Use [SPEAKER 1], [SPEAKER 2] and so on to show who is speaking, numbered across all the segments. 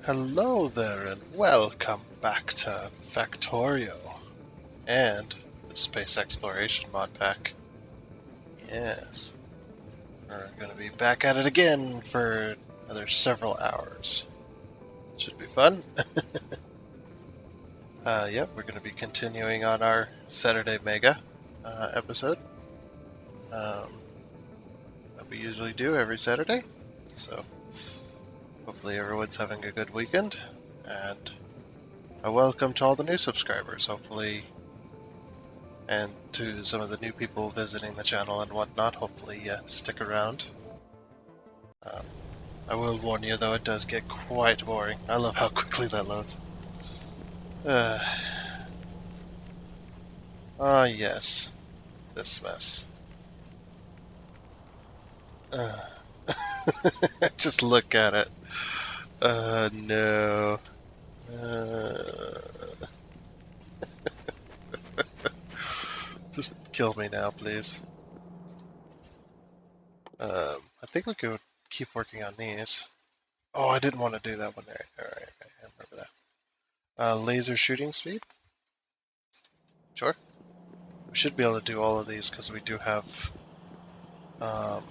[SPEAKER 1] Hello there and welcome back to Factorio and the Space Exploration mod pack. Yes, we're going to be back at it again for another several hours. Should be fun. Yep, we're going to be continuing on our Saturday Mega episode that we usually do every Saturday. So hopefully everyone's having a good weekend, and a welcome to all the new subscribers. Hopefully, and to some of the new people visiting the channel and whatnot, hopefully stick around. Um, I will warn you though, it does get quite boring. I love how quickly that loads. Yes, this mess. Uh, just look at it. No. Uh, just kill me now, please. I think we could keep working on these. Oh, I didn't want to do that one there. Alright, I remember that. Laser shooting speed? Sure. We should be able to do all of these because we do have, um,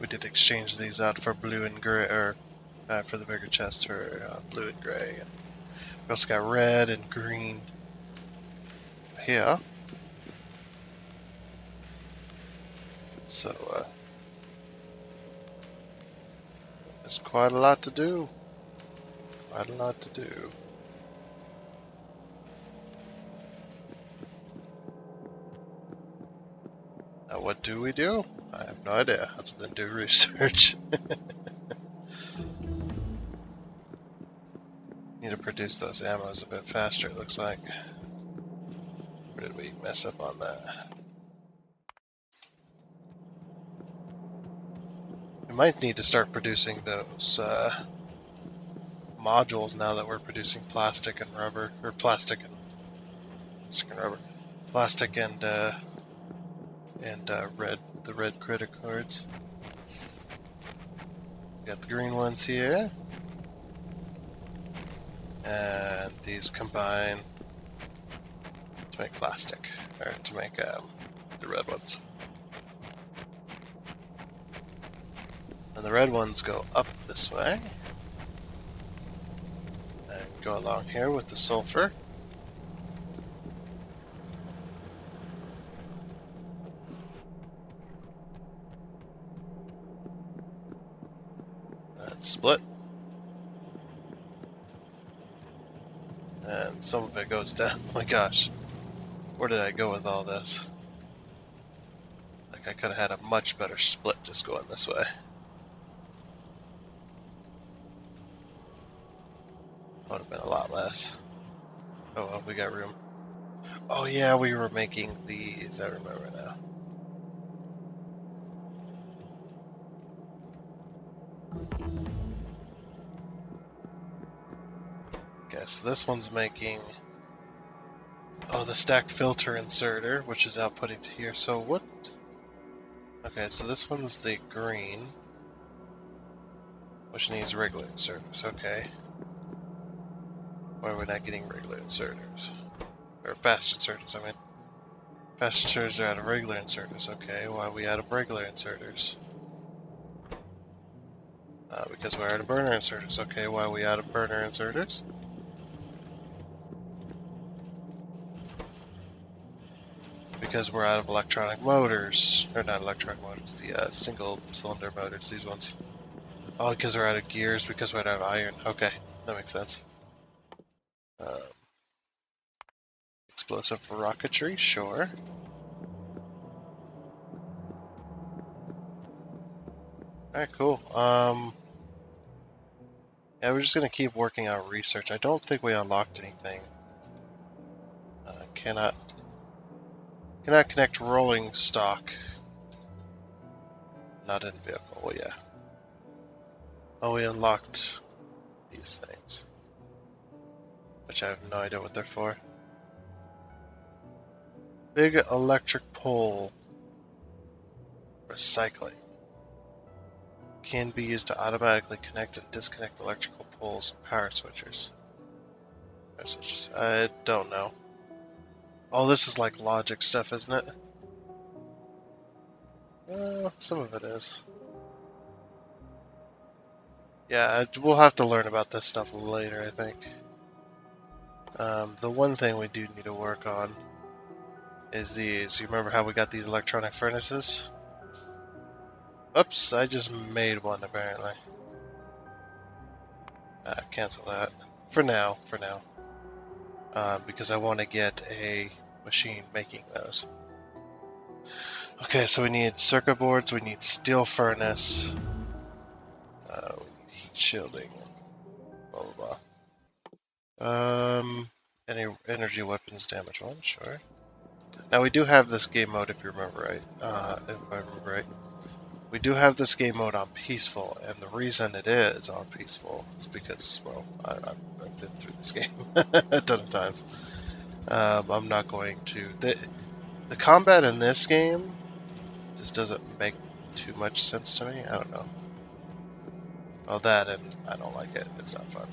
[SPEAKER 1] we did exchange these out for blue and gray, or for the bigger chest for blue and gray. And we also got red and green here. So there's quite a lot to do. Quite a lot to do. Now what do we do? I have no idea other than do research. Need to produce those ammos a bit faster, it looks like. Or did we mess up on that? We might need to start producing those modules now that we're producing plastic and rubber, or plastic and rubber, plastic and red, the red credit cards. We got the green ones here, and these combine to make plastic, or to make the red ones. And the red ones go up this way, and go along here with the sulfur. And split. And some of it goes down. Oh my gosh, where did I go with all this? Like I could have had a much better split just going this way. Would have been a lot less. Oh well, we got room. Oh yeah, we were making these, I remember now. Okay, so this one's making, oh, the stack filter inserter, which is outputting to here. So what? Okay, so this one's the green, which needs regular inserters. Okay. Why are we not getting regular inserters? Or fast inserters, I mean. Fast inserters are out of regular inserters. Okay, why are we out of regular inserters? Because we're out of burner inserters. Okay, why are we out of burner inserters? Because we're out of electronic motors. Or not electronic motors, the single cylinder motors, these ones. Oh, because we're out of gears, because we're out of iron. Okay, that makes sense. Explosive for rocketry, sure. Alright, cool. Yeah, we're just gonna keep working on research. I don't think we unlocked anything. Cannot connect rolling stock. Not in vehicle. Well, yeah. Oh, we unlocked these things, which I have no idea what they're for. Big electric pole. Recycling. can be used to automatically connect and disconnect electrical poles and power switches. I don't know. Oh, this is like logic stuff, isn't it? Some of it is. Yeah, we'll have to learn about this stuff later, I think. The one thing we do need to work on is these. You remember how we got these electronic furnaces? Oops, I just made one apparently. Cancel that. For now. Because I want to get a machine making those. Okay, so we need circuit boards, we need steel furnace, we need heat shielding, blah blah blah. Any energy weapons damage one, sure. Now we do have this game mode, if you remember right. If I remember right, we do have this game mode on peaceful, and the reason it is on peaceful is because, well, I've been through this game a ton of times. I'm not going to. The combat in this game just doesn't make too much sense to me. I don't know. Oh, that, and I don't like it. It's not fun.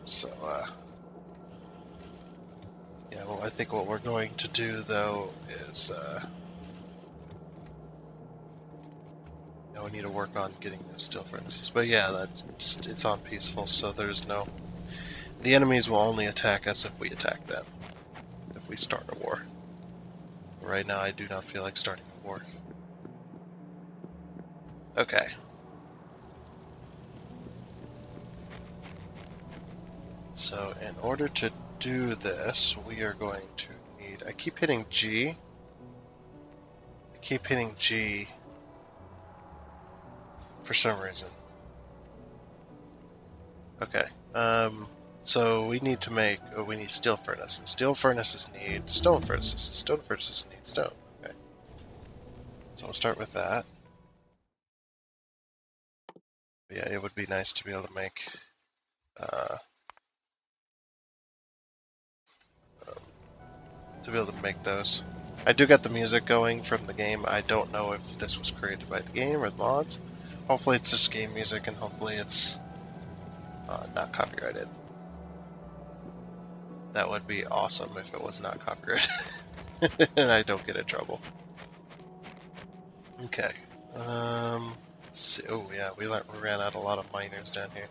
[SPEAKER 1] So, yeah, well, I think what we're going to do, though, is, we need to work on getting those steel furnaces. But yeah, it's on peaceful, so there's no... The enemies will only attack us if we attack them. If we start a war. Right now, I do not feel like starting a war. Okay. So, in order to do this, we are going to need... I keep hitting G. I keep hitting G for some reason. Okay. So we need to make... we need steel furnaces. Steel furnaces need stone furnaces. Stone furnaces need stone. Okay. So we'll start with that. But yeah, it would be nice to be able to make... those. I do get the music going from the game. I don't know if this was created by the game or the mods. Hopefully it's just game music, and hopefully it's not copyrighted. That would be awesome if it was not copyrighted. And I don't get in trouble. Okay. Let's see. Oh yeah, we ran out a lot of miners down here.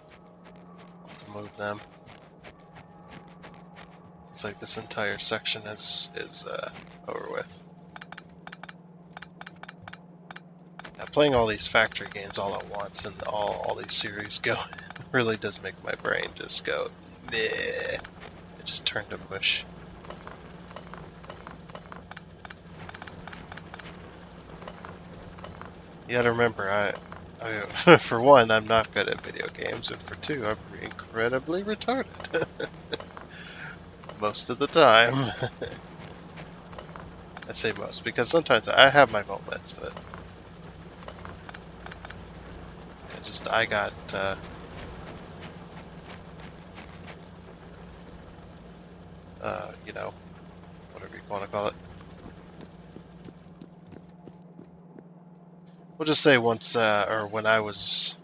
[SPEAKER 1] I'll have to move them. Looks like this entire section is over with. Now, playing all these factory games all at once and all these series go really does make my brain just go meh. It just turned to mush. You gotta remember, I for one, I'm not good at video games, and for two, I'm incredibly retarded. Most of the time. I say most, because sometimes I have my moments, but I got, whatever you want to call it. We'll just say once, or when I was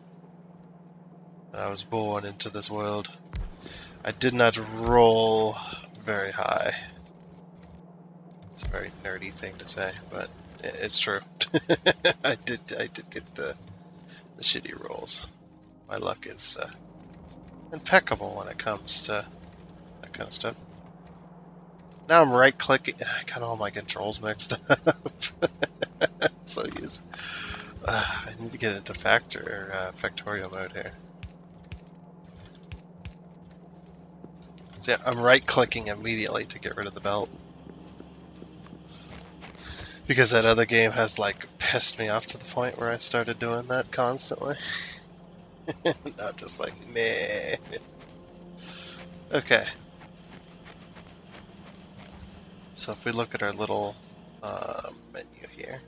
[SPEAKER 1] born into this world, I did not roll very high. It's a very nerdy thing to say, but it's true. I did get the shitty rolls. My luck is impeccable when it comes to that kind of stuff. Now I'm right-clicking. I got all my controls mixed up. So I need to get into Factorio mode here. So yeah, I'm right-clicking immediately to get rid of the belt. Because that other game has, like, pissed me off to the point where I started doing that constantly. I'm just like, meh. Okay. So if we look at our little menu here.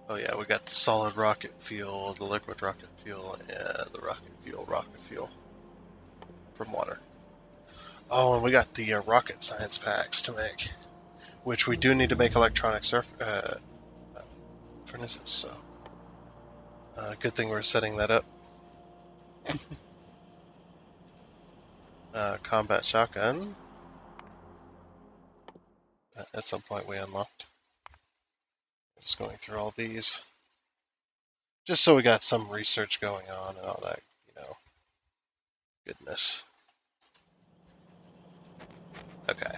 [SPEAKER 1] Oh yeah, we got the solid rocket fuel, the liquid rocket fuel, and the rocket fuel from water. Oh, and we got the rocket science packs to make, which we do need to make electronic furnaces. So, good thing we're setting that up. Combat shotgun. At some point we unlocked. Just going through all these, just so we got some research going on and all that, goodness. Okay.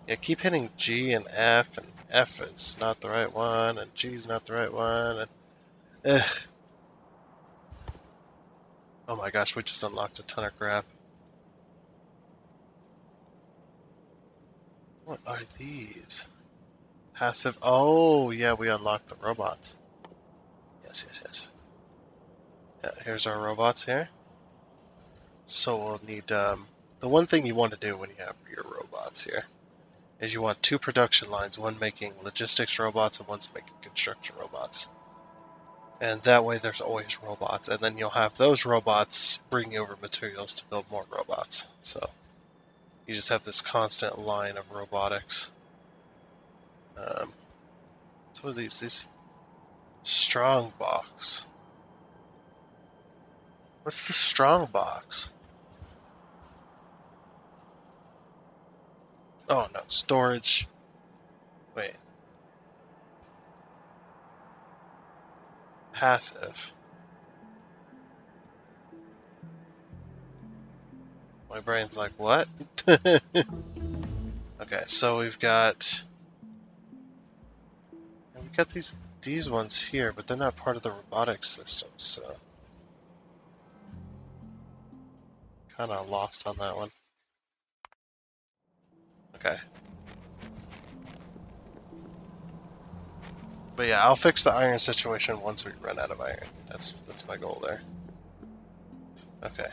[SPEAKER 1] Yeah, keep hitting G and F is not the right one, and G is not the right one, and oh my gosh, we just unlocked a ton of crap. What are these? Passive. Oh, yeah, we unlocked the robots. Yes, yes, yes. Yeah, here's our robots here. So we'll need, the one thing you want to do when you have your robots here is you want two production lines, one making logistics robots and one's making construction robots. And that way there's always robots, and then you'll have those robots bring you over materials to build more robots. So you just have this constant line of robotics. So what are these strong box. What's the strong box? Oh no, storage. Wait, passive. My brain's like, what? Okay, so we've got these ones here, but they're not part of the robotics system, so kind of lost on that one. Okay. But yeah, I'll fix the iron situation once we run out of iron. That's my goal there. Okay.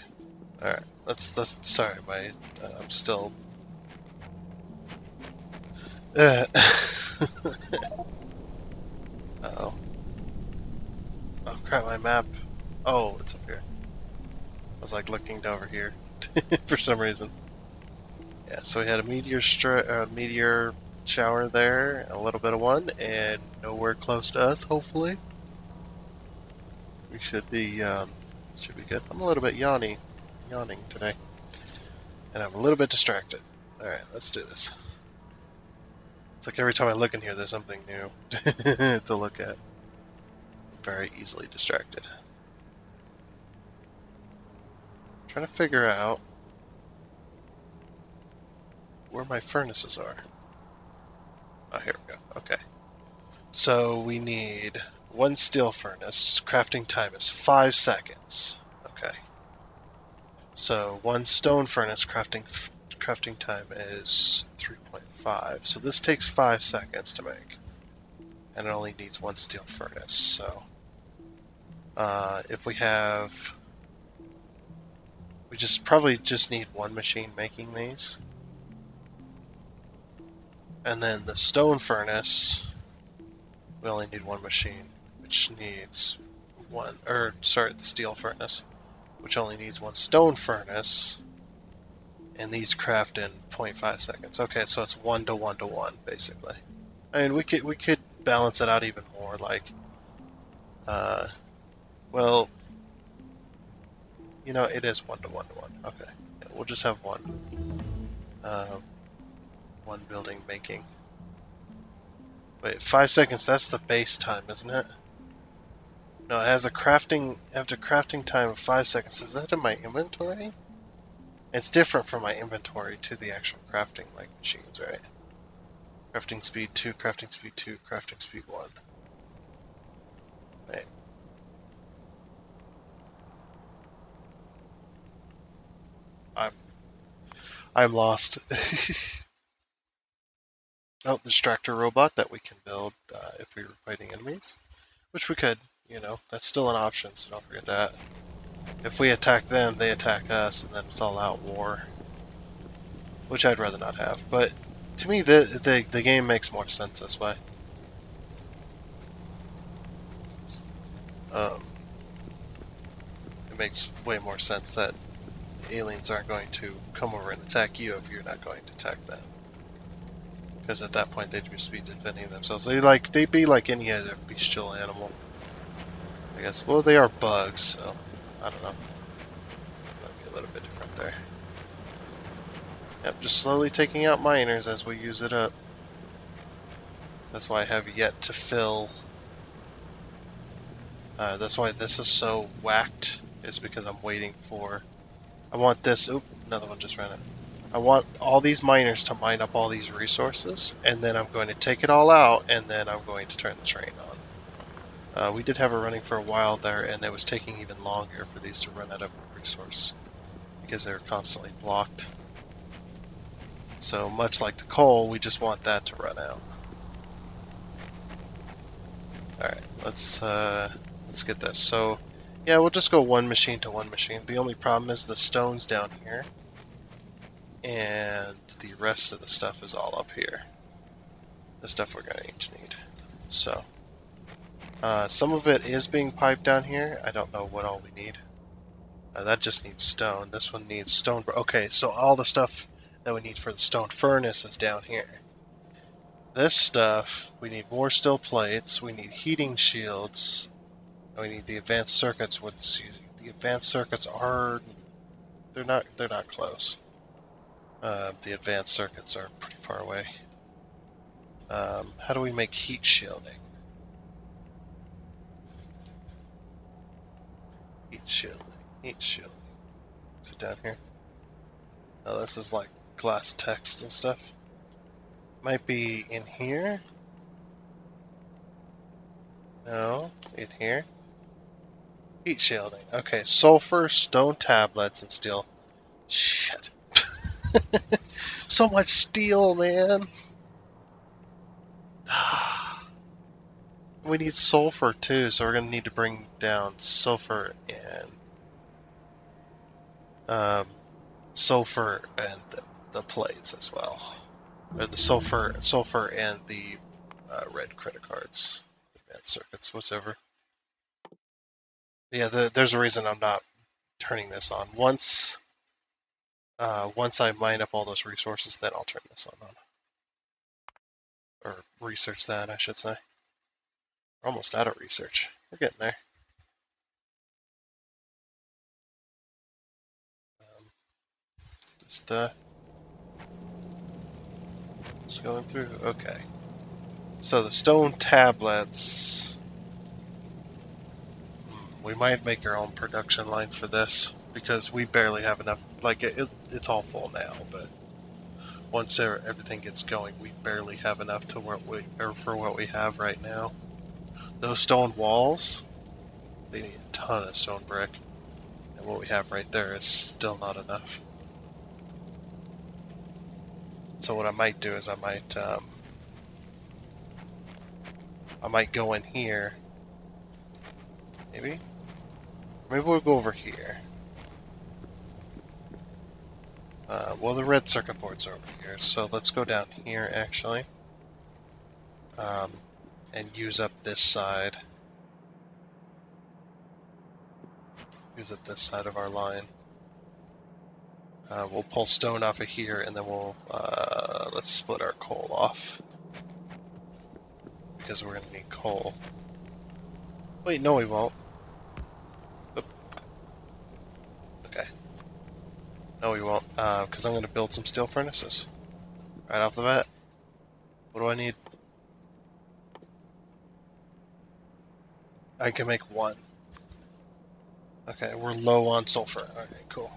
[SPEAKER 1] All right. Let's. Sorry, I'm still. Uh-oh. Oh crap! My map. Oh, it's up here. I was like looking over here for some reason. Yeah. So we had a meteor shower there, a little bit of one, and nowhere close to us. Hopefully, we should be good. I'm a little bit yawning today, and I'm a little bit distracted. All right, let's do this. It's like every time I look in here, there's something new to look at. I'm very easily distracted. Trying to figure out where my furnaces are. Oh, here we go. Okay. So we need one steel furnace. Crafting time is 5 seconds. Okay. So one stone furnace crafting time is 3.5. So this takes 5 seconds to make, and it only needs one steel furnace. So if we have, we probably just need one machine making these. And then the stone furnace, we only need one machine, which needs the steel furnace, which only needs one stone furnace, and these craft in 0.5 seconds. Okay, so it's 1 to 1 to 1, basically. I mean, we could balance it out even more, like, well, it is 1 to 1 to 1. Okay, yeah, we'll just have one building making. Wait, 5 seconds, that's the base time, isn't it? No, it has after crafting time of 5 seconds. Is that in my inventory? It's different from my inventory to the actual crafting, like, machines, right? Crafting speed 2, crafting speed 2, crafting speed 1. Wait. I'm lost. Oh, the distractor robot that we can build if we were fighting enemies. Which we could, that's still an option, so don't forget that. If we attack them, they attack us, and then it's all out war. Which I'd rather not have, but to me the game makes more sense this way. It makes way more sense that the aliens aren't going to come over and attack you if you're not going to attack them. Because at that point they'd just be defending themselves. They'd be like any other bestial animal, I guess. Well, they are bugs, so I don't know. Might be a little bit different there. Yep, just slowly taking out miners as we use it up. That's why I have yet to fill. That's why this is so whacked, is because I'm waiting for. I want this. Oop, another one just ran out. I want all these miners to mine up all these resources, and then I'm going to take it all out, and then I'm going to turn the train on. We did have it running for a while there, and it was taking even longer for these to run out of resource because they're constantly blocked. So much like the coal, we just want that to run out. All right, let's get this. So, yeah, we'll just go one machine to one machine. The only problem is the stone's down here, and the rest of the stuff is all up here. The stuff we're going to need. So, some of it is being piped down here. I don't know what all we need. That just needs stone. This one needs stone. Okay, so all the stuff that we need for the stone furnace is down here. This stuff, we need more steel plates. We need heating shields. And we need the advanced circuits. The advanced circuits are they're not close. The advanced circuits are pretty far away. How do we make heat shielding? Heat shielding. Heat shielding. Is it down here? Oh, this is like glass text and stuff. Might be in here. No, in here. Heat shielding. Okay, sulfur, stone tablets, and steel. Shit. So much steel, man. We need sulfur too, so we're gonna need to bring down sulfur and the plates as well, or the sulfur and the red credit cards, advanced circuits, whatever. Yeah, there's a reason I'm not turning this on. Once I mine up all those resources, then I'll turn this on, or research that, I should say. We're almost out of research. We're getting there. Just going through. Okay. So the stone tablets. We might make our own production line for this because we barely have enough. Like it's all full now, but once everything gets going, we barely have enough to for what we have right now. Those stone walls, they need a ton of stone brick, and what we have right there is still not enough. So what I might do is I might go in here. Maybe we'll go over here. Well, the red circuit boards are over here, so let's go down here actually, and use up this side. Use up this side of our line. We'll pull stone off of here, and then let's split our coal off because we're gonna need coal. Wait, no, we won't. Oop. Okay. No, we won't, because I'm gonna build some steel furnaces right off the bat. What do I need? I can make one. Okay, we're low on sulfur. Okay, cool.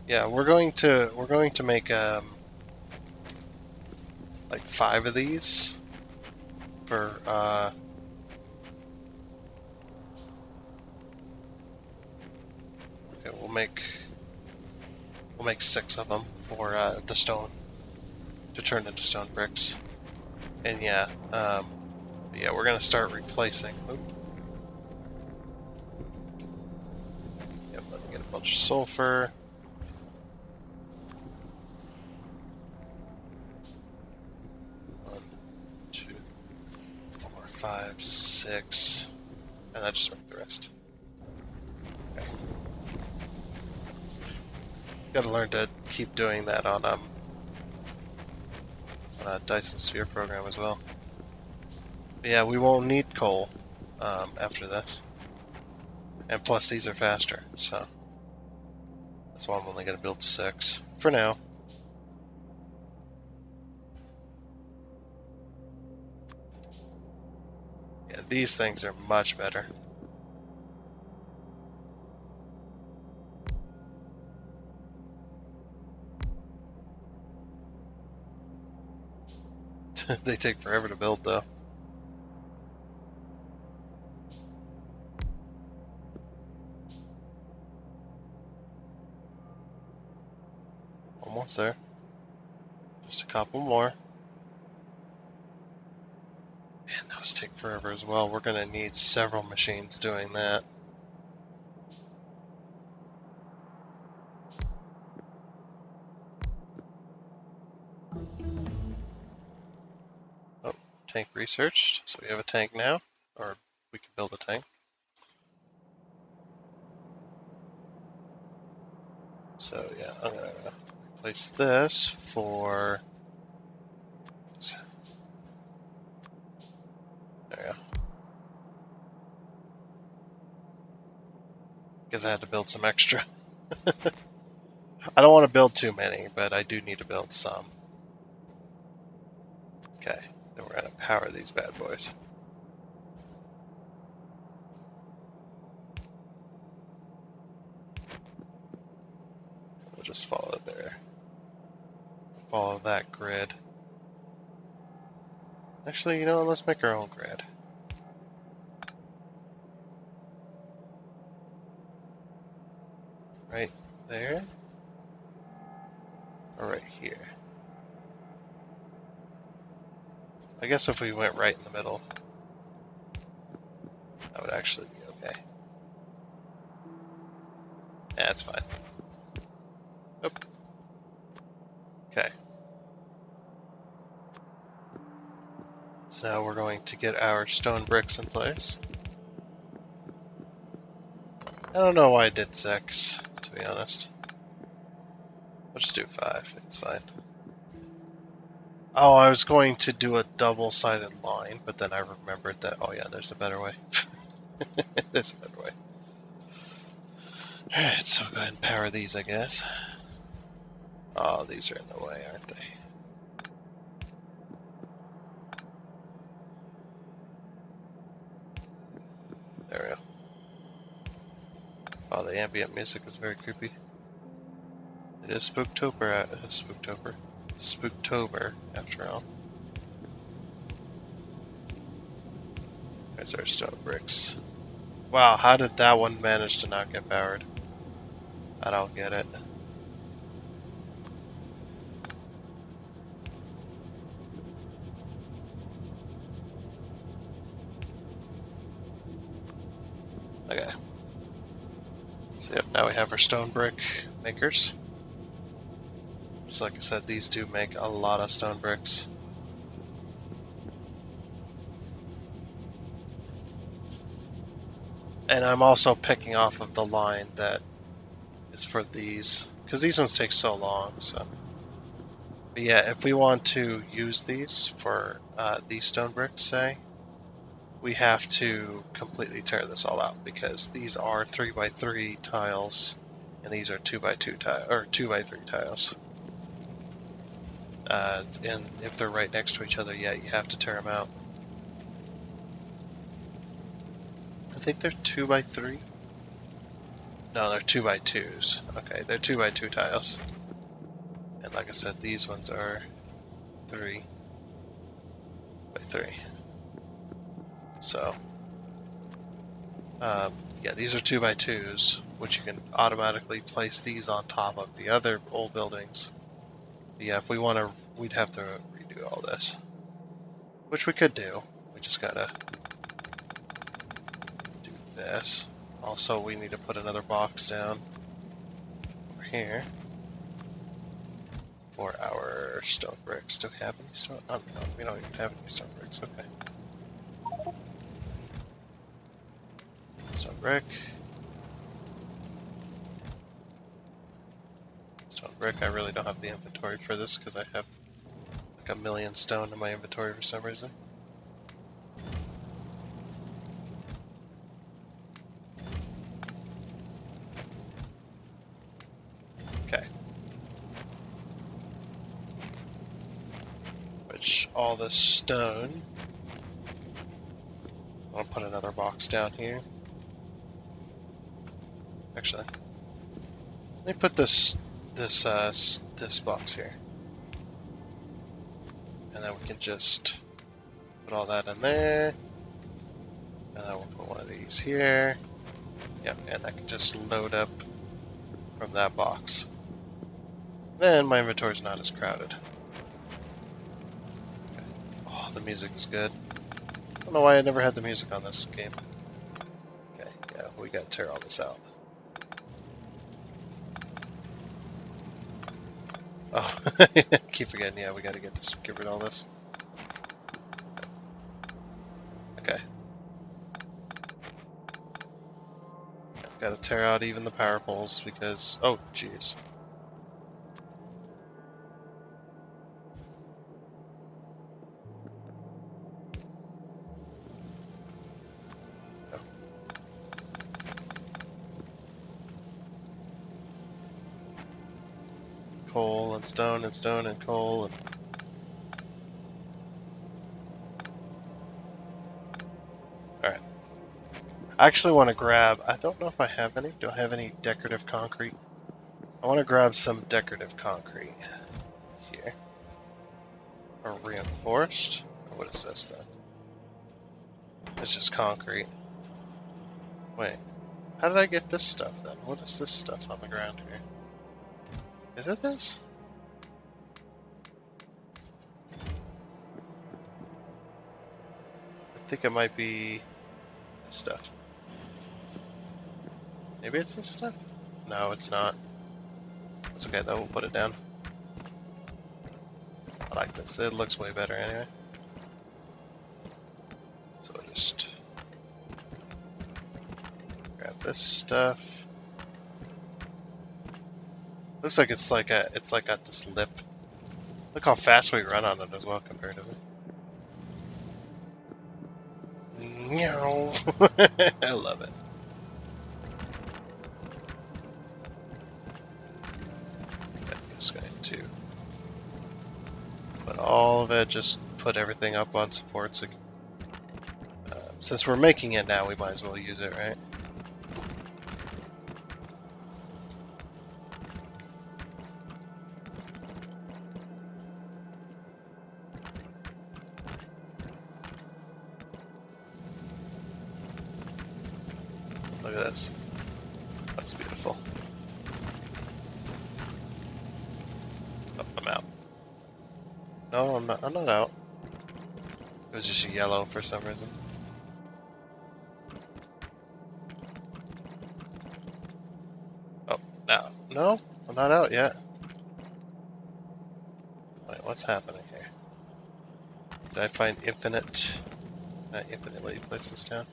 [SPEAKER 1] Yeah, we're going to make like 5 of these for okay, we'll make 6 of them for the stone to turn into stone bricks. And yeah, we're gonna start replacing. Oop. Yep, let me get a bunch of sulfur. 1, 2, 4, 5, 6, and I just make the rest. Okay. Gotta learn to keep doing that on a Dyson Sphere program as well. But yeah, we won't need coal after this. And plus these are faster, so that's why I'm only gonna build 6 for now. Yeah, these things are much better. They take forever to build though. Almost there. Just a couple more. Man, those take forever as well. We're gonna need several machines doing that. Oh, tank researched. So we have a tank now, or we can build a tank. So yeah, I'm gonna replace this for. There we go. Because I had to build some extra. I don't want to build too many, but I do need to build some. Okay, then we're gonna power these bad boys. We'll just follow there. Follow that grid. Actually, you know what? Let's make our own grid. Right there. Or right here. I guess if we went right in the middle, that would actually be okay. Yeah, that's fine. Oop. Okay. So now we're going to get our stone bricks in place. I don't know why I did 6, to be honest. We'll just do 5, it's fine. Oh, I was going to do a double-sided line, but then I remembered that, oh yeah, there's a better way. There's a better way. Alright, so go ahead and power these, I guess. Oh, these are in the way, aren't they? There we go. Oh, the ambient music is very creepy. It is Spooktober, Spooktober, after all. There's our stone bricks. Wow, how did that one manage to not get powered? I don't get it. Okay. So yep, now we have our stone brick makers. Just like I said, these do make a lot of stone bricks. And I'm also picking off of the line that is for these, because these ones take so long, so. But yeah, if we want to use these for these stone bricks, say, we have to completely tear this all out, because these are 3x3 tiles, and these are 2x2 tile or 2x3 tiles. And if they're right next to each other, yeah, you have to tear them out. I think they're 2x3. No, they're 2x2s. Okay, they're 2x2 tiles. And like I said, these ones are 3x3. So, yeah, these are 2x2s, which you can automatically place these on top of the other old buildings. But yeah, if we want to, we'd have to redo all this, which we could do. We just gotta do this. Also, we need to put another box down over here for our stone bricks. Do we have any stone? Oh, no, we don't even have any stone bricks. Okay. Stone brick. brick. I really don't have the inventory for this because I have like 1,000,000 stone in my inventory for some reason. Okay. Which all this stone. I'll put another box down here. Actually, let me put this box here, and then we can just put all that in there, and then we'll put one of these here. Yep, and I can just load up from that box. Then my inventory's not as crowded. Okay. Oh, the music is good. I don't know why I never had the music on this game. Okay, yeah, we gotta tear all this out. Oh, keep forgetting, yeah, we gotta get rid of all this. Okay. Gotta tear out even the power poles because, oh, jeez. Coal and stone and stone and coal and... Alright. I actually want to grab, I don't know if I have any. Do I have any decorative concrete? I want to grab some decorative concrete here. Or reinforced? Or what is this then? It's just concrete. Wait, how did I get this stuff then? What is this stuff on the ground here? Is it this? I think it might be this stuff. Maybe it's this stuff? No, it's not. That's okay though, we'll put it down. I like this, it looks way better anyway. So I'll just grab this stuff. Looks like it's like got this lip. Look how fast we run on it as well comparatively. Meow. I love it. I'm just going to put all of it, just put everything up on supports. Since we're making it now, we might as well use it, right? Look at this. That's beautiful. Oh, I'm out. No, I'm not out. It was just yellow for some reason. Oh, no, I'm not out yet. Wait, what's happening here? Did I find infinitely place this down?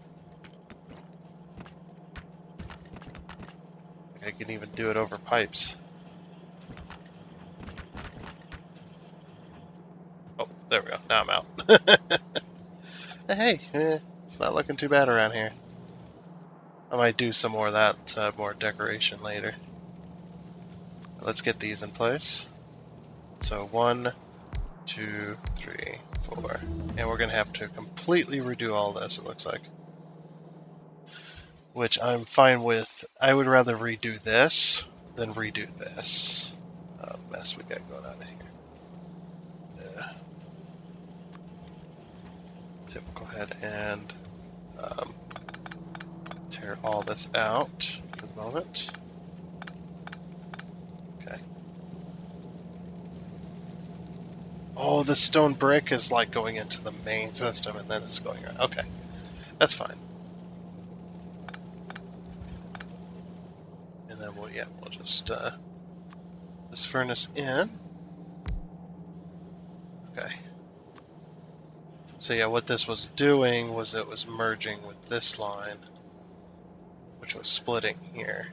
[SPEAKER 1] I can even do it over pipes. Oh, there we go. Now I'm out. Hey, it's not looking too bad around here. I might do some more of that, more decoration later. Let's get these in place. So 1, 2, 3, 4. And we're going to have to completely redo all this, it looks like. Which I'm fine with. I would rather redo this than redo this. Mess we got going on here. Yeah. So we'll go ahead and tear all this out for the moment. Okay. Oh, the stone brick is like going into the main system and then it's going around. Okay, that's fine. And then we'll just this furnace in. Okay. So yeah, what this was doing was it was merging with this line, which was splitting here.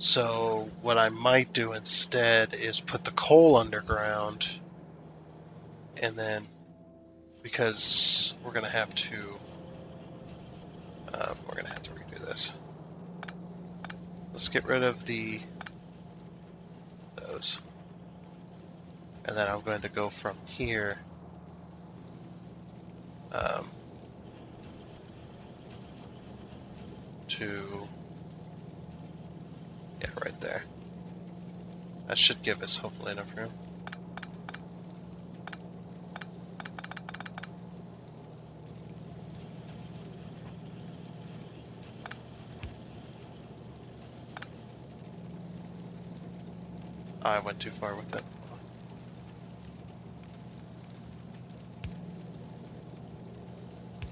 [SPEAKER 1] So what I might do instead is put the coal underground, and then because we're gonna have to redo this. Let's get rid of those, and then I'm going to go from here to right there. That should give us hopefully enough room. I went too far with it.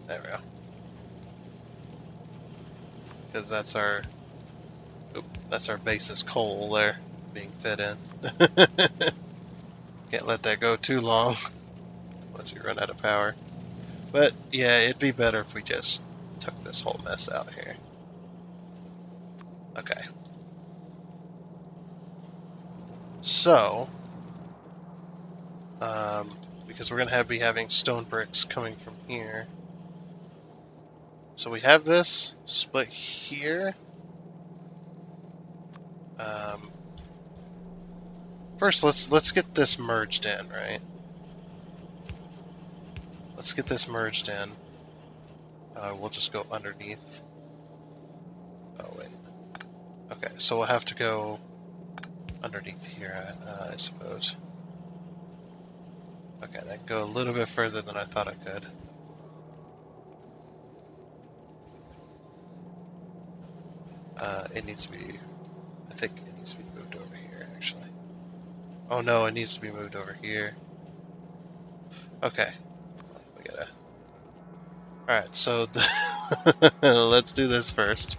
[SPEAKER 1] There we go. Because that's our basis coal there being fed in. Can't let that go too long once we run out of power. But yeah, it'd be better if we just took this whole mess out here. Okay. So, because we're going to be having stone bricks coming from here. So we have this split here. First, let's get this merged in, right? Let's get this merged in. We'll just go underneath. Oh wait. Okay, so we'll have to go underneath here, I suppose. Okay, that go a little bit further than I thought I could. It needs to be. I think it needs to be moved over here, actually. Oh no, it needs to be moved over here. Okay. We gotta. Alright, so let's do this first.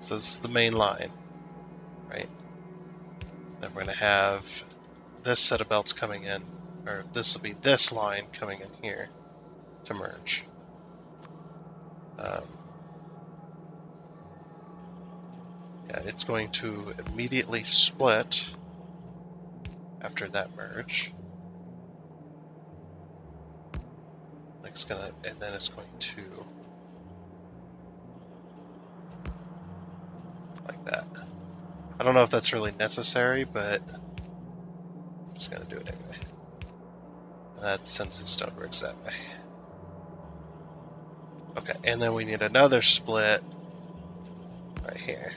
[SPEAKER 1] So this is the main line, right? Then we're gonna have this set of belts coming in, or this will be this line coming in here to merge. Yeah, it's going to immediately split after that merge. And then it's going to like that. I don't know if that's really necessary, but I'm just gonna do it anyway. And that sends the stone bricks that way. Okay, and then we need another split right here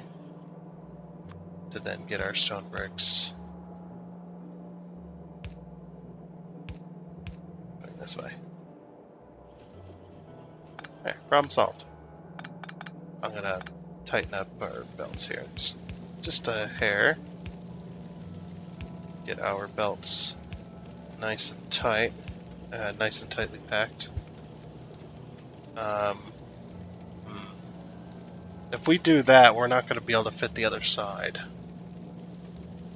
[SPEAKER 1] to then get our stone bricks going this way. There, problem solved. I'm gonna tighten up our belts here, just a hair. Get our belts nice and tight, nice and tightly packed. If we do that, we're not going to be able to fit the other side.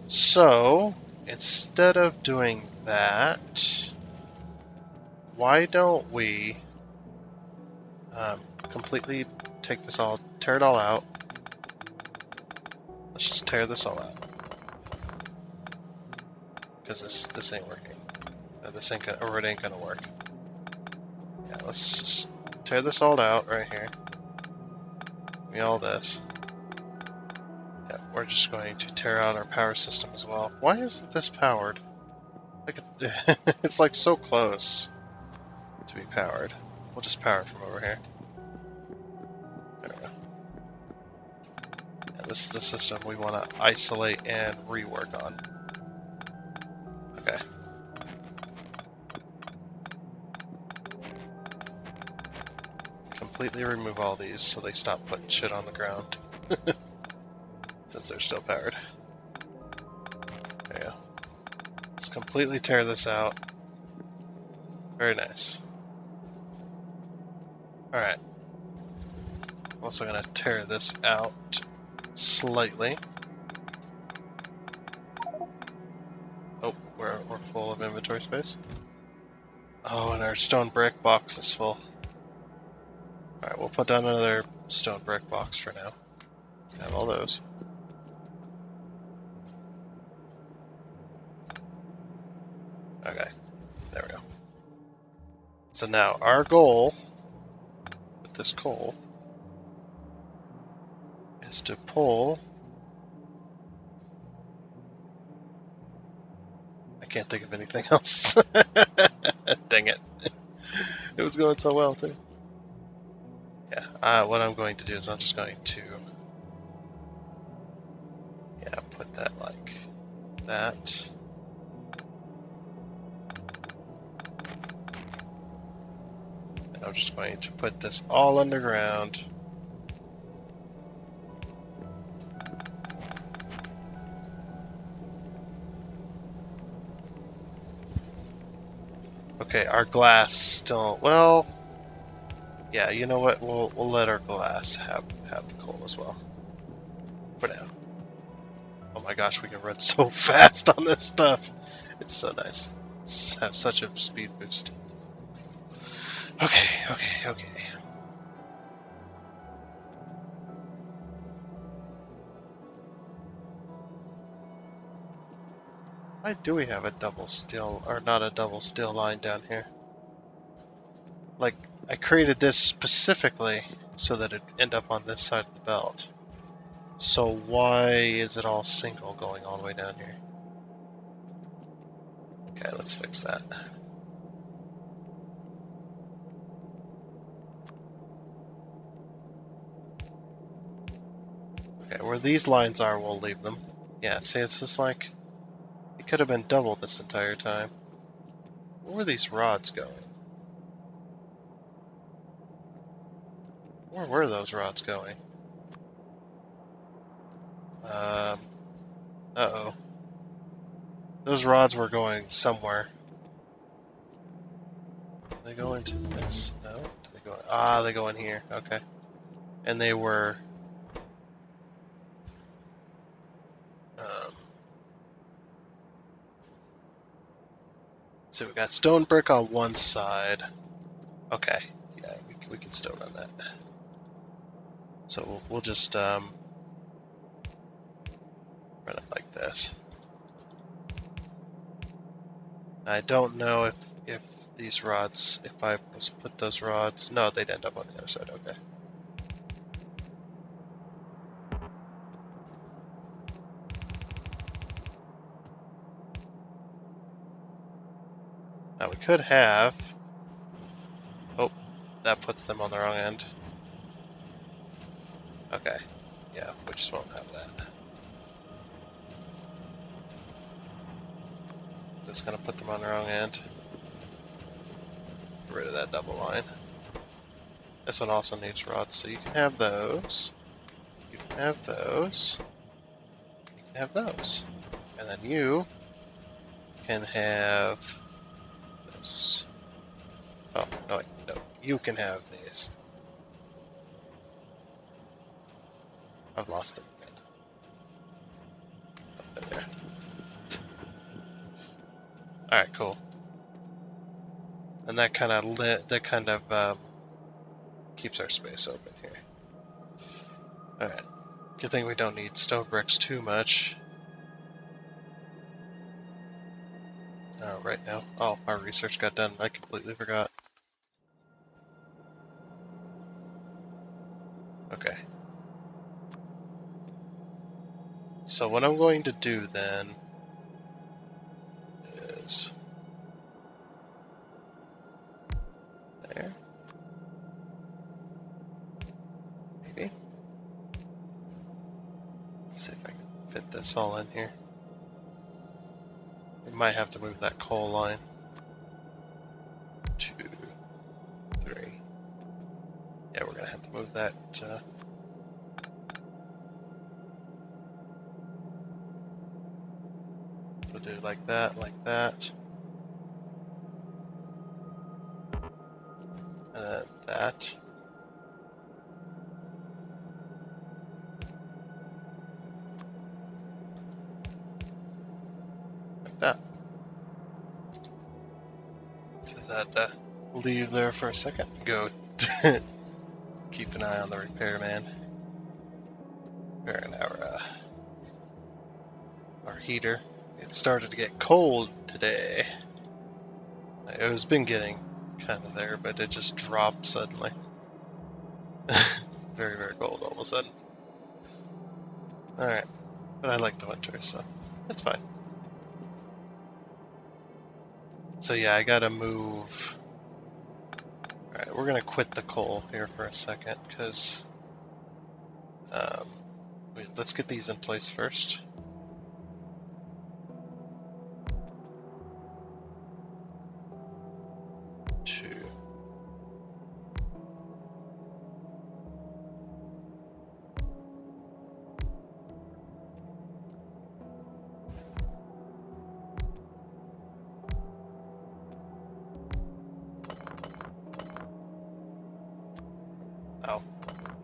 [SPEAKER 1] So, instead of doing that, why don't we completely tear it all out. Let's just tear this all out. Because this ain't working. It ain't gonna work. Yeah, let's just tear this all out right here. Give me all this. Yeah, we're just going to tear out our power system as well. Why isn't this powered? Like it's like so close to be powered. We'll just power it from over here. There we go. Yeah, this is the system we want to isolate and rework on. Okay. Completely remove all these so they stop putting shit on the ground. Since they're still powered. There you go. Let's completely tear this out. Very nice. Alright. Also gonna tear this out slightly. Oh, we're full of inventory space. Oh, and our stone brick box is full. Alright, we'll put down another stone brick box for now. Have all those. Okay, there we go. So now our goal with this coal is to pull. I can't think of anything else. Dang it. It was going so well too. Yeah, what I'm going to do is I'm just going to put that like that. And I'm just going to put this all underground. Okay, our glass still, well, yeah, you know what? We'll let our glass have the coal as well. For now. Oh my gosh, we can run so fast on this stuff. It's so nice. Have such a speed boost. Okay. Why do we have a double steel, or not a double steel line down here? Like, I created this specifically so that it'd end up on this side of the belt. So why is it all single going all the way down here? Okay, let's fix that. Okay, where these lines are, we'll leave them. Yeah, see, it's just like, it could have been double this entire time. Where were these rods going? Where were those rods going? Uh-oh. Those rods were going somewhere. Do they go into this? No? Do they go? Ah, they go in here. Okay. And they were. So we got stone brick on one side. Okay. Yeah, we can still run that. So we'll just run it like this. I don't know if these rods, if I was to put those rods, no, they'd end up on the other side. Okay. Now we could have. Oh, that puts them on the wrong end. Okay. Yeah, we just won't have that. Just gonna put them on the wrong end. Get rid of that double line. This one also needs rods, so you can have those. You can have those. You can have those. And then you can have this. Oh, no, wait, no. You can have these. I've lost them again. Oh, there. Alright, cool. And that kind of keeps our space open here. Alright. Good thing we don't need stone bricks too much. Right now. Oh, our research got done. I completely forgot. Okay. So what I'm going to do then is there. Maybe. Let's see if I can fit this all in here. We might have to move that coal line. 2, 3. Yeah, we're gonna have to move that. We'll do it like that, and then that. Like that. So that leave there for a second. Go keep an eye on the repairman. And our heater. It started to get cold today. It was been getting kind of there, but it just dropped suddenly. Very, very cold all of a sudden. Alright, but I like the winter, so it's fine. So yeah, I gotta move. Alright, we're gonna quit the coal here for a second, because let's get these in place first. Two. Oh,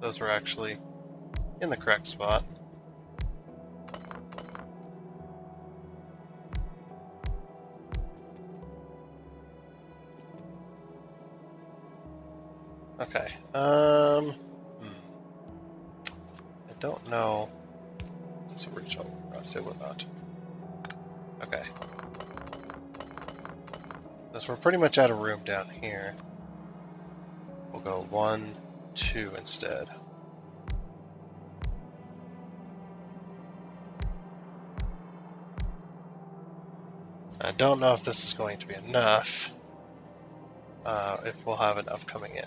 [SPEAKER 1] those were actually in the correct spot. Okay. I don't know. Is this original? It will not. Okay. Since we're pretty much out of room down here, we'll go 1, 2 instead. I don't know if this is going to be enough. If we'll have enough coming in.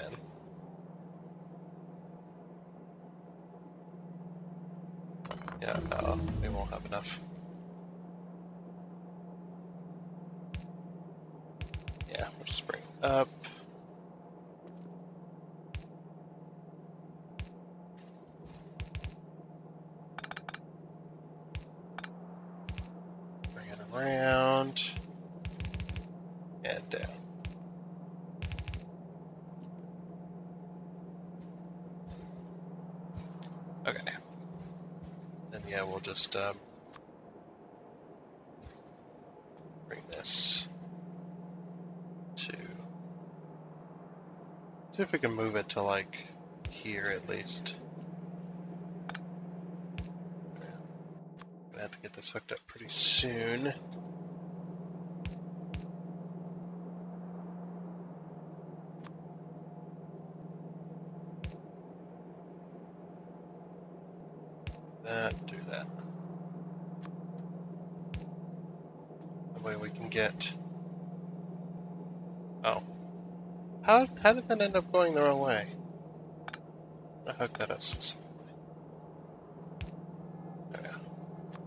[SPEAKER 1] Yeah, no, we won't have enough. Yeah, we'll just bring it up. Bring it around. And down. Okay. Then yeah, we'll just bring this to... See if we can move it to like here at least. Gonna have to get this hooked up pretty soon. Do that. That way we can get... Oh. How did that end up going the wrong way? I hooked that up specifically. Oh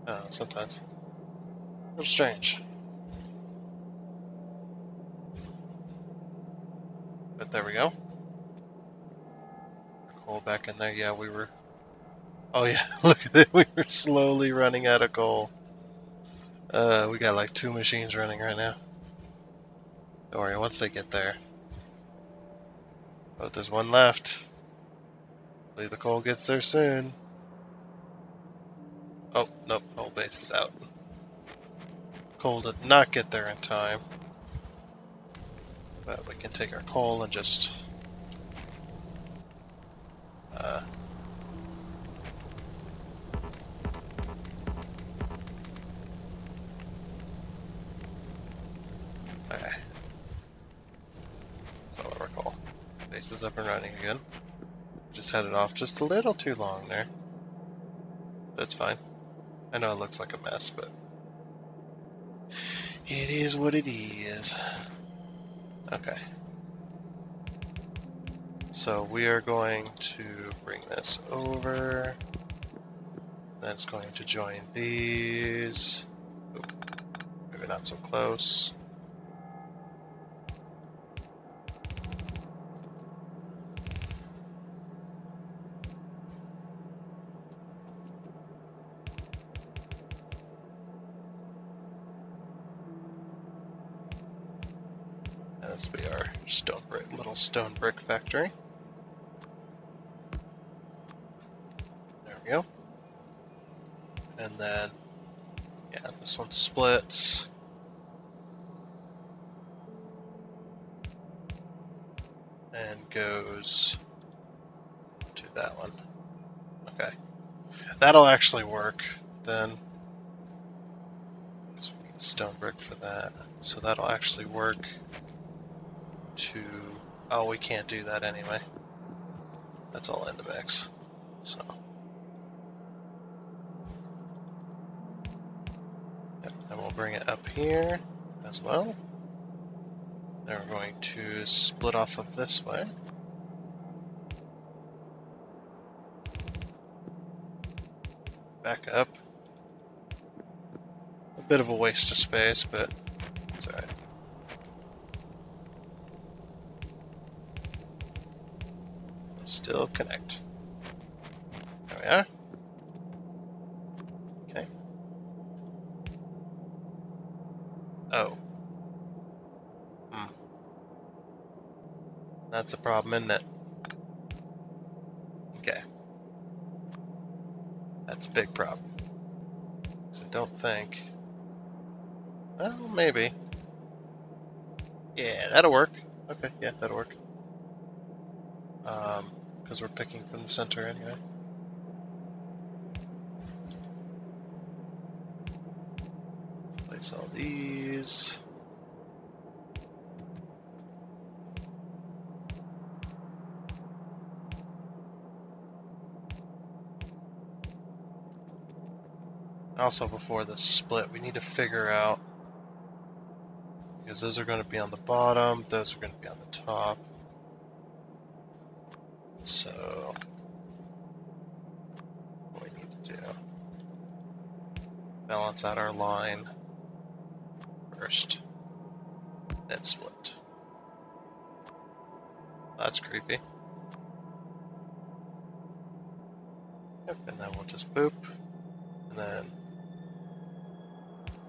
[SPEAKER 1] yeah. Sometimes. A little strange. But there we go. Coal back in there. Yeah, we were... Oh yeah, look at it. We were slowly running out of coal. We got like 2 machines running right now. Don't worry, once they get there. Oh, there's one left. Hopefully the coal gets there soon. Oh, nope, whole base is out. Coal did not get there in time. But we can take our coal and just... Okay. That's all I recall. Base is up and running again. Just had it off just a little too long there. That's fine. I know it looks like a mess, but it is what it is. Okay. So we are going to bring this over. That's going to join these. Oop, maybe not so close. This will be our little stone brick factory. There we go. And then, yeah, this one splits. And goes to that one. Okay. That'll actually work then. Because we need stone brick for that. So that'll actually work. to... Oh, we can't do that anyway. That's all in the mix. So... Yep, and we'll bring it up here as well. Then we're going to split off of this way. Back up. A bit of a waste of space, but it's alright. Still connect. There we are. Okay. Oh. That's a problem, isn't it? Okay. That's a big problem. So I don't think... Well, maybe. Yeah, that'll work. Okay, yeah, that'll work. Because we're picking from the center anyway. Place all these. Also, before the split, we need to figure out, because those are going to be on the bottom, those are going to be on the top. So, what we need to do, balance out our line first, then split. That's creepy. Yep, and then we'll just boop, and then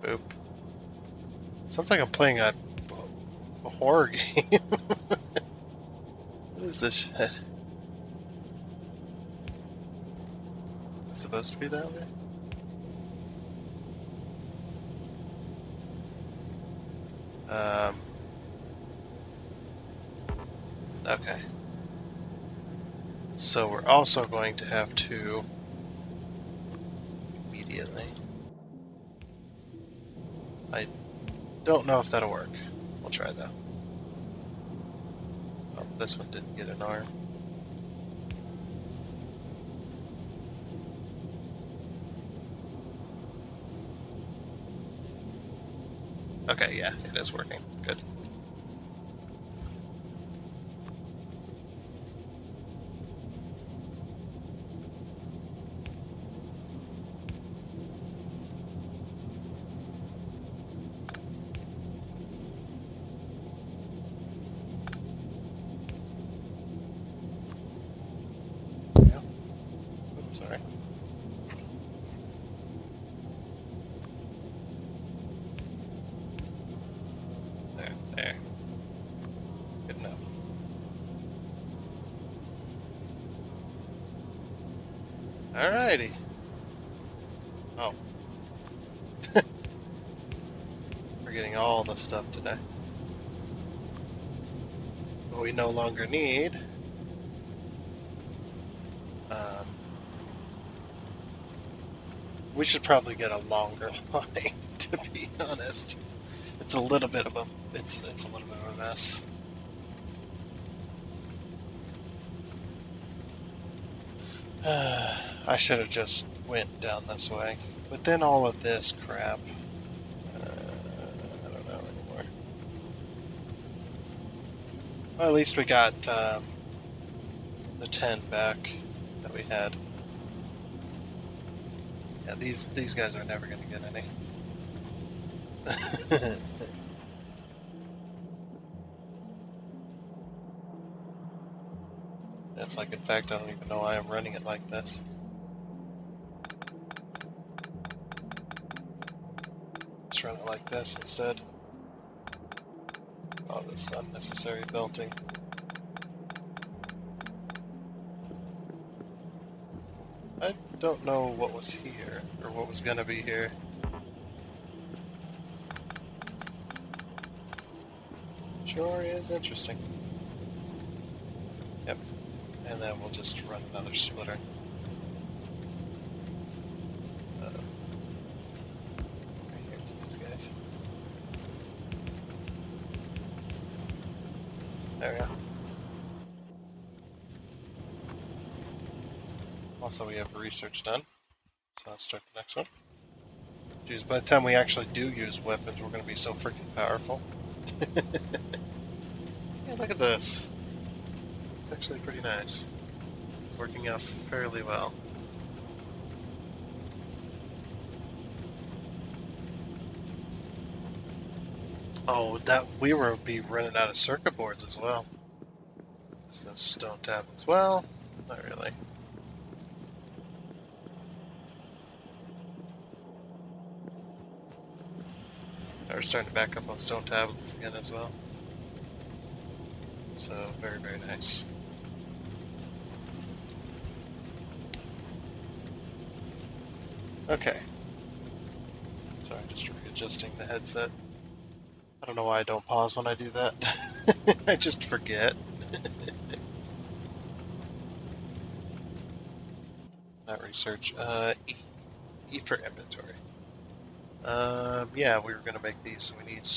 [SPEAKER 1] boop. Sounds like I'm playing a horror game. What is this shit? It's supposed to be that way? Okay. So we're also going to have to immediately. I don't know if that'll work. We'll try that. Oh, this one didn't get an arm. Okay, yeah, it is working. Good. Yeah. Oops, sorry. There. Good enough. Alrighty. Oh. We're getting all the stuff today. What we no longer need. We should probably get a longer line, to be honest. It's a little bit of a it's a little bit of a mess. I should have just went down this way. But then all of this crap. I don't know anymore. Well, at least we got the 10 back that we had. Yeah, these guys are never going to get any. That's like, in fact, I don't even know why I'm running it like this. Let's run it like this instead. All this unnecessary belting. I don't know what was here, or what was gonna be here. Sure is interesting. Yep. And then we'll just run another splitter. Right here to these guys. There we go. Also, we have research done, so let's start the next one. Jeez, by the time we actually do use weapons, we're going to be so freaking powerful. Yeah, look at this. It's actually pretty nice. It's working out fairly well. Oh, that we were be running out of circuit boards as well. So stone tablets. Well, not really. We're starting to back up on stone tablets again as well. So very, very nice. Okay. Sorry, just readjusting the headset. I don't know why I don't pause when I do that. I just forget. Not research. E for inventory. Yeah, we were gonna make these. So we need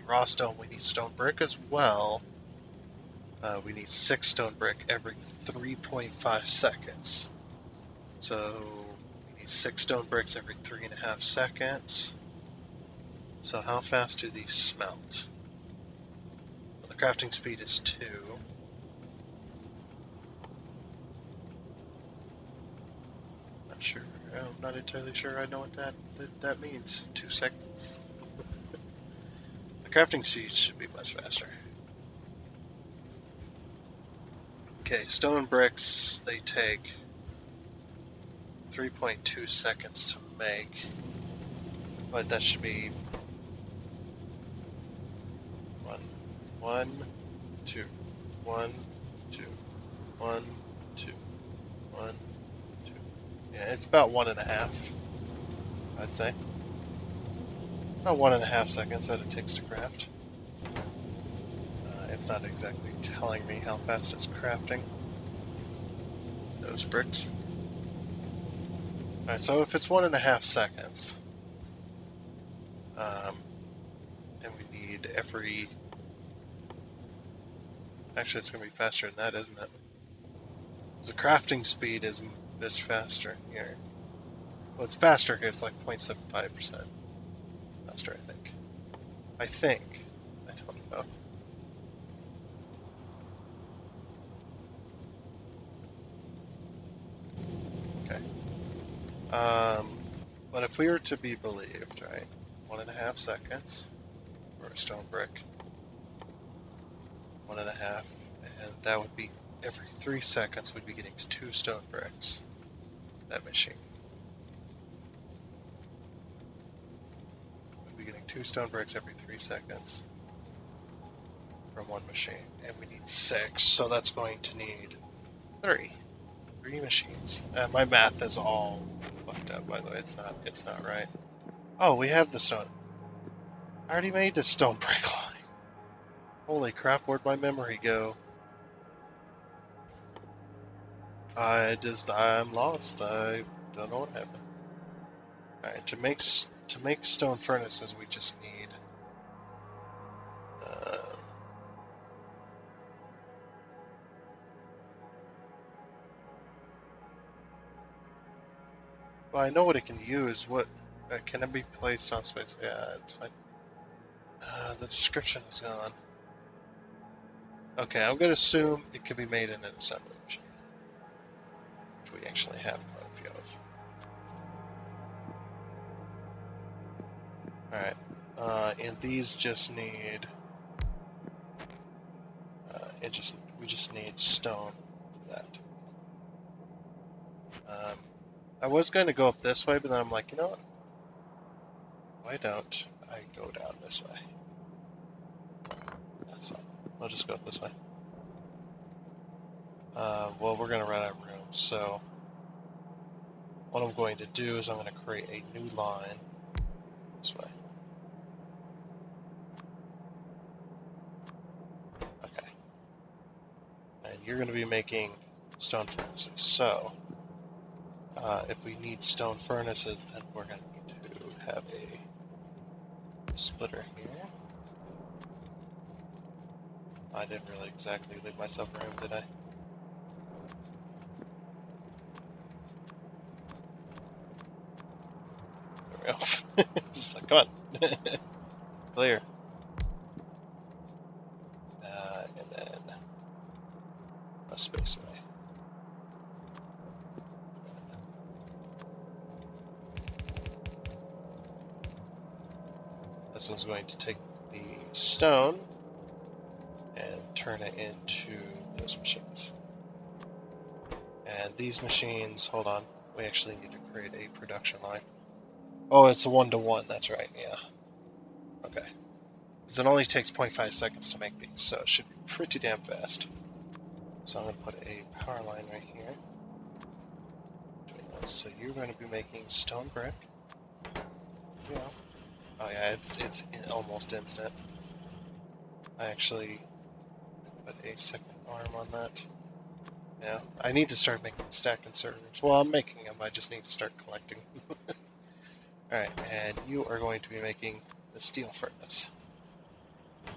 [SPEAKER 1] raw stone. We need stone brick as well. We need 6 stone brick every 3.5 seconds. So we need 6 stone bricks every 3.5 seconds. So how fast do these smelt? Well, the crafting speed is 2. Not sure. I'm not entirely sure I know what that means. 2 seconds. The crafting speed should be much faster. Okay, stone bricks, they take 3.2 seconds to make, but that should be 1, 1, 2, 1, 2, 1, 2, 1, 2. Yeah, it's about 1.5, I'd say. About 1.5 seconds that it takes to craft. It's not exactly telling me how fast it's crafting those bricks. Alright, so if it's 1.5 seconds, and we need every... Actually, it's going to be faster than that, isn't it? Because the crafting speed is faster here. Well, it's faster here. It's like 0.75% faster, I think. I think. I don't know. Okay. But if we were to be believed, right, 1.5 seconds for a stone brick, 1.5, and that would be every 3 seconds we'd be getting 2 stone bricks. That machine. We'd be getting 2 stone bricks every 3 seconds from one machine, and we need 6, so that's going to need 3 machines. My math is all fucked up, by the way. It's not right. Oh, we have the stone. I already made the stone brick line. Holy crap, where'd my memory go? I'm lost. I don't know what happened. Alright, to make stone furnaces, we just need well, I know what it can use. What can it be placed on space? Yeah, it's fine. The description is gone. Okay, I'm gonna assume it can be made in an assembly machine, which we actually have quite a few of. Alright, and these just need, we just need stone for that. I was going to go up this way, but then I'm like, you know what? Why don't I go down this way? That's fine. I'll just go up this way. Well, we're going to run out of room, so what I'm going to do is I'm going to create a new line this way. Okay. And you're going to be making stone furnaces. So, if we need stone furnaces, then we're going to need to have a splitter here. I didn't really exactly leave myself room, did I? There we go. Just like, come on. Clear. And then a space away. This one's going to take the stone and turn it into those machines. And these machines, hold on, we actually need to create a production line. Oh, it's a 1-to-1, that's right, yeah. Okay. Because it only takes 0.5 seconds to make these, so it should be pretty damn fast. So I'm going to put a power line right here. So you're going to be making stone brick. Yeah. Oh yeah, it's almost instant. I actually put a second arm on that. Yeah, I need to start making stack inserters. Well, I'm making them, I just need to start collecting. Alright, and you are going to be making the steel furnace.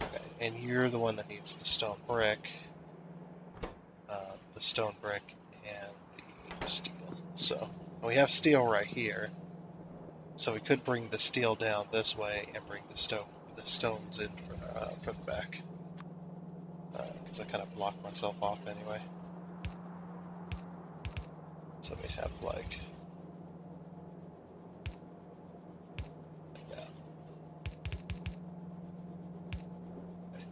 [SPEAKER 1] Okay, and you're the one that needs the stone brick, and the steel. So, we have steel right here. So we could bring the steel down this way and bring the stones in for the back. Because I kind of blocked myself off anyway. So we have like that. Okay.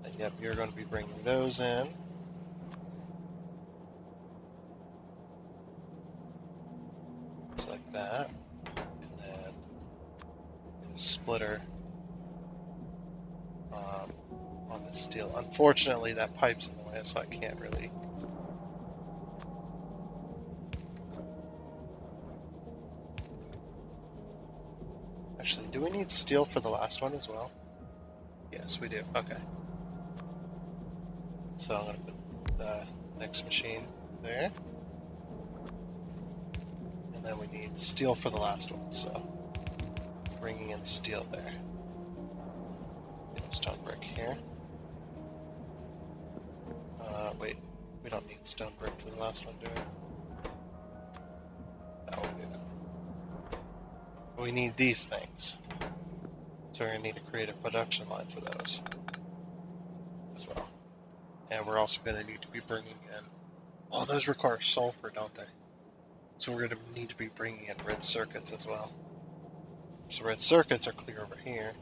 [SPEAKER 1] And yep, you're going to be bringing those in. Just like that. And then the splitter on the steel. Unfortunately, that pipe's in the way, so I can't really. Actually, do we need steel for the last one as well? Yes, we do. Okay. So I'm going to put the next machine there. And then we need steel for the last one, so bringing in steel there. Stone brick here. Wait, we don't need stone brick for the last one, do we? No, we do. We need these things. So we're going to need to create a production line for those as well. And we're also going to need to be bringing in... Oh, those require sulfur, don't they? So we're going to need to be bringing in red circuits as well. So red circuits are clear over here.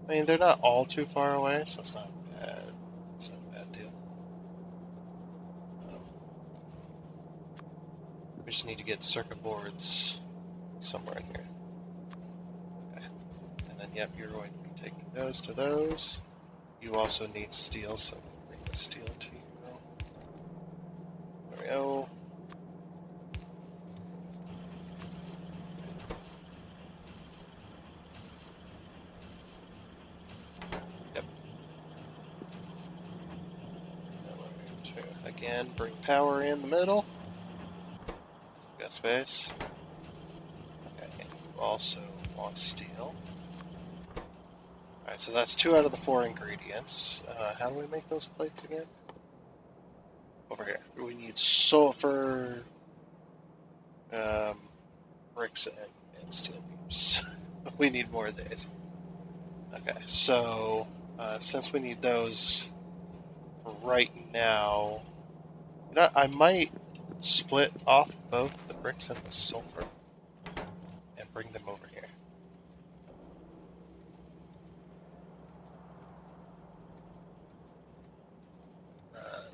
[SPEAKER 1] I mean, they're not all too far away, so it's not bad. It's not a bad deal. We just need to get circuit boards somewhere in here. Okay. And then, yep, you're going to be taking those to those. You also need steel, so we'll bring the steel to you. There we go. Yep. Now we're going to, again, bring power in the middle. We've got space. Okay, and you also want steel. Alright, so that's 2 out of the 4 ingredients. How do we make those plates again? Over here. We need sulfur, bricks, and steel beams. We need more of these. Okay, so since we need those right now, you know, I might split off both the bricks and the sulfur and bring them over here.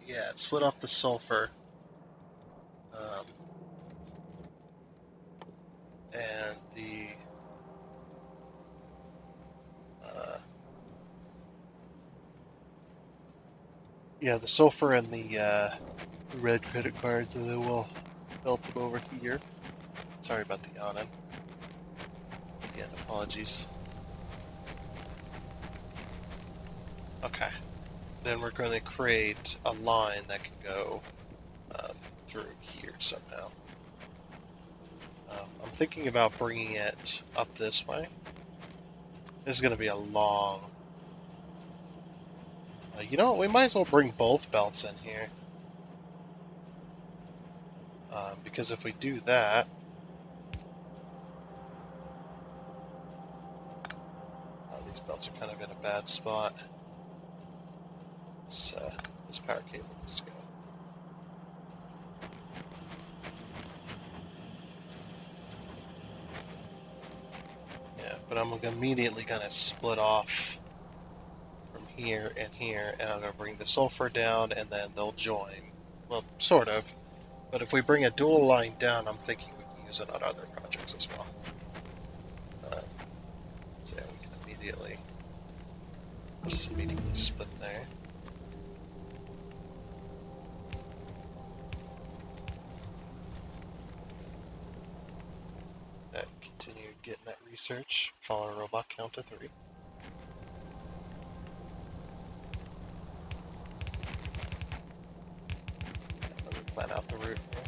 [SPEAKER 1] Yeah, split off the sulfur. And the yeah, the sulfur and the red credit cards, and then we'll melt them over here. Sorry about the yawning. Again, apologies. Okay. Then we're going to create a line that can go through here somehow. I'm thinking about bringing it up this way. This is going to be a long You know what? We might as well bring both belts in here. Because if we do that, these belts are kind of in a bad spot. This power cable needs to go. Yeah, but I'm immediately going to split off from here, and I'm going to bring the sulfur down, and then they'll join. Well, sort of. But if we bring a dual line down, I'm thinking we can use it on other projects as well. So yeah, we can immediately split there. Continue getting that research. Follow a robot count to 3. Let me plan out the route here.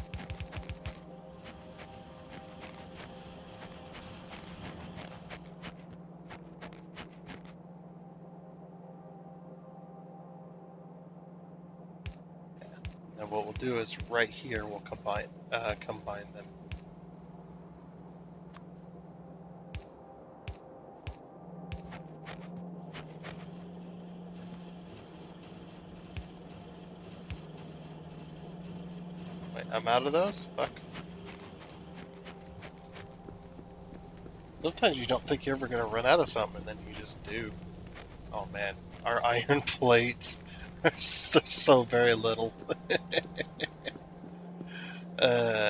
[SPEAKER 1] And what we'll do is right here we'll combine them. Wait, I'm out of those? Fuck. Sometimes you don't think you're ever going to run out of something, and then you just do. Oh man, our iron plates are so very little.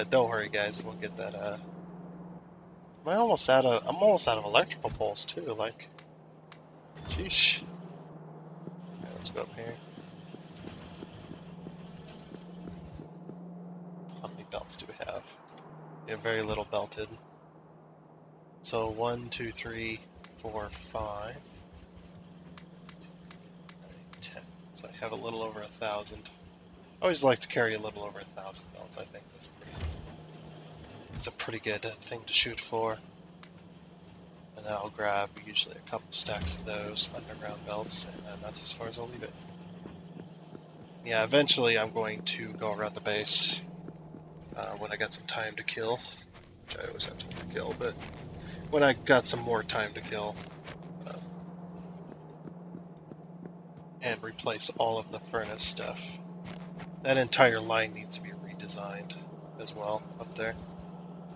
[SPEAKER 1] Don't worry, guys. We'll get that. I'm almost out of electrical poles too. Like, sheesh. Right, let's go up here. How many belts do we have? We have very little belted. So 1, 2, 3, 4, 5, 10. So I have a little over 1,000. I always like to carry a little over 1,000 belts. I think it's a pretty good thing to shoot for. And then I'll grab usually a couple stacks of those underground belts, and then that's as far as I'll leave it. Yeah, eventually I'm going to go around the base when I got some time to kill, which I always have time to kill, but when I got some more time to kill, and replace all of the furnace stuff. That entire line needs to be redesigned as well up there,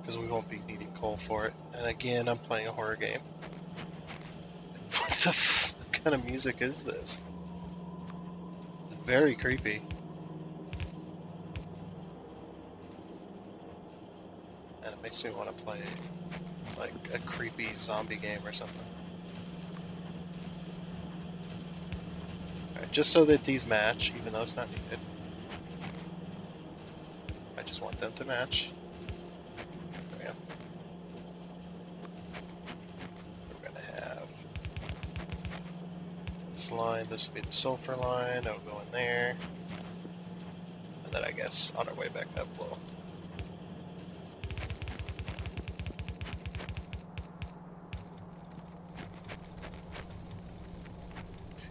[SPEAKER 1] because we won't be needing coal for it. And again, I'm playing a horror game. What the kind of music is this? It's very creepy. And it makes me want to play like a creepy zombie game or something. Alright, just so that these match, even though it's not needed. I just want them to match. There we go. We're going to have this line, this will be the sulfur line, that will go in there. And then I guess on our way back that will.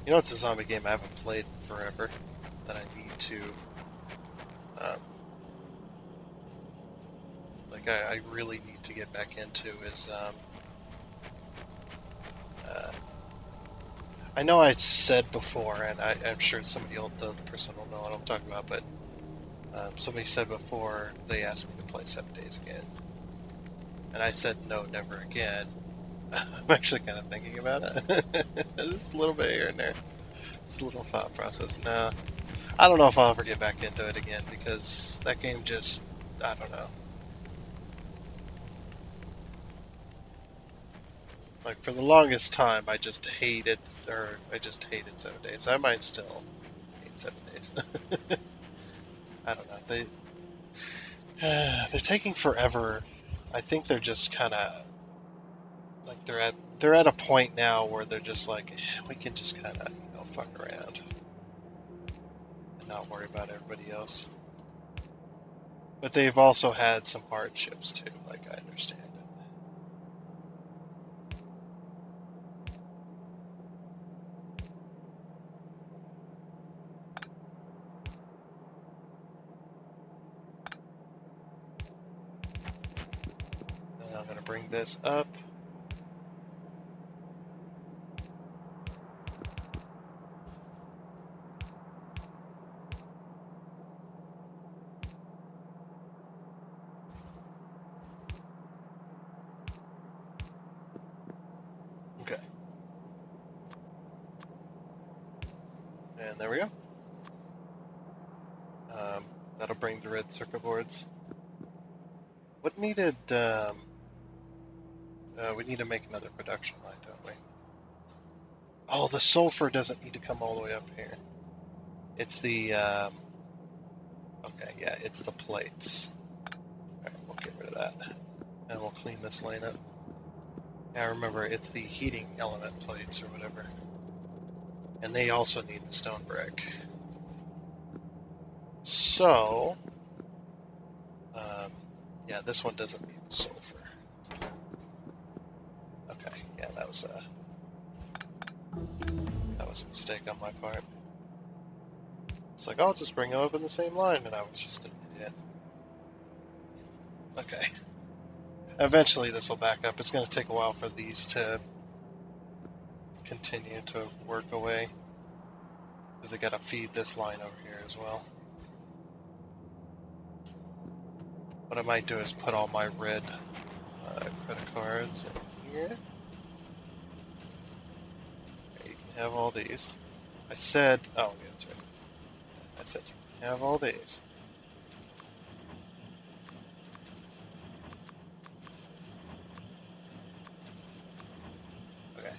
[SPEAKER 1] You know, it's a zombie game I haven't played in forever that I need to, I really need to get back into is, I know I said before, and I'm sure the person will know what I'm talking about, but somebody said before they asked me to play 7 Days Again, and I said no, never again. I'm actually kind of thinking about it. Just a little bit here and there. It's a little thought process. Now, I don't know if I'll ever get back into it again, because that game just, I don't know. Like, for the longest time, I just hated 7 Days. I might still hate 7 Days. I don't know. They're taking forever. I think they're just kind of like they're at a point now where they're just like, we can just kind of fuck around and not worry about everybody else. But they've also had some hardships too. Like, I understand it. this up. Okay. And there we go. That'll bring the red circuit boards. What needed, we need to make another production line, don't we? Oh, the sulfur doesn't need to come all the way up here. It's the, okay, yeah, it's the plates. Alright, we'll get rid of that. And we'll clean this lane up. Now remember, it's the heating element plates or whatever. And they also need the stone brick. So, yeah, this one doesn't need the sulfur. Okay, yeah, that was a mistake on my part. It's like, I'll just bring them up in the same line, and I was just an idiot. Okay. Eventually this will back up. It's going to take a while for these to continue to work away, because they got to feed this line over here as well. What I might do is put all my red credit cards in here. Okay, you can have all these. I said, oh, yeah, that's right. I said you can have all these. Okay,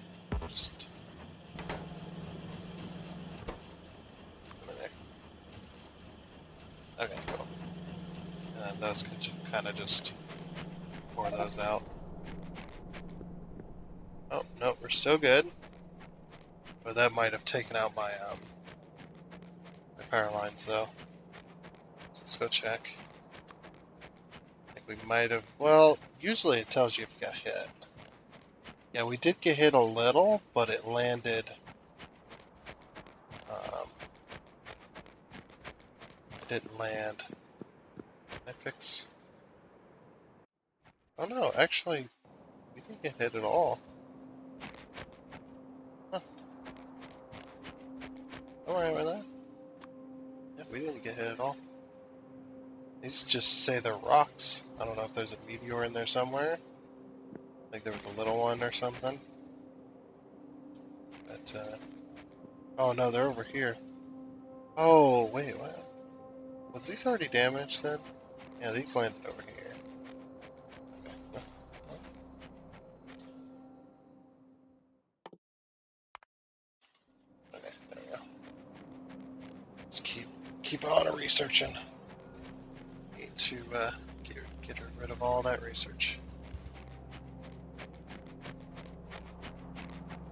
[SPEAKER 1] just put it there. Okay, cool. And those can kind of just pour those out. Oh, no, we're still good. But that might have taken out my power lines, though. So let's go check. I think we might have... Well, usually it tells you if you got hit. Yeah, we did get hit a little, but it landed... it didn't land... Can I fix... Oh no, actually, we didn't get hit at all. Huh. Alright with that. Yeah, we didn't get hit at all. These just say they're rocks. I don't know if there's a meteor in there somewhere. Like there was a little one or something. But, oh no, they're over here. Oh, wait, what? Was these already damaged then? Yeah, these landed over here. Okay. Okay, there we go. Just keep on researching. Need to get rid of all that research.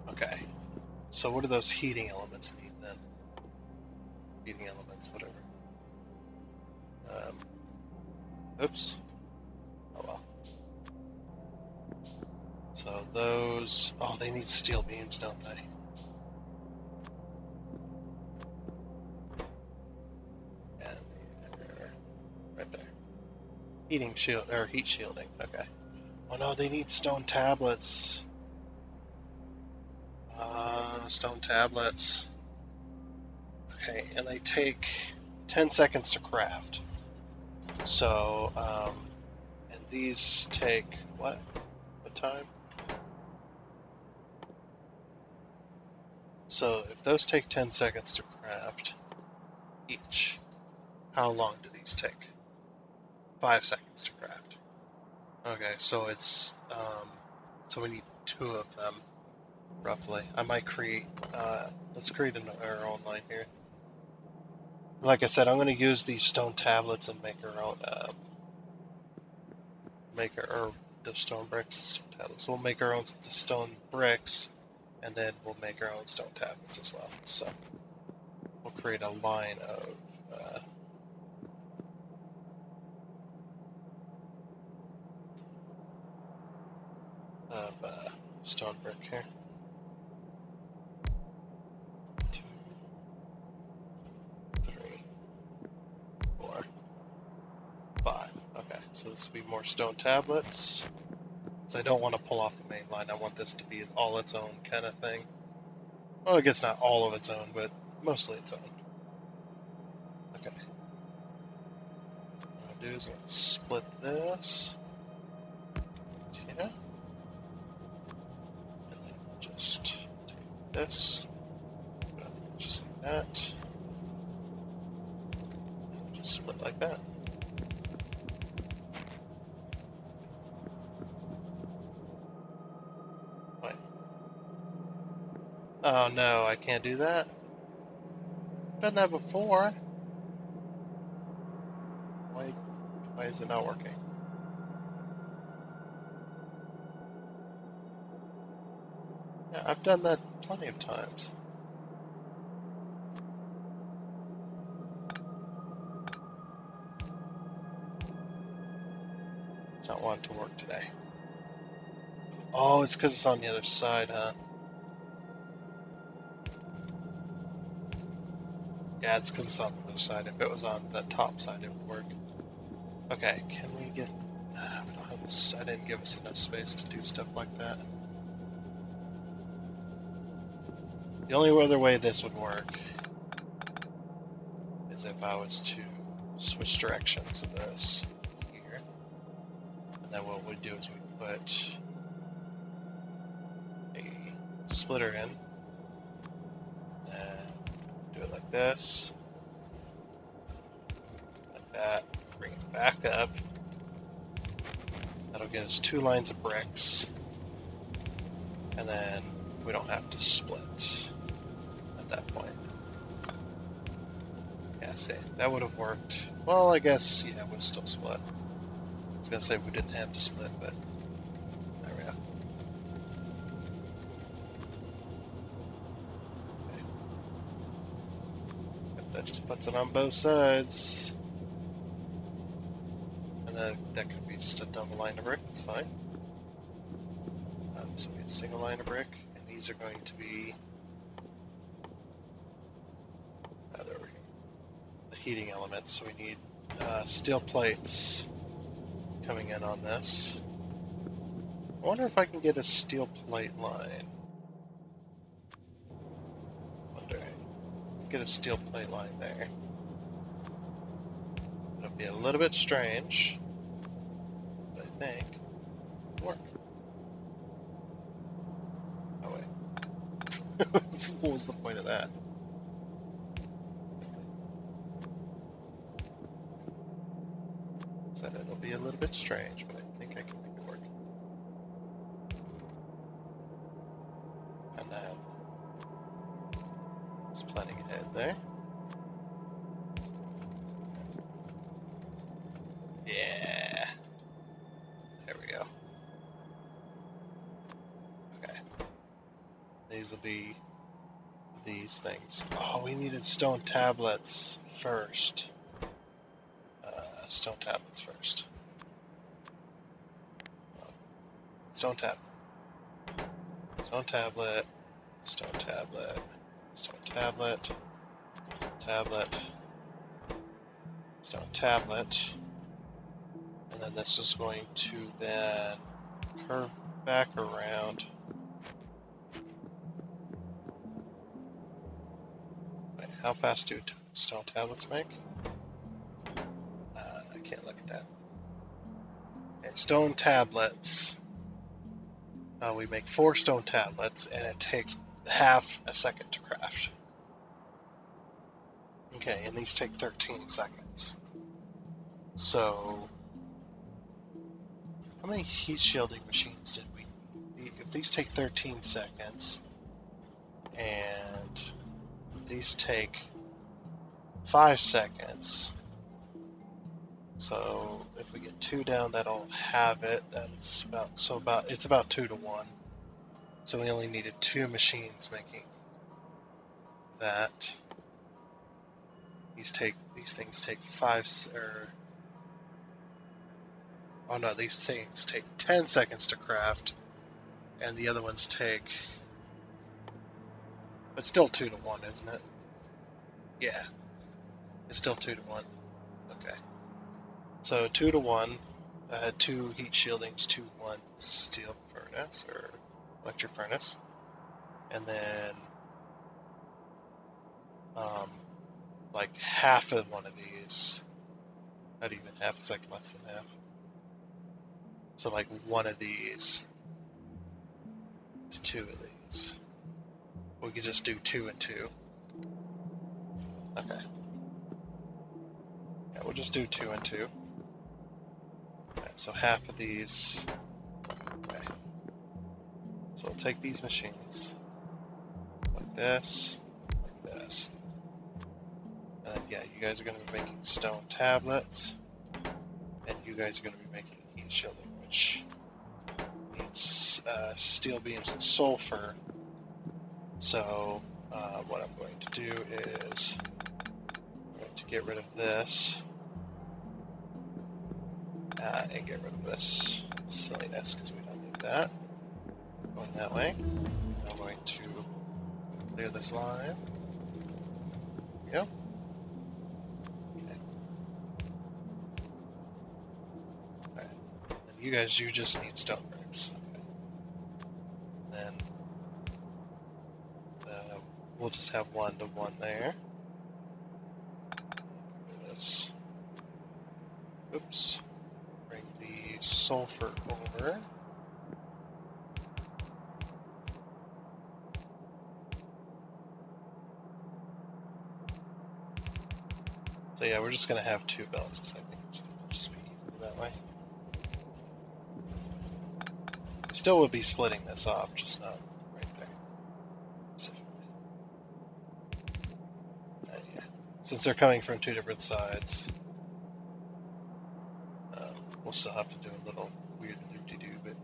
[SPEAKER 1] Okay. So what do those heating elements need then? Heating elements, whatever. Oops. Oh well. So those... Oh, they need steel beams, don't they? And right there. Heating shield, or heat shielding, okay. Oh no, they need stone tablets. Stone tablets. Okay, and they take 10 seconds to craft. So, and these take, what time? So if those take 10 seconds to craft each, how long do these take? 5 seconds to craft. Okay, so it's, so we need 2 of them, roughly. I might create, let's create our own line here. Like I said, I'm going to use these stone tablets and make our own, the stone bricks, tablets. We'll make our own stone bricks, and then we'll make our own stone tablets as well. So we'll create a line of stone brick here. 2, 3, 4, 5. Okay, so this will be more stone tablets. So I don't want to pull off the main line. I want this to be all its own kind of thing. Well, I guess not all of its own, but mostly its own. Okay. What I'm going to do is I'm going to split this. Yeah. And then just take this. Just like that. And just split like that. Wait. Oh no, I can't do that. I've done that before. Why is it not working? Yeah, I've done that plenty of times. It's not wanting to work today. Oh, it's because it's on the other side, huh? Yeah, it's because it's on the other side. If it was on the top side, it would work. Okay, can we get... we don't have this... I didn't give us enough space to do stuff like that. The only other way this would work is if I was to switch directions of this here. And then what we do is we put a splitter in. And do it like this. Like that. Bring it back up. That'll get us 2 lines of bricks. And then we don't have to split at that point. Yeah, see, that would have worked. Well, I guess, yeah, we'll still split. I was going to say we didn't have to split, but there we go. Okay. If that just puts it on both sides. And then that could be just a double line of brick, it's fine. This will be a single line of brick, and these are going to be there we go. The heating elements, so we need steel plates coming in on this. I wonder if I can get a steel plate line. Get a steel plate line there. It'll be a little bit strange, but I think it'll work. Oh wait. What was the point of that? Said it'll be a little bit strange, but I think I can make it work. And then just planning ahead there. Yeah. There we go. Okay. These will be these things. Oh, we needed stone tablets first. Stone tablets first. Stone tablet. Stone tablet. Stone tablet. Stone tablet. Tablet. Stone tablet. And then this is going to then curve back around. Wait, how fast do stone tablets make? I can't look at that. Okay, stone tablets. We make 4 stone tablets, and it takes half a second to craft. Okay, and these take 13 seconds. So, how many heat shielding machines did we need? If these take 13 seconds, and these take 5 seconds, so if we get 2 down, that'll have it. That's it's about 2 to 1. So we only needed 2 machines making that. These things take 5 oh no, these things take 10 seconds to craft, and the other ones take, but still 2 to 1, isn't it? Yeah, it's still 2 to 1. Okay, so 2 to 1. I had 2 heat shieldings to 1 steel furnace or electric furnace, and then like half of one of these, not even half, it's like less than half. So like one of these to 2 of these. We could just do 2 and 2. Okay. Yeah, we'll just do 2 and 2. Alright, so half of these. Okay. So we'll take these machines like this, like this. And then, yeah, you guys are going to be making stone tablets, and you guys are going to be making heat shielding, which needs steel beams and sulfur. So what I'm going to do is I'm going to get rid of this and get rid of this silliness because we don't need that. Going that way. I'm going to clear this line. There we go. Okay. Alright. And you guys, you just need stone bricks. Okay. Then we'll just have 1 to 1 there. Do this. Oops. Bring the sulfur over. So yeah, we're just going to have 2 belts because I think it'll just be easier that way. We still would be splitting this off, just not right there. Yeah. Since they're coming from 2 different sides, we'll still have to do a little weird loop-de-doo, but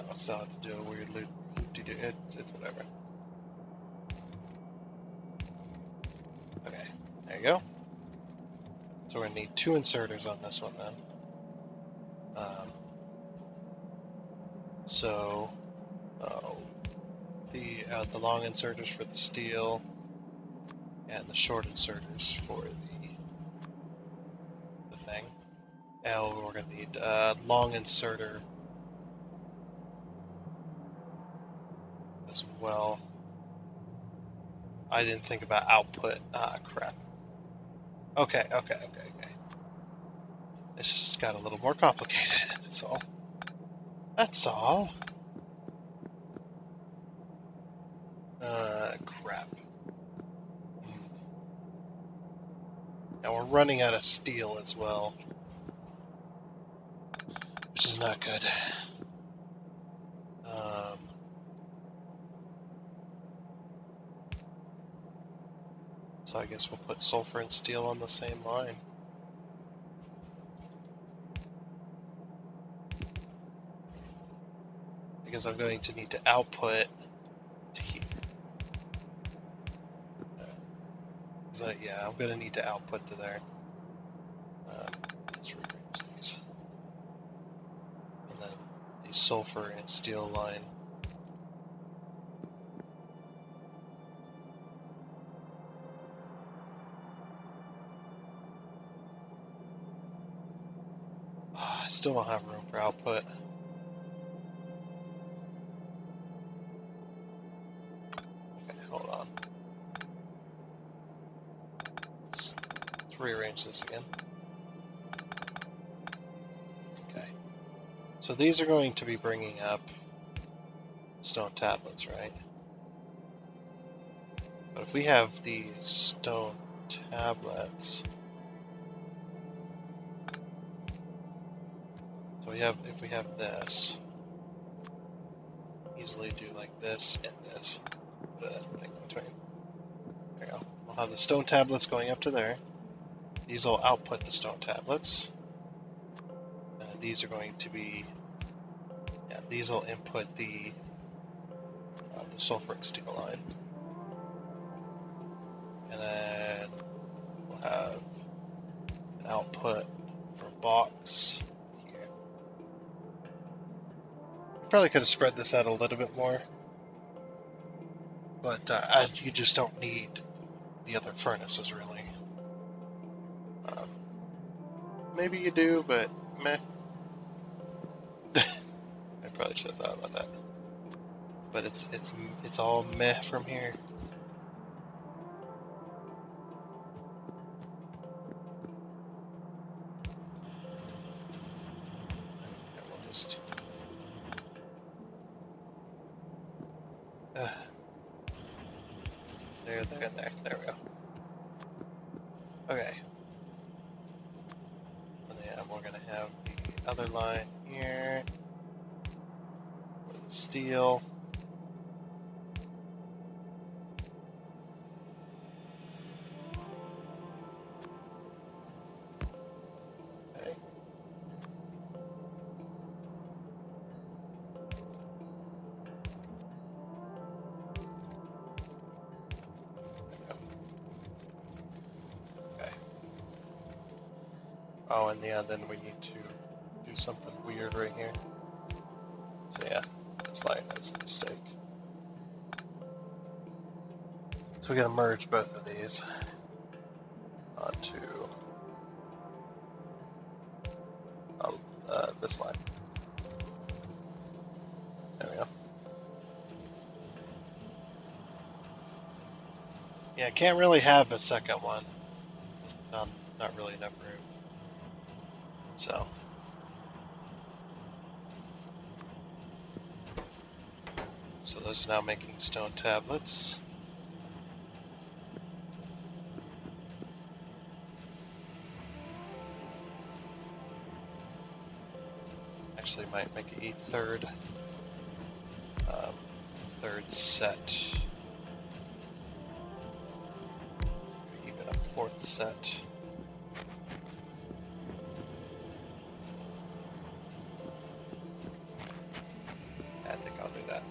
[SPEAKER 1] I'll still have to do a weird loop-de-doo. It's whatever. Okay, there you go. So we're going to need 2 inserters on this one then. So the long inserters for the steel and the short inserters for the thing. And we're going to need long inserter as well. I didn't think about output. Crap. Okay. This got a little more complicated, that's all. That's all. Crap. Now we're running out of steel as well, which is not good. So I guess we'll put sulfur and steel on the same line. Because I'm going to need to output to here. So yeah, I'm going to need to output to there. Let's rearrange these. And then the sulfur and steel line. I still don't have room for output. Okay, hold on. Let's rearrange this again. Okay. So these are going to be bringing up stone tablets, right? But if we have the stone tablets, so if we have this, easily do like this and this. Put that thing in between. There you go. We'll have the stone tablets going up to there. These will output the stone tablets. These are going to be, yeah, these will input the sulfur and steel line. And then we'll have an output for a box here. Probably could have spread this out a little bit more. but you just don't need the other furnaces really. Um, Maybe you do, but meh. I probably should have thought about that. But it's all meh from here. And we'll just there, and there. There we go. Okay. And then we're gonna have the other line here with the steel. Okay. Okay. Oh, and yeah, then we need to do something weird right here. So yeah, this line is a mistake. So we're gonna merge both of these onto this line. There we go. Yeah, can't really have a second one. Not really enough room. So those are now making stone tablets. Actually, might make a third set, maybe even a fourth set. I think I'll do that.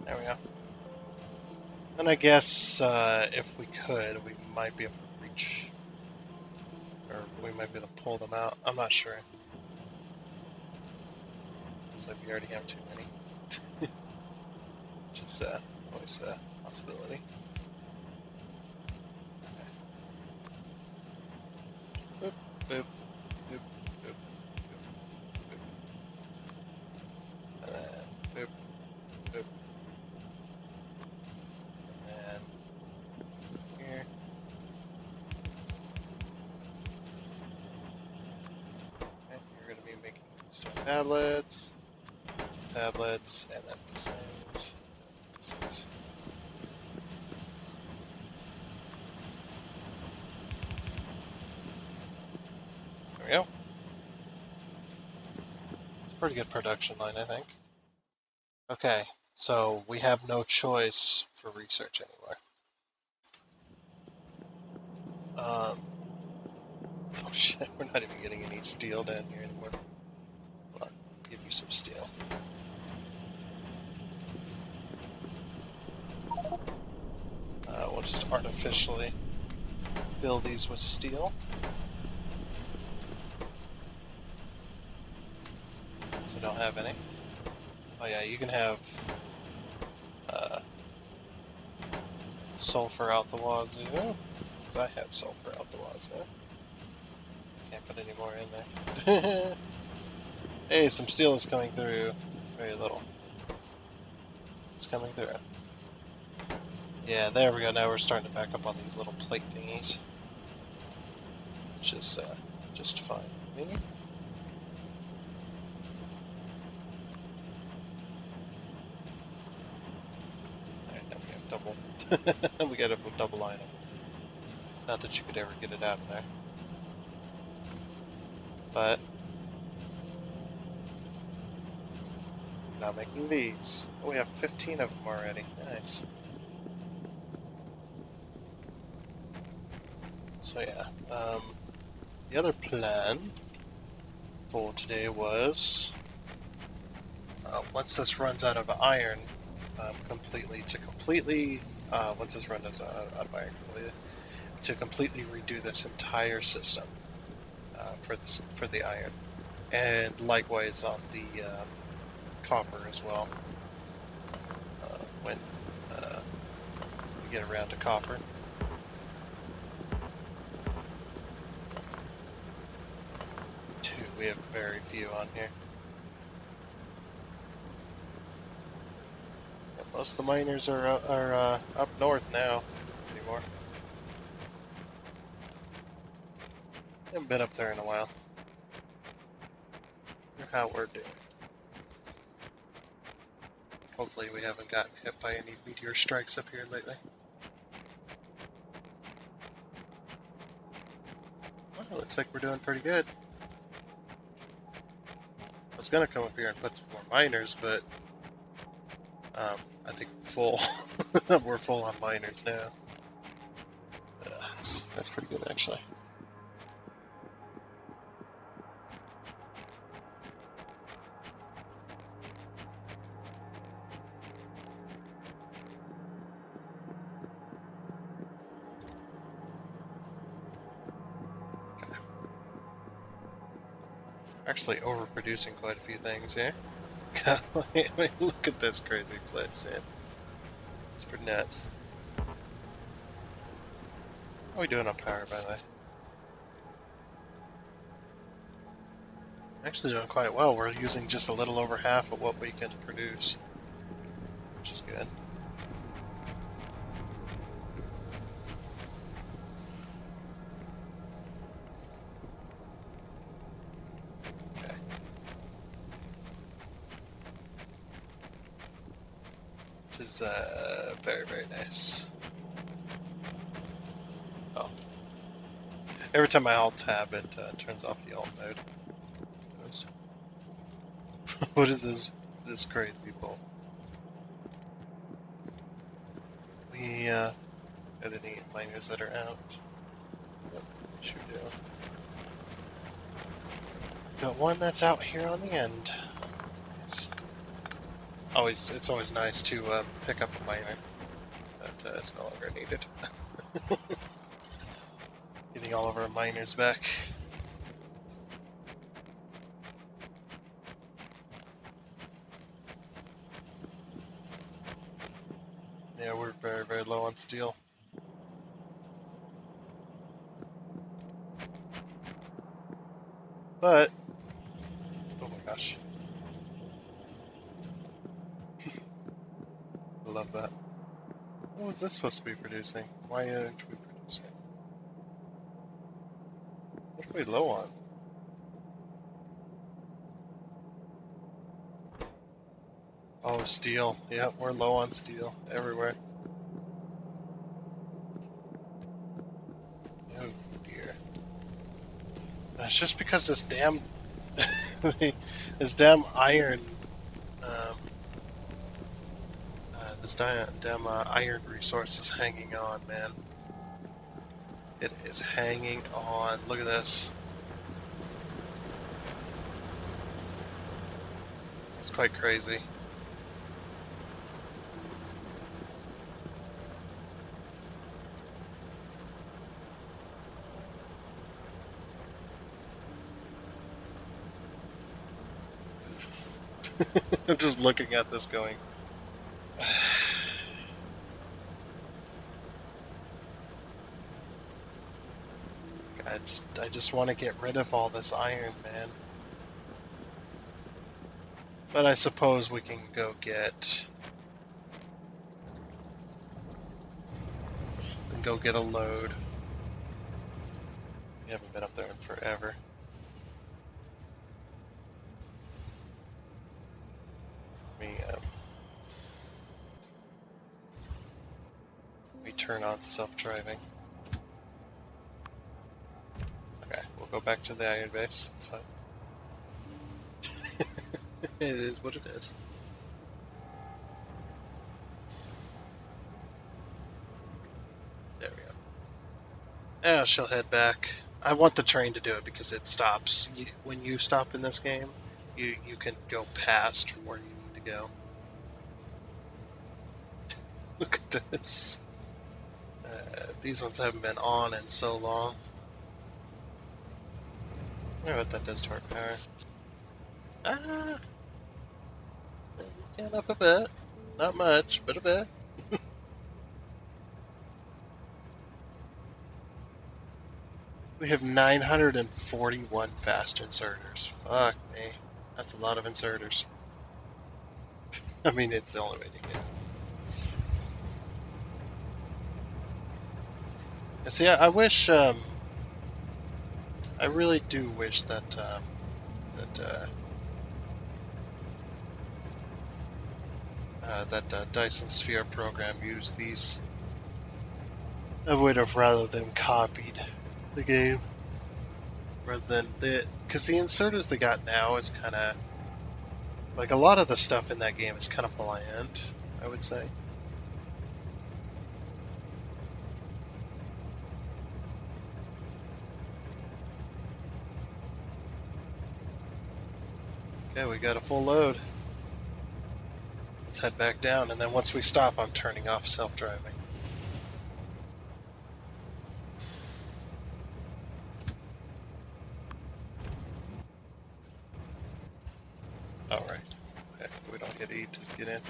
[SPEAKER 1] There we go. And I guess if we could, we might be able to reach, or we might be able to pull them out. I'm not sure. Looks like we already have too many. Which is always a possibility. Okay. Boop, boop, boop, boop, boop, boop. And then boop, boop. And then here. Okay, you're going to be making stone tablets, and then these things. There we go. It's a pretty good production line, I think. Okay, so we have no choice for research anymore. Oh shit, we're not even getting any steel down here anymore. Hold on, give you some steel. We'll just artificially fill these with steel. So don't have any. Oh yeah, you can have sulfur out the wazoo, because I have sulfur out the wazoo. Can't put any more in there. Hey, some steel is coming through. Very little. It's coming through. Yeah, there we go. Now we're starting to back up on these little plate thingies, which is just fine. Maybe. Alright, now we have double. We got a double line. Not that you could ever get it out of there, but now making these. Oh, we have 15 of them already. Nice. So yeah, the other plan for today was once this runs out of iron, completely once this run is out of iron completely, to completely redo this entire system for the iron, and likewise on the copper as well. When we get around to copper, we have very few on here. Yeah, most of the miners are up north now anymore. Haven't been up there in a while. Wonder how we're doing. Hopefully we haven't gotten hit by any meteor strikes up here lately. Well, looks like we're doing pretty good. I was gonna come up here and put some more miners, but I think full. We're full on miners now. That's pretty good, actually. Okay. Actually overproducing quite a few things here. Look at this crazy place, man. It's pretty nuts. How are we doing on power, by the way? Actually doing quite well. We're using just a little over half of what we can produce, which is good. Okay. Which is very, very nice. Oh. Every time I alt tab, it turns off the alt mode. What is this crazy bull? We got any miners that are out? Yep, sure do. Got one that's out here on the end. Nice. It's always nice to pick up a miner that is no longer needed. Getting all of our miners back. Yeah, we're very, very low on steel. But, oh my gosh. I love that. What was this supposed to be producing? Why aren't we producing? What are we low on? Oh, steel. Yeah, we're low on steel everywhere. Oh dear. It's just because this damn iron this damn iron resource is hanging on, man. It is hanging on. Look at this. It's quite crazy. I'm just looking at this going. I just want to get rid of all this iron, man. But I suppose we can go get a load. We haven't been up there in forever. We turn on self-driving. Okay, we'll go back to the iron base. It's fine. It is what it is. There we go. Yeah, she'll head back. I want the train to do it because it stops. When you stop in this game, you can go past where you need to go. Look at this. These ones haven't been on in so long. I wonder what that does to our power. Ah, yeah, up a bit. Not much, but a bit. We have 941 fast inserters. Fuck me. That's a lot of inserters. I mean, it's the only way to get it. And see, I wish, I really do wish that, that Dyson Sphere program used these. I would have rather than copied the game rather than because the inserters they got now is kind of like a lot of the stuff in that game is kind of bland, I would say. Okay, we got a full load. Let's head back down, and then once we stop, I'm turning off self-driving. All right. Okay, we don't get E to get in.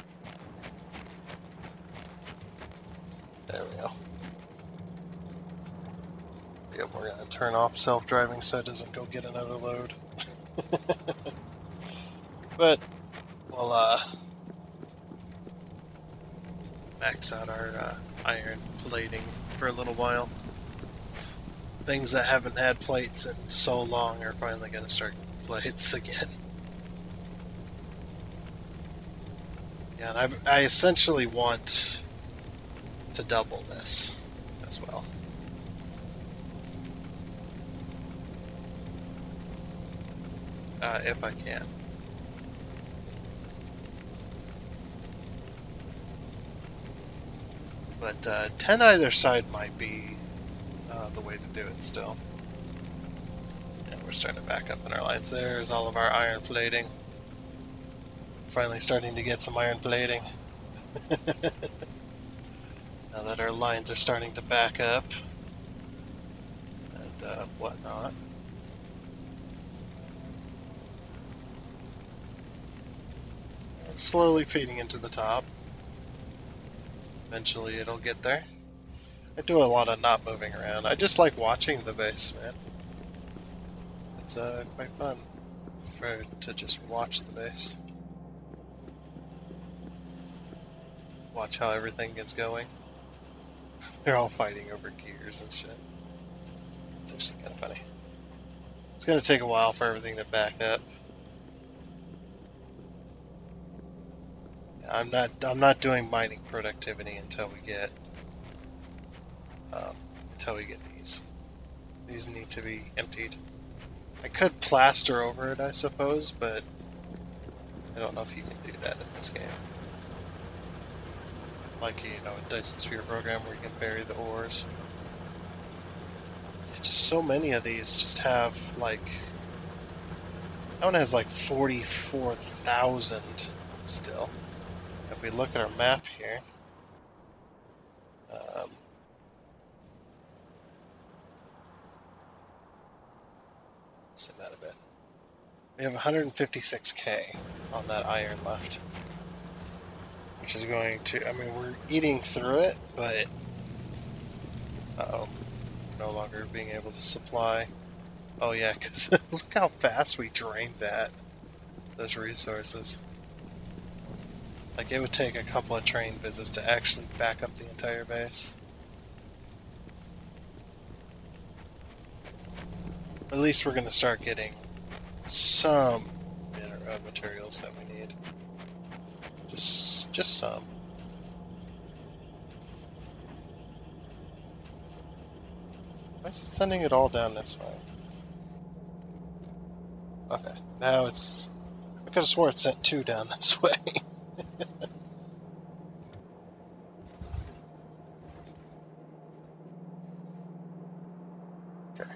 [SPEAKER 1] There we go. Yep, we're gonna turn off self-driving so it doesn't go get another load. But we'll max out our iron plating for a little while. Things that haven't had plates in so long are finally gonna start plates again. Yeah, and I essentially want to double this as well. If I can. But 10 either side might be the way to do it still. And we're starting to back up in our lines. There's all of our iron plating. Finally starting to get some iron plating. Now that our lines are starting to back up and whatnot. It's slowly feeding into the top. Eventually it'll get there. I do a lot of not moving around. I just like watching the base, man. It's quite fun to just watch the base. Watch how everything is going. They're all fighting over gears and shit. It's actually kind of funny. It's going to take a while for everything to back up. I'm not doing mining productivity until we get these. These need to be emptied. I could plaster over it, I suppose, but I don't know if you can do that in this game. Like, you know, a Dyson Sphere program where you can bury the ores. Just so many of these just have like, that one has like 44,000 still. If we look at our map here, zoom out a bit. We have 156k on that iron left, which is going to, I mean, we're eating through it, but uh-oh, no longer being able to supply. Oh yeah, because look how fast we drained those resources. Like, it would take a couple of train visits to actually back up the entire base. At least we're going to start getting some materials that we need. Just some. Why is it sending it all down this way? Okay, now it's... I could have swore it sent 2 down this way. Okay.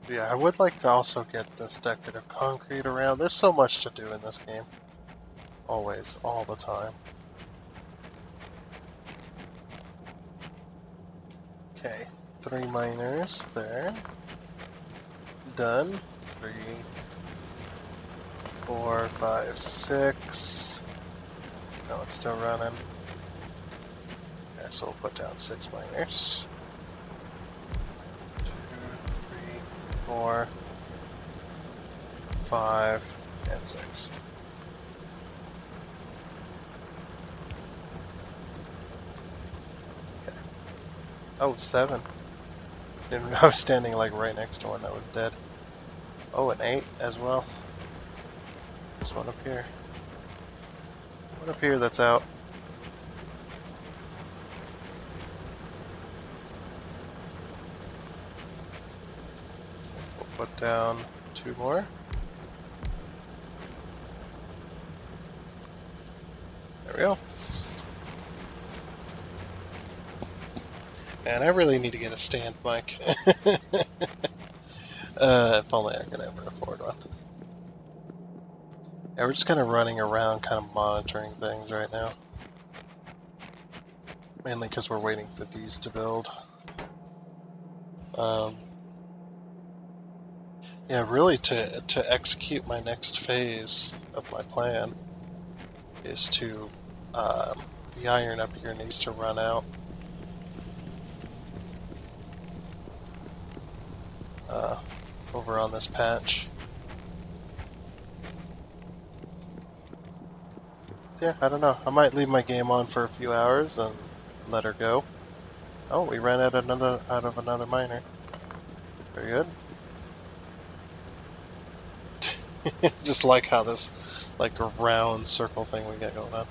[SPEAKER 1] Yeah, I would like to also get this decorative concrete around. There's so much to do in this game. Always, all the time. Okay, 3 miners there. Done. 3, 4, 5, 6. No, it's still running. Okay, so we'll put down 6 miners. 2, 3, 4, 5, and 6. Okay. Oh, 7. Didn't know I was standing like right next to one that was dead. Oh, an 8 as well. There's one up here. One up here that's out. So we'll put down 2 more. There we go. And I really need to get a stand mic. If only I could ever afford one. Yeah, we're just kind of running around, kind of monitoring things right now. Mainly because we're waiting for these to build. Yeah, really to execute my next phase of my plan is to, the iron up here needs to run out. Over on this patch. So yeah, I don't know. I might leave my game on for a few hours and let her go. Oh, we ran out of another miner. Very good. Just like how this, like a round circle thing we got going on.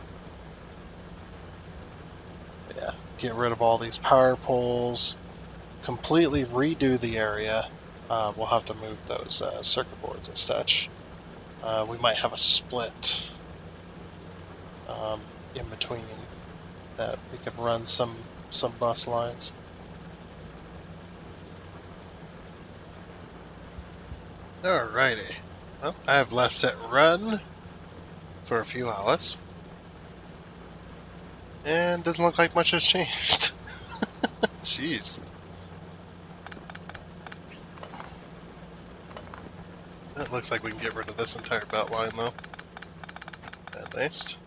[SPEAKER 1] Yeah, get rid of all these power poles. Completely redo the area. We'll have to move those circuit boards and such. We might have a split in between that we could run some bus lines. Alrighty. Well, I have left it run for a few hours. And doesn't look like much has changed. Jeez. It looks like we can get rid of this entire belt line though. At least.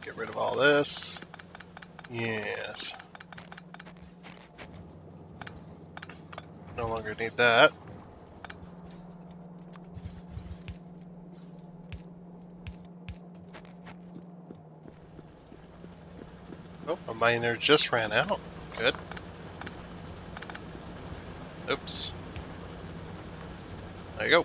[SPEAKER 1] Get rid of all this. Yes. No longer need that. Oh, a miner just ran out. Good. Oops. There you go.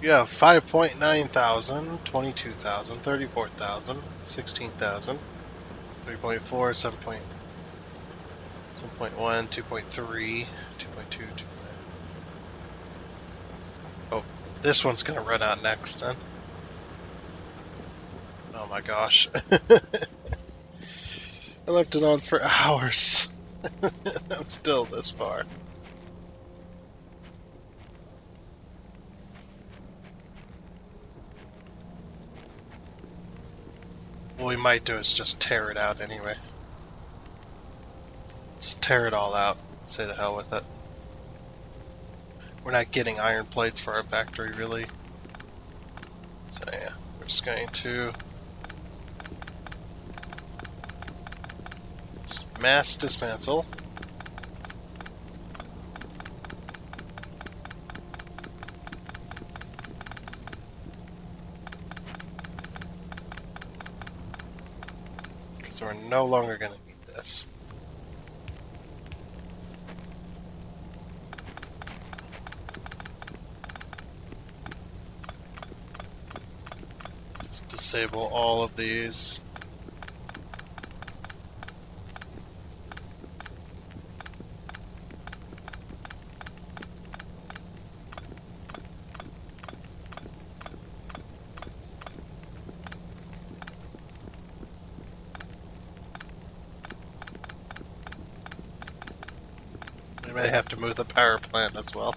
[SPEAKER 1] You have 5.9 thousand, 22,000, 34,000, 16,000, 3.4, 7.1, 2.3, 2.2, 2. Oh, this one's gonna run out next then. Oh my gosh. I left it on for hours. I'm still this far. What we might do is just tear it out anyway. Just tear it all out. Say the hell with it. We're not getting iron plates for our factory, really. So yeah, we're just going to mass dismantle. Because we're no longer going to need this. Just disable all of these. may have to move the power plant as well.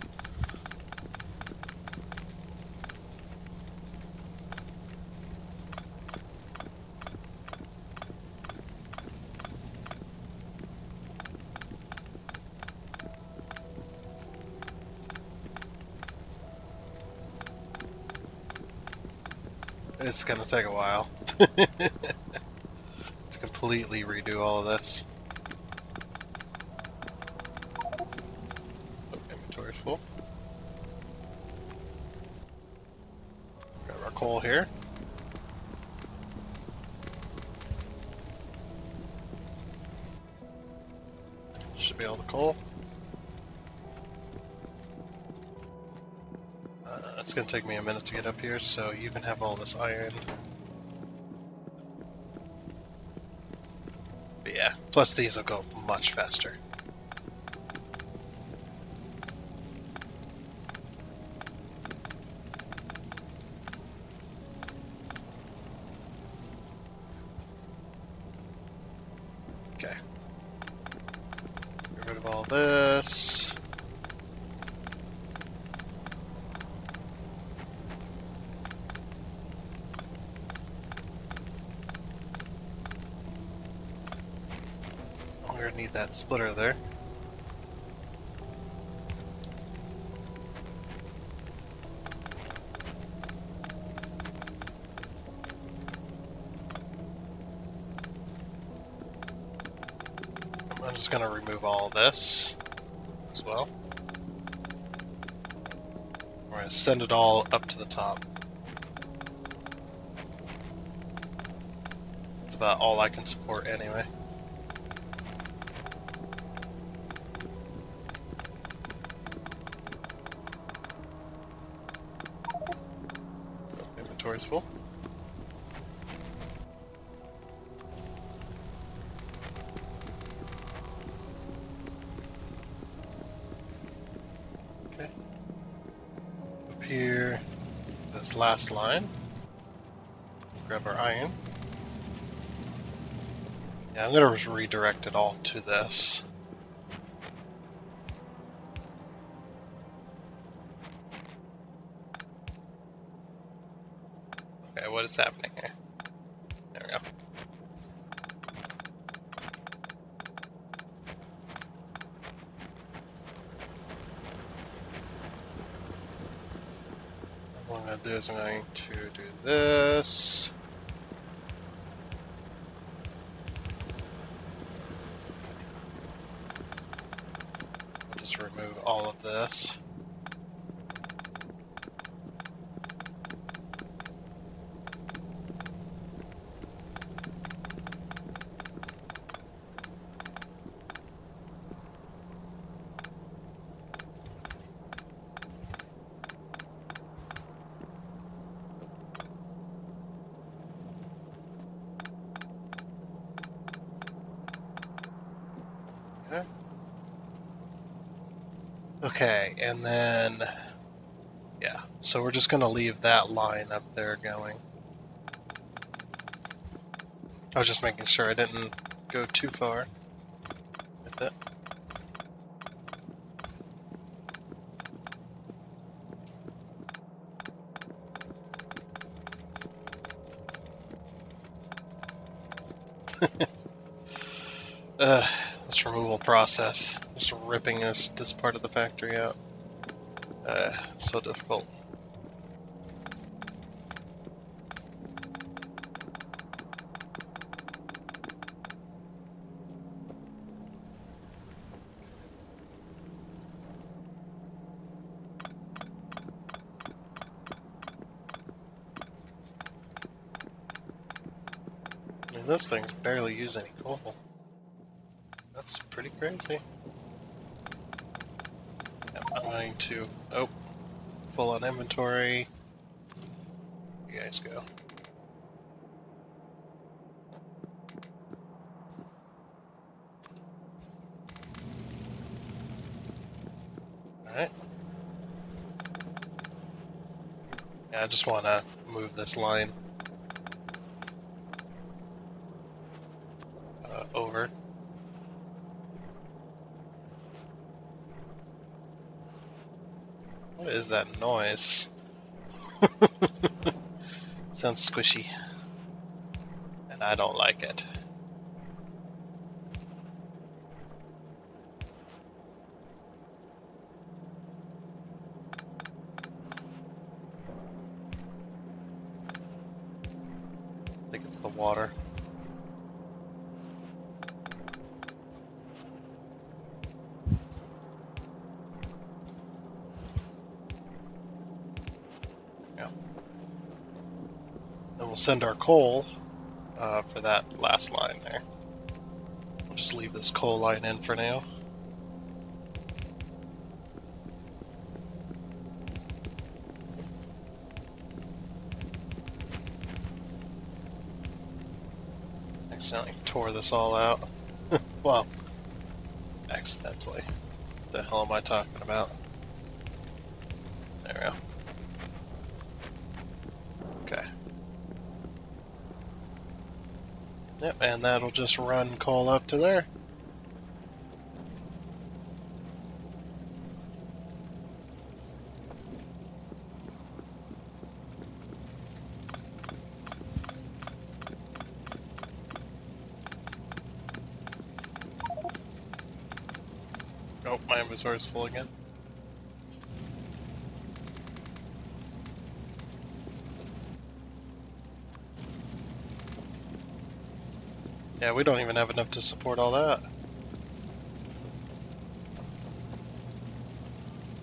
[SPEAKER 1] It's gonna take a while to completely redo all of this. Oh, inventory's full. Grab our coal here. Should be all the coal. It's gonna take me a minute to get up here, so you can have all this iron. But yeah, plus these will go much faster. Okay. Get rid of all this. We're gonna need that splitter there. I'm just gonna remove all of this as well. We're gonna send it all up to the top. It's about all I can support anyway. Inventory's full. Okay. Up here, this last line. Grab our iron. Yeah, I'm gonna redirect it all to this. Okay, what is happening here? There we go. What I'm going to do is I'm going to do this. I'll just remove all of this. Okay, and then, yeah, so we're just going to leave that line up there going. I was just making sure I didn't go too far with it. This removal process, just ripping this part of the factory out. So difficult. I mean, those things barely use any coal. That's pretty crazy. Yep, I'm going to, full on inventory. You guys go. Alright. Yeah, I just want to move this line over. What is that noise? Sounds squishy. And I don't like it. I think it's the water. Yeah. And we'll send our coal for that last line there. We'll just leave this coal line in for now. Accidentally tore this all out. Well, accidentally. What the hell am I talking about? There we go. Okay. Yep, and that'll just run coal up to there. Oh, my inventory's full again. Yeah, we don't even have enough to support all that.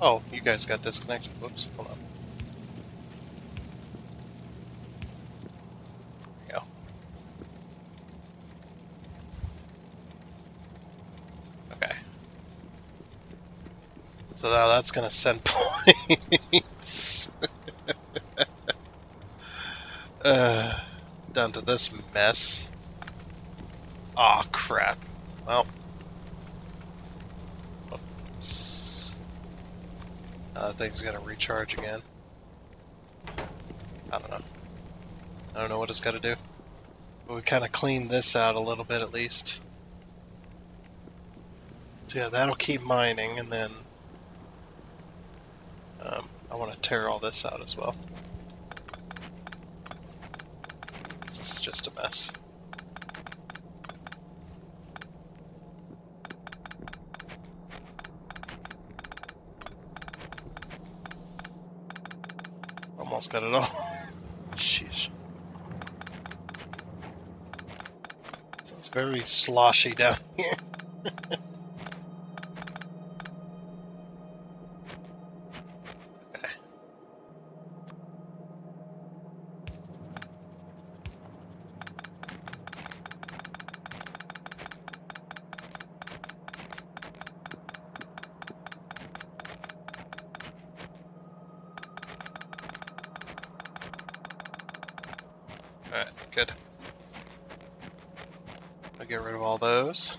[SPEAKER 1] Oh, you guys got disconnected. Whoops, hold on. There we go. Okay. So now that's gonna send points down to this mess. Aw, oh, crap. Well. Oops. Now that thing's gonna recharge again. I don't know. I don't know what it's gotta do. But we kind of cleaned this out a little bit at least. So yeah, that'll keep mining, and then I want to tear all this out as well. This is just a mess. Almost got it all. Sheesh. Sounds very sloshy down here. Okay. Alright, good. I'll get rid of all those.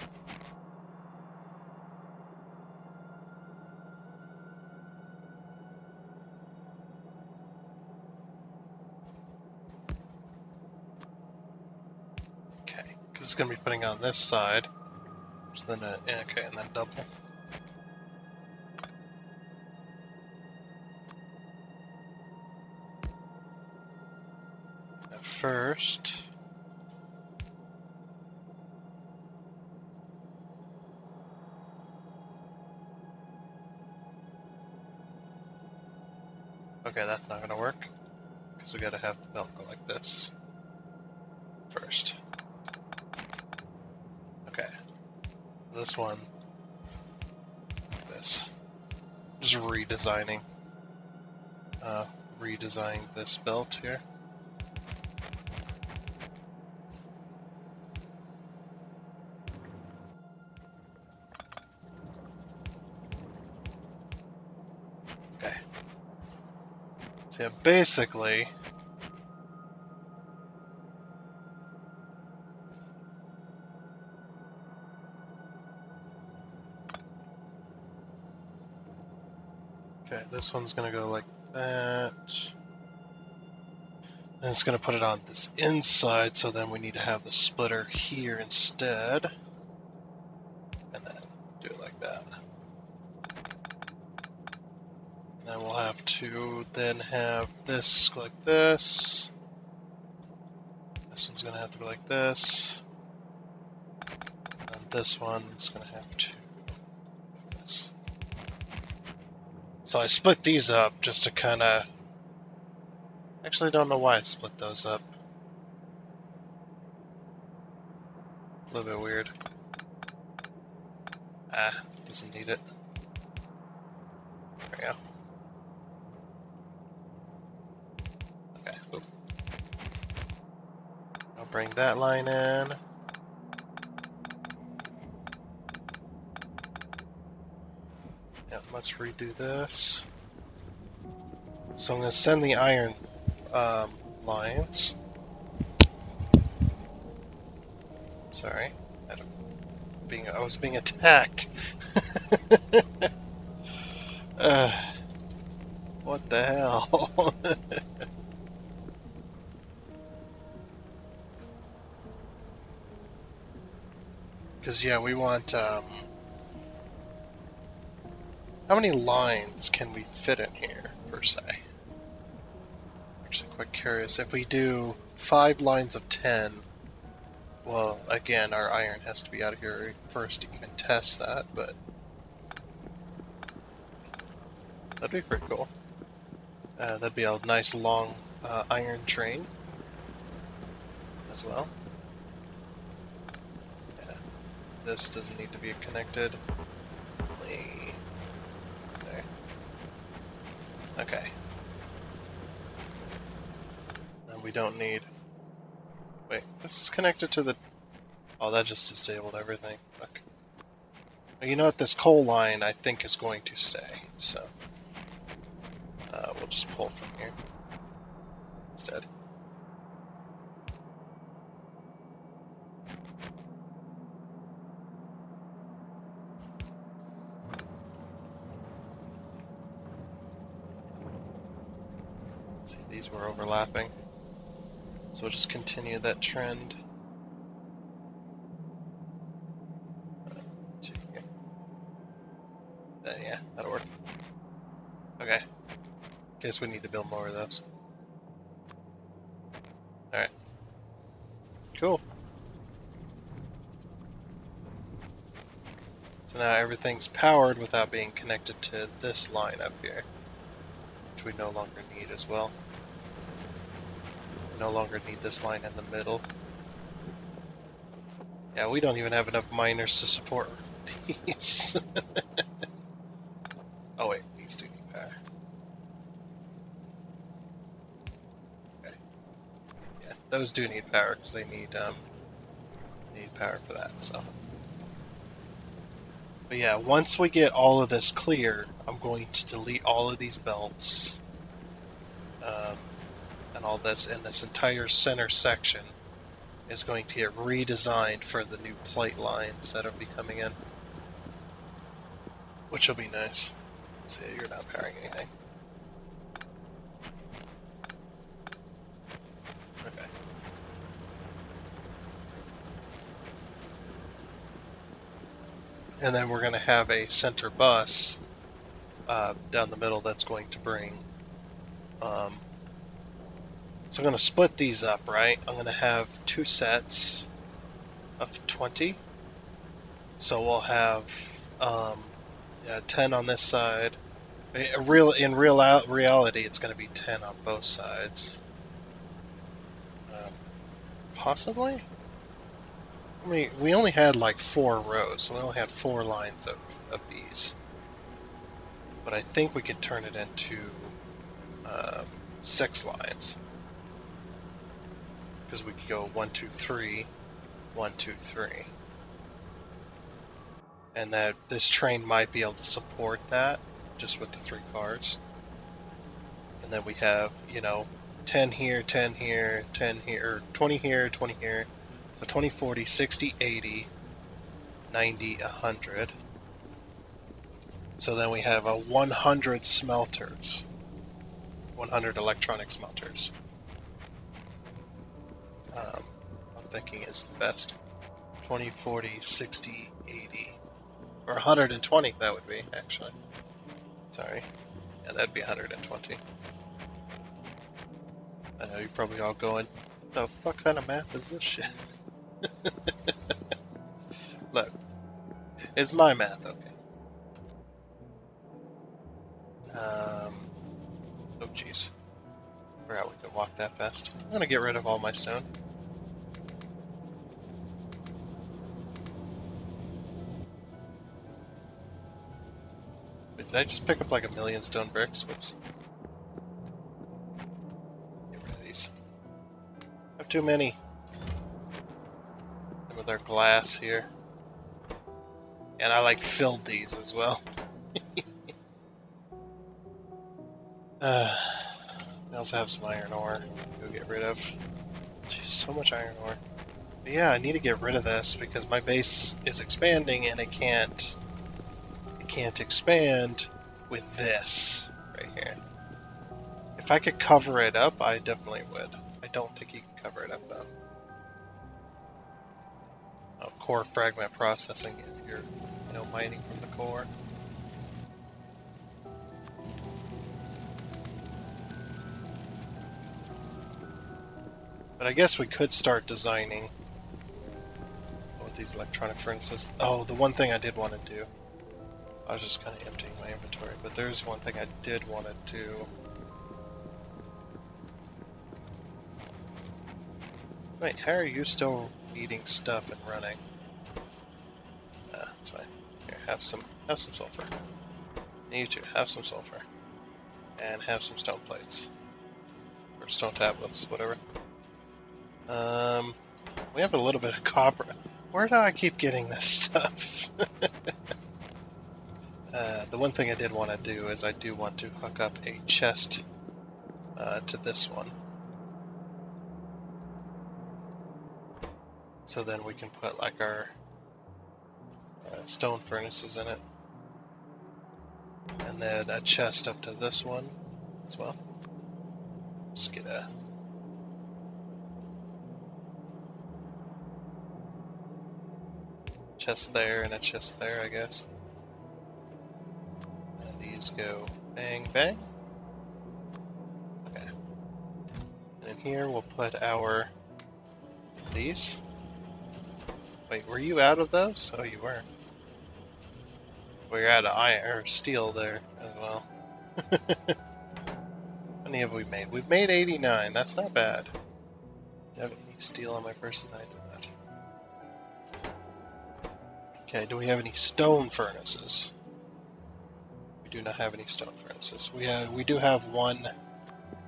[SPEAKER 1] Okay, because it's going to be putting on this side. So then, okay, and then double. At first. Okay, that's not going to work. Because we got to have the belt go like this. First. Okay. This one. This. Just redesigning. Redesigning this belt here. Okay. So yeah, basically, okay, this one's gonna go like that. Then it's gonna put it on this inside, so then we need to have the splitter here instead. And then do it like that. And then we'll have to then have this go like this. This one's gonna have to go like this. And this one's gonna have to go like this. So I split these up just to kind of... Actually, don't know why I split those up. A little bit weird. Doesn't need it. There we go. Okay. Oop. I'll bring that line in. Yeah, let's redo this. So I'm going to send the iron lines. Sorry, I was being attacked. What the hell? Because yeah, we want. How many lines can we fit in here per se? Actually, quite curious. If we do 5 lines of 10. Well, again, our iron has to be out of here first to even test that, but that'd be pretty cool. That'd be a nice long iron train as well. Yeah, this doesn't need to be connected. There. Okay. And we don't need... Wait, this is connected to the... Oh, that just disabled everything. Okay. You know what? This coal line, I think, is going to stay, so we'll just pull from here instead. See, these were overlapping, so we'll just continue that trend. Yeah, that'll work. Okay. Guess we need to build more of those. Alright. Cool. So now everything's powered without being connected to this line up here, which we no longer need as well. We no longer need this line in the middle. Yeah, we don't even have enough miners to support these. Oh wait, these do need power. Okay. Yeah, those do need power because they need power for that. So. But yeah, once we get all of this clear, I'm going to delete all of these belts and all this, and this entire center section is going to get redesigned for the new plate lines that will be coming in, which will be nice. See, you're not powering anything. Okay. And then we're going to have a center bus down the middle that's going to bring... so I'm going to split these up, right? I'm going to have 2 sets of 20. So we'll have 10 on this side. In reality, it's going to be 10 on both sides. Possibly? I mean, we only had like 4 rows, so we only had 4 lines of these. But I think we could turn it into 6 lines. Because we could go 1, 2, 3, 1, 2, 3. And that this train might be able to support that, just with the 3 cars. And then we have, 10 here, 10 here, 10 here, 20 here, 20 here. So 20, 40, 60, 80, 90, 100. So then we have 100 smelters. 100 electronic smelters. I'm thinking is the best. 20, 40, 60, 80. Or 120, that would be, actually. Sorry. Yeah, that'd be 120. I know you're probably all going, the fuck kind of math is this shit? Look, it's my math, okay. Oh jeez. Forgot we could walk that fast. I'm gonna get rid of all my stone. Wait, did I just pick up like a million stone bricks? Whoops. Get rid of these. I have too many. And with our glass here. And I like filled these as well. We also have some iron ore to go get rid of. Jeez, so much iron ore. But yeah, I need to get rid of this because my base is expanding and it can't expand with this right here. If I could cover it up, I definitely would. I don't think you can cover it up though. Oh, core fragment processing if you're, mining from the core. But I guess we could start designing with these electronic furnaces. Oh, the one thing I did want to do. I was just kind of emptying my inventory, but there's one thing I did want to do. Wait, how are you still eating stuff and running? That's fine. Here, have some sulfur. And you too, have some sulfur. And have some stone plates. Or stone tablets, whatever. We have a little bit of copper. Where do I keep getting this stuff? The one thing I did want to do is I do want to hook up a chest to this one. So then we can put like our stone furnaces in it. And then a chest up to this one as well. Just get a chest there and a chest there, I guess. And these go bang, bang. Okay. And in here we'll put these. Wait, were you out of those? Oh, you were. Well, you're out of iron or steel there as well. How many have we made? We've made 89. That's not bad. Do you have any steel on my person? I do not. Okay, do we have any stone furnaces? We do not have any stone furnaces. We do have one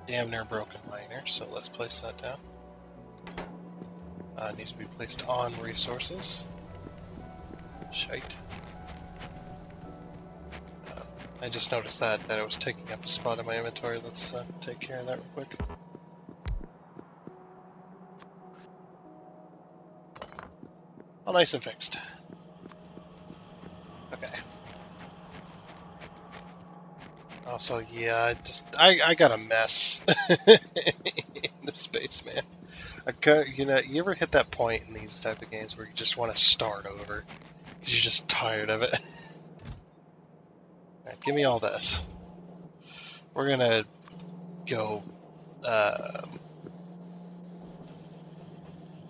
[SPEAKER 1] damn near broken miner, so let's place that down. It needs to be placed on resources. Shite. I just noticed that it was taking up a spot in my inventory. Let's take care of that real quick. All nice and fixed. Okay. Also, yeah, I got a mess in the space, man. You ever hit that point in these type of games where you just want to start over because you're just tired of it? Alright, give me all this. We're gonna go.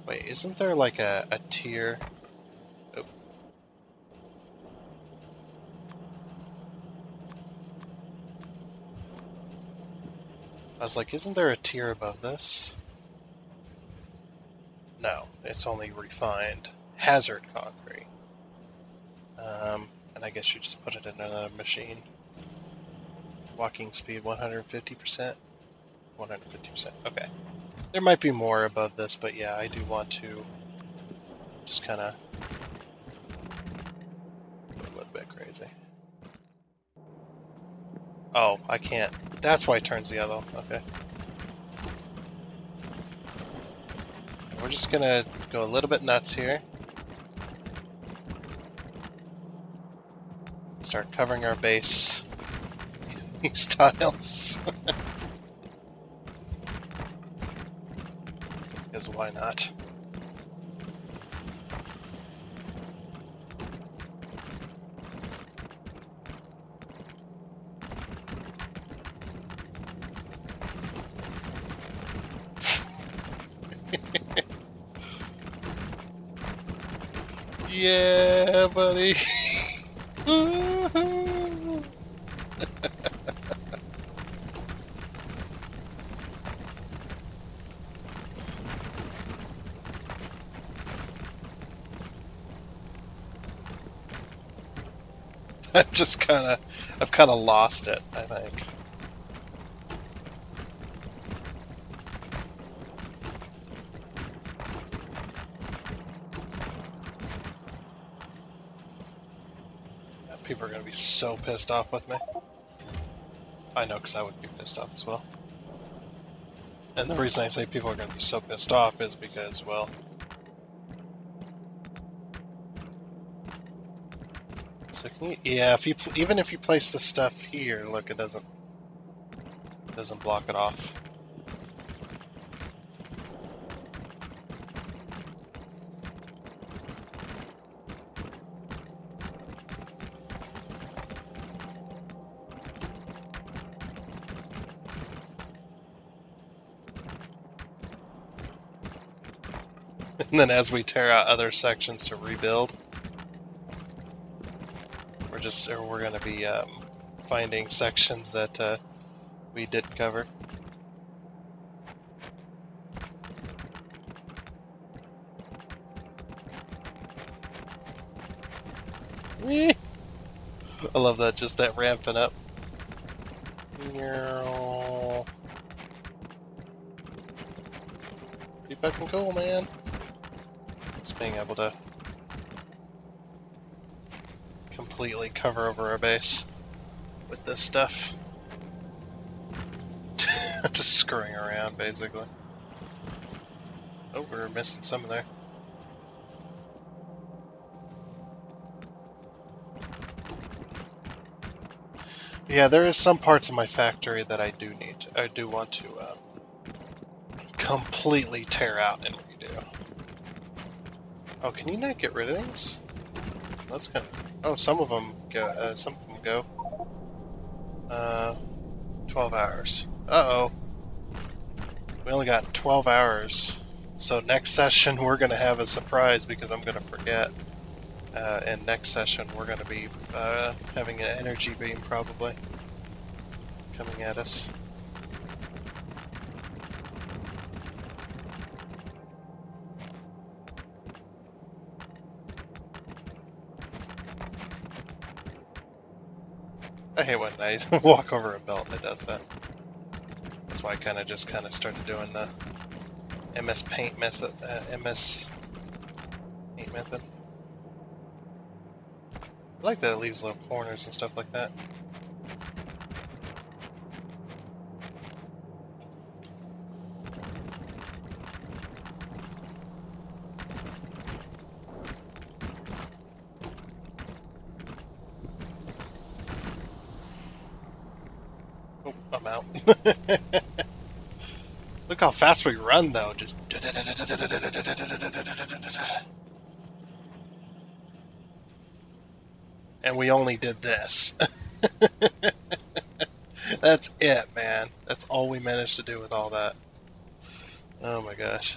[SPEAKER 1] Wait, isn't there like a tier? Oh. I was like, isn't there a tier above this? No, it's only refined hazard concrete. And I guess you just put it in another machine. Walking speed 150%. 150%. Okay. There might be more above this, but yeah, I do want to just kind of go a little bit crazy. Oh, I can't. That's why it turns yellow. Okay. We're just gonna go a little bit nuts here. Start covering our base in these tiles. Because why not? Yeah, buddy. Woohoo. I've kind of lost it, I think. Yeah, people are going to be so pissed off with me. I know, because I would be pissed off as well. And the reason I say people are going to be so pissed off is because, well, so yeah, if you even if you place the stuff here, look, it doesn't block it off. And then as we tear out other sections to rebuild, we're going to be finding sections that we didn't cover. I love that, just that ramping up. Pretty fucking cool, man. Just being able to completely cover over our base with this stuff. Just screwing around, basically. Oh, we're missing some of there. Yeah, there is some parts of my factory that I do want to completely tear out and redo. Oh, can you not get rid of things? That's kind of. Oh, some of them go. 12 hours. Uh-oh. We only got 12 hours. So next session we're going to have a surprise because I'm going to forget. And next session we're going to be having an energy beam probably coming at us. I hate when I walk over a belt and it does that. That's why I kind of started doing the MS Paint method. MS Paint method. I like that it leaves little corners and stuff like that. Oh, I'm out. Look how fast we run, though. Just. And we only did this. That's it, man. That's all we managed to do with all that. Oh my gosh.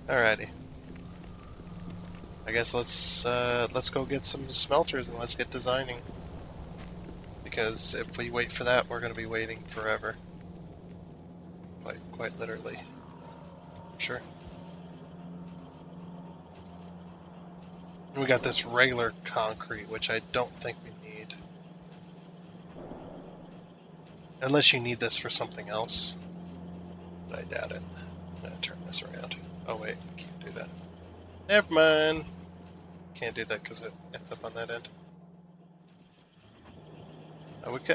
[SPEAKER 1] Alrighty. I guess let's go get some smelters and let's get designing. Because if we wait for that, we're going to be waiting forever. Quite literally. I'm sure. We got this regular concrete, which I don't think we need. Unless you need this for something else. But I doubt it. I'm going to turn this around. Oh wait, can't do that. Never mind. Can't do that because it ends up on that end.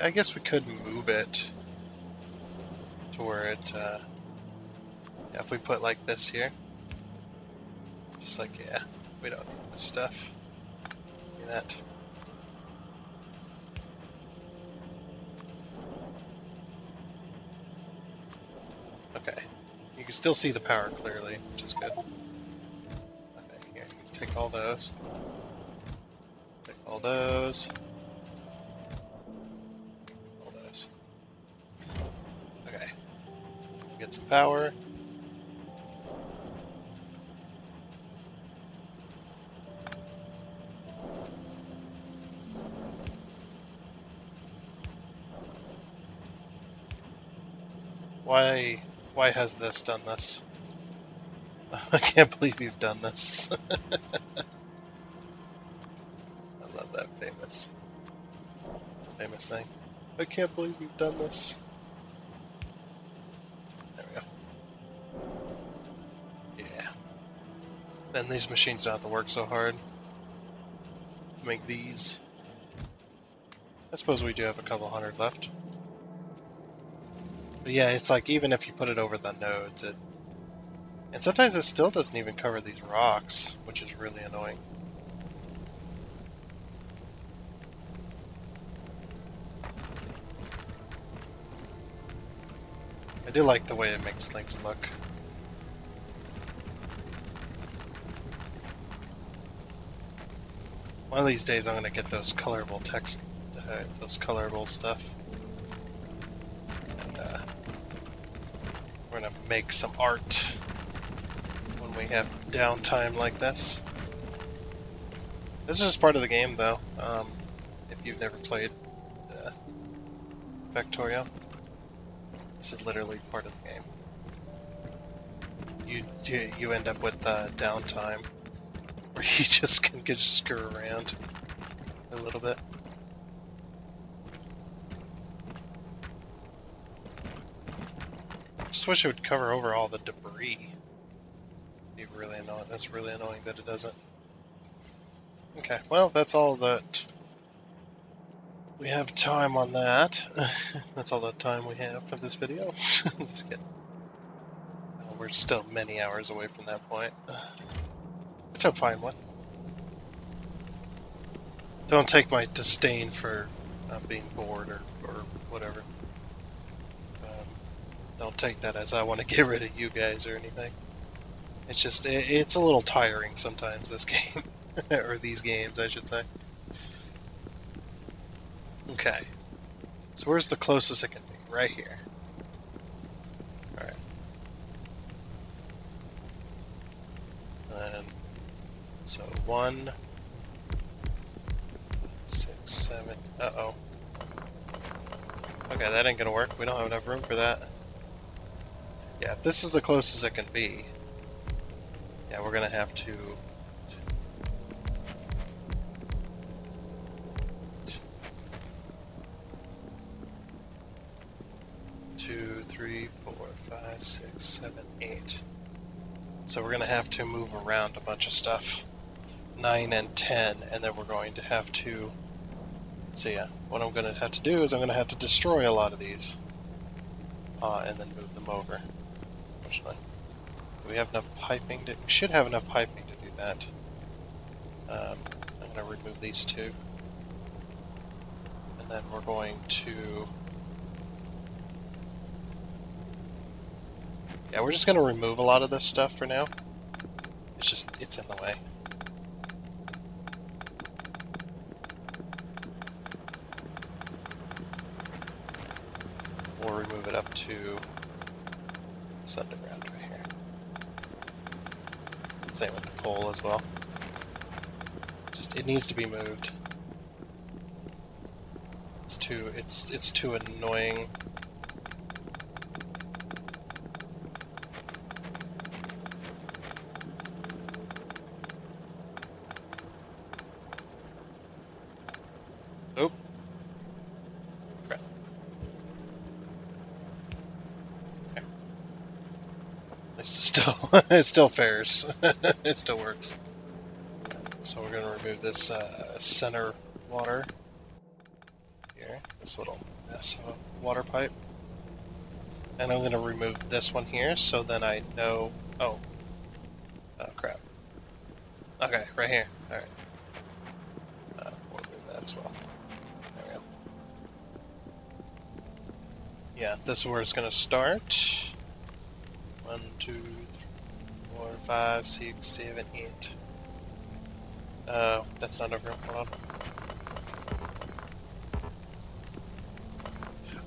[SPEAKER 1] I guess we could move it to where it, yeah, if we put like this here. Just like, yeah, we don't need this stuff. Look at that. Okay. You can still see the power clearly, which is good. Okay, here, take all those. Take all those. All those. Okay. Get some power. Why has this done this? I can't believe you've done this. I love that famous thing. I can't believe you've done this. There we go. Yeah. Then these machines don't have to work so hard to make these. I suppose we do have a couple hundred left. But yeah, it's like even if you put it over the nodes, and sometimes it still doesn't even cover these rocks, which is really annoying. I do like the way it makes things look. One of these days I'm gonna get those colorable text, those colorable stuff. And we're gonna make some art when we have downtime like this. This is just part of the game though, if you've never played Factorio. This is literally part of the game. You end up with downtime where you just can just screw around a little bit. Just wish it would cover over all the debris. It'd be really annoying. That's really annoying that it doesn't. Okay, well that's all that we have time on that. That's all the time we have for this video. Just kidding. We're still many hours away from that point, which I'm fine with. Don't take my disdain for being bored or whatever. Don't take that as I want to get rid of you guys or anything. It's just, it's a little tiring sometimes, this game. Or these games, I should say. Okay. So where's the closest it can be? Right here. Alright. And so 1, 6, 7, uh-oh. Okay, that ain't gonna work. We don't have enough room for that. Yeah, if this is the closest it can be, yeah, we're gonna have to... 2, 3, 4, 5, 6, 7, 8. So we're going to have to move around a bunch of stuff. 9 and 10, and then we're going to have to... So yeah, what I'm going to have to do is I'm going to have to destroy a lot of these. And then move them over, unfortunately. Do we have enough piping? We should have enough piping to do that. I'm going to remove these two. And then we're going to... Yeah, we're just going to remove a lot of this stuff for now. It's in the way. We'll remove it up to this underground right here. Same with the coal as well. It needs to be moved. It's too annoying. Oh. Crap. Okay. It still fares. It still works. So we're gonna remove this center water here, this little mess of a water pipe. And I'm gonna remove this one here so then I know, oh crap. Okay, right here, alright. We'll remove that as well. There we go. Yeah, this is where it's gonna start. 1, 2, 3, 4, 5, 6, 7, 8. That's not over. Hold on.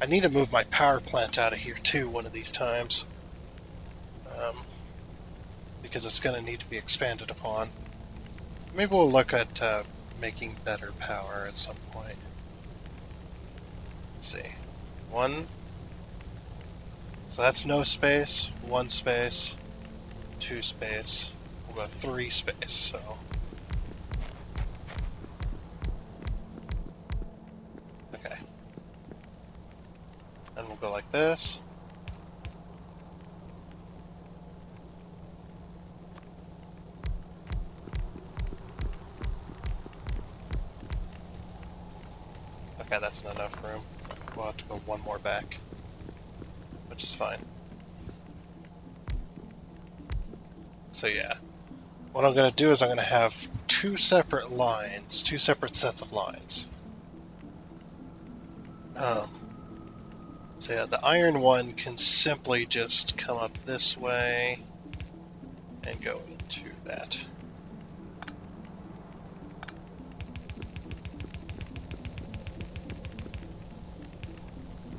[SPEAKER 1] I need to move my power plant out of here too one of these times. Because it's going to need to be expanded upon. Maybe we'll look at making better power at some point. Let's see. 1, So that's no space, 1 space, 2 space. We'll go 3 space, so. Okay. And we'll go like this. Okay, that's not enough room. We'll have to go 1 more back, which is fine. So yeah, what I'm going to do is I'm going to have 2 separate lines, 2 separate sets of lines. So yeah, the iron one can simply just come up this way and go into that.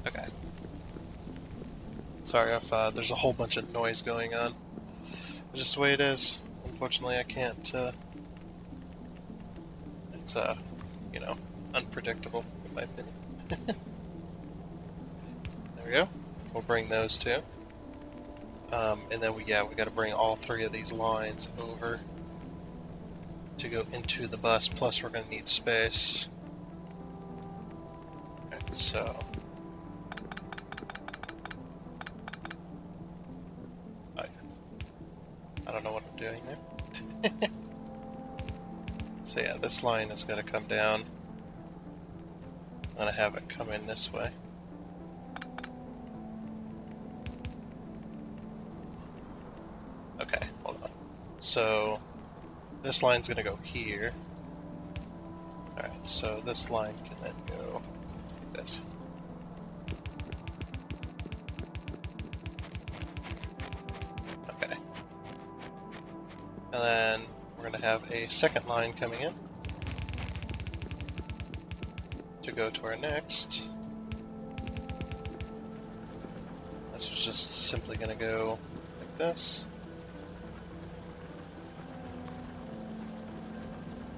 [SPEAKER 1] Okay. Sorry if there's a whole bunch of noise going on. It's just the way it is. Unfortunately, I can't. It's you know, unpredictable in my opinion. There we go. We'll bring those two, and then we got to bring all 3 of these lines over to go into the bus. Plus, we're going to need space. Right, so. I don't know what I'm doing there. So yeah, this line is going to come down. I'm going to have it come in this way. Okay, hold on. So this line's going to go here. Alright, so this line can then go like this. Okay. And then we're going to have a second line coming in to go to our next. This was just simply going to go like this.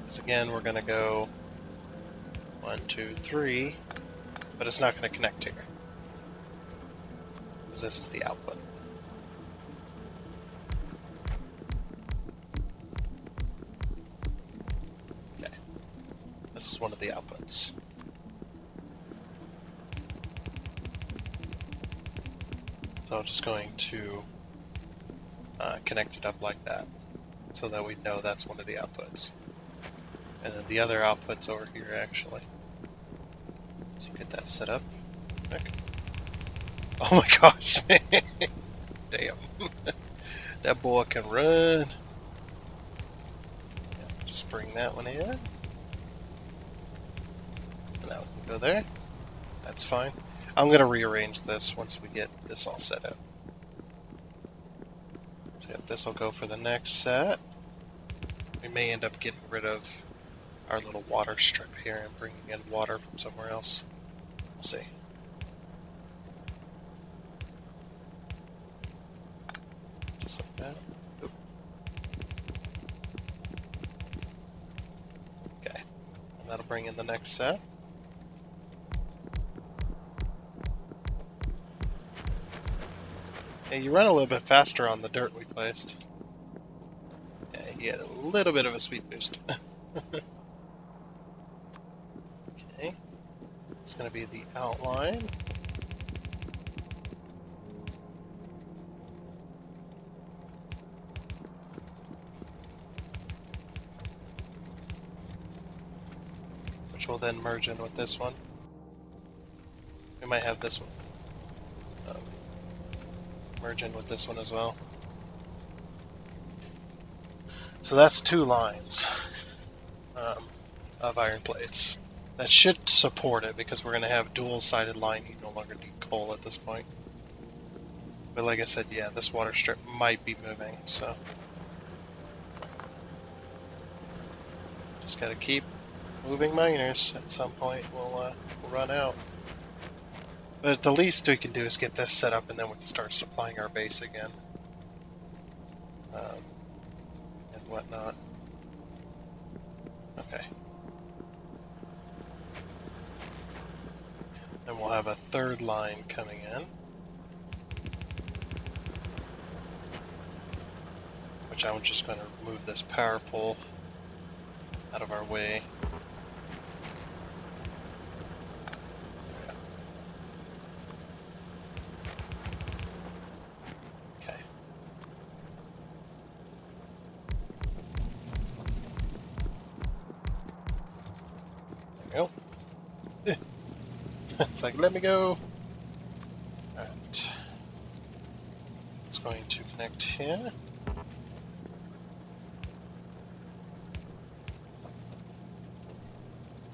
[SPEAKER 1] This again, we're going to go 1, 2, 3, but it's not going to connect here because this is the output. Okay, this is one of the outputs. So I'm just going to connect it up like that so that we know that's one of the outputs. And then the other output's over here actually. So get that set up. Okay. Oh my gosh, man. Damn. That boy can run. Yeah, just bring that one in. And that one can go there. That's fine. I'm going to rearrange this once we get this all set up. So yeah, this will go for the next set. We may end up getting rid of our little water strip here and bringing in water from somewhere else. We'll see. Just like that. Oop. Okay. And that'll bring in the next set. Hey, you run a little bit faster on the dirt we placed. Yeah, you get a little bit of a speed boost. Okay. It's going to be the outline. Which will then merge in with this one. We might have this one merge in with this one as well. So that's 2 lines of iron plates. That should support it because we're going to have dual-sided line. You no longer need coal at this point. But like I said, yeah, this water strip might be moving, so just got to keep moving miners. At some point, we'll run out. But the least we can do is get this set up, and then we can start supplying our base again. And whatnot. Okay. And we'll have a 3rd line coming in. which I'm just going to move this power pole out of our way. Okay. There we go. It's like, let me go. Alright. It's going to connect here.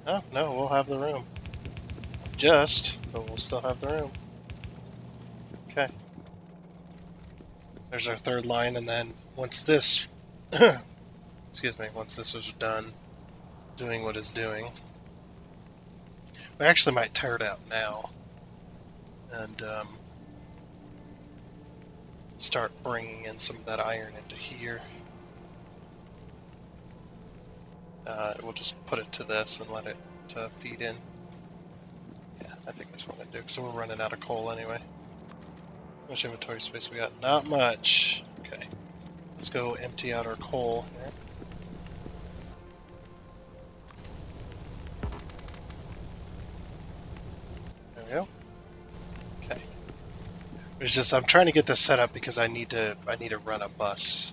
[SPEAKER 1] Oh, no, we'll have the room. But we'll still have the room. Okay. There's our third line, and then once this, excuse me, once this is done doing what it's doing, we actually might tear it out now and start bringing in some of that iron into here. We'll just put it to this and let it feed in. Yeah, I think that's what I'm going to do, because we're running out of coal anyway. How much inventory space we got? Not much. Okay. Let's go empty out our coal here. There we go. Okay. It's just I'm trying to get this set up because I need to run a bus.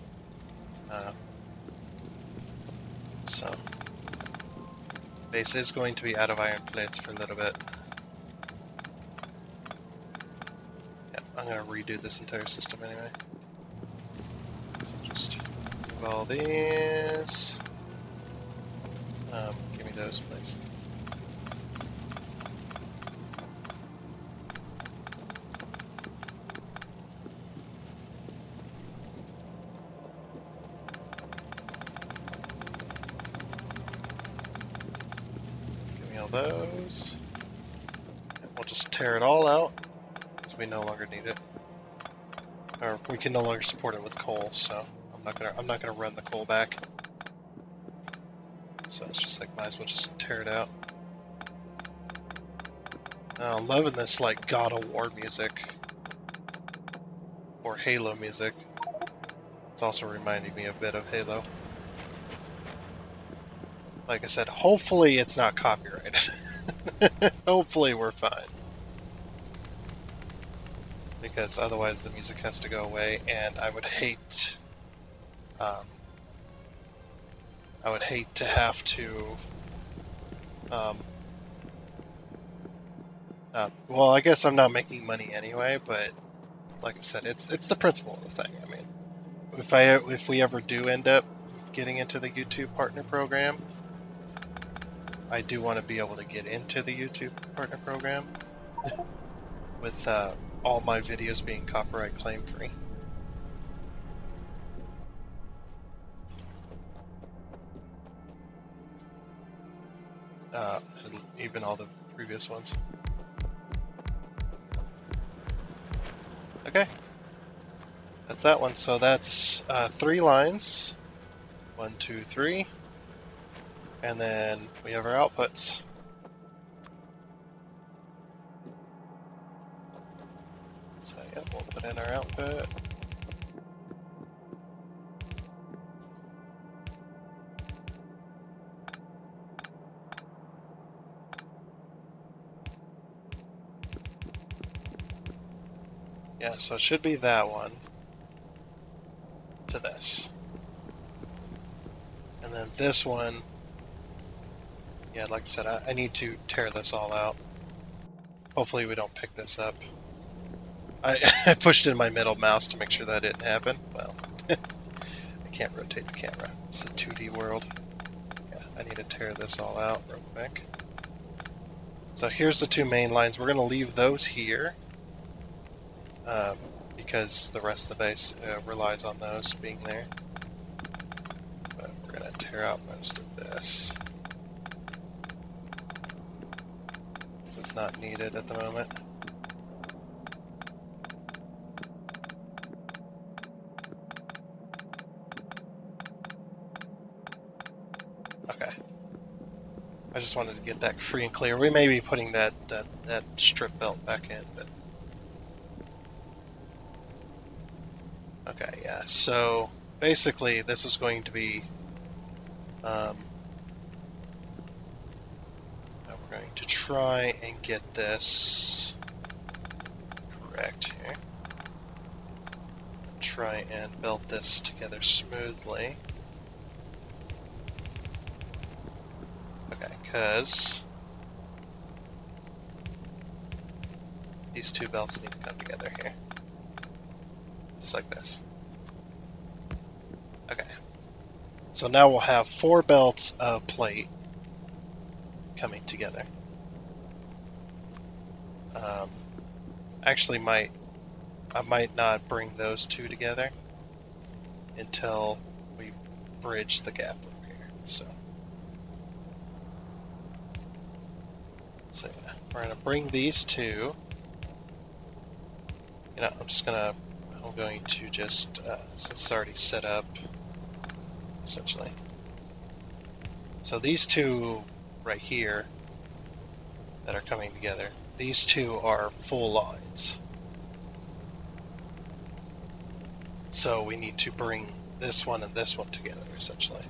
[SPEAKER 1] So base is going to be out of iron plates for a little bit. Yeah, I'm going to redo this entire system anyway. So just move all these. Give me those, please. Give me all those. And we'll just tear it all out because we no longer need it. Or we can no longer support it with coal, so I'm not gonna run the coal back. So it's just like, might as well just tear it out. I'm loving this like God of War music or Halo music. It's also reminding me a bit of Halo. Like I said, hopefully it's not copyrighted. Hopefully we're fine. Because otherwise the music has to go away, and I would hate to have to well, I guess I'm not making money anyway, but like I said, it's the principle of the thing. I mean, if we ever do end up getting into the YouTube partner program, I do want to be able to get into the YouTube partner program with all my videos being copyright claim free. Even all the previous ones. Okay, that's that one. So that's 3 lines. 1, 2, 3. And then we have our outputs. So yeah, we'll put in our output. Yeah, so it should be that one to this. And then this one, yeah, like I said, I need to tear this all out. Hopefully we don't pick this up. I pushed in my middle mouse to make sure that didn't happen. Well, I can't rotate the camera. It's a 2D world. Yeah, I need to tear this all out real quick. So here's the 2 main lines. We're going to leave those here because the rest of the base relies on those being there. But we're going to tear out most of this because it's not needed at the moment. Okay. I just wanted to get that free and clear. We may be putting that strip belt back in, but okay, yeah. So basically, this is going to be. Now we're going to try and get this correct here. Try and build this together smoothly. Okay, because these two belts need to come together here. Just like this. Okay. So now we'll have 4 belts of plate coming together. Actually, I might not bring those two together until we bridge the gap over here. So yeah, we're gonna bring these two. You know, I'm going to just since it's already set up, essentially. So these two right here that are coming together, these two are full lines. So we need to bring this one and this one together, essentially.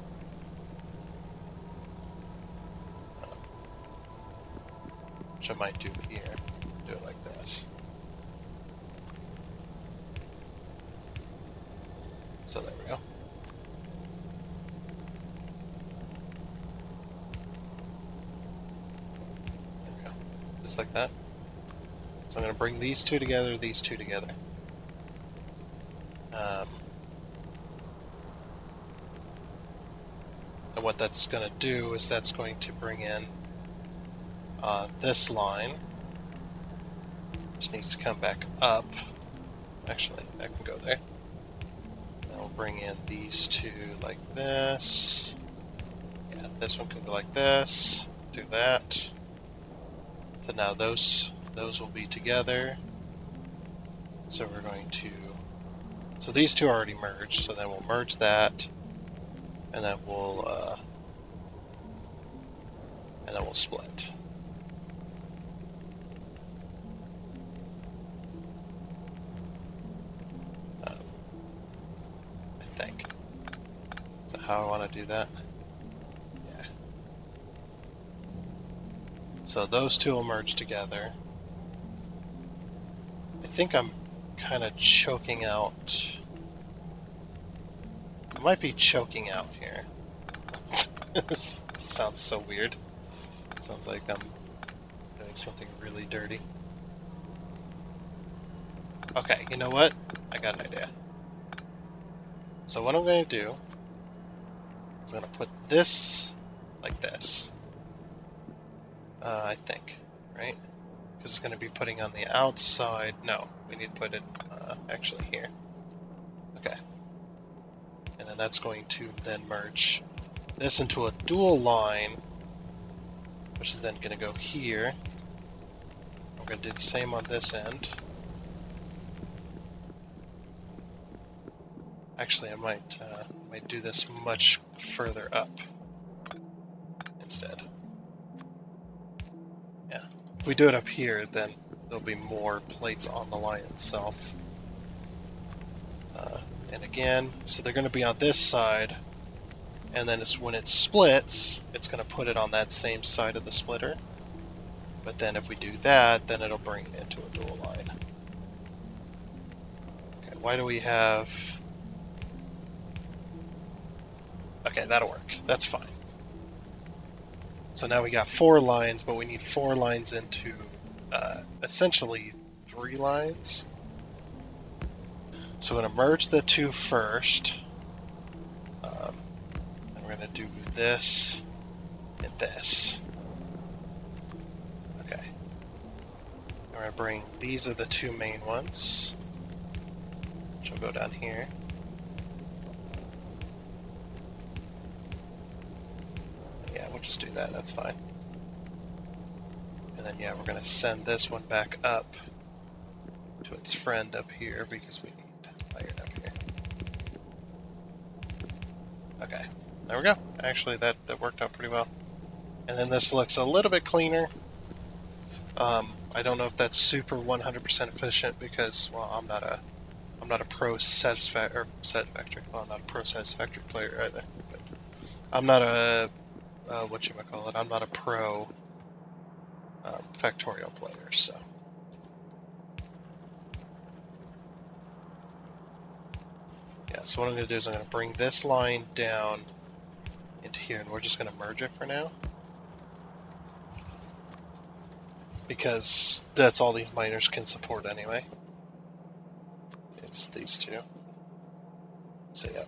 [SPEAKER 1] Which I might do here. Do it like this. So there we go. There we go. Just like that. So I'm going to bring these two together, these two together. And what that's going to do is that's going to bring in this line, which needs to come back up. Actually, that can go there. Then we'll bring in these two like this. Yeah, this one can go like this. Do that. So now those will be together. So we're going to. So these two are already merged. So then we'll merge that, and then we'll split. I think. So how I want to do that? Yeah. So those two will merge together. I think I'm kind of choking out. I might be choking out here. This sounds so weird. Sounds like I'm doing something really dirty. Okay, you know what? I got an idea. So what I'm going to do is I'm going to put this like this. I think, right? Because it's going to be putting on the outside. No, we need to put it actually here. Okay. And then that's going to then merge this into a dual line, which is then going to go here. I'm going to do the same on this end. Actually, I might do this much further up instead. Yeah, if we do it up here, then there'll be more plates on the line itself. And again, so they're going to be on this side, and then when it splits, it's going to put it on that same side of the splitter. But then if we do that, then it'll bring it into a dual line. Okay, why do we have... Okay, that'll work. That's fine. So now we got 4 lines, but we need 4 lines into essentially 3 lines. So we're going to merge the 2 first. And we're going to do this and this. Okay. And we're going to bring, these are the 2 main ones, which will go down here. Yeah, we'll just do that, that's fine. And then, yeah, we're going to send this one back up to its friend up here because we need iron up here. Okay, there we go. Actually, that worked out pretty well. And then this looks a little bit cleaner. I don't know if that's super 100% efficient because, well, I'm not a I'm not a pro satisfactory. Well, I'm not a pro satisfactory player either. But I'm not a whatchamacallit. I'm not a pro Factorio player. So yeah. So what I'm going to do is I'm going to bring this line down into here, and we're just going to merge it for now, because that's all these miners can support anyway. It's these two. So yeah,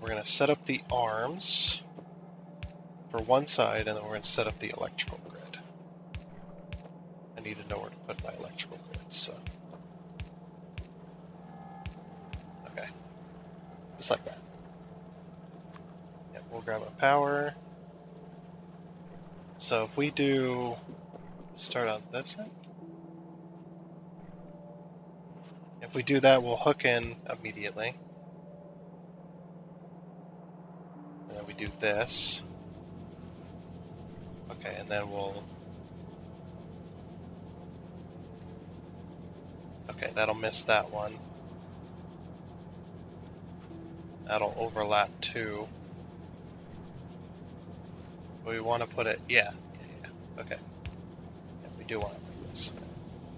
[SPEAKER 1] we're going to set up the arms for one side, and then we're going to set up the electrical grid. I need to know where to put my electrical grid, so okay, just like that. Yeah, we'll grab a power. So if we do start on this end, if we do that, we'll hook in immediately. And then we do this. Okay, and then we'll... Okay, that'll miss that one. That'll overlap too. We want to put it... Yeah. Okay. Yeah, we do want it like this.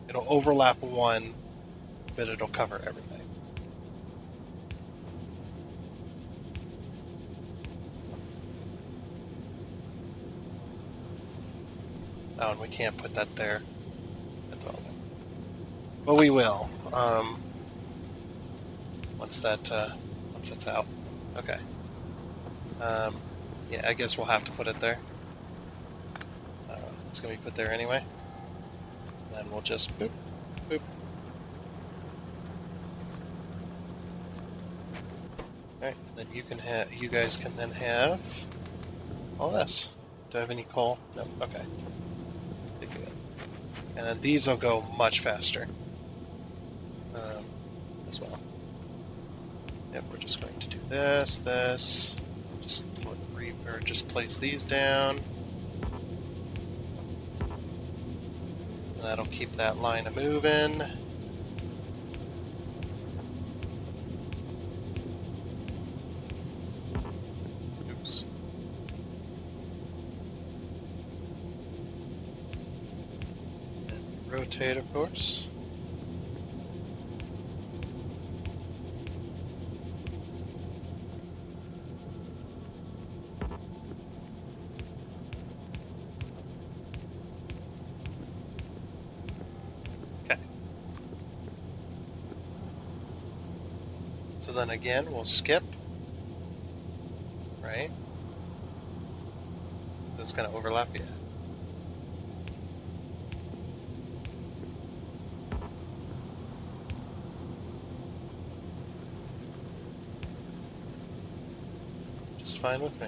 [SPEAKER 1] It'll overlap one, but it'll cover everything. Oh, and we can't put that there at the moment. But we will. Once that's out. Okay. Yeah, I guess we'll have to put it there. It's going to be put there anyway. And then we'll just boop, boop. Alright, and then you guys can then have all this. Do I have any coal? No, okay. Good. And then these will go much faster as well. Yep, we're just going to do this, just place these down. And that'll keep that line a moving. Oops. And rotate, of course. So then again, we'll skip, right? That's going to overlap, yeah. Just fine with me.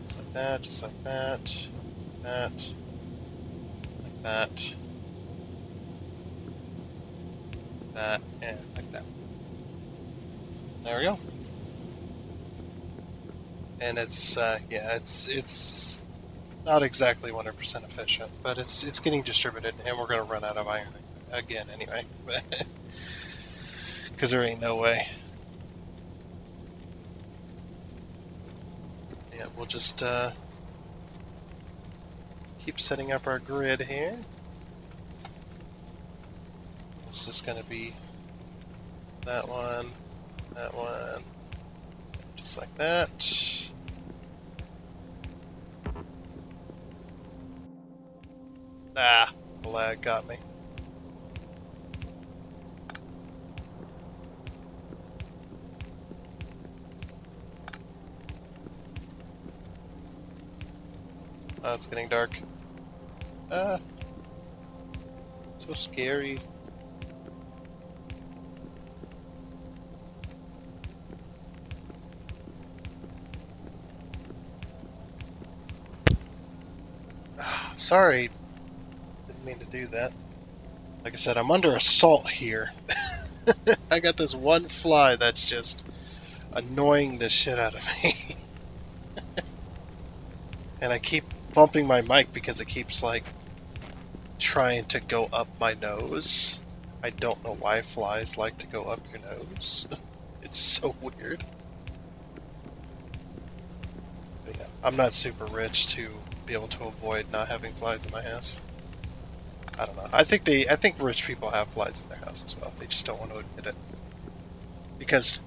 [SPEAKER 1] Just like that, just like that, like that. That, and like that. There we go. And it's yeah, it's not exactly 100% efficient, but it's getting distributed, and we're gonna run out of iron again anyway, because there ain't no way. Yeah, we'll just keep setting up our grid here. It's just gonna be that one, just like that. Ah, the lag got me. Oh, it's getting dark. Ah, so scary. Sorry, didn't mean to do that. Like I said, I'm under assault here. I got this one fly that's just annoying the shit out of me. And I keep bumping my mic because it keeps like trying to go up my nose. I don't know why flies like to go up your nose. It's so weird. But yeah, I'm not super rich to be able to avoid not having flies in my house. I don't know. I think rich people have flies in their house as well. They just don't want to admit it because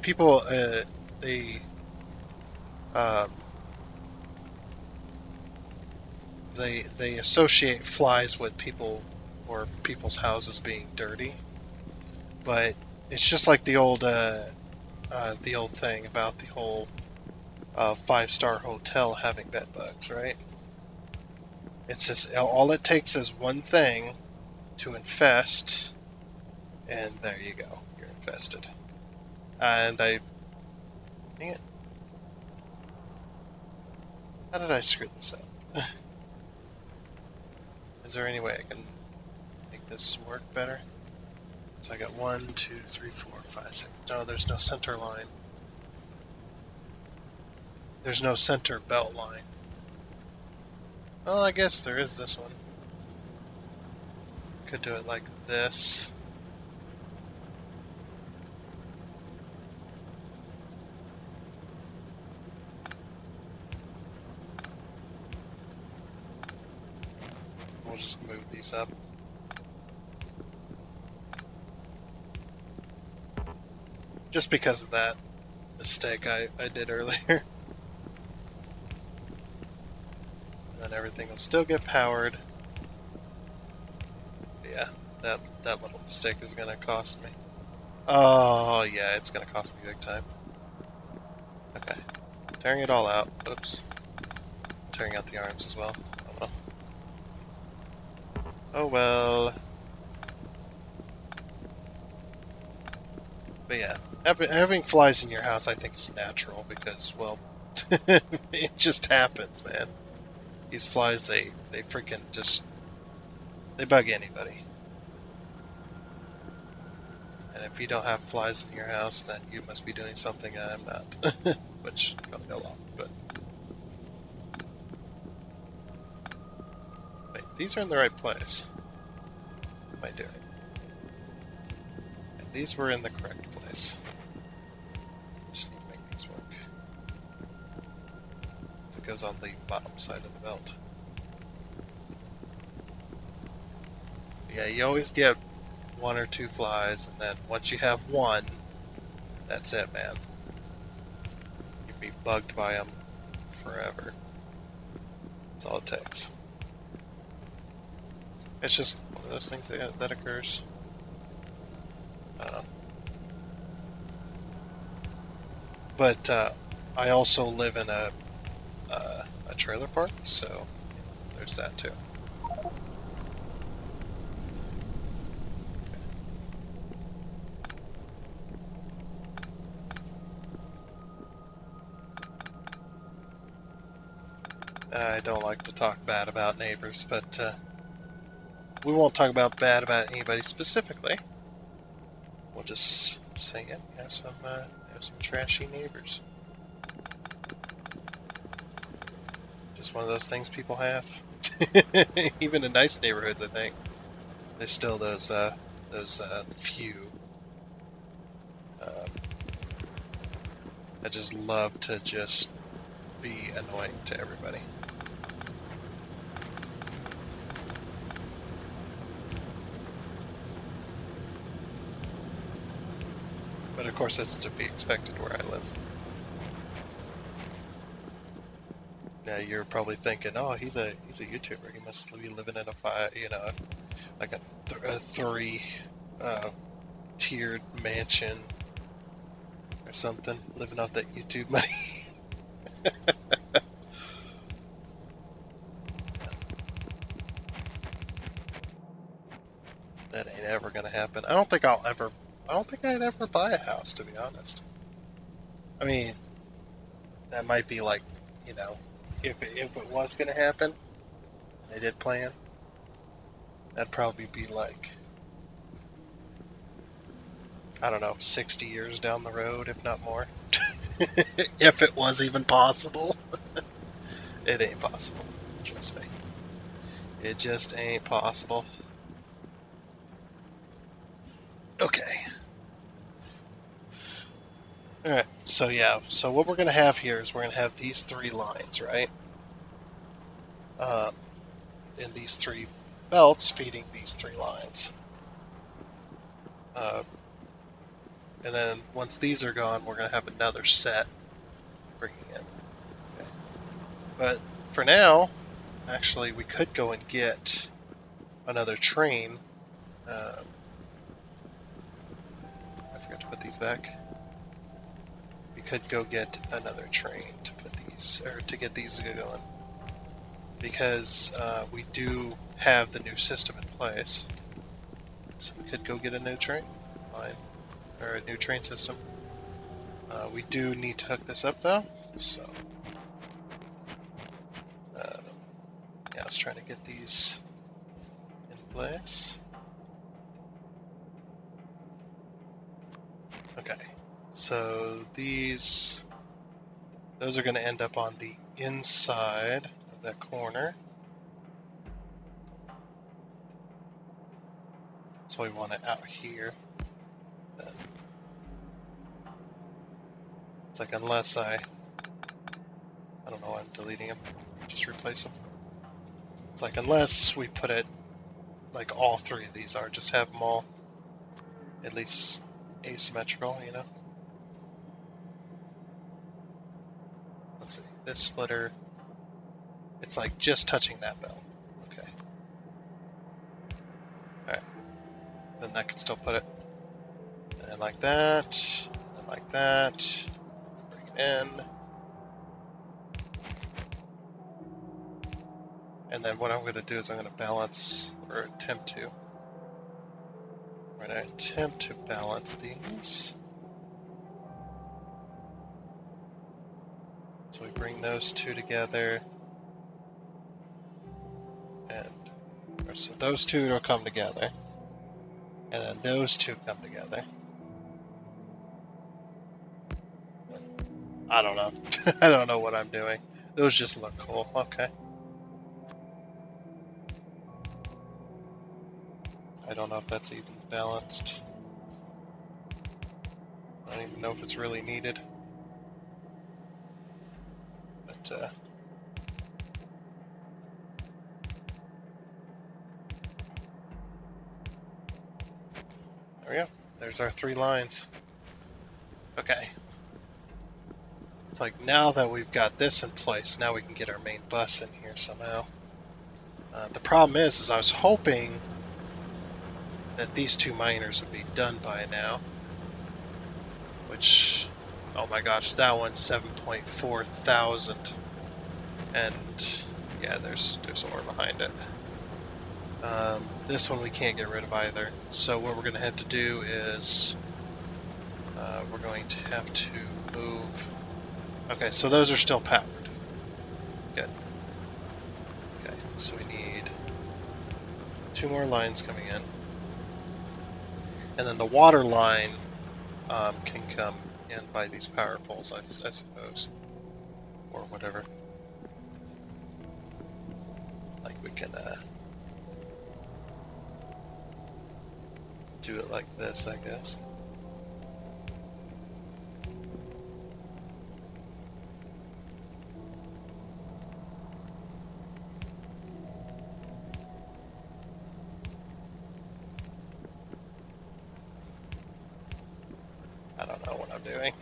[SPEAKER 1] people they um, they associate flies with people or people's houses being dirty, but it's just like the old thing about the whole five-star hotel having bed bugs, right? It's just all it takes is one thing to infest, and there you go, you're infested. And dang it, how did I screw this up? Is there any way I can make this work better? So I got 1, 2, 3, 4, 5, 6. No, there's no center line. There's no center belt line. Well, I guess there is this one. Could do it like this. We'll just move these up. Just because of that mistake I did earlier. And then everything will still get powered. But yeah, that little mistake is going to cost me. Oh, yeah, it's going to cost me big time. Okay. Tearing it all out. Oops. Tearing out the arms as well. Oh well. Oh well. But yeah, having flies in your house I think is natural because, well, it just happens, man. These flies, they freaking just, they bug anybody. And if you don't have flies in your house, then you must be doing something I'm not. Which, don't go on, but... Wait, these are in the right place. What am I doing? And these were in the correct place. Just need to make these work. So it goes on the bottom side of the belt. Yeah, you always get 1 or 2 flies, and then once you have one, that's it, man. You'd be bugged by them forever. That's all it takes. It's just one of those things that occurs. But I also live in a trailer park, so there's that too. I don't like to talk bad about neighbors, but we won't talk about bad about anybody specifically. We'll just say it. We have some trashy neighbors. Just one of those things people have. Even in nice neighborhoods, I think there's still those few that just love to just be annoying to everybody. But of course, that's to be expected where I live. Now you're probably thinking, "Oh, he's a YouTuber. He must be living in like a 3 tiered mansion or something, living off that YouTube money." That ain't ever gonna happen. I don't think I'd ever buy a house, to be honest. I mean, that might be like, you know, if it was gonna happen, and they did plan, that'd probably be like, I don't know, 60 years down the road, if not more. If it was even possible. It ain't possible, trust me. It just ain't possible. Okay. Alright, so yeah, so what we're going to have here is we're going to have these three lines, right? And these three belts feeding these three lines. And then once these are gone, we're going to have another set bringing in. Okay. But for now, actually, we could go and get another train. I forgot to put these back. We could go get another train to put these, or to get these going, because we do have the new system in place. So we could go get a new train line, or a new train system. We do need to hook this up though, so yeah, I was trying to get these in place. Okay, so those are going to end up on the inside of that corner. So we want it out here. Then it's like unless I don't know why I'm deleting them, just replace them. It's like unless we put it like all three of these are, just have them all at least asymmetrical, you know? Let's see, this splitter, it's like just touching that belt. Okay. Alright. Then that can still put it. And like that, and like that. Bring it in. And then what I'm going to do is I'm going to balance, or attempt to. We're going to attempt to balance these. So we bring those two together. And so those two will come together. And then those two come together. I don't know. I don't know what I'm doing. Those just look cool. Okay. I don't know if that's even balanced. I don't even know if it's really needed. But, there we go. There's our three lines. Okay. It's like now that we've got this in place, now we can get our main bus in here somehow. The problem is I was hoping that these two miners would be done by now. Which, oh my gosh, that one's 7.4 thousand. And yeah, there's ore behind it. This one we can't get rid of either. So what we're going to have to do is we're going to have to move. Okay, so those are still powered. Good. Okay, so we need two more lines coming in. And then the water line can come in by these power poles, I suppose. Or whatever. Like we can do it like this, I guess. I don't know what I'm doing.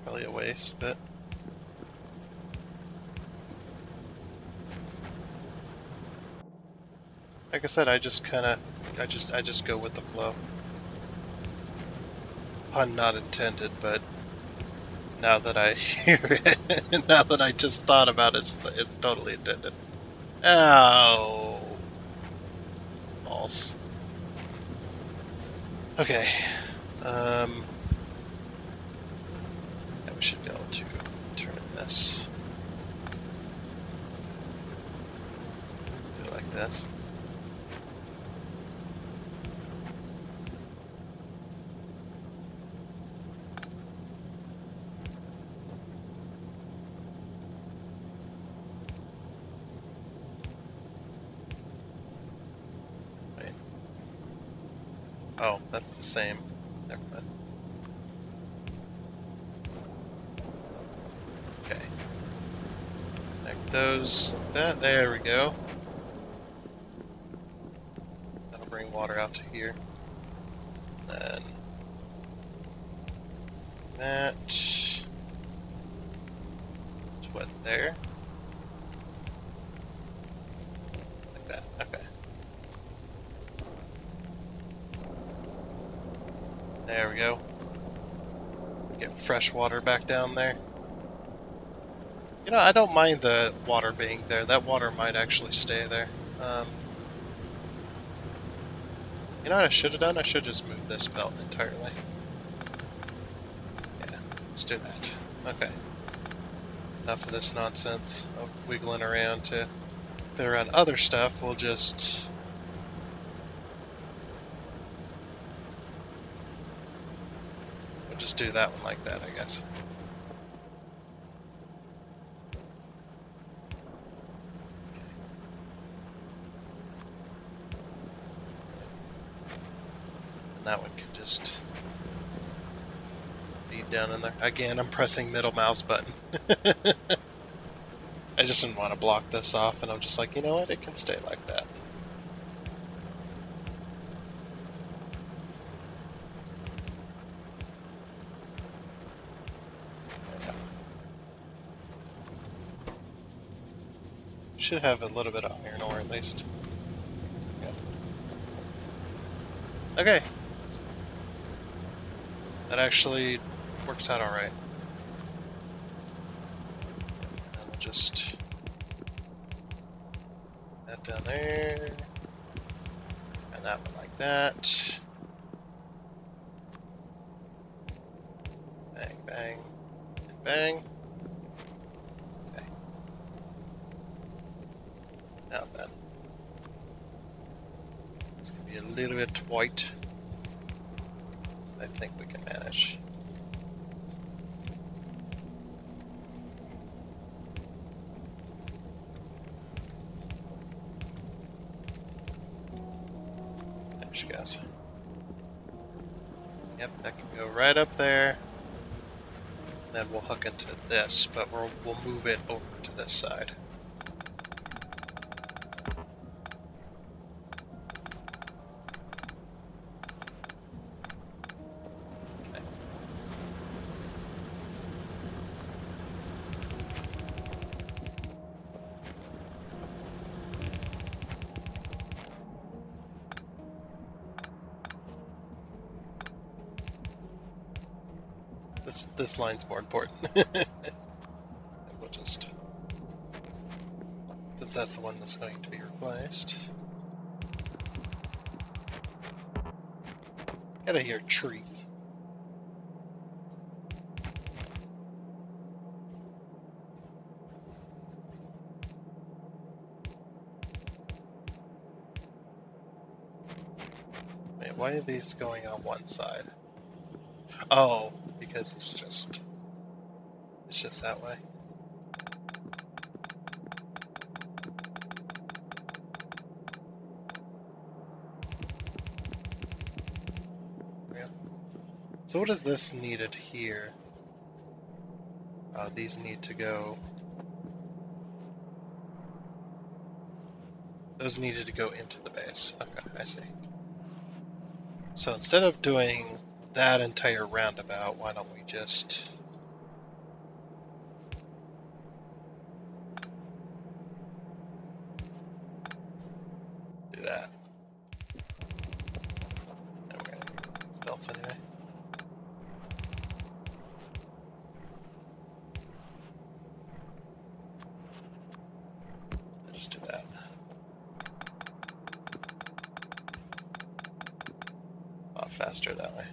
[SPEAKER 1] Probably a waste, but like I said, I just go with the flow. Pun not intended, but now that I hear it, now that I just thought about it, it's totally intended. Oh, balls. Okay. Yeah, we should be able to turn this. Do it like this. Oh, that's the same. Never mind. Okay. Connect those like that. There we go. That'll bring water out to here. Then that. It's wet there. Like that. Okay. There we go. Get fresh water back down there. You know, I don't mind the water being there. That water might actually stay there. You know what I should have done? I should have just moved this belt entirely. Yeah, let's do that. Okay. Enough of this nonsense of wiggling around to fit around other stuff. We'll just do that one like that, I guess. And that one can just be down in there. Again, I'm pressing middle mouse button. I just didn't want to block this off, and I'm just like, you know what? It can stay like that. Should have a little bit of iron ore at least. Yeah. Okay. That actually works out alright. And we'll just that down there. And that one like that. Bang, bang, and bang. Okay. Now then. It's going to be a little bit white. I think we can manage. There she goes. Yep, that can go right up there. Then we'll hook into this, but we'll move it over to this side. Okay. This line's more important. We'll just, since that's the one that's going to be replaced. Get out of here, tree. Wait, why are these going on one side? Oh, because it's just that way. Yeah. So what is this needed here? These need to go. Those needed to go into the base. Okay, I see. So instead of doing that entire roundabout, why don't we just do that? And we're gonna need these belts anyway. I'll just do that. A lot faster that way.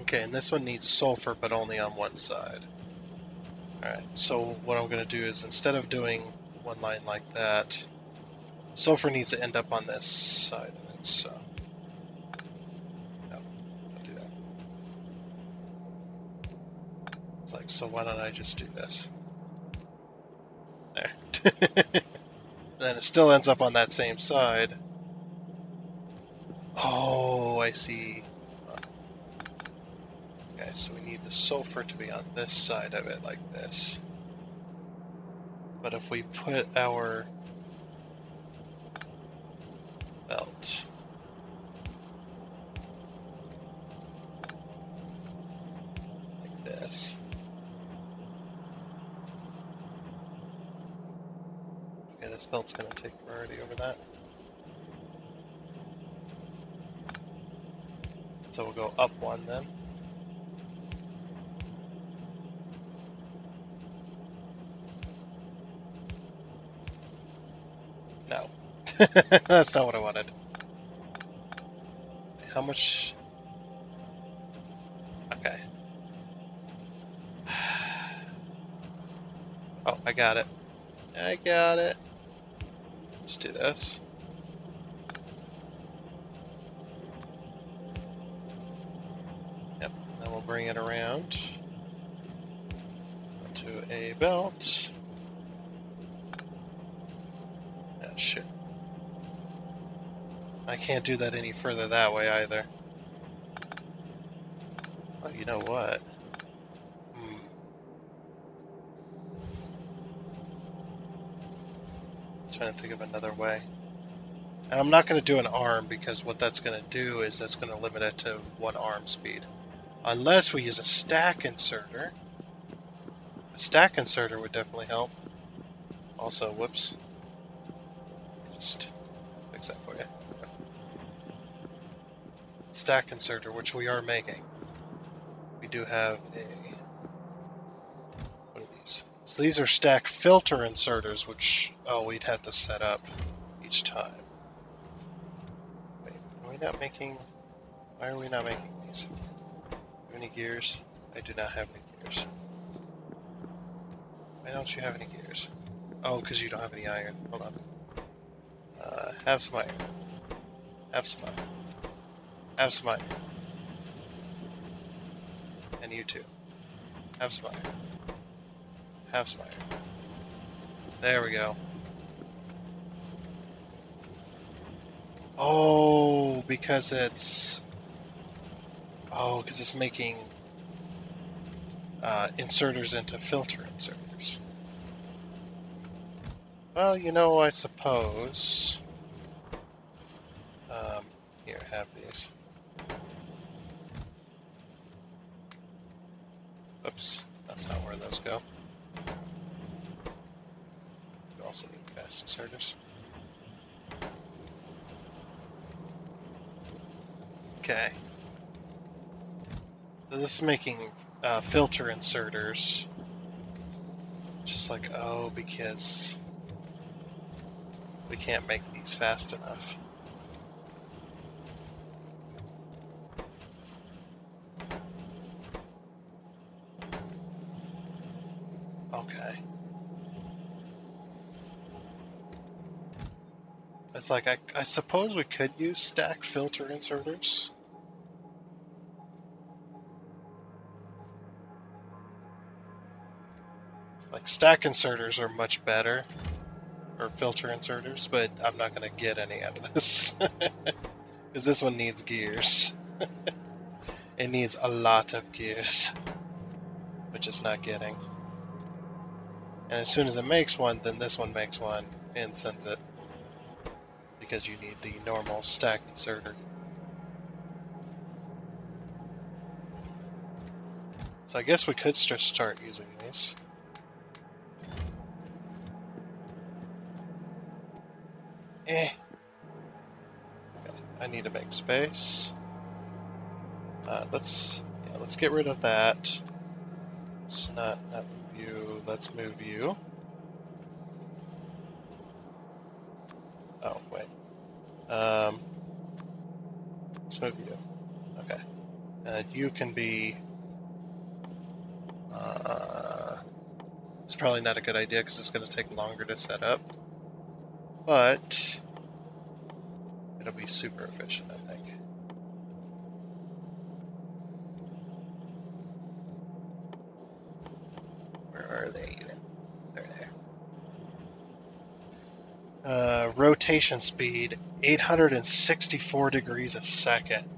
[SPEAKER 1] Okay, and this one needs sulfur, but only on one side. Alright, so what I'm going to do is instead of doing one line like that, sulfur needs to end up on this side of it, so. No, don't do that. It's like, so why don't I just do this? There. Then it still ends up on that same side. I see... Okay, so we need the sulfur to be on this side of it, like this. But if we put our belt like this... Okay, this belt's going to take priority over that. So we'll go up one then. No. That's not what I wanted. How much? Okay. Oh, I got it. I got it. Let's do this. Yep. Then we'll bring it around to a belt. Oh, shit. I can't do that any further that way either. Oh, you know what? Trying to think of another way. And I'm not going to do an arm because what that's going to do is that's going to limit it to one arm speed. Unless we use a stack inserter. A stack inserter would definitely help. Also, whoops. Just fix that for you. Stack inserter, which we are making. We do have a... What are these? So these are stack filter inserters, which, oh, we'd have to set up each time. Wait, are we not making... Why are we not making these? Do you have any gears? I do not have any gears. Why don't you have any gears? Oh, because you don't have any iron. Hold on. Have some iron. Have some iron. Have some iron. And you too. Have some iron. Have some iron. There we go. Oh, because it's... Oh, because it's making inserters into filter inserters. Well, you know, I suppose... here, have these. Oops, that's not where those go. You also need fast inserters. Okay. So this is making filter inserters. Just like, oh, because we can't make these fast enough. Okay. It's like, I suppose we could use stack filter inserters. Like, stack inserters are much better, or filter inserters, but I'm not going to get any out of this. Because this one needs gears. It needs a lot of gears, which it's not getting. And as soon as it makes one, then this one makes one and sends it. Because you need the normal stack inserter. So I guess we could just start using these. Okay, I need to make space. Let's get rid of that. Let's not move you. Let's move you. Oh wait. Let's move you. Okay. You can be. It's probably not a good idea because it's going to take longer to set up, but it'll be super efficient, I think. Where are they? They're there. Rotation speed 864 degrees a second.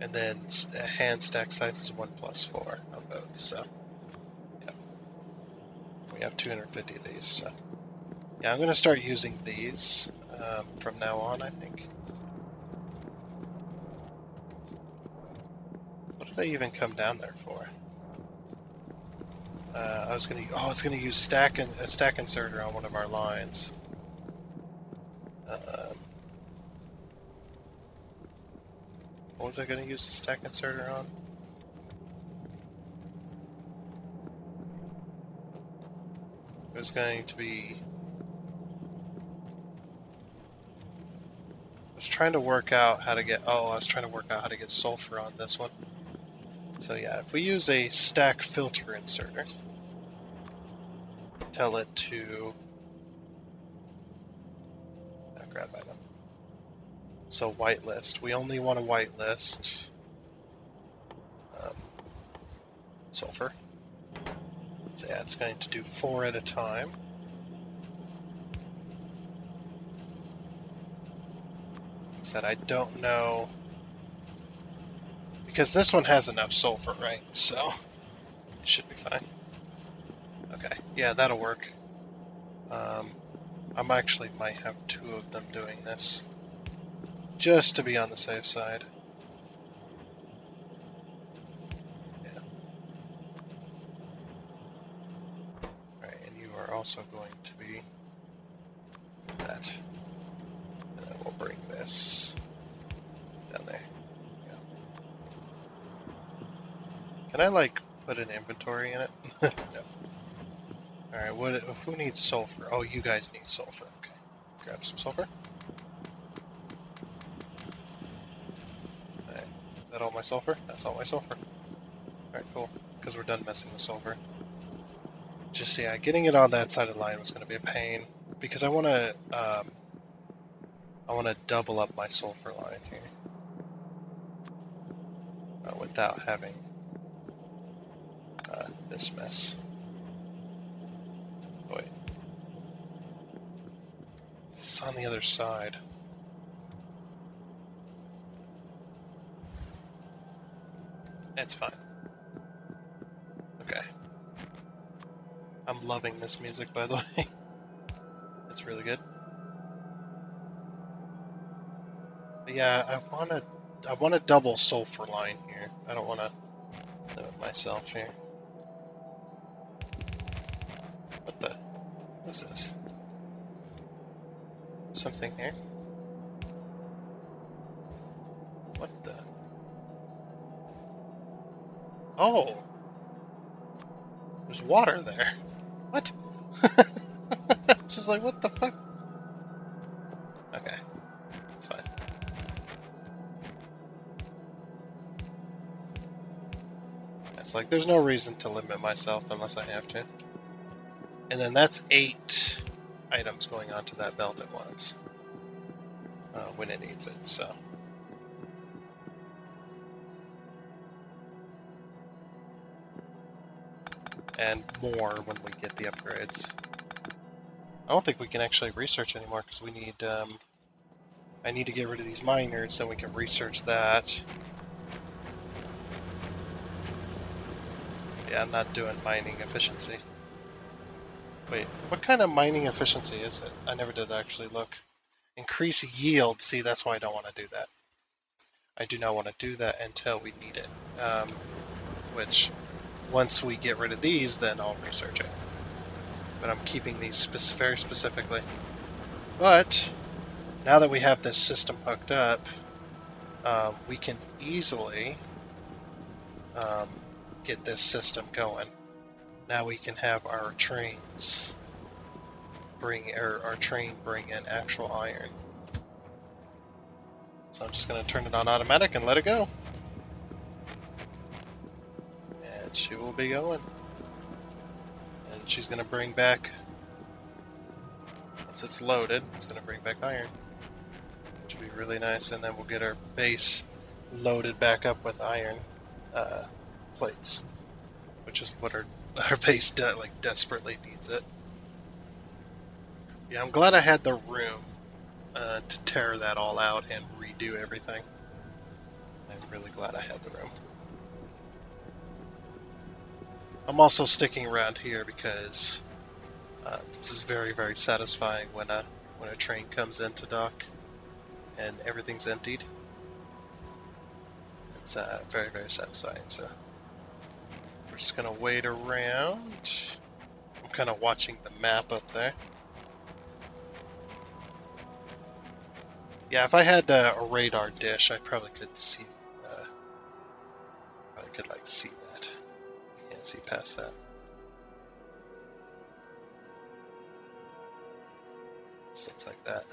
[SPEAKER 1] And then hand stack size is 1+4 on both. So, yeah. We have 250 of these. So, yeah, I'm going to start using these from now on, I think. What did I even come down there for? I was gonna use a stack inserter on one of our lines. What was I gonna use the stack inserter on? It was going to be. I was trying to work out how to get. Oh, I was trying to work out how to get sulfur on this one. So yeah, if we use a stack filter inserter, tell it to. Grab item. So whitelist. We only want to whitelist sulfur. So yeah, it's going to do 4 at a time. Like I said, I don't know because this one has enough sulfur, right? So it should be fine. Okay, yeah, that'll work. I actually might have 2 of them doing this, just to be on the safe side. Yeah. Alright, and you are also going to be that. And then we'll bring this down there. Yeah. Can I, like, put an inventory in it? No. Alright, who needs sulfur? Oh, you guys need sulfur. Okay. Grab some sulfur. Alright. Is that all my sulfur? That's all my sulfur. Alright, cool. Because we're done messing with sulfur. Just, yeah, getting it on that side of the line was going to be a pain. Because I want to double up my sulfur line here. Without having this mess. Oh, wait. It's on the other side. It's fine. Okay. I'm loving this music, by the way. It's really good. But yeah, I want a double sulfur line here. I don't want to limit myself here. What is this? Something here? What the? Oh! There's water there. What? It's just like, what the fuck? Okay. It's fine. It's like, there's no reason to limit myself unless I have to. And then that's 8 items going onto that belt at once. When it needs it, so. And more when we get the upgrades. I don't think we can actually research anymore because we need, I need to get rid of these miners so we can research that. Yeah, I'm not doing mining efficiency. Wait, what kind of mining efficiency is it? I never did actually look. Increase yield. See, that's why I don't want to do that. I do not want to do that until we need it. Which, once we get rid of these, then I'll research it. But I'm keeping these very specifically. But, now that we have this system hooked up, we can easily get this system going. Now we can have our trains bring in actual iron. So I'm just going to turn it on automatic and let it go. And she will be going. And she's going to bring back, once it's loaded, it's going to bring back iron. Which will be really nice. And then we'll get our base loaded back up with iron plates. Which is what our base desperately needs it. Yeah, I'm glad I had the room to tear that all out and redo everything. I'm really glad I had the room. I'm also sticking around here because this is very, very satisfying when a train comes into dock and everything's emptied. It's very, very satisfying. So we're just gonna wait around. I'm kind of watching the map up there. Yeah, if I had a radar dish, I probably could see. Probably could like see that. I can't see past that. Just looks like that.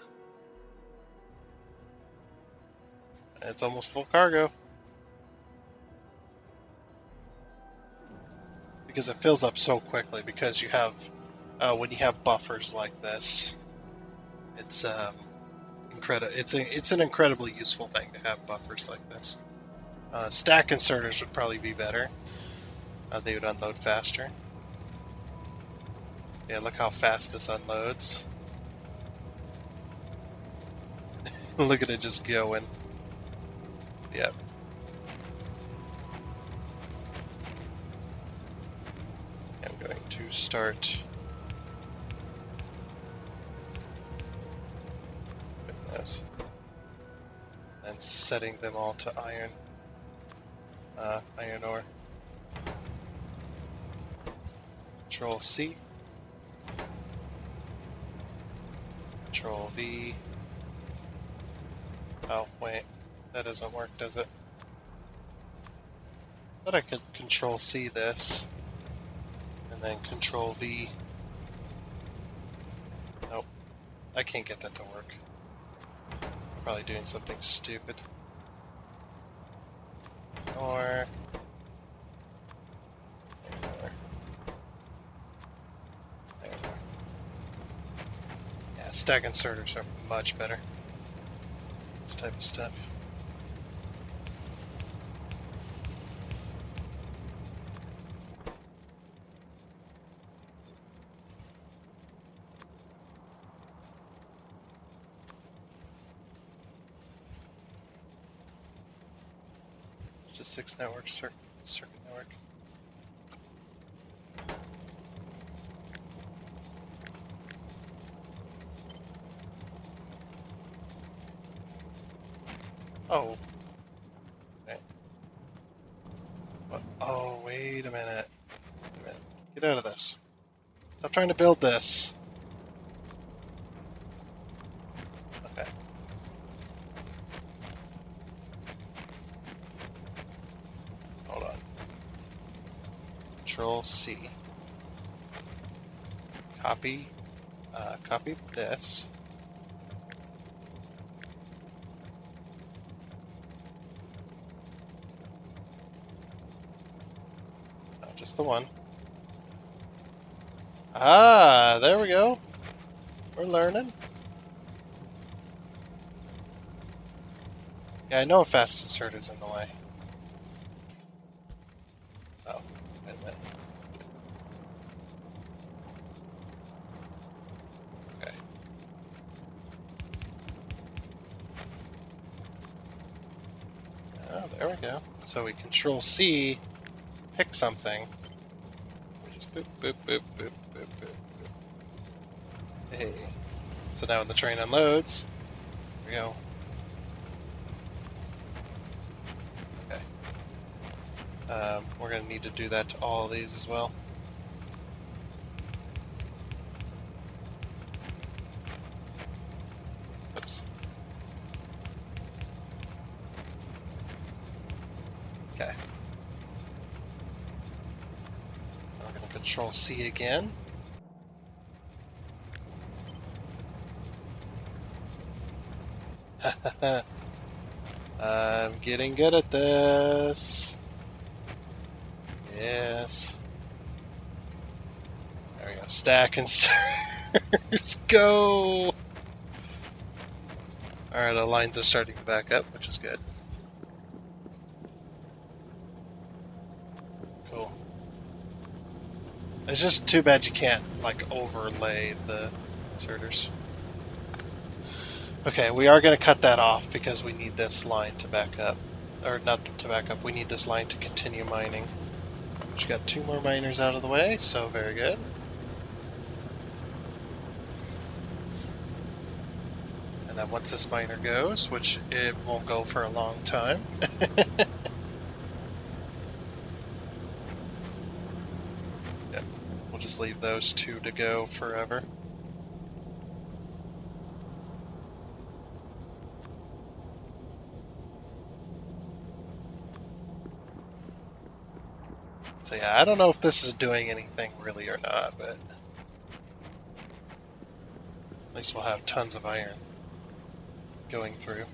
[SPEAKER 1] And it's almost full cargo because it fills up so quickly. Because you have when you have buffers like this, it's incredible. It's an incredibly useful thing to have buffers like this. Stack inserters would probably be better. They would unload faster. Yeah, look how fast this unloads. Look at it just going. Yep. I'm going to start with this and setting them all to iron ore. Control C. Control V. Oh, wait. That doesn't work, does it? I thought I could Control C this. And then Control V. Nope. I can't get that to work. I'm probably doing something stupid. Or... Yeah, stack inserters are much better. This type of stuff. Just 6 networks, circuit network. Oh. Okay. What? Oh, wait a minute. Wait a minute. Get out of this. Stop trying to build this. Okay. Hold on. Control C. Copy. Copy this. No, just the one. Ah, there we go. We're learning. Yeah, I know a fast insert is in the way. Oh, wait a minute. Okay. Oh, there we go. So we Control C, pick something. We just boop, boop, boop, boop, boop, boop, boop. Hey. So now when the train unloads, there we go. Okay. We're going to need to do that to all of these as well. Oops. Okay. We're going to Control C again. I'm getting good at this. Yes. There we go. Stack inserts. Go! Alright, the lines are starting to back up, which is good. Cool. It's just too bad you can't, like, overlay the inserters. Okay, we are going to cut that off because we need this line to back up. Or not to back up, we need this line to continue mining. Which got 2 more miners out of the way, so very good. And then once this miner goes, which it won't go for a long time, yeah, we'll just leave those 2 to go forever. So yeah, I don't know if this is doing anything really or not, but at least we'll have tons of iron going through.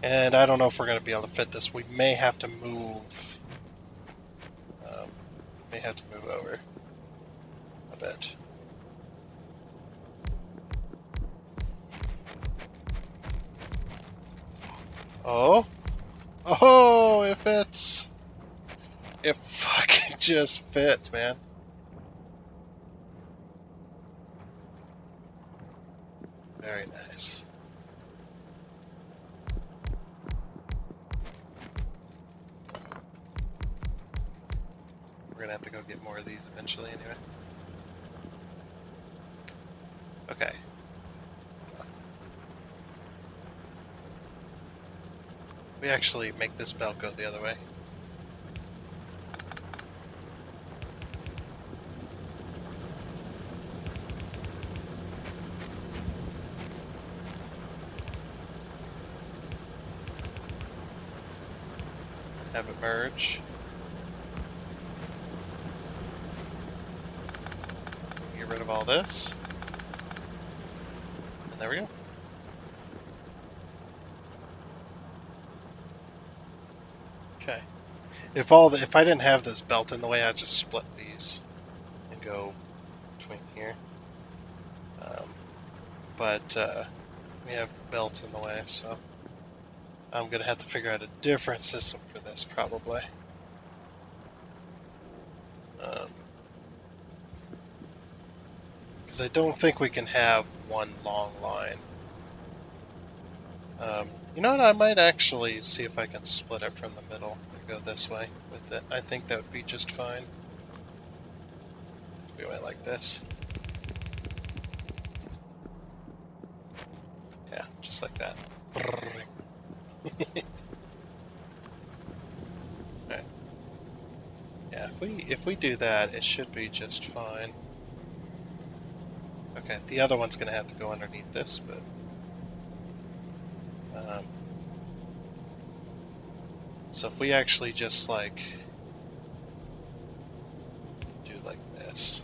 [SPEAKER 1] And I don't know if we're going to be able to fit this. We may have to move. May have to move over a bit. Oh, oh, it fits. It fucking just fits, man. Very nice. We're gonna have to go get more of these eventually anyway. Okay. We actually make this belt go the other way. Have it merge. Get rid of all this. And there we go. Okay. If I didn't have this belt in the way, I'd just split these and go between here. But we have belts in the way, so I'm gonna have to figure out a different system for this probably. Because I don't think we can have one long line. You know what? I might actually see if I can split it from the middle and go this way with it. I think that would be just fine. We went like this. Yeah, just like that. Right. Yeah, if we do that, it should be just fine. Okay, the other one's gonna have to go underneath this, but so if we actually just like do like this.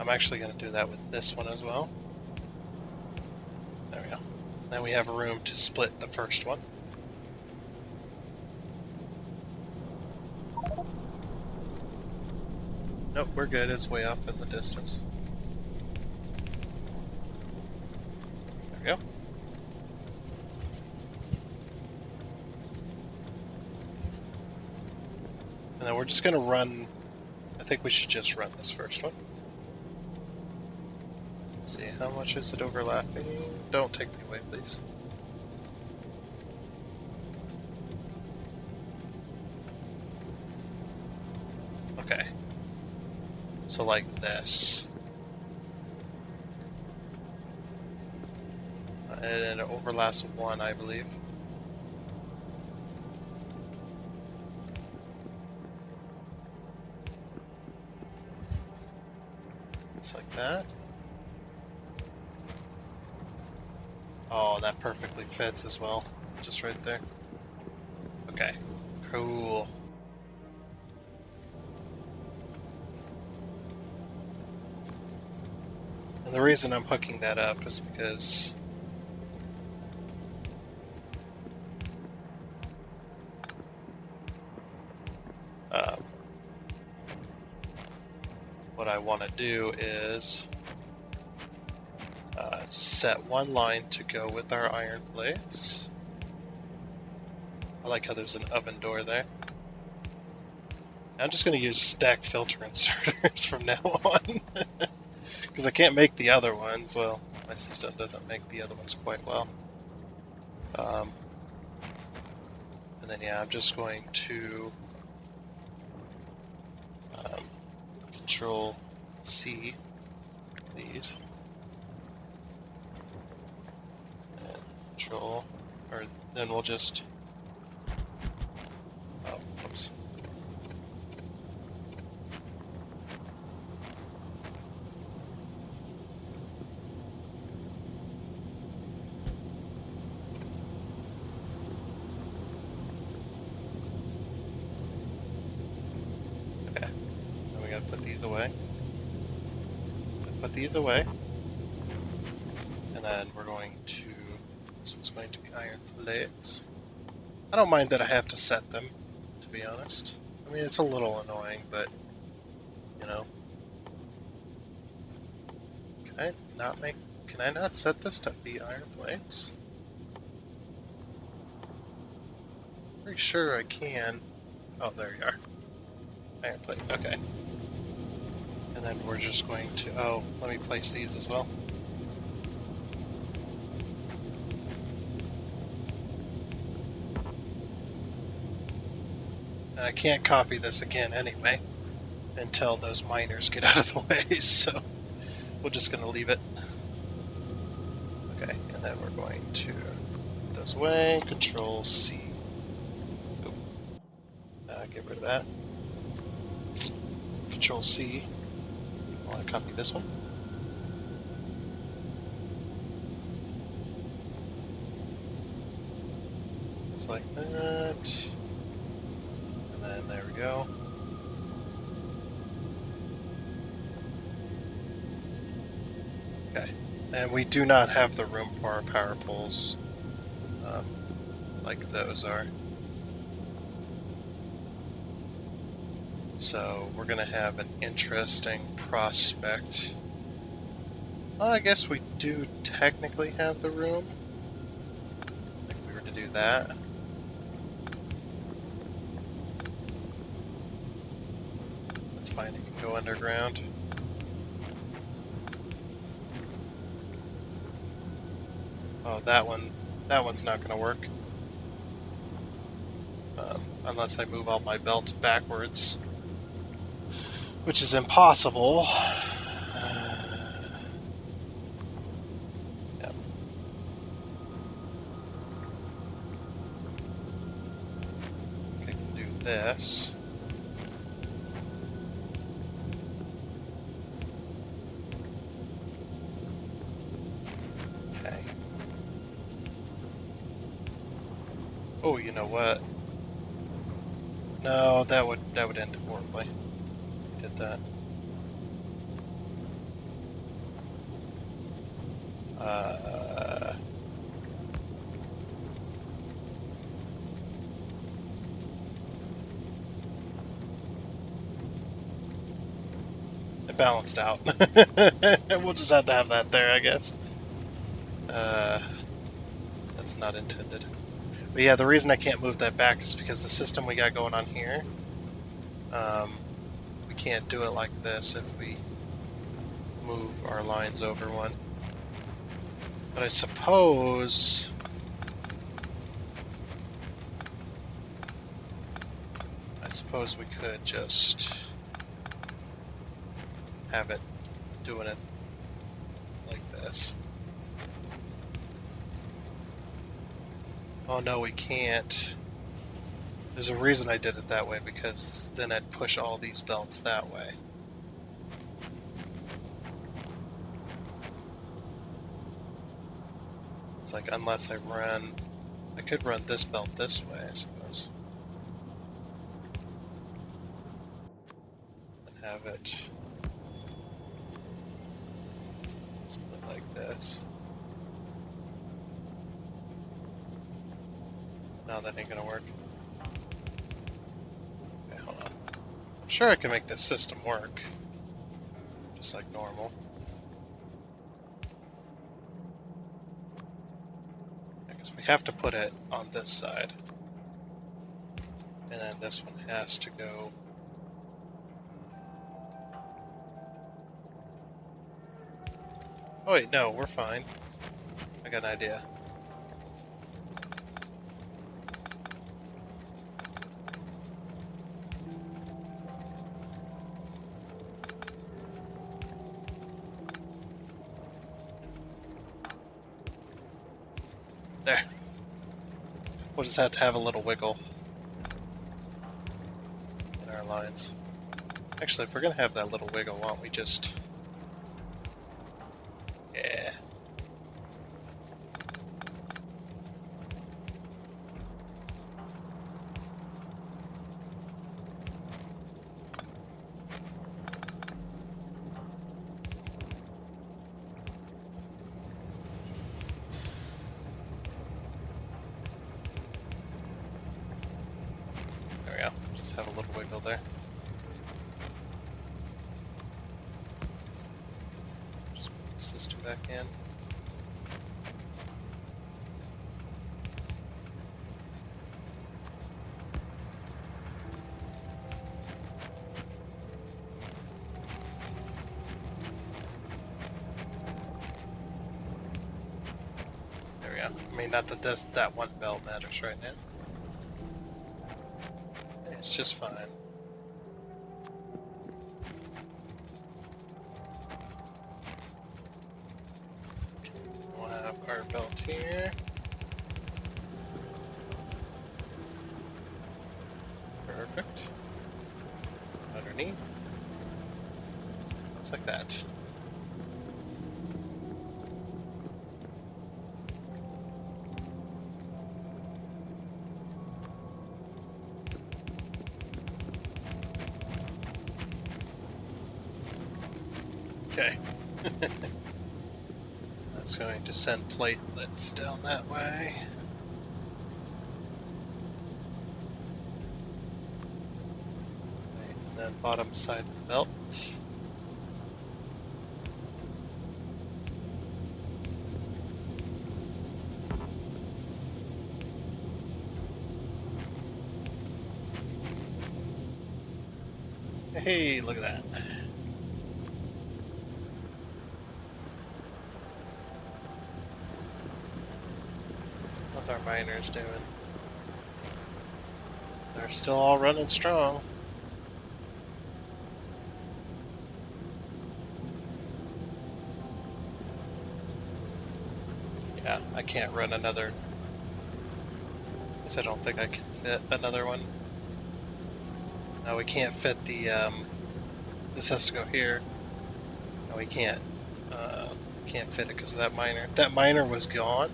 [SPEAKER 1] I'm actually going to do that with this one as well. There we go. Then we have room to split the first one. Nope, we're good. It's way off in the distance. There we go. And then we're just going to run. I think we should just run this first one. Let's see, how much is it overlapping? Don't take me away, please. Okay. So like this. And it overlaps with one, I believe. Just like that. Oh, that perfectly fits as well. Just right there. Okay. Cool. And the reason I'm hooking that up is because what I want to do is set one line to go with our iron plates. I like how there's an oven door there. I'm just going to use stack filter inserters from now on. Because I can't make the other ones. Well, my system doesn't make the other ones quite well. And then, yeah, I'm just going to Control C these. And Control, or then we'll just, oh, oops. Okay, then we gotta put these away. Put these away. And then we're going to, this one's going to be iron plates. I don't mind that I have to set them, to be honest. I mean, it's a little annoying, but, you know. Can I not set this to be iron plates? Pretty sure I can. Oh, there you are. Iron plate, okay. And then we're just going to, oh, let me place these as well. And I can't copy this again anyway until those miners get out of the way, so we're just going to leave it. Okay, and then we're going to put those away, Control C. Get rid of that. Control C. I want to copy this one. Just like that. And then there we go. Okay. And we do not have the room for our power poles like those are. So we're going to have an interesting prospect. Well, I guess we do technically have the room. If we were to do that. That's fine, it can go underground. Oh, that one's not going to work. Unless I move all my belts backwards. Which is impossible. Yep. I can do this. Okay. Oh, you know what? No, that would end horribly. Did that. It balanced out. We'll just have to have that there, I guess. That's not intended. But yeah, the reason I can't move that back is because the system we got going on here, we can't do it like this if we move our lines over one. But I suppose we could just have it doing it like this. Oh no, we can't. There's a reason I did it that way, because then I'd push all these belts that way. It's like, unless I could run this belt this way, I suppose. And have it split like this. No, that ain't gonna work. Okay, hold on. I'm sure I can make this system work. Just like normal. Because we have to put it on this side. And then this one has to go Oh wait, no, we're fine. I got an idea. There. We'll just have to have a little wiggle in our lines. Actually, if we're gonna have that little wiggle, why don't we just... Yeah. There we go. Just have a little wiggle there. Just put the system back in. There we go. I mean, not that that one belt matters right now. It's just fine. We'll have our belt here. Perfect. Underneath. Just like that. Okay. That's going to send platelets down that way. And then bottom side of the belt. Hey, look at that. How's our miners doing? They're still all running strong. Yeah, I can't run another. I guess I don't think I can fit another one. No, we can't fit the, this has to go here. No, we can't. Can't fit it because of that miner. That miner was gone.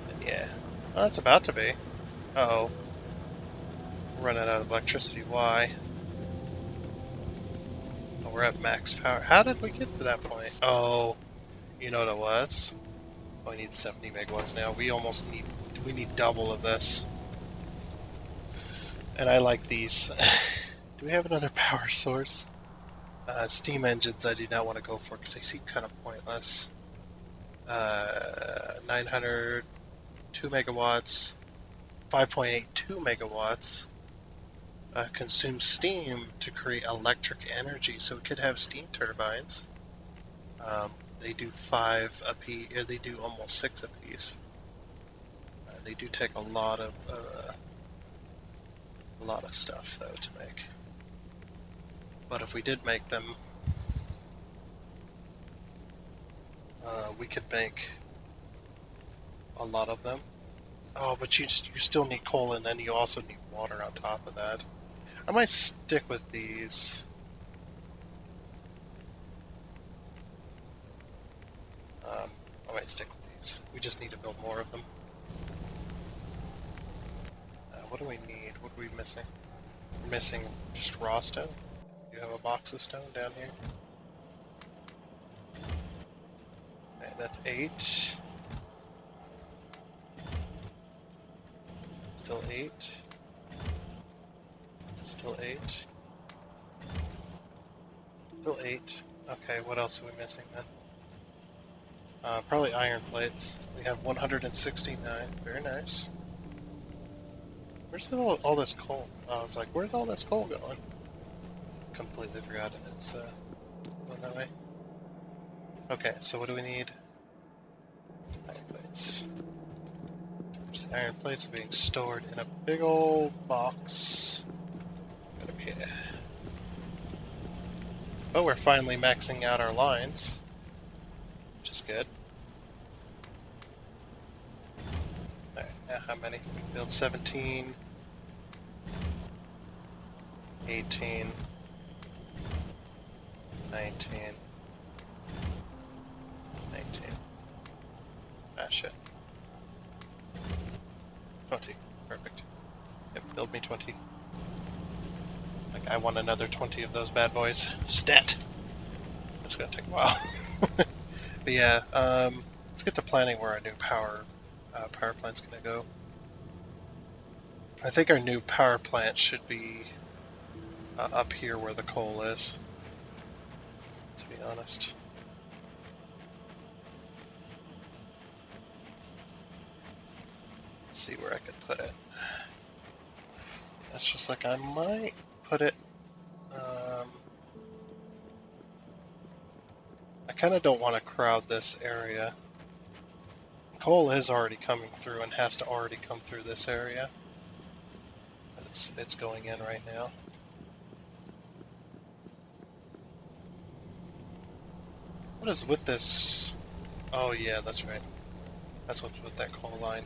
[SPEAKER 1] And yeah. Well, it's about to be. Uh-oh. We're running out of electricity. Why? Oh, we're at max power. How did we get to that point? Oh, you know what it was? Oh, we need 70 megawatts now. We need double of this. And I like these. Do we have another power source? Steam engines I do not want to go for because they seem kind of pointless. 900, 2 megawatts, 5.82 megawatts. Consume steam to create electric energy, so we could have steam turbines. They do 5 a piece. They do almost 6 a piece. They do take a lot of stuff though to make. But if we did make them, we could make a lot of them. Oh, but you still need coal, and then you also need water on top of that. I might stick with these. I might stick with these. We just need to build more of them. What do we need? What are we missing? We're missing just raw stone. You have a box of stone down here. Okay, that's 8. Still 8. Still 8. Still 8. Okay, what else are we missing then? Probably iron plates. We have 169. Very nice. Where's all this coal? I was like, where's all this coal going? Completely forgot it. It's going that way. Okay, so what do we need? Iron plates. There's the iron plates being stored in a big old box. Right up here. But we're finally maxing out our lines, which is good. Alright, now how many? We can build 17, 18, 19, 19. Ah, shit. 20. Perfect. Yep, build me 20. Like, I want another 20 of those bad boys. Stat! That's gonna take a while. But yeah, let's get to planning where our new power plant's gonna go. I think our new power plant should be up here where the coal is, to be honest. Let's see where I could put it. It's just like I might put it. I kind of don't want to crowd this area. Coal is already coming through and has to already come through this area. It's going in right now. What is with this? Oh yeah, that's right. That's what's with that coal line.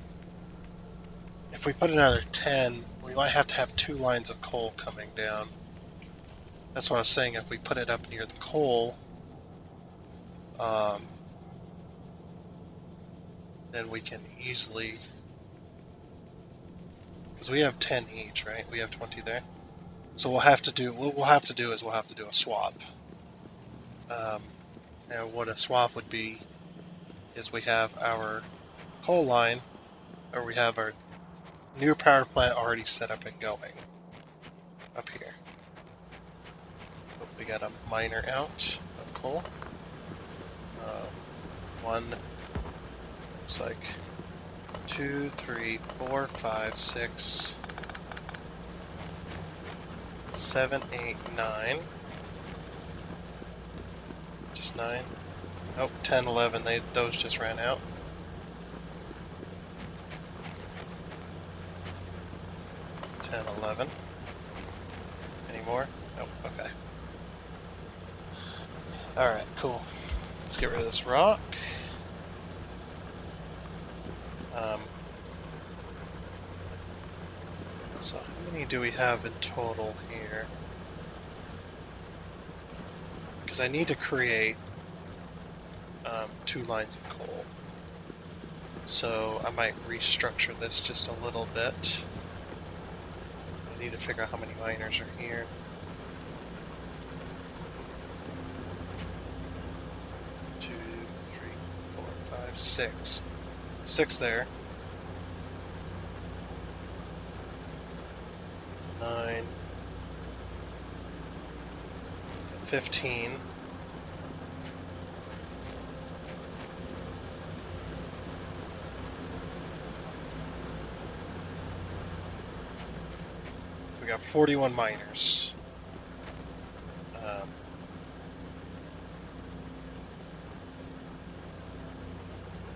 [SPEAKER 1] If we put another 10, we might have to have 2 lines of coal coming down. That's what I was saying. If we put it up near the coal, then we can easily, because we have 10 each, right? We have 20 there. So we'll have to do, what we'll have to do is we'll have to do a swap. And what a swap would be is we have our coal line, or we have our new power plant already set up and going up here. But we got a miner out of coal. One, looks like 2, 3, 4, 5, 6, 7, 8, 9. Just 9. Oh, 10, 11. Those just ran out. 10, 11. Any more? Nope. Okay. Alright, cool. Let's get rid of this rock. So how many do we have in total here? Because I need to create 2 lines of coal. So I might restructure this just a little bit. I need to figure out how many miners are here. 2, 3, 4, 5, 6. 6 there. 9. 15. We got 41 miners.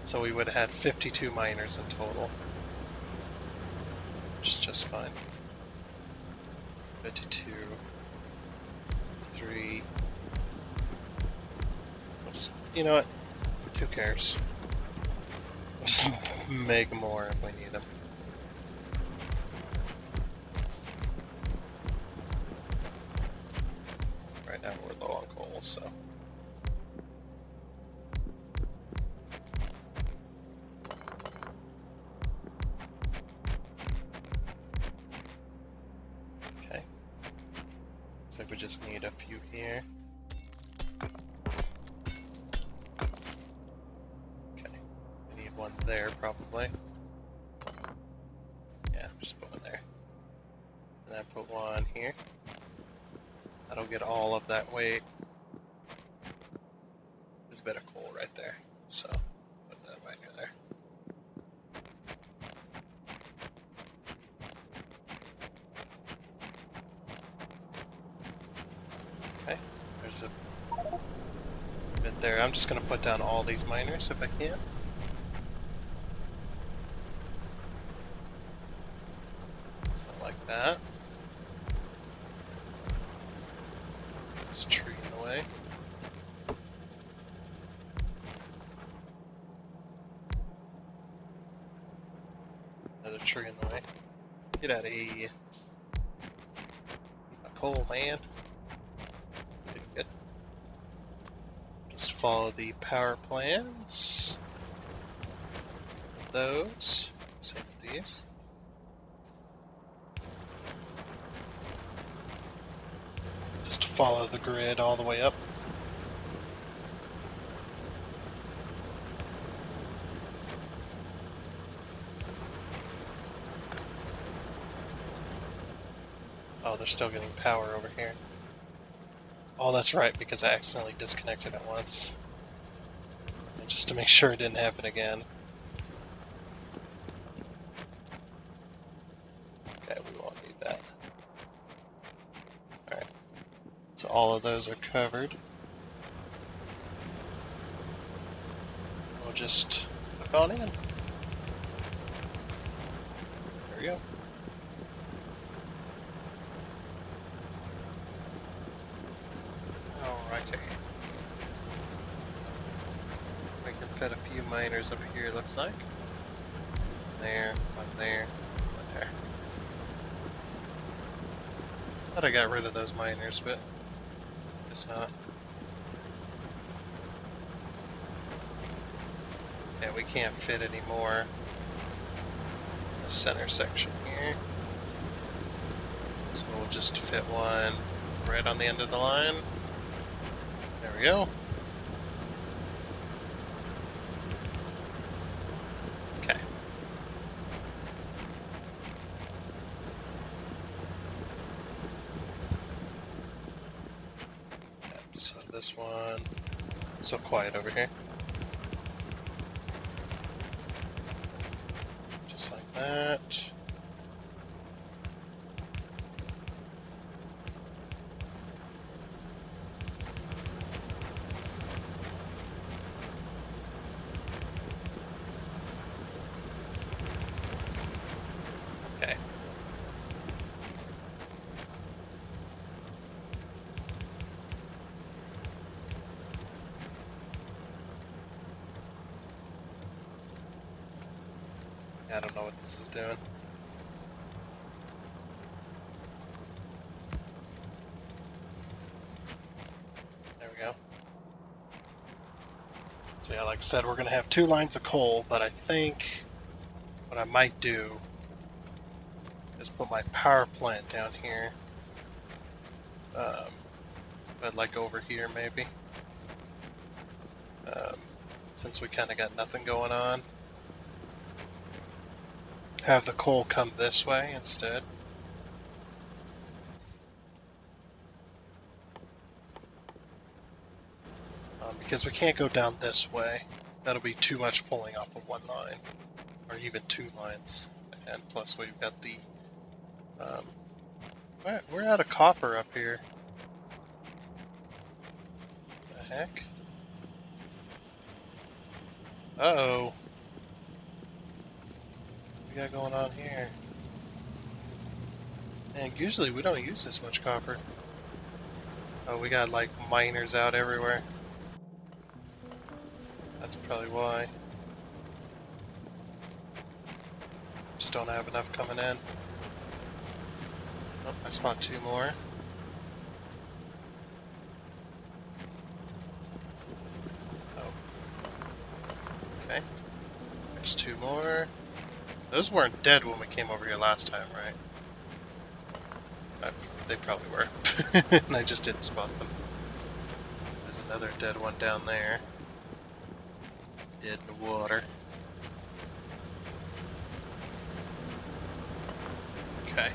[SPEAKER 1] So we would have had 52 miners in total, which is just fine. 52, 3. We'll just, you know what? Who cares? We'll just make more if we need them. Right now we're low on coal, so. Okay. So we just need a few here. Okay. We need one there probably. Yeah, just put one there. And then put one here. That'll get all of that weight. There's a bit of coal right there, so put that right there. Okay, there's a Right there. I'm just going to put down all these miners if I can. So like that. There's a tree in the way. Another tree in the way. Get out of here. My coal, man. Good. Just follow the power plans. Those. Same with these. Just follow the grid all the way up. Oh, they're still getting power over here. Oh, that's right, because I accidentally disconnected it once. And just to make sure it didn't happen again. Okay, we won't need that. Alright. So all of those are covered. We'll just hook on in. There we go. Alrighty. We can fit a few miners over here, it looks like. One there, one there, one there. Thought I got rid of those miners, but guess not. Yeah, we can't fit any more in the center section here. So we'll just fit one right on the end of the line. There we go. Okay. So this one, so quiet over here. Just like that. Okay. I don't know what this is doing. There we go. So yeah, like I said, we're going to have 2 lines of coal, but I think what I might do is put my power plant down here. But like over here maybe. Since we kind of got nothing going on. Have the coal come this way instead. Because we can't go down this way. That'll be too much pulling off of one line. Or even 2 lines. And plus we've got the... we're out of copper up here. The heck? Uh-oh. What we got going on here? And usually we don't use this much copper. Oh, we got like miners out everywhere. That's probably why. Just don't have enough coming in. Oh, I spot 2 more. Oh. Okay. There's 2 more. Those weren't dead when we came over here last time, right? They probably were. And I just didn't spot them. There's another dead one down there. Dead in the water. Okay.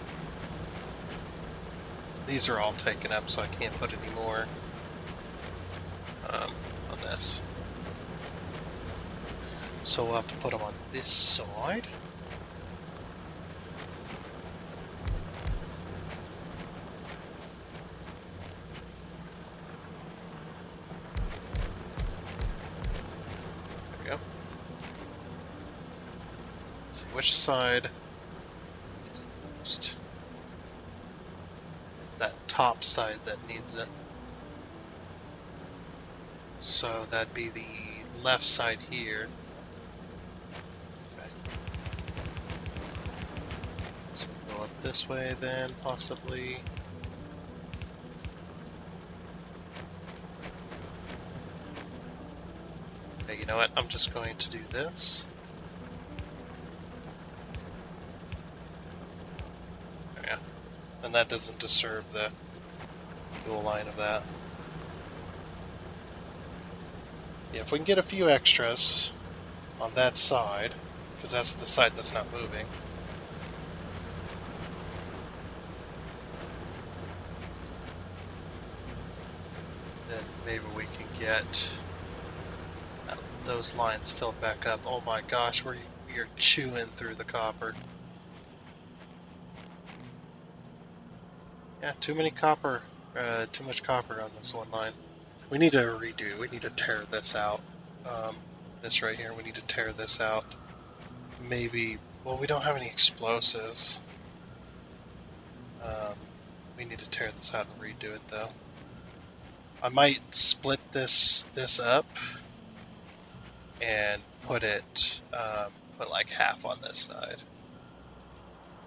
[SPEAKER 1] These are all taken up, so I can't put any more on this. So we'll have to put them on this side. which side needs it the most? It's that top side that needs it. So that'd be the left side here. Okay. So we'll go up this way then, possibly. Okay, you know what? I'm just going to do this. There we go. And that doesn't disturb the dual line of that. Yeah, if we can get a few extras on that side, because that's the side that's not moving. Then maybe we can get those lines filled back up. Oh my gosh, we're chewing through the copper. Yeah, too much copper on this one line. We need to redo. We need to tear this out. This right here, we need to tear this out. Maybe, well, we don't have any explosives. We need to tear this out and redo it though. I might split this up and put like half on this side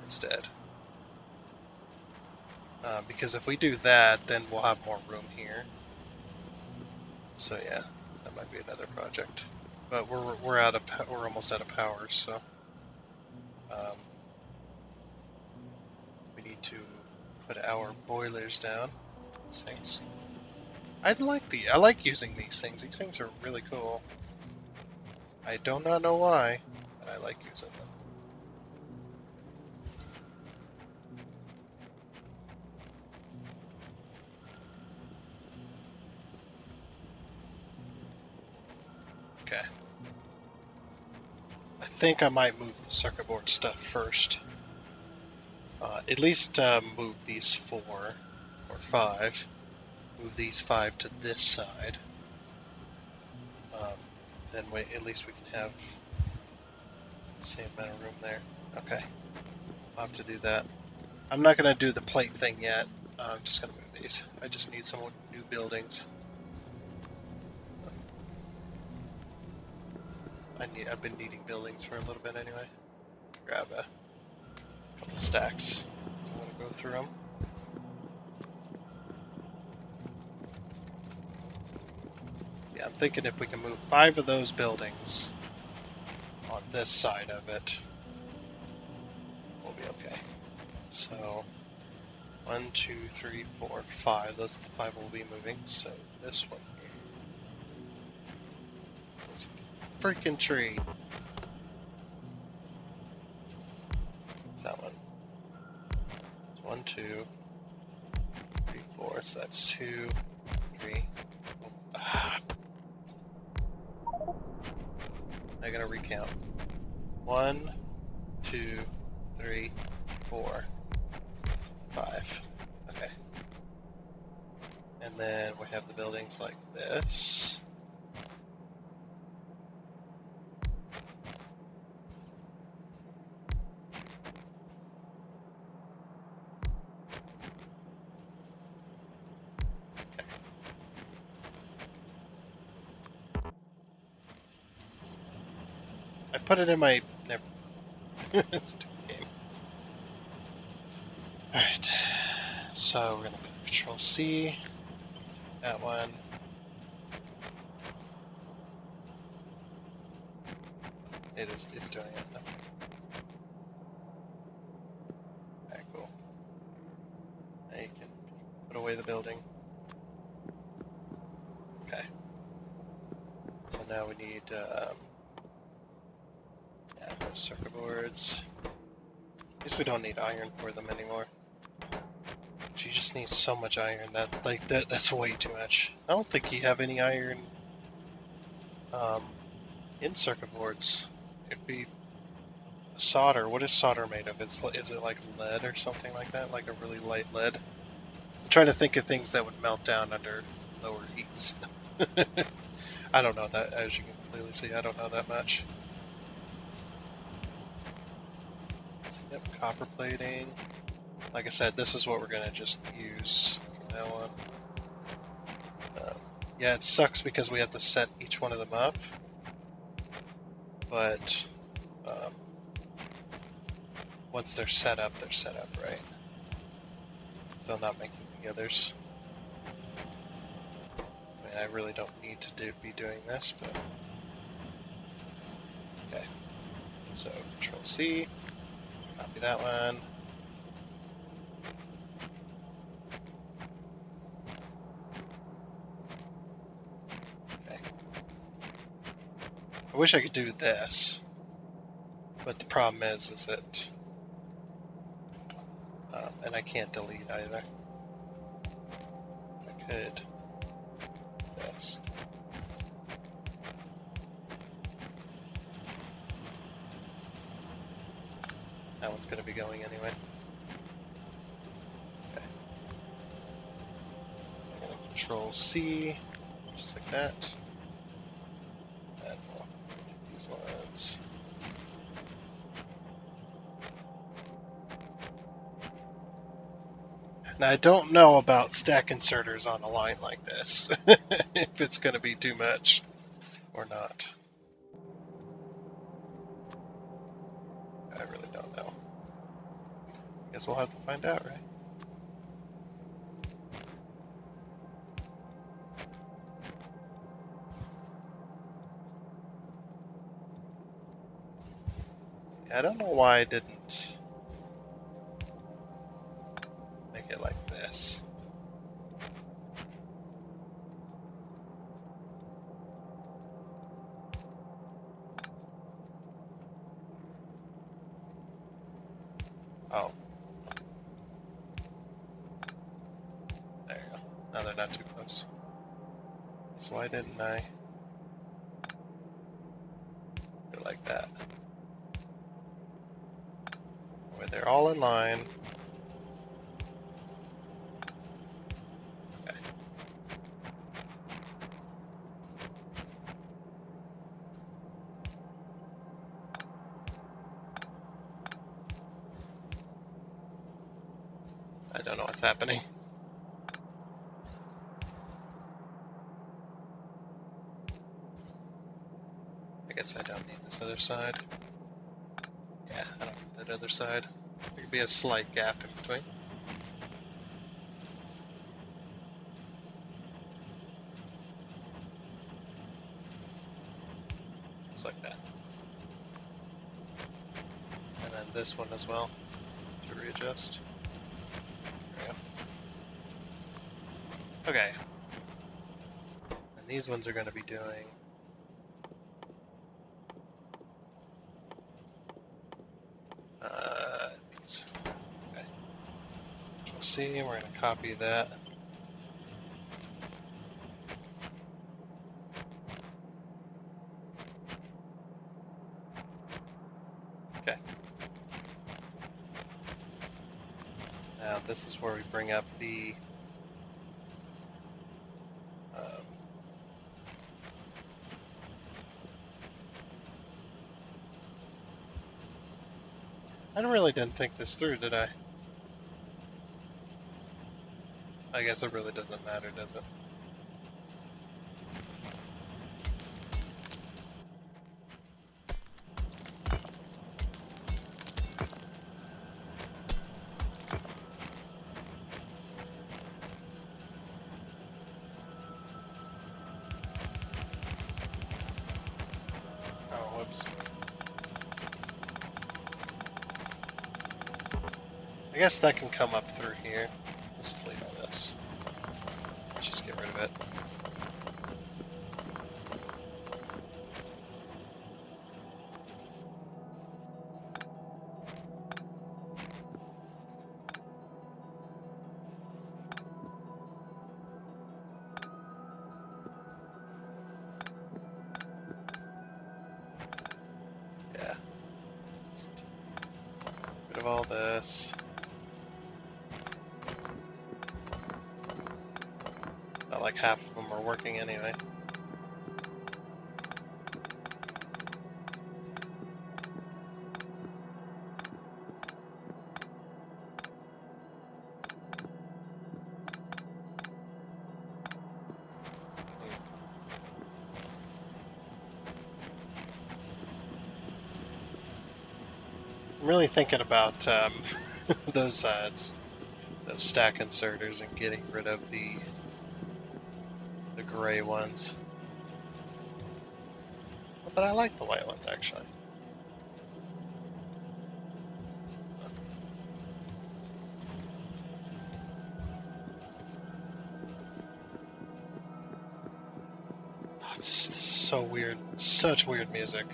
[SPEAKER 1] instead. Because if we do that, then we'll have more room here. So yeah, that might be another project. But we're almost out of power, so we need to put our boilers down. These things. I like using these things. These things are really cool. I do not know why, but I like using them. Okay. I think I might move the circuit board stuff first. At least move these 4 or 5. Move these 5 to this side. Then at least we can have the same amount of room there. Okay. I'll have to do that. I'm not going to do the plate thing yet. I'm just going to move these. I just need some new buildings. I've been needing buildings for a little bit anyway. Grab a couple of stacks. So I'm going to go through them. Yeah, I'm thinking if we can move 5 of those buildings on this side of it, we'll be okay. So 1, 2, 3, 4, 5. Those are the 5 we'll be moving. So this one here. There's a freaking tree. It's that one. It's 1, 2, 3, 4. So that's 2, 3. I gotta recount. 1, 2, 3, 4, 5. Okay. And then we have the buildings like this. Okay. I put it in my... Never. Stupid game. Alright. So we're gonna put Control C. That one. It's doing it now. Alright, cool. Now you can put away the building. Okay. So now we need those circuit boards. I guess we don't need iron for them anymore. You just need so much iron that's way too much. I don't think you have any iron in circuit boards. It'd be solder. What is solder made of? Is it like lead or something like that? Like a really light lead? I'm trying to think of things that would melt down under lower heats. I don't know that, as you can clearly see, I don't know that much. Yep, copper plating. Like I said, this is what we're gonna just use from now on. Yeah, it sucks because we have to set each one of them up, but once they're set up, right? So I'm not making the others. I mean, I really don't need to be doing this, but okay. So Control C, copy that one. Okay. I wish I could do this, but the problem is that, and I can't delete either. I could this. That one's going to be going anyway. Okay. I'm going to Control C, just like that. And we'll do these ones. Now I don't know about stack inserters on a line like this, if it's going to be too much or not. I really don't know. Guess we'll have to find out, right? I don't know why I didn't make it like this. Oh. There you go. Now they're not too close. So why didn't I do it like that? Where they're all in line. Okay. I don't know what's happening. I guess I don't need this other side. Yeah, I don't need that other side. There could be a slight gap in between. Just like that. And then this one as well to readjust. There we go. Okay. And these ones are going to be doing these. Okay. Control C, we're going to copy that. Okay. Now this is where we bring up the I really didn't think this through, did I? I guess it really doesn't matter, does it? Oh, whoops. I guess that can come up through here. Let's delete all this. Let's just get rid of it. Yeah. Just get rid of all this. Not like half of them are working anyway. really thinking about those those stack inserters and getting rid of the gray ones. But I like the white ones actually. Oh, it's so weird. Such weird music.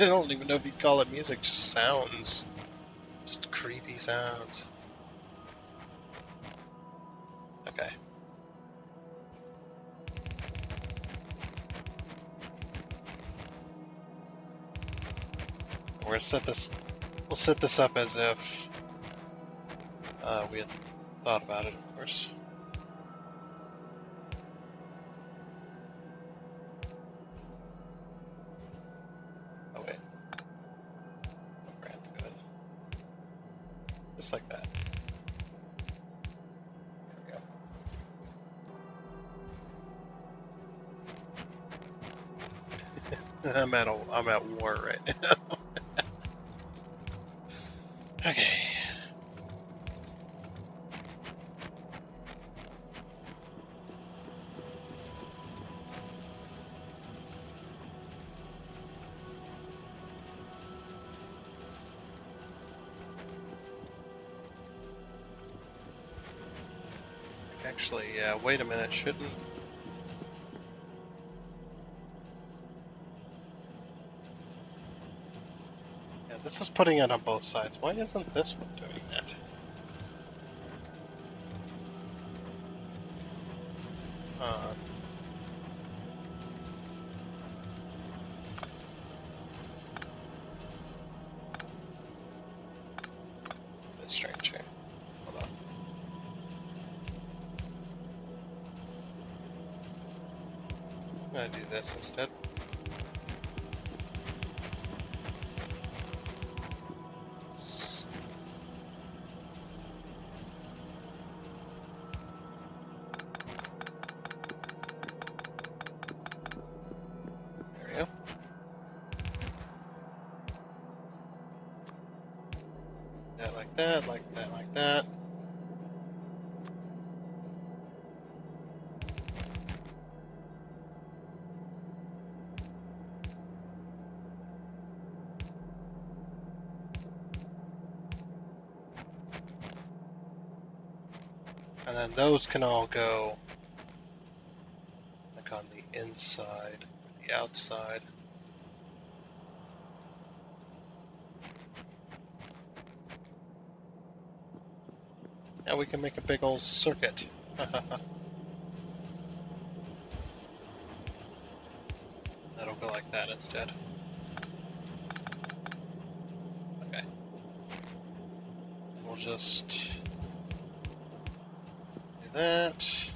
[SPEAKER 1] I don't even know if you'd call it music, just sounds. Just creepy sounds. Okay. We're gonna set this. We'll set this up as if we had thought about it, of course. Oh wait. Oh, crap. Good. Just like that. There we go. I'm at war right now. Okay. Actually, yeah, wait a minute, shouldn't... Yeah, this is putting it on both sides. Why isn't this one doing that? Uh, that's strange here. Hold on. I'm gonna do this instead. There we go. That like that, like that, like that. And then those can all go like on the inside, or the outside. Now we can make a big old circuit. That'll go like that instead. Okay. We'll just do that.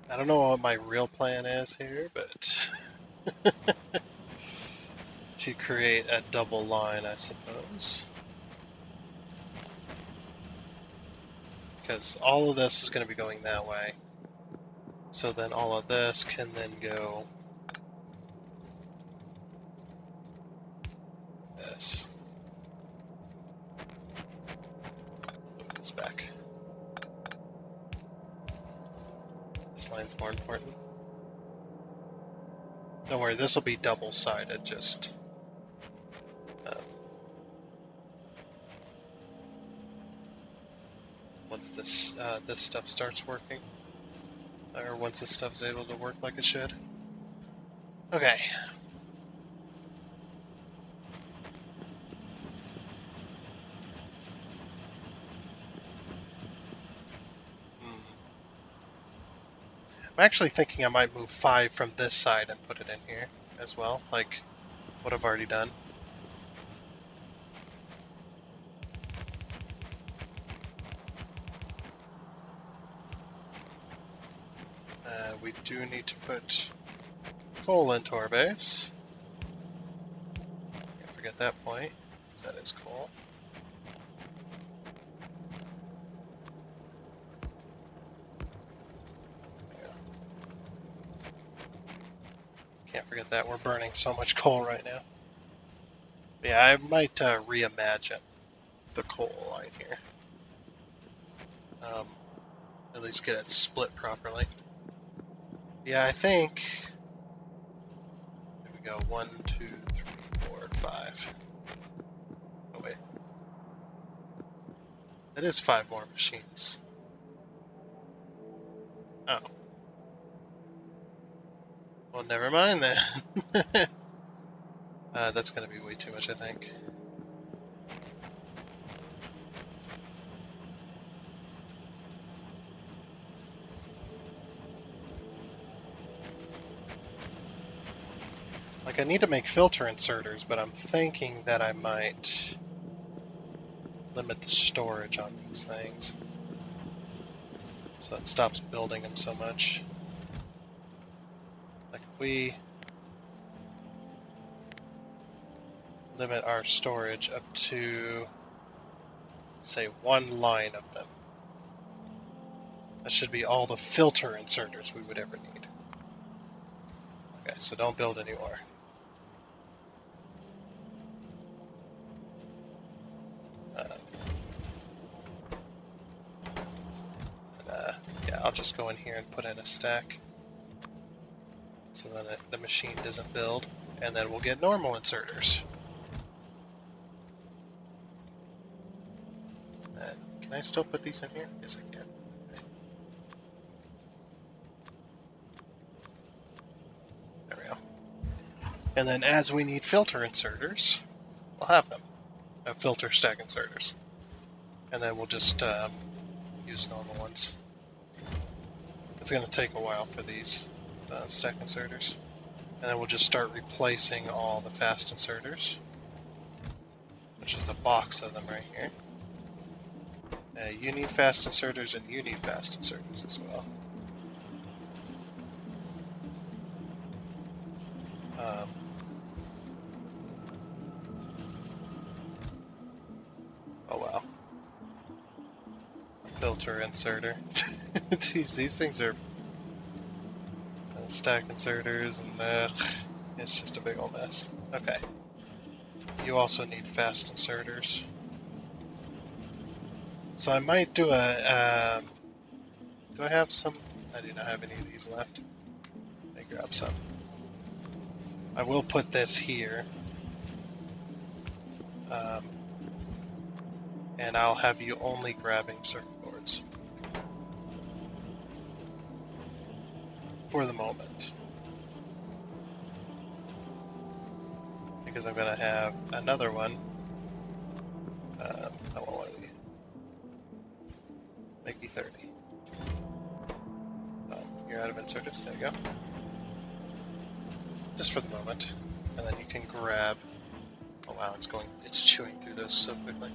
[SPEAKER 1] I don't know what my real plan is here, but to create a double line, I suppose. Because all of this is going to be going that way. So then all of this can then go this. Move this back. This line's more important. Don't worry, this will be double-sided, just... once this stuff starts working. Or once this stuff's able to work like it should. Okay. I'm actually thinking I might move 5 from this side and put it in here as well, like what I've already done. We do need to put coal into our base. Can't forget that point. That is coal. Forget that, we're burning so much coal right now. Yeah, I might reimagine the coal line here. At least get it split properly. Yeah, I think... There we go, 1, 2, 3, 4, 5. Oh wait. It is 5 more machines. Oh. Well, never mind then. That's going to be way too much, I think. Like, I need to make filter inserters, but I'm thinking that I might limit the storage on these things. So it stops building them so much. Like, if we limit our storage up to, say, 1 line of them, that should be all the filter inserters we would ever need. Okay, so don't build any more. Yeah, I'll just go in here and put in a stack. So then the machine doesn't build, and then we'll get normal inserters. And can I still put these in here? Yes, I can. Okay. There we go. And then as we need filter inserters, we'll have them. Filter stack inserters. And then we'll just use normal ones. It's going to take a while for these stack inserters. And then we'll just start replacing all the fast inserters, which is a box of them right here. You need fast inserters, and you need fast inserters as well. Oh wow. Filter inserter. Jeez, these things are stack inserters, and it's just a big old mess. Okay. You also need fast inserters. So I might do a... do I have some? I do not have any of these left. Let me grab some. I will put this here. And I'll have you only grabbing circuit boards. For the moment. Because I'm going to have another one. I want one of these. Make me 30. Oh, you're out of inserters. There you go. Just for the moment. And then you can grab... Oh wow, it's chewing through those so quickly.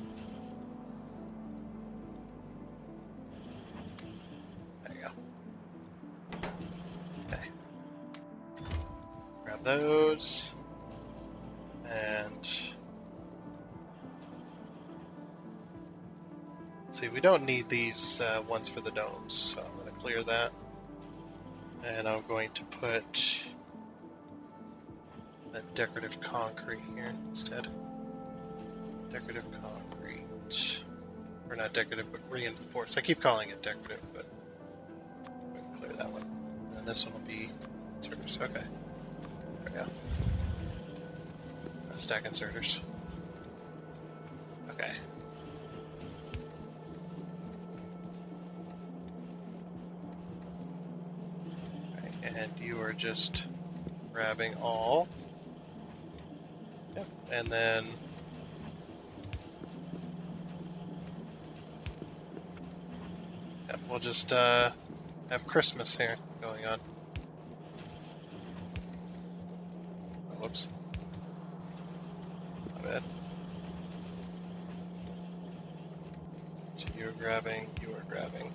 [SPEAKER 1] There you go. Okay. Grab those. And... see, we don't need these ones for the domes, so I'm going to clear that. And I'm going to put that decorative concrete here instead. Decorative concrete. Or not decorative, but reinforced. I keep calling it decorative, but I'm going to clear that one. And then this one will be inserters. Okay. There we go. Stack inserters. Okay. And you are just grabbing all. Yep. And then we'll just have Christmas here going on. Oh, whoops. My bad. So you are grabbing, you are grabbing.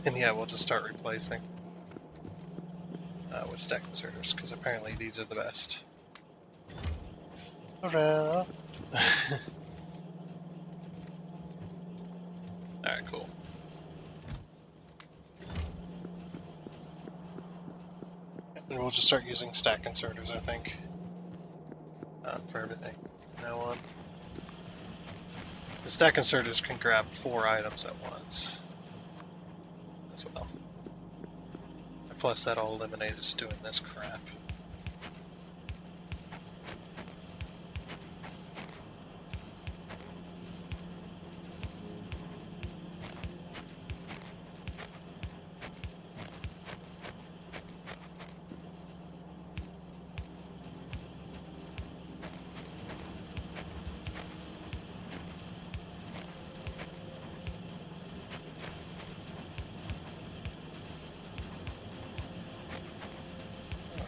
[SPEAKER 1] And yeah, we'll just start replacing with stack inserters, because apparently these are the best. around. Alright, cool. And we'll just start using stack inserters, I think, for everything from now on. The stack inserters can grab 4 items at once as well. And plus, that'll eliminate us doing this crap.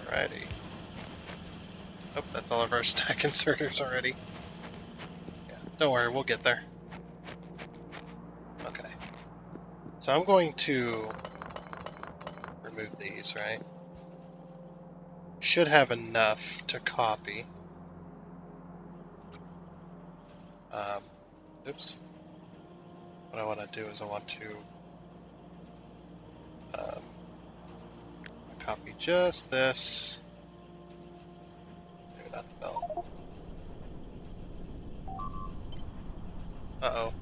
[SPEAKER 1] Alrighty. Oh, that's all of our stack inserters already. Yeah, don't worry, we'll get there. Okay. So I'm going to remove these, right? Should have enough to copy. Oops. What I want to do is I want to copy just this. Maybe not the belt. Uh-oh.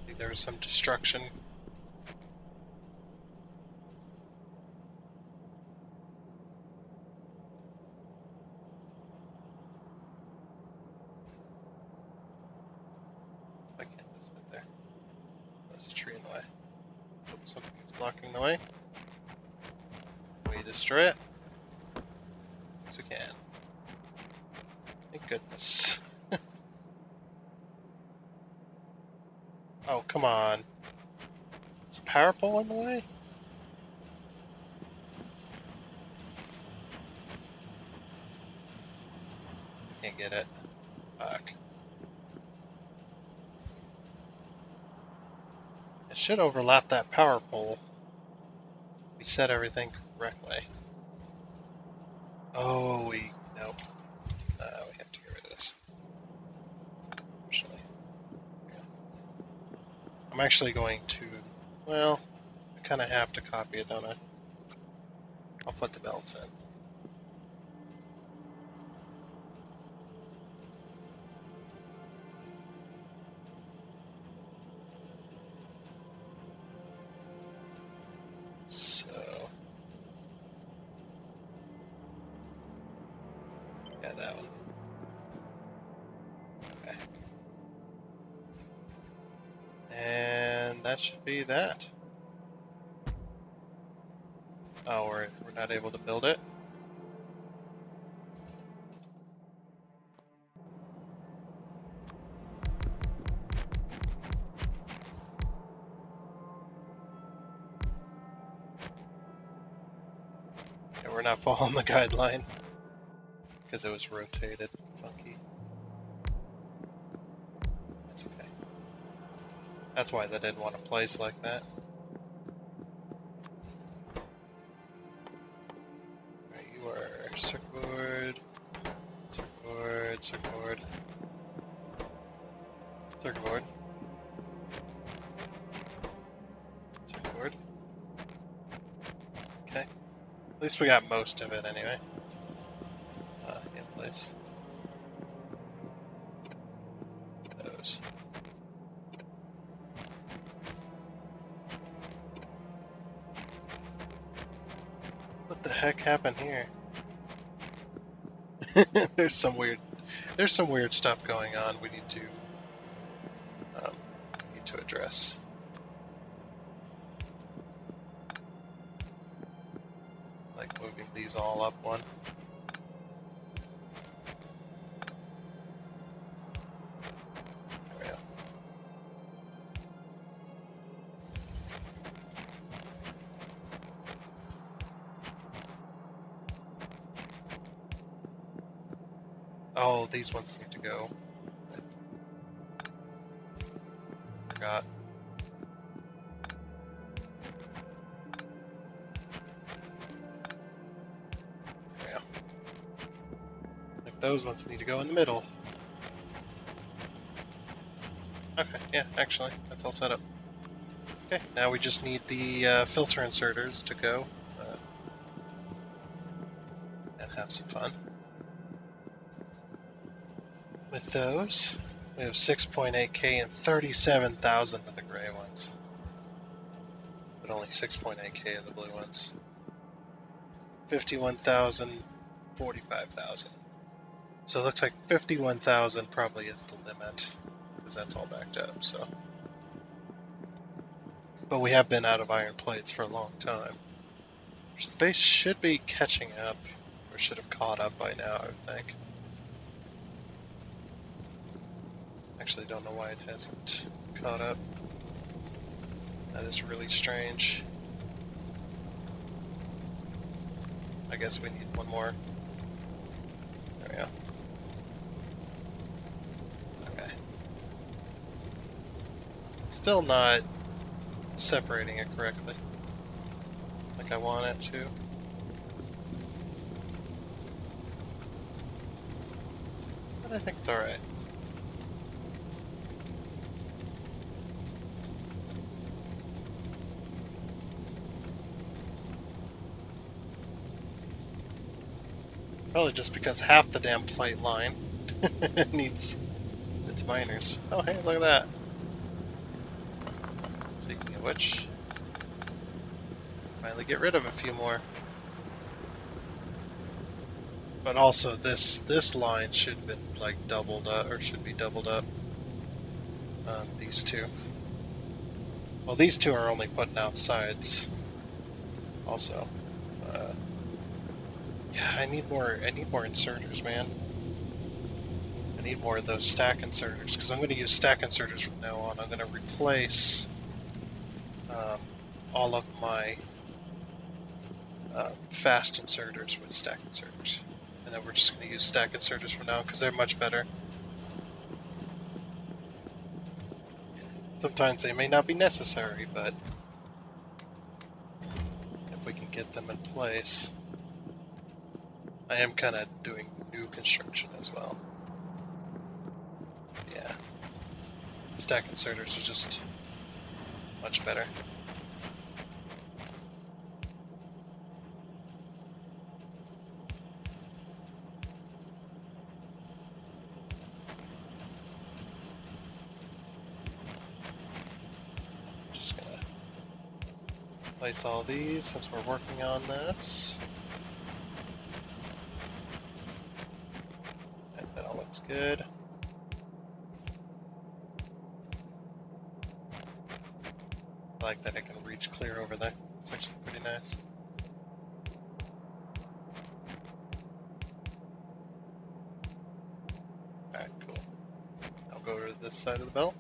[SPEAKER 1] I think there was some destruction. I can't just fit there. There's a tree in the way. Oh, something is blocking the way. Can we destroy it? Yes, we can. Thank goodness. Oh, come on. Is a power pole in the way? Can't get it. Fuck. It should overlap that power pole. We set everything correctly. Oh, nope. We have to get rid of this. Actually, yeah. I'm actually going to, well, I kind of have to copy it, don't I? I'll put the belts in. So, yeah, that one. Okay. And that should be that. Oh, we're not able to build it? Yeah, we're not following the guideline. Because it was rotated. Funky. That's okay. That's why they didn't want to place like that. Right, you are circuit board, circuit board, circuit board, circuit board, circuit board. Okay. At least we got most of it anyway. In place. Those. What the heck happened here? There's some weird stuff going on we need to address. Like moving these all up one. There we go. Oh, these ones need to go. Forgot. There we go. those ones need to go in the middle. Okay, yeah, actually, that's all set up. Okay, now we just need the filter inserters to go and have some fun. With those, we have 6.8K and 37,000 of the gray ones, but only 6.8K of the blue ones. 51,000, 45,000. So it looks like 51,000 probably is the limit, because that's all backed up, so. But we have been out of iron plates for a long time. The base should be catching up, or should have caught up by now, I would think. Actually, don't know why it hasn't caught up. That is really strange. I guess we need one more. There we go. Okay. Still not separating it correctly, like I want it to. But I think it's alright. Probably just because half the damn plate line needs its miners. Oh hey, look at that. Speaking of which, finally get rid of a few more. But also this line should have been like doubled up, or should be doubled up. These two. Well, these two are only putting out sides. Also, yeah, I need more inserters, man. I need more of those stack inserters because I'm going to use stack inserters from now on. I'm going to replace all of my fast inserters with stack inserters, and then we're just going to use stack inserters from now on because they're much better. Sometimes they may not be necessary, but if we can get them in place. I am kind of doing new construction as well. Yeah. Stack inserters are just much better. Just gonna place all these since we're working on this. And that all looks good. I like that I can reach clear over there. It's actually pretty nice. Alright, cool. I'll go to this side of the belt.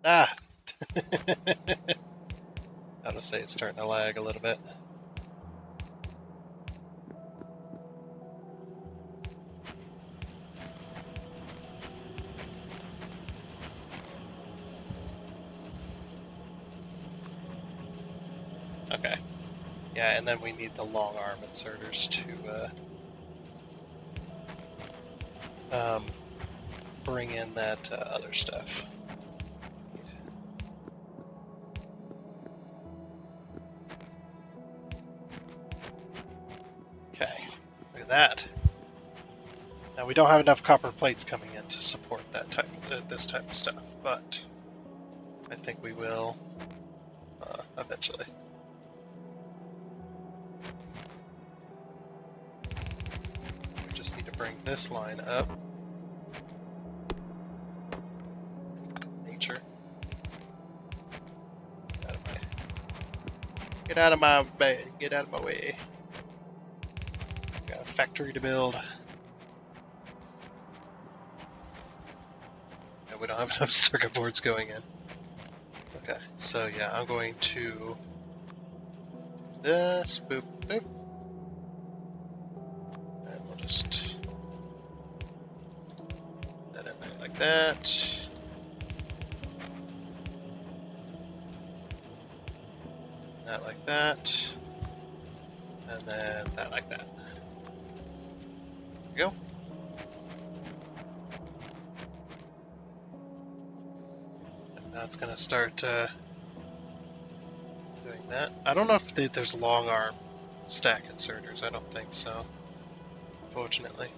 [SPEAKER 1] Ah! I'll say it's starting to lag a little bit. Okay. Yeah, and then we need the long arm inserters to bring in that other stuff. Okay, look at that. Now we don't have enough copper plates coming in to support that this type of stuff, but I think we will eventually. We just need to bring this line up. Nature. Get out of my way. Get out of my way. Got a factory to build. We don't have enough circuit boards going in. Okay, so yeah, I'm going to do this, boop, boop. And we'll just put that in there like that. that like that, and then that like that. There we go. And now it's going to start doing that. I don't know if there's long arm stack inserters. I don't think so, fortunately.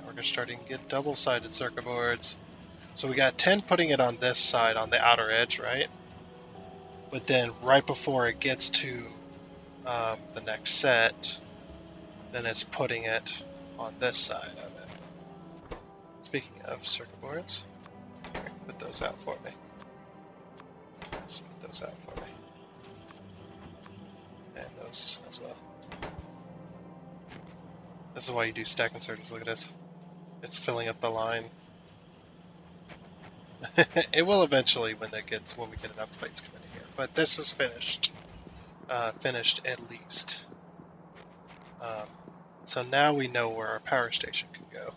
[SPEAKER 1] Now we're starting to get double-sided circuit boards. So we got 10 putting it on this side, on the outer edge, right? But then right before it gets to the next set, then it's putting it on this side of it. Speaking of circuit boards, put those out for me. Let's put those out for me. And those as well. This is why you do stack inserters. Look at this. It's filling up the line. It will eventually when we get enough plates coming in here. But this is finished. Finished at least. So now we know where our power station can go.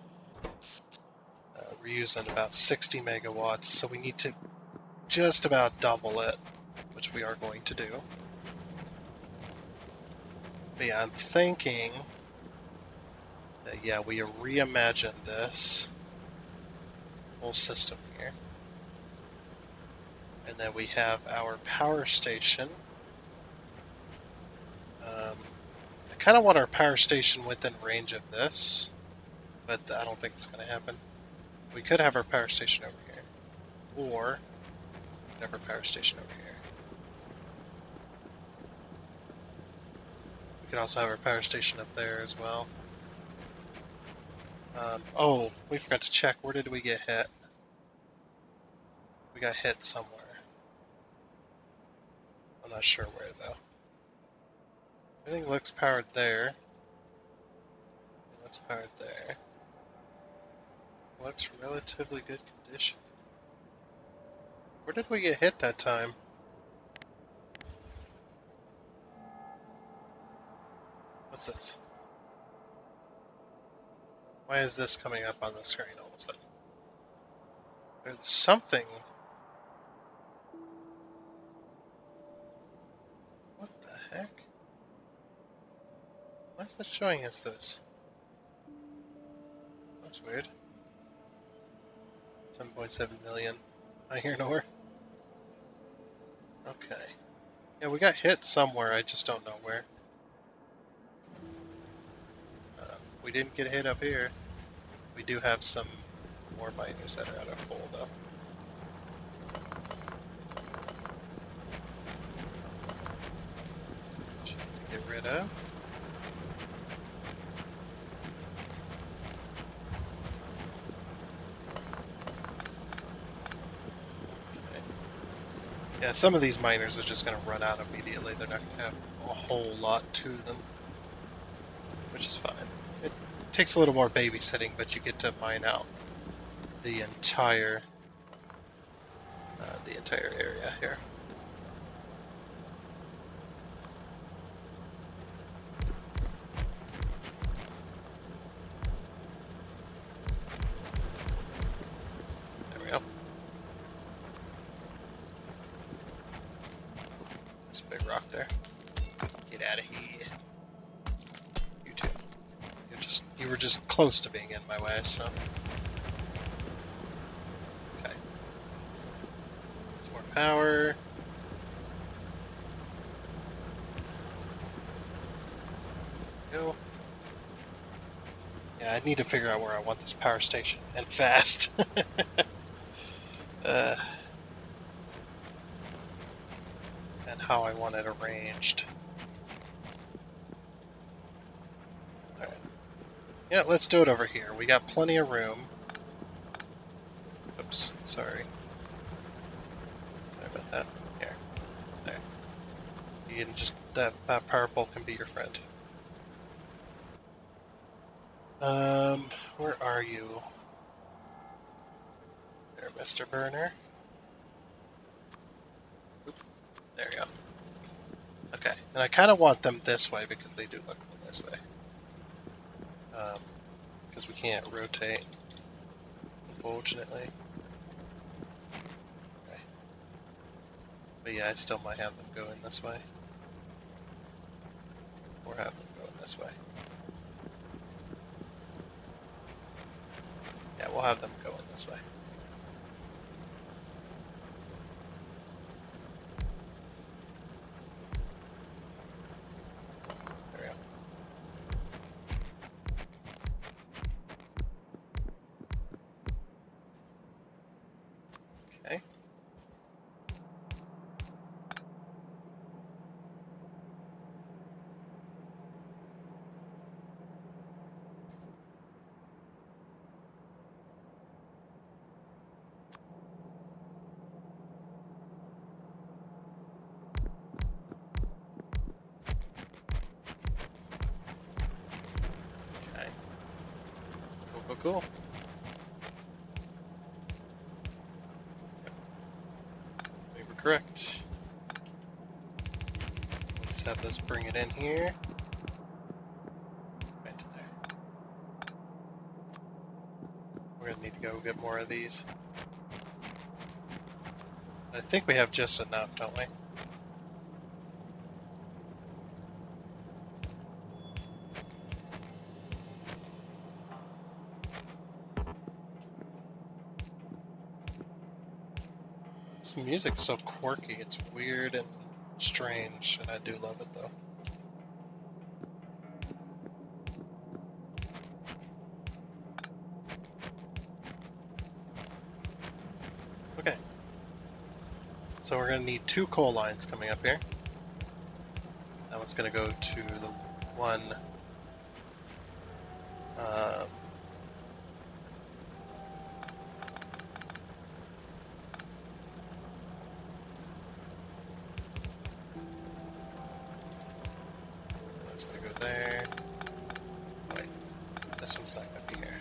[SPEAKER 1] We're using about 60 megawatts, so we need to just about double it, which we are going to do. But yeah, I'm thinking that, yeah, we reimagine this whole system here. And then we have our power station. I kind of want our power station within range of this, but I don't think it's going to happen. We could have our power station over here, or have our power station over here. We could also have our power station up there as well. Oh, we forgot to check. Where did we get hit? We got hit somewhere. I'm not sure where, though. Everything looks powered there. It looks powered there. Looks relatively good condition. Where did we get hit that time? What's this? Why is this coming up on the screen all of a sudden? There's something. What the heck? Why is that showing us this? That's weird. 7.7 million. I hear nowhere. Okay. Yeah, we got hit somewhere. I just don't know where. We didn't get hit up here. We do have some more miners that are out of full, though. Which I need to get rid of. Okay. Yeah, some of these miners are just going to run out immediately. They're not going to have a whole lot to them, which is fine. It takes a little more babysitting, but you get to mine out the entire area here. There we go. There's a big rock there. Get out of here. You too. You were just close to being in my way, so. Okay. It's more power. Go. Yeah, I need to figure out where I want this power station, and fast. And how I want it arranged. Alright. Yeah, let's do it over here. We got plenty of room. Oops, sorry. Sorry about that. Here. There. You can just, that power pole can be your friend. Where are you? There, Mr. Burner. Oop, there you go. Okay, and I kind of want them this way because they do look this way. Because we can't rotate, unfortunately. Okay. But yeah, I still might have them going this way. Or have them going this way. Yeah, we'll have them going this way. There we go. Okay. Okay. Cool, cool, cool. Yep. We were correct. Let's have this bring it in here. Right to there. We're gonna need to go get more of these. I think we have just enough, don't we? This music is so quirky, it's weird and strange, and I do love it though. Okay. So we're going to need 2 coal lines coming up here. That one's going to go to the one that's going to go there. Wait, this one's not going to be here.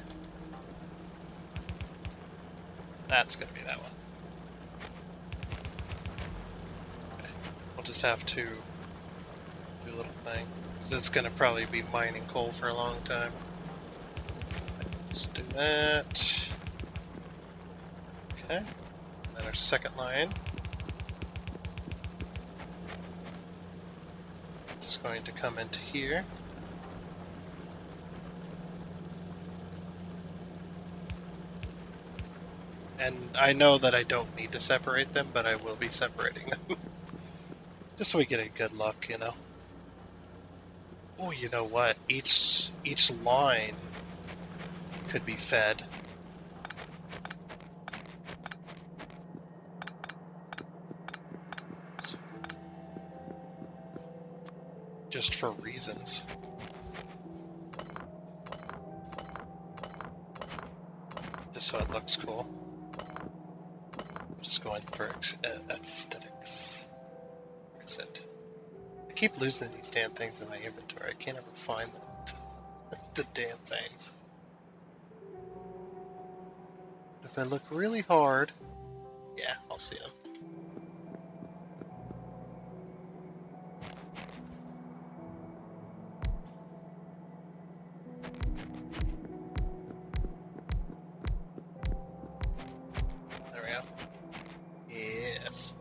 [SPEAKER 1] That's going to be that one. Okay. We'll just have to do a little thing, because it's going to probably be mining coal for a long time. Let's do that. Okay. And then our second line. Just going to come into here. And I know that I don't need to separate them, but I will be separating them. Just so we get a good look, you know. Oh, you know what? Each line could be fed. Just for reasons. Just so it looks cool. I'm just going for aesthetics. Where is it? I keep losing these damn things in my inventory. I can't ever find them. The damn things. If I look really hard, yeah, I'll see them. There we go. Yes.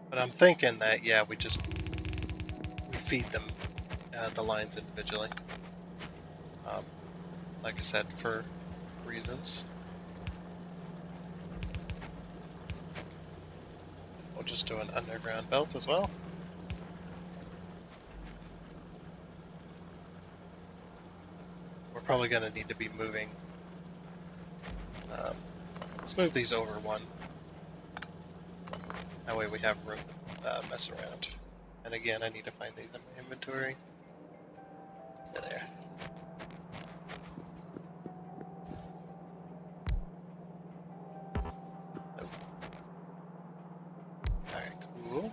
[SPEAKER 1] But I'm thinking that, yeah, we feed them the lines individually. Like I said, for reasons. We'll just do an underground belt as well. We're probably going to need to be moving. Let's move these over one. That way we have room to mess around. And again, I need to find these in my inventory. There. Nope. Alright, cool.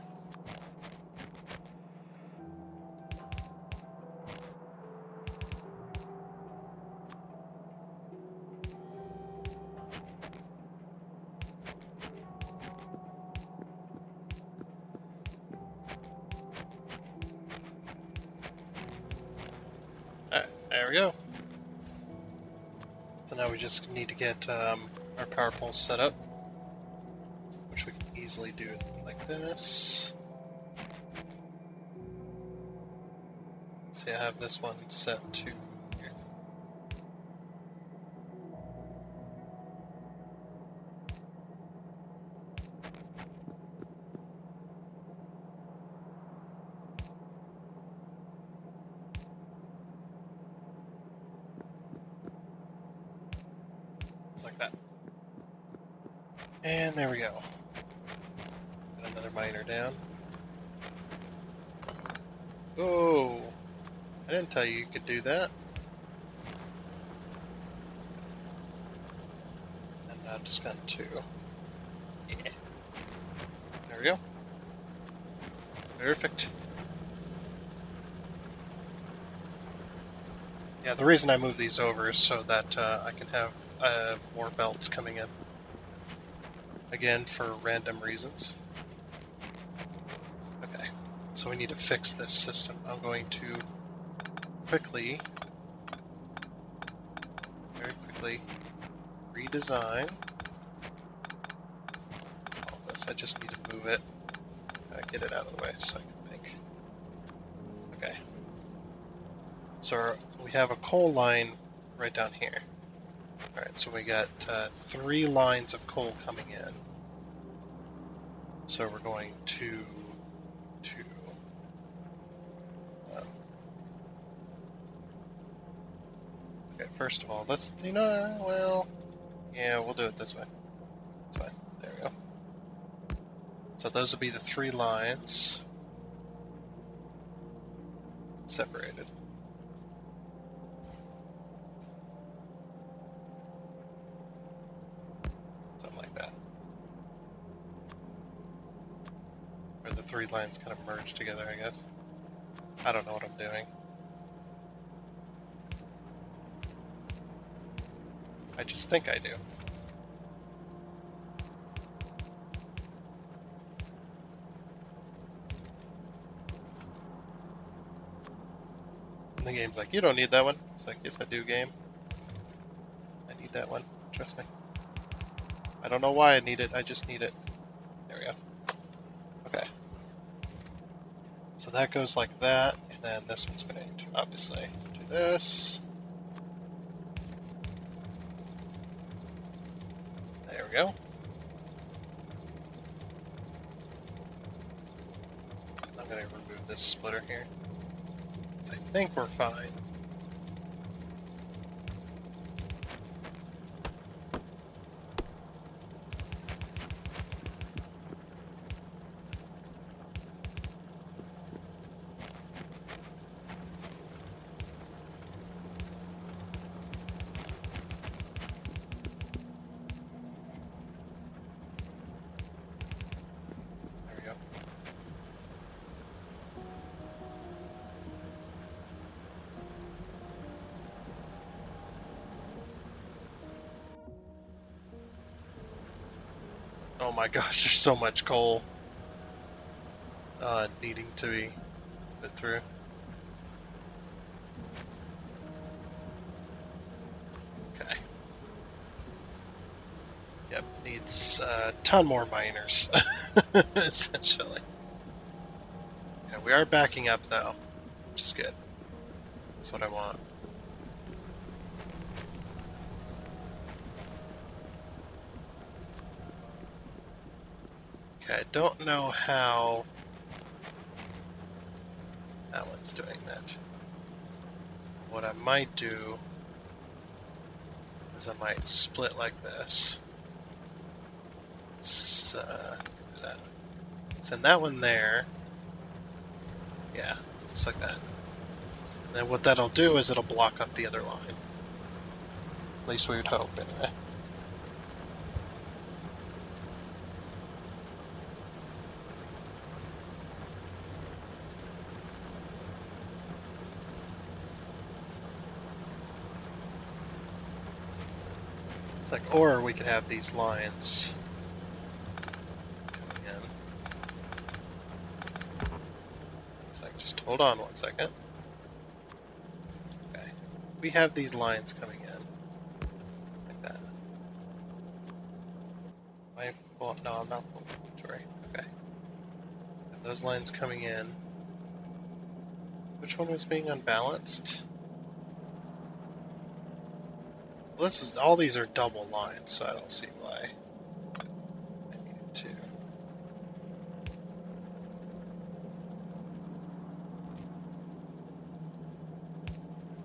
[SPEAKER 1] Alright, there we go. So now we just need to get our power poles set up. which we can easily do like this. See, I have this one set to here. It's like that. And there we go. Got another miner down. Oh, I didn't tell you could do that. And now just got two. Yeah. There we go. Perfect. Yeah, the reason I move these over is so that I can have more belts coming in. Again, for random reasons. Okay, so we need to fix this system. I'm going to quickly, very quickly, redesign all this. I just need to move it, get it out of the way so I can think. Okay. So we have a coal line right down here. Alright, so we got 3 lines of coal coming in. So we're going to okay, first of all, let's, well, yeah, we'll do it this way. That's fine. There we go. So those will be the 3 lines separated. Something like that. Or the 3 lines kind of merge together, I guess. I don't know what I'm doing. I just think I do. And the game's like, you don't need that one. It's like, yes I do, game. I need that one. Trust me. I don't know why I need it, I just need it. There we go. Okay. So that goes like that, and then this one's going to obviously do this. There we go. I'm going to remove this splitter here. So I think we're fine. There we go. Oh my gosh, there's so much coal needing to be put through. Okay. Yep, needs a ton more miners, essentially. Okay, we are backing up though, which is good. That's what I want. Okay, I don't know how that one's doing that. What I might do is I might split like this. Do that. Send that one there. Yeah, just like that. And then what that'll do is it'll block up the other line. At least we would hope, anyway. It's like, or we could have these lines coming in. It's like, just hold on 1 second. Okay. We have these lines coming in. Like that. Am I full? No, I'm not full inventory. Okay. And those lines coming in. Which one was being unbalanced? Well, this is all these are double lines, so I don't see why I needed to.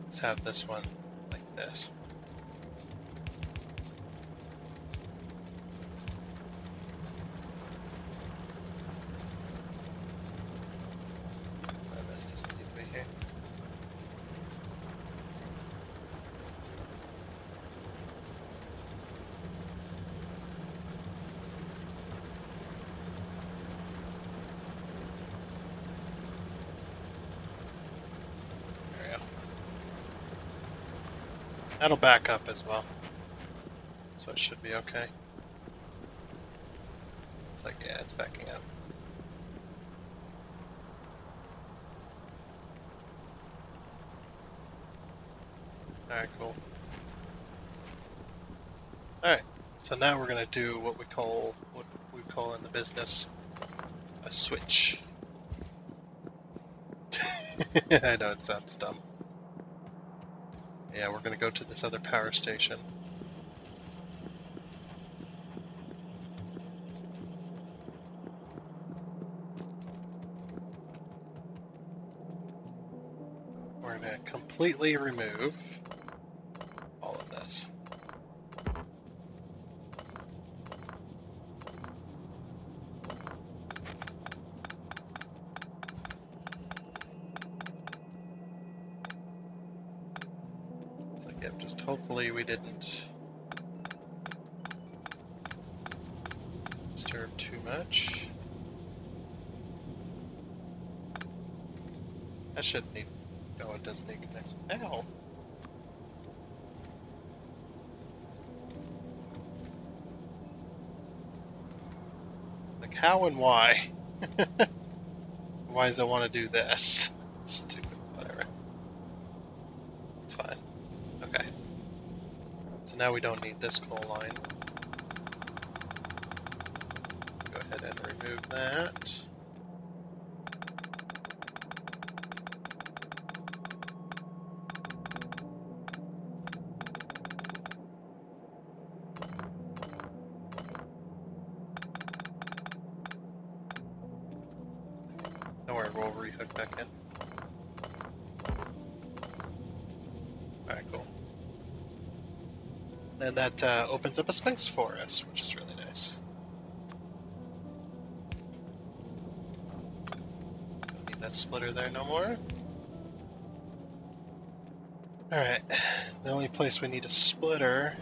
[SPEAKER 1] Let's have this one like this. This doesn't need to be here. There we go. That'll back up as well, so it should be okay. It's like, yeah, it's backing up. Alright, cool. Alright, so now we're going to do what we call in the business a switch. I know it sounds dumb. Yeah, we're going to go to this other power station. We're going to completely remove all of this. It's like, yep, just hopefully we didn't disturb too much. That shouldn't need. Oh, it does need connection. Ow! Like, how and why? Why does it want to do this? Stupid, whatever. It's fine. Okay. So now we don't need this coal line. Go ahead and remove that. Don't worry, we'll rehook back in. Alright, cool. And that opens up a space for us, which is really nice. Don't need that splitter there no more. Alright, the only place we need a splitter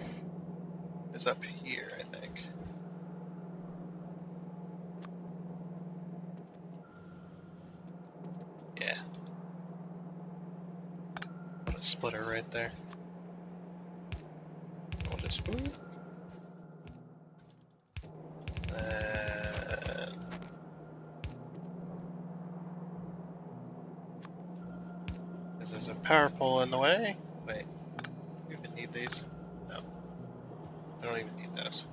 [SPEAKER 1] is up here, I think. Yeah. Put a splitter right there. We'll just move. And because there's a power pole in the way. Wait, do we even need these? No. I don't even need those.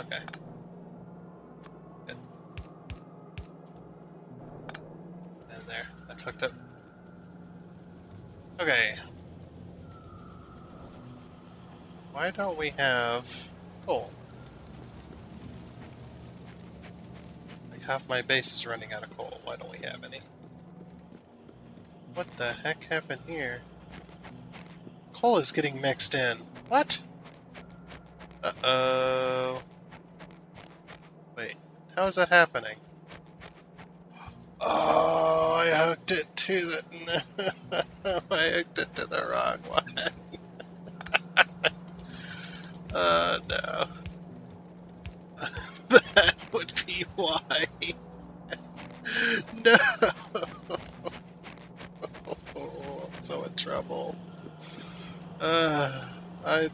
[SPEAKER 1] Okay. Good. And there. That's hooked up. Okay. Why don't we have coal? Like half my base is running out of coal. Why don't we have any? What the heck happened here? Coal is getting mixed in. What? Uh-oh. Wait, how is that happening? Oh, I hooked it to the... I hooked it to the wrong one. Oh, no. That would be why. No! I'm so in trouble. I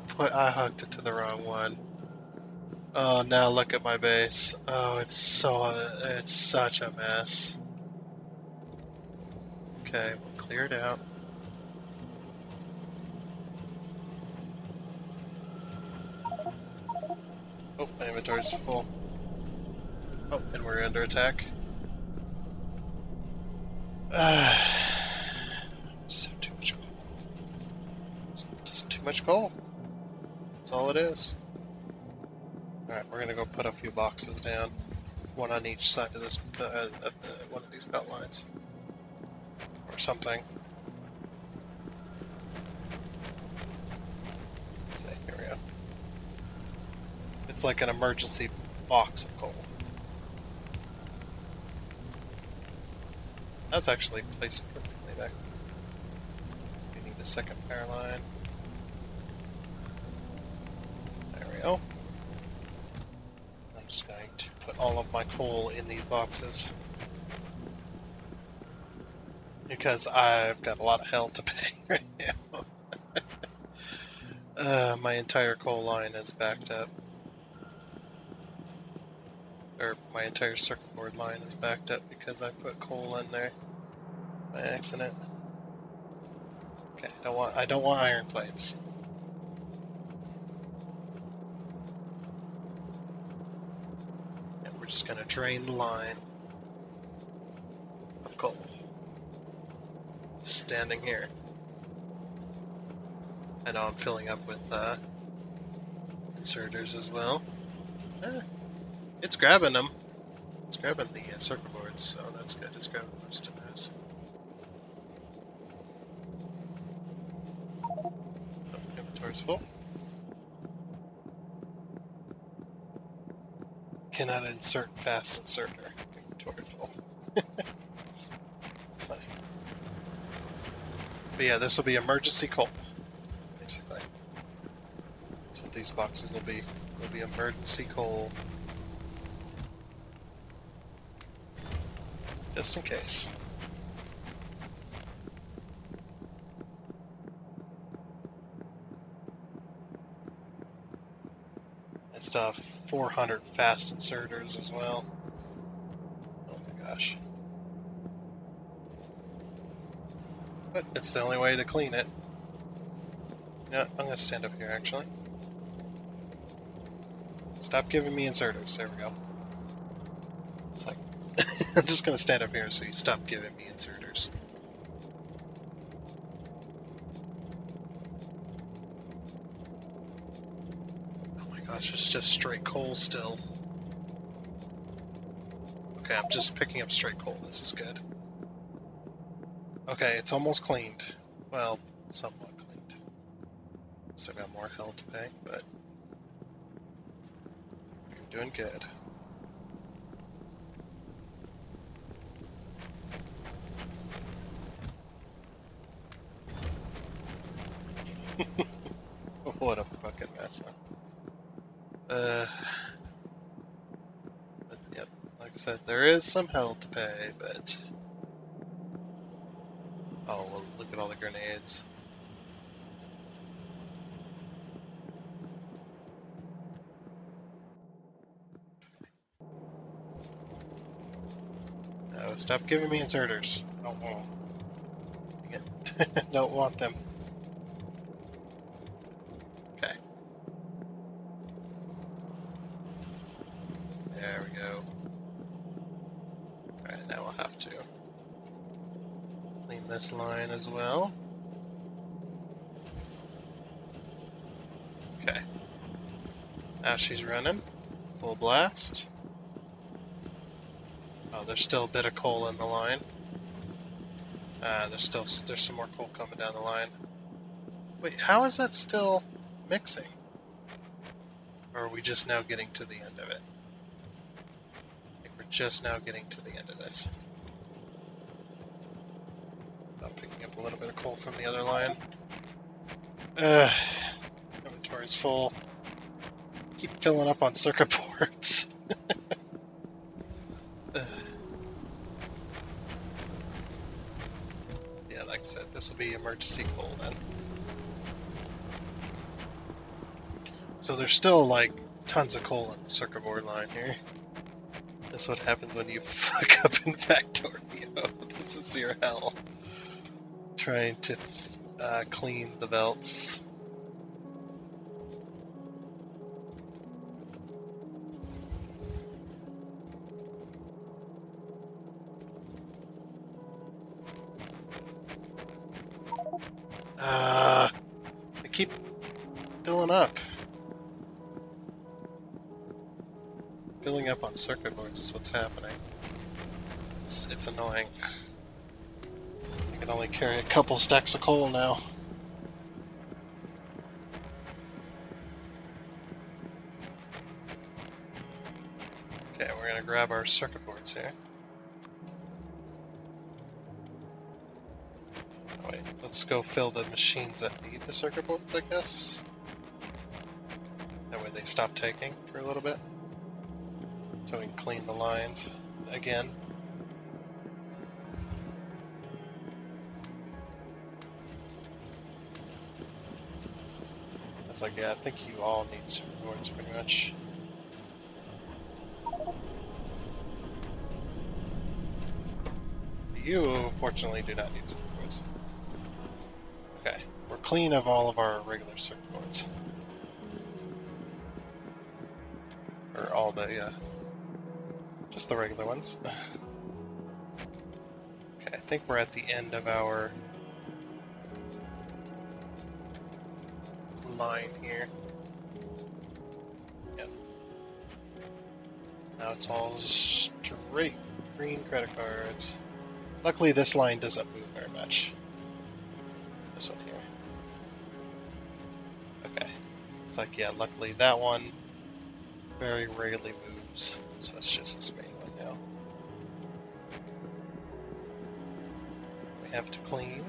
[SPEAKER 1] hooked it to the wrong one. Oh, now look at my base. Oh, it's such a mess. Okay, we'll clear it out. Oh, my inventory's full. Oh, and we're under attack. So too much coal. It's just too much coal. That's all it is. Alright, we're gonna go put a few boxes down. One on each side of this, one of these belt lines. Or something. Let's see, here we go. It's like an emergency box of coal. That's actually placed perfectly back. We need a second power line. There we go. I'm just going to put all of my coal in these boxes. Because I've got a lot of hell to pay right now. My entire coal line is backed up. Or my entire circuit board line is backed up because I put coal in there by accident. Okay, I don't want iron plates. And we're just gonna drain the line of coal. Standing here. I know I'm filling up with inserters as well. It's grabbing them. It's grabbing the circuit boards, so that's good. It's grabbing most of those. Oh, inventory's full. Cannot insert fast inserter. Inventory full. That's funny. But yeah, this will be emergency coal, basically. That's what these boxes will be. They'll be emergency coal. Just in case. And stuff 400 fast inserters as well. Oh my gosh. But it's the only way to clean it. Yeah, I'm gonna stand up here actually. Stop giving me inserters. There we go. It's like I'm just gonna stand up here so you stop giving me inserters. Oh my gosh, it's just straight coal still. Okay, I'm just picking up straight coal. This is good. Okay, it's almost cleaned. Well, somewhat cleaned. Still got more hell to pay, but I'm doing good. What a fucking mess. But, yep, like I said, there is some hell to pay, but... Oh, well, look at all the grenades. No, stop giving me inserters. Don't want them. Don't want them. Okay. There we go. Alright, now we'll have to clean this line as well. Okay. Now she's running. Full blast. Oh, there's still a bit of coal in the line. There's some more coal coming down the line. Wait, how is that still mixing? Or are we just now getting to the end of it? I think we're just now getting to the end of this. I'm picking up a little bit of coal from the other line. Inventory's full. Keep filling up on circuit boards. Yeah, like I said, this will be emergency coal then. So there's still like tons of coal in the circuit board line here. That's what happens when you fuck up in Factorio. This is your hell. Trying to clean the belts. They keep filling up. Filling up on circuit boards is what's happening. It's annoying. I can only carry a couple stacks of coal now. Okay, we're gonna grab our circuit boards here. Oh, wait, let's go fill the machines that need the circuit boards, I guess. That way they stop taking for a little bit. So we can clean the lines again. It's like, yeah, I think you all need circuit boards pretty much. You, fortunately, do not need circuit boards. Okay, we're clean of all of our regular circuit boards. Or all the, just the regular ones. Okay, I think we're at the end of our line here. Yep. Now it's all straight green credit cards. Luckily this line doesn't move very much. This one here. Okay. It's like, yeah, luckily that one very rarely moves. So it's just this main one now. We have to clean.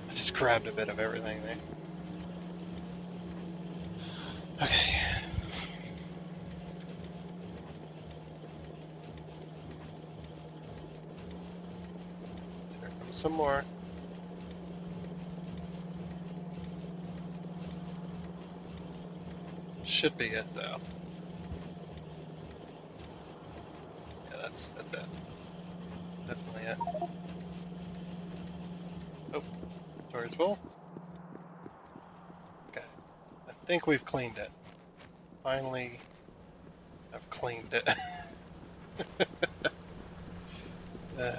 [SPEAKER 1] I just grabbed a bit of everything there. Okay. So here comes some more. Should be it though. Yeah, that's it. Definitely it. Oh, door's full. Okay. I think we've cleaned it. Finally, I've cleaned it. I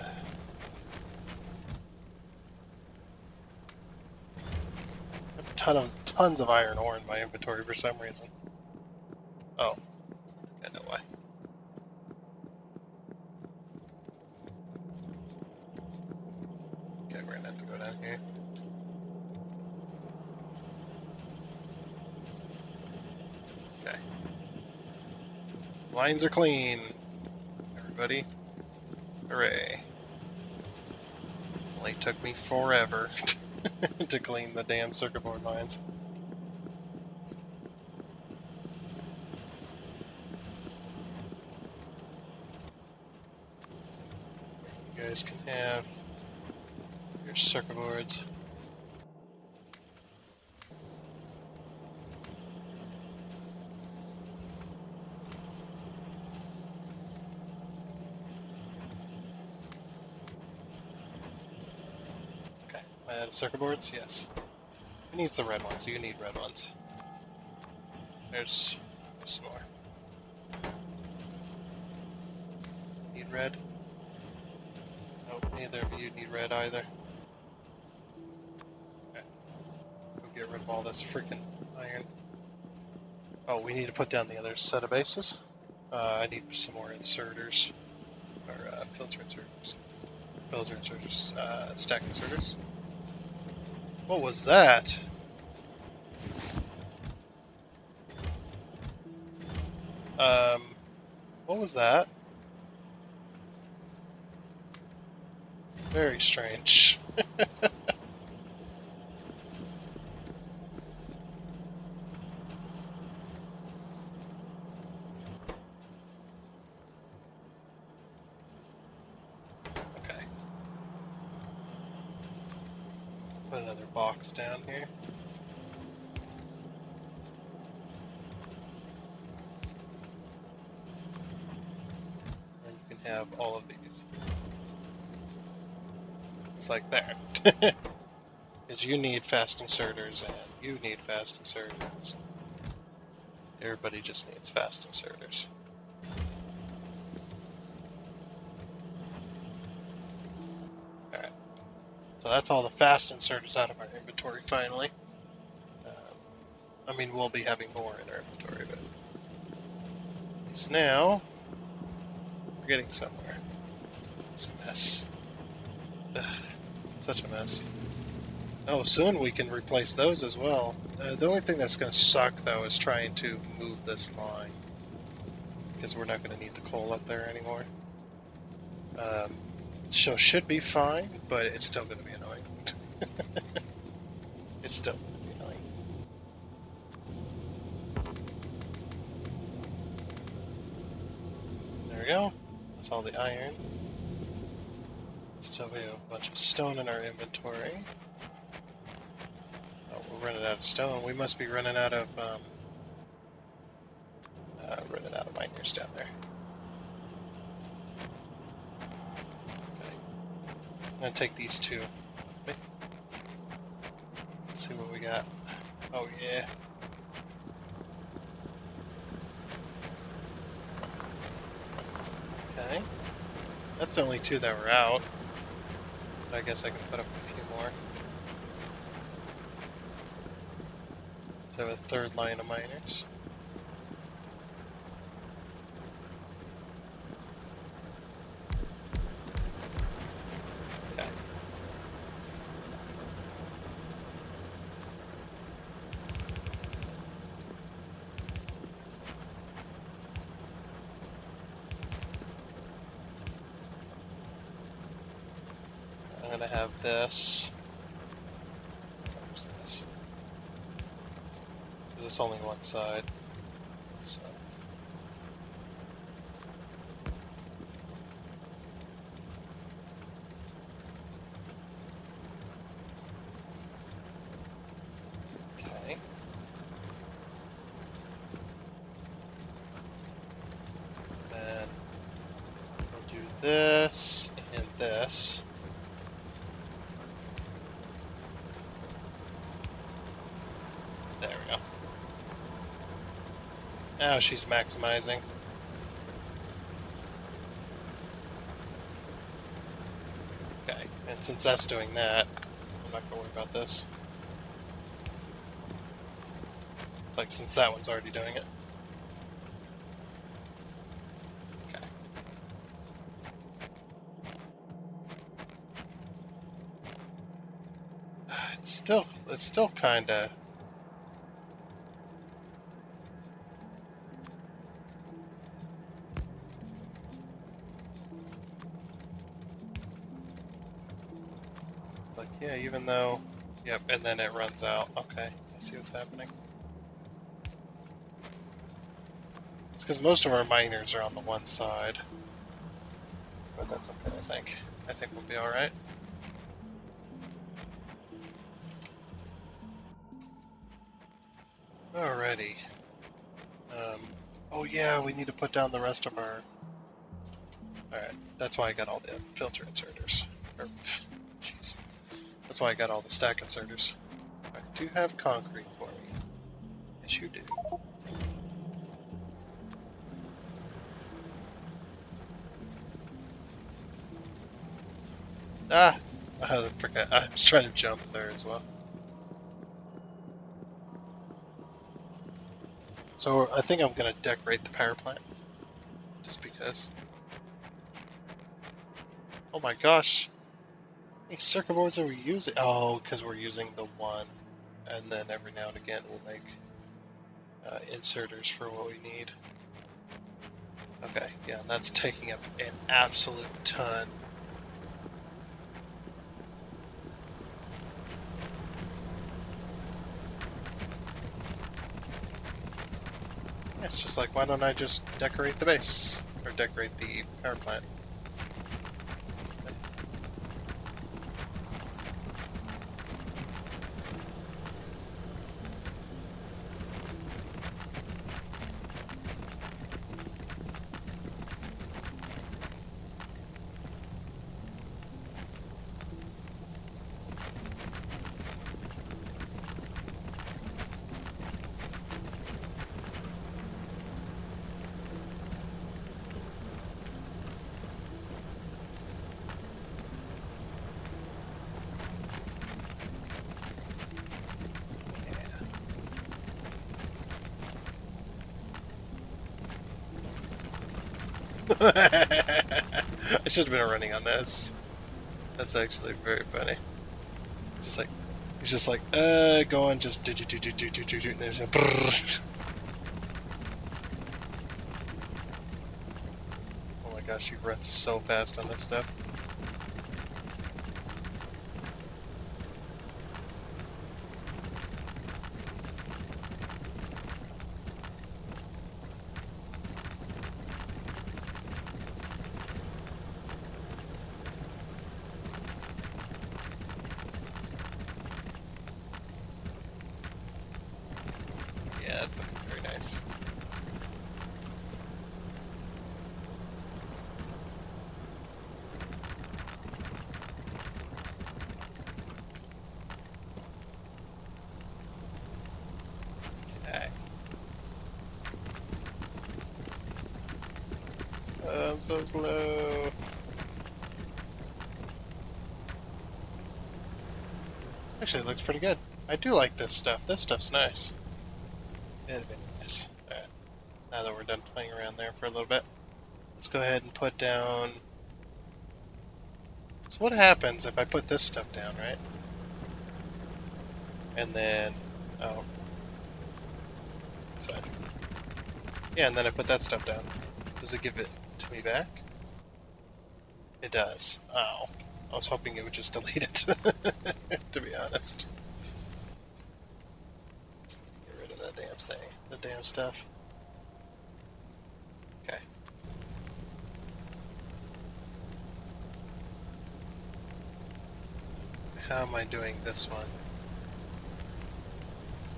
[SPEAKER 1] have tons of iron ore in my inventory for some reason. Oh, I know why. Okay, we're gonna have to go down here. Okay. Lines are clean, everybody. Hooray. Only took me forever to clean the damn circuit board lines. You guys can have your circuit boards. Okay, I added circuit boards? Yes. Who needs the red ones? You need red ones. There's some more. Need red? Nope, neither of you need red either. Okay. Go get rid of all this freaking iron. Oh, we need to put down the other set of bases. I need some more inserters. Or filter inserters. Filter inserters. Stack inserters. What was that? What was that? Very strange. Okay. Put another box down here. And you can have all of these. It's like there. Because you need fast inserters and you need fast inserters. Everybody just needs fast inserters. So that's all the fast inserters out of our inventory finally. I mean, we'll be having more in our inventory, but at least now we're getting somewhere. It's a mess. Ugh, such a mess. Oh, soon we can replace those as well. The only thing that's going to suck, though, is trying to move this line. Because we're not going to need the coal up there anymore. So should be fine, but it's still going to be annoying. It's still going to be annoying. There we go. That's all the iron. Still we have a bunch of stone in our inventory. Oh, we're running out of stone. We must be running out of miners down there. Okay. I'm gonna take these two. Let's see what we got. Oh yeah. Okay. That's the only two that were out. But I guess I can put up a few more. So I have a third line of miners. Okay. I'm gonna have this. Where's this? This is only one side. So. Okay. Then we'll do this and this. There we go. Now she's maximizing. Okay, and since that's doing that, I'm not gonna worry about this. It's like since that one's already doing it. Okay. It's still kinda. It's like, yeah, even though, yep, and then it runs out. Okay, I see what's happening. It's because most of our miners are on the one side. But that's okay, I think. I think we'll be alright. Alrighty. Oh yeah, we need to put down the rest of our... Alright, that's why I got all the filter inserters. Jeez. That's why I got all the stack inserters. Right, do you have concrete for me? Yes, you do. Ah! I forgot. I was trying to jump there as well. So I think I'm going to decorate the power plant. Just because. Oh my gosh! How many circuit boards are we using? Oh, because we're using the one. And then every now and again we'll make inserters for what we need. Okay, yeah, that's taking up an absolute ton. It's just like, why don't I just decorate the base? Or decorate the power plant? I should have been running on this. That's actually very funny. Just like he's just like going just do and there's a brrr. Oh my gosh, you run so fast on this stuff. Yeah, that's looking very nice. Okay. I'm so slow. Actually, it looks pretty good. I do like this stuff. This stuff's nice. It'd be nice. Alright, now that we're done playing around there for a little bit, let's go ahead and put down... So what happens if I put this stuff down, right? And then... Oh. That's fine. Yeah, and then I put that stuff down. Does it give it to me back? It does. Oh. I was hoping it would just delete it, to be honest. Get rid of that damn thing. The damn stuff. Okay. How am I doing this one?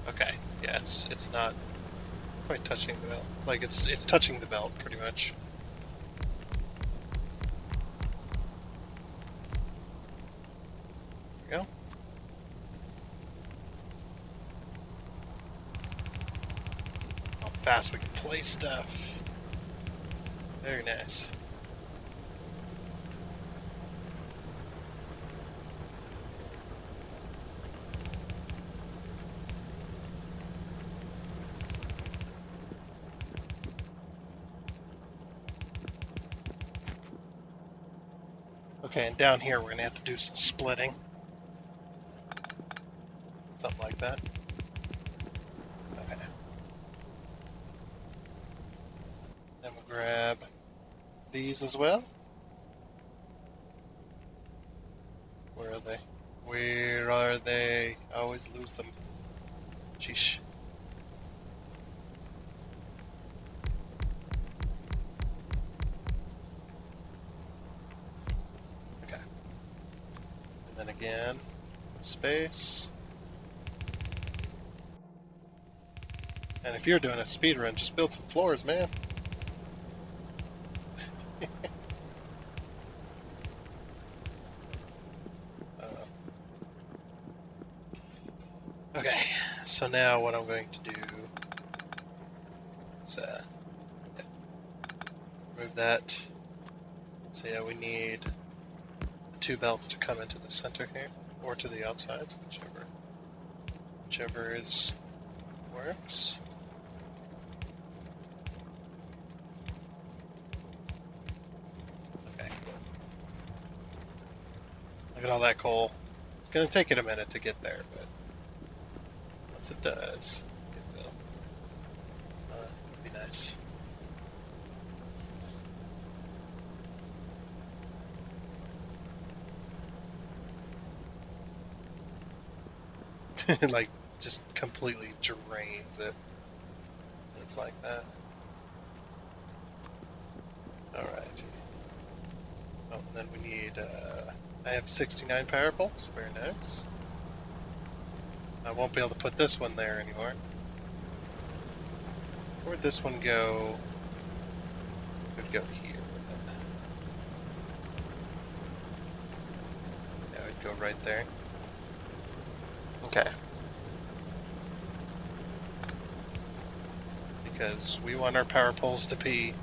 [SPEAKER 1] Okay. Yeah, it's not quite touching the belt. Like, it's touching the belt, pretty much. There we go. How fast we can play stuff. Very nice. Okay, and down here we're going to have to do some splitting. Something like that. Okay. Then we'll grab these as well. Where are they? Where are they? I always lose them. Sheesh. Okay. And then again, space. And if you're doing a speed run, just build some floors, man. Okay, so now what I'm going to do is move that. So yeah, we need the two belts to come into the center here, or to the outside, whichever is works. Okay, cool. Look at all that coal. It's gonna take it a minute to get there, but once it does, it will. It'll be nice. Like, just completely drains it. It's like that. Alright. Oh, and then we need, I have 69 power bolts. Very nice. I won't be able to put this one there anymore. Where'd this one go? It would go here. Yeah, it would go right there. Okay. Because we want our power poles to be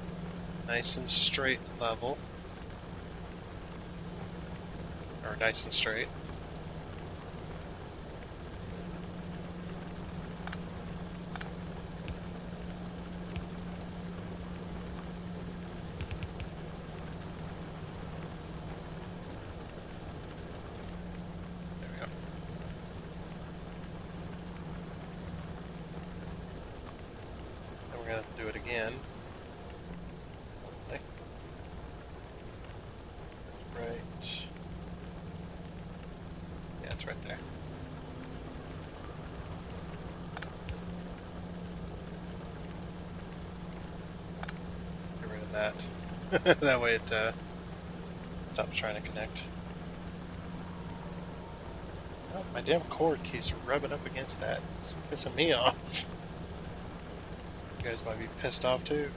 [SPEAKER 1] nice and straight and level. Or nice and straight. do it again. Okay. Right. Yeah, it's right there. Get rid of that. That way it stops trying to connect. Oh, my damn cord keeps rubbing up against that. It's pissing me off. You guys might be pissed off too.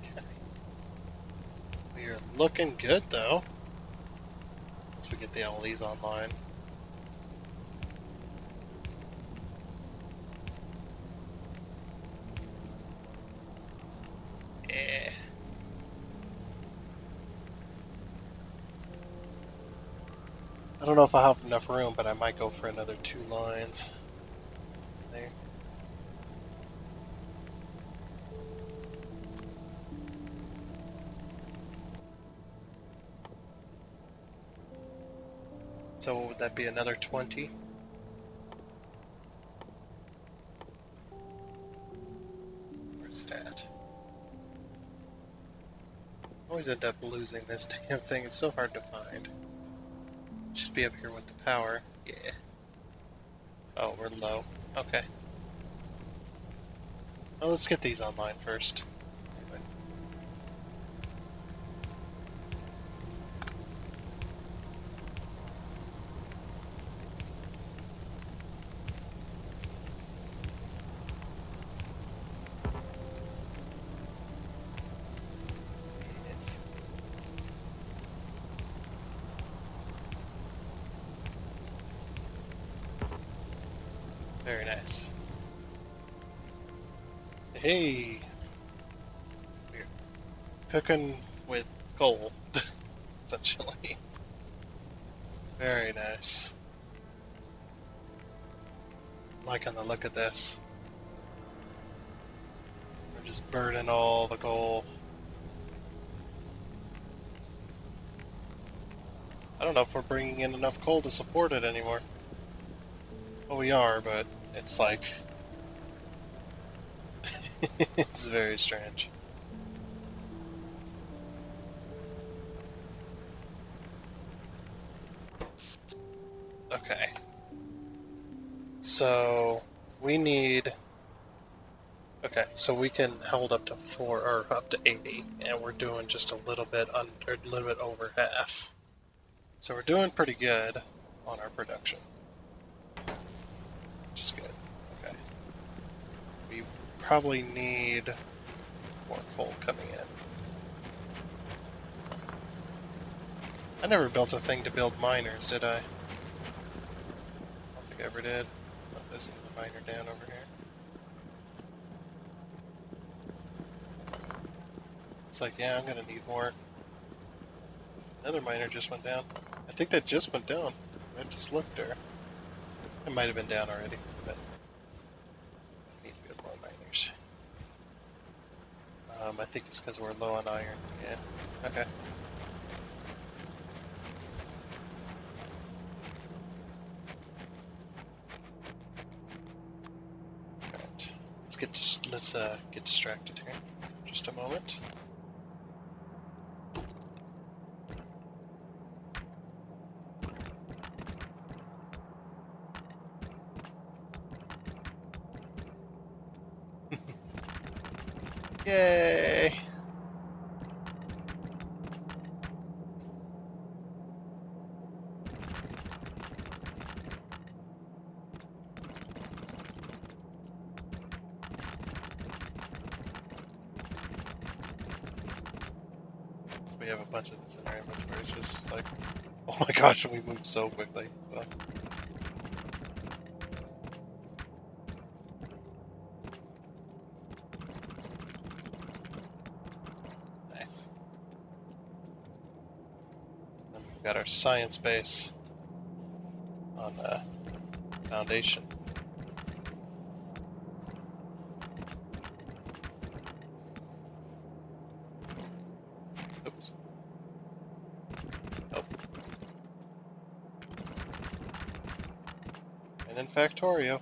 [SPEAKER 1] Okay. We are looking good though. Once we get the LEDs online. Yeah. I don't know if I have enough room, but I might go for another 2 lines there. So would that be another 20? Where's it at? Always end up losing this damn thing. It's so hard to find. Should be up here with the power. Yeah. Oh, we're low. Okay. Well, let's get these online first. Yes. Very nice. Hey! We're cooking with coal, essentially. Very nice. Liking the look of this. We're just burning all the coal. I don't know if we're bringing in enough coal to support it anymore. Well, we are, but it's like... it's very strange. Okay. So, we need... Okay, so we can hold up to 4 or up to 80, and we're doing just a little bit under, a little bit over half. So we're doing pretty good on our production, which is good. Okay, we probably need more coal coming in. I never built a thing to build miners, did I? I don't think I ever did. Oh, there's another miner down over here. It's like, yeah, I'm gonna need more. Another miner just went down. I think that just went down. I just looked there. It might have been down already, but we need to build more miners. I think it's because we're low on iron. Yeah. Okay. Alright. Let's get distracted here for just a moment. Yay! We have a bunch of this in our inventory, so it's just like, oh my gosh, we moved so quickly. So. Nice. Then we've got our science base on Foundation. Oops. Oh. Even in Factorio.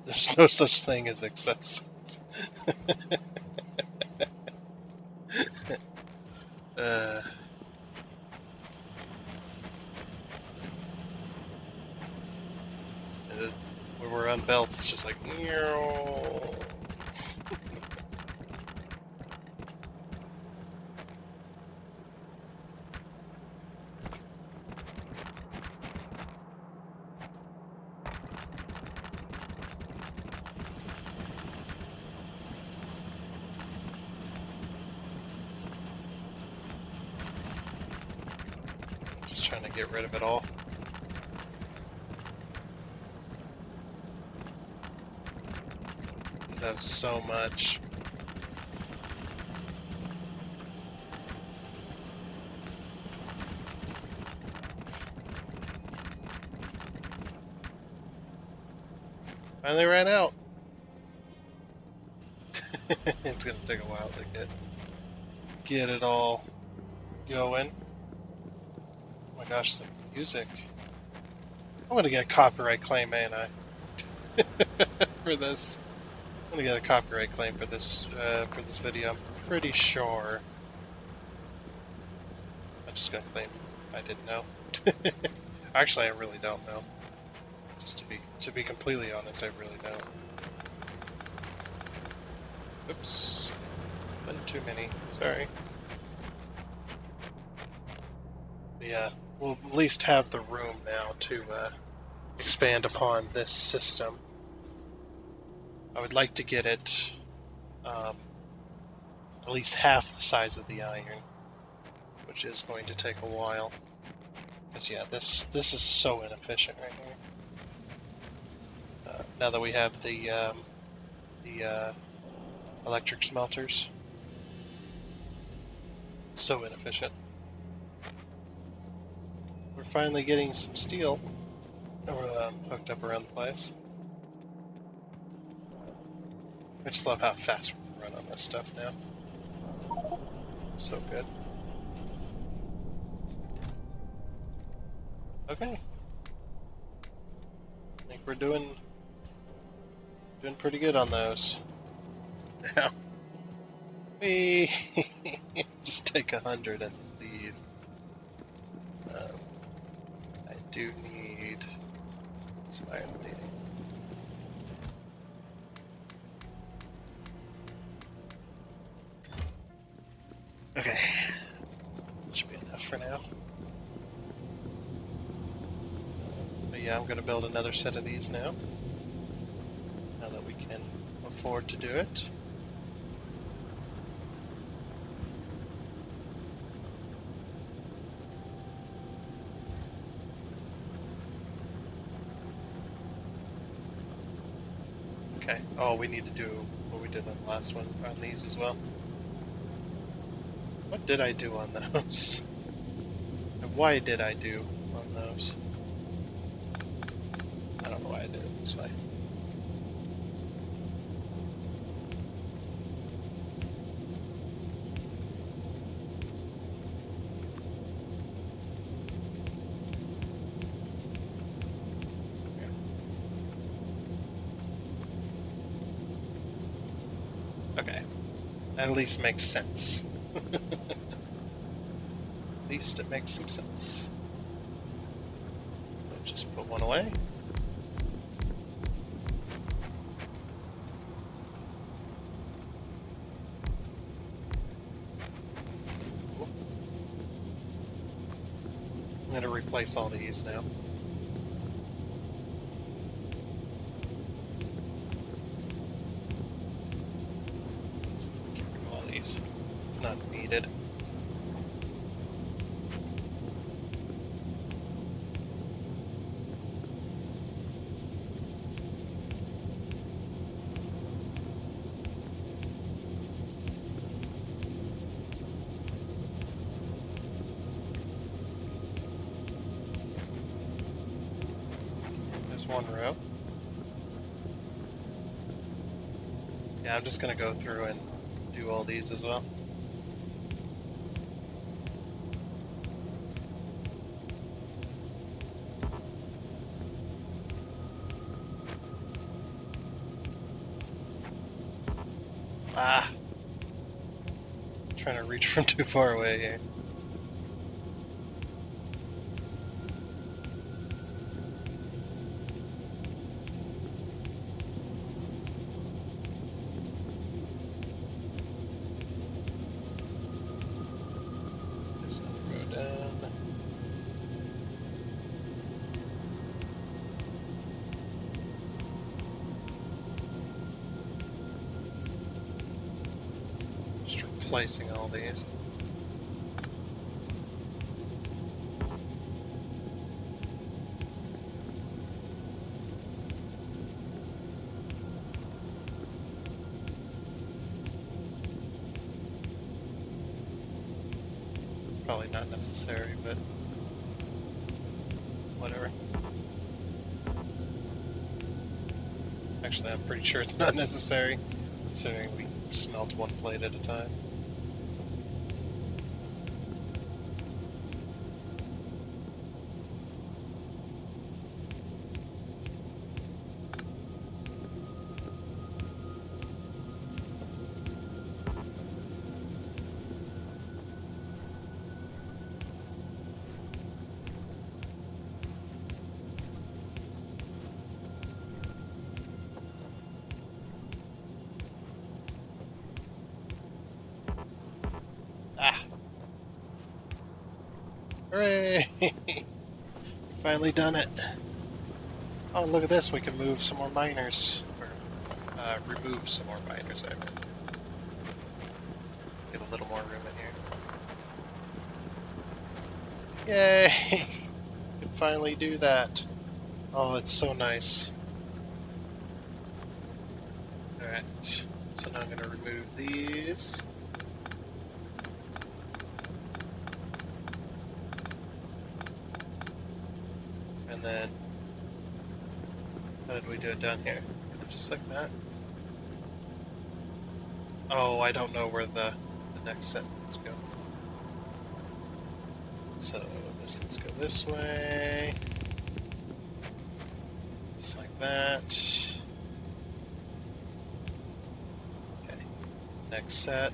[SPEAKER 1] There's no such thing as excess. uh, when we're on belts, it's just like, just trying to get rid of it all. Because I have so much. Finally ran out. It's gonna take a while to get it all going. Oh my gosh, the music. I'm gonna get a copyright claim, ain't I? For this. I'm gonna get a copyright claim for this video. I'm pretty sure. I'm just gonna claim I didn't know. Actually, I really don't know. Just to be completely honest, I really don't. Oops, one too many. Sorry. But yeah, we'll at least have the room now to expand upon this system. I would like to get it at least half the size of the iron, which is going to take a while. Because yeah, this is so inefficient right here. Now that we have the electric smelters, so inefficient. We're finally getting some steel hooked up around the place. I just love how fast we can run on this stuff now. So good. Okay. I think we're doing pretty good on those. Now, we just take 100 and leave. I do need some iron plating. Okay. Should be enough for now. But yeah, I'm going to build another set of these now. Now that we can afford to do it. Okay. Oh, we need to do what we did on the last one on these as well. What did I do on those? And why did I do on those? I don't know why I did it this way. Okay. At least makes sense. At least it makes some sense. So just put one away. Cool. I'm going to replace all these now. Get rid of all these. It's not needed. One row. Yeah, I'm just gonna go through and do all these as well. Ah! Trying to reach from too far away here. There's another road down. Just replacing all these. It's probably not necessary, but whatever. Actually, I'm pretty sure it's not necessary, considering we smelt one plate at a time. Ah! Hooray! Finally done it. Oh, look at this. We can move some more miners. Or, remove some more miners, I mean. Get a little more room in here. Yay! We can finally do that. Oh, it's so nice. Alright. So now I'm going to remove these. And then, how did we do it down here? Just like that? Oh, I don't know where the next sentence go. So this let's go this way. Just like that. Okay. Next set.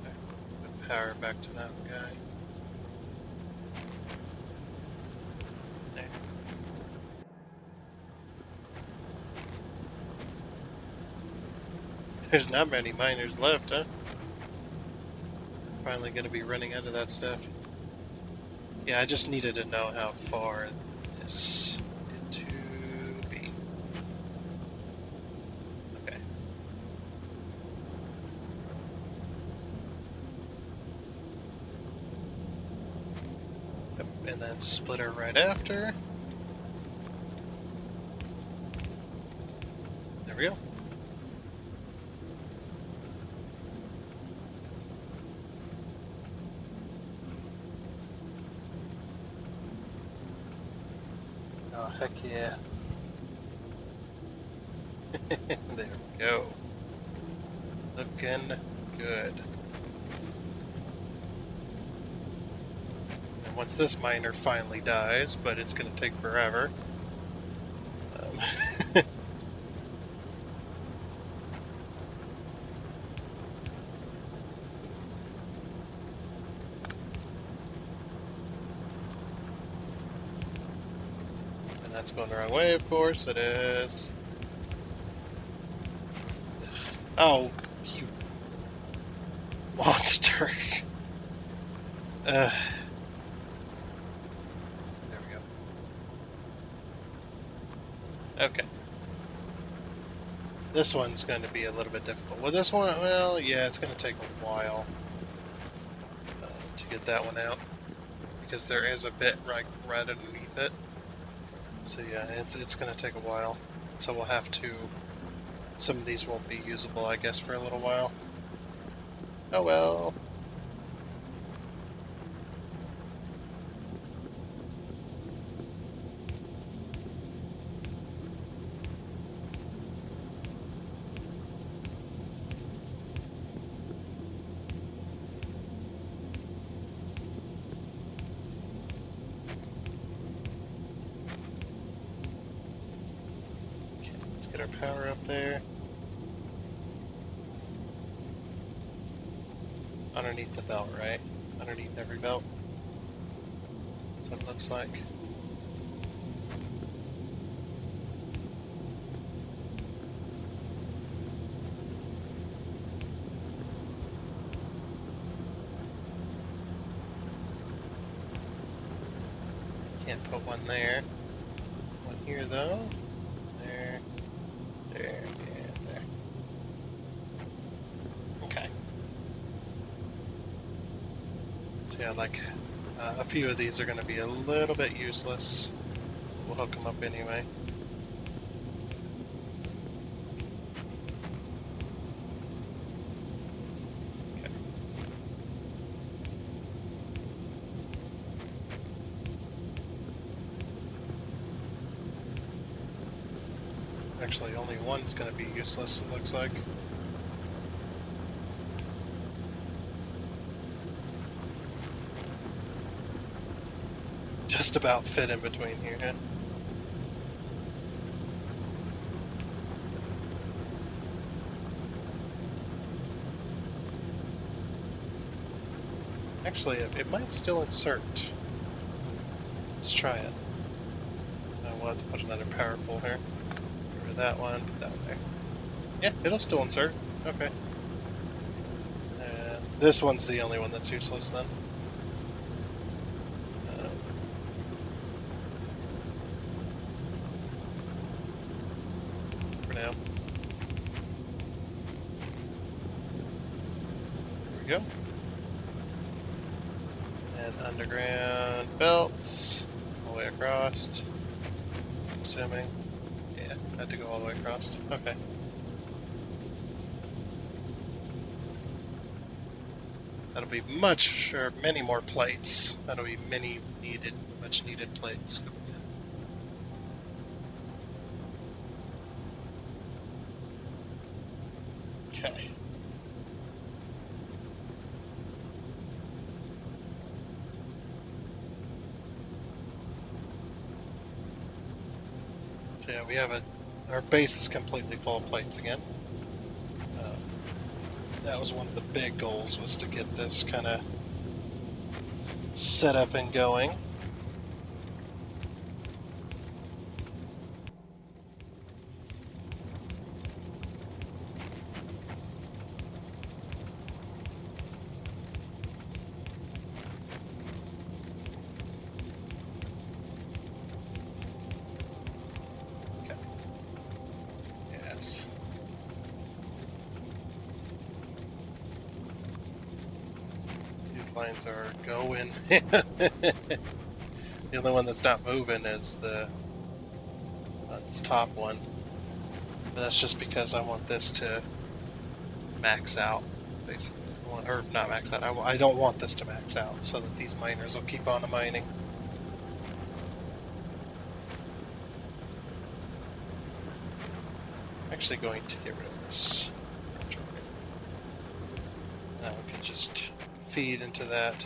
[SPEAKER 1] Okay. Put power back to that guy. There. There's not many miners left, huh? Finally gonna be running out of that stuff. Yeah, I just needed to know how far this needed to be. Okay. Yep, and then splitter right after. There we go. Oh, heck yeah. There we go. Looking good. And once this miner finally dies, but it's going to take forever. And that's going the wrong way, of course it is. Oh, you monster. There we go. Okay. This one's going to be a little bit difficult. Well, this one, well, yeah, it's going to take a while to get that one out. Because there is a bit right underneath it. So yeah, it's going to take a while. So we'll have to... Some of these won't be usable, I guess, for a little while. Oh well. Get our power up there. Underneath the belt, right? Underneath every belt. That's what it looks like. Can't put one there. One here though. There, there, and there. Okay. So yeah, like a few of these are going to be a little bit useless. We'll hook them up anyway. Okay. Actually, only one's going to be useless, it looks like. Just about fit in between here, huh? Actually, it might still insert. Let's try it. We'll have to put another power pole here. Get rid of that one, put that one there. Yeah, it'll still insert. Okay. And this one's the only one that's useless then. For now. There we go. And underground belts all the way across. Assuming. Yeah, had to go all the way across. Okay. That'll be much, or many more plates. That'll be much needed plates going in. Okay. So yeah, we have our base is completely full of plates again. That was one of the big goals, was to get this kind of set up and going. Okay. Yes. These lines are going. The only one that's not moving is this top one. But that's just because I want this to max out, basically. Or not max out. I don't want this to max out, so that these miners will keep on mining. Actually going to get rid of this. Now we can just feed into that.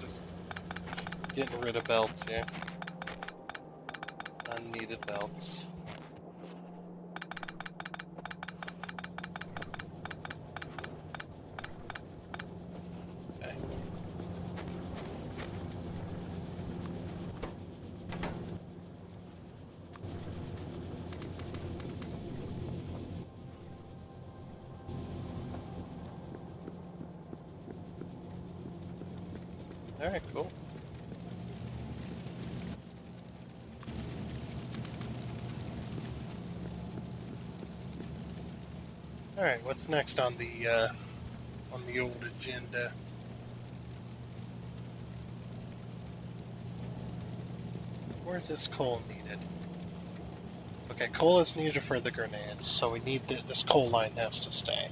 [SPEAKER 1] Just getting rid of belts here. Unneeded belts. Okay. Alright, cool. Alright, what's next on the old agenda? Where's this coal needed? Okay, coal is needed for the grenades, so we need this coal line has to stay.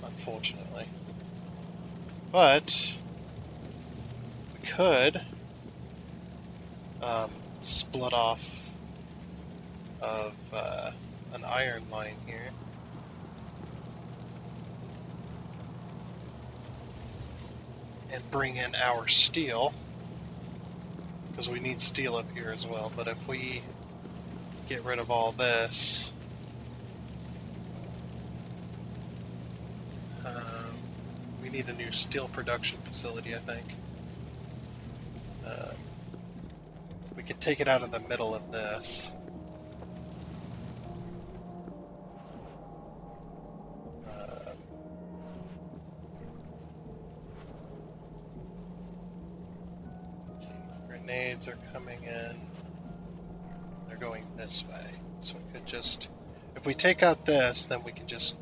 [SPEAKER 1] Unfortunately. But we could split off of an iron mine here. And bring in our steel, because we need steel up here as well. But if we get rid of all this, we need a new steel production facility, I think. We could take it out of the middle of this. Let's see. Grenades are coming in. They're going this way. So we could just, if we take out this, then we can just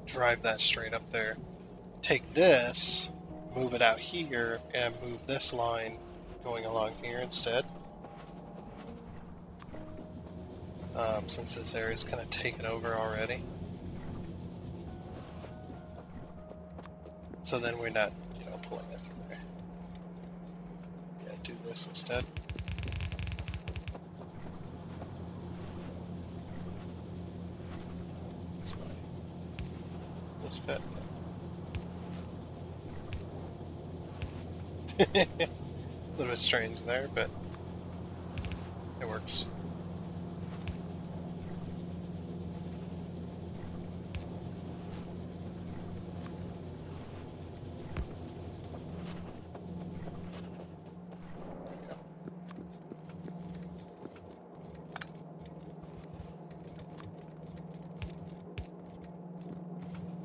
[SPEAKER 1] drive that straight up there. Take this, move it out here, and move this line going along here instead. Since this area is kind of taken over already. So then we're not, pulling it through there. Yeah, do this instead. This way. This fit. A little bit strange there, but it works.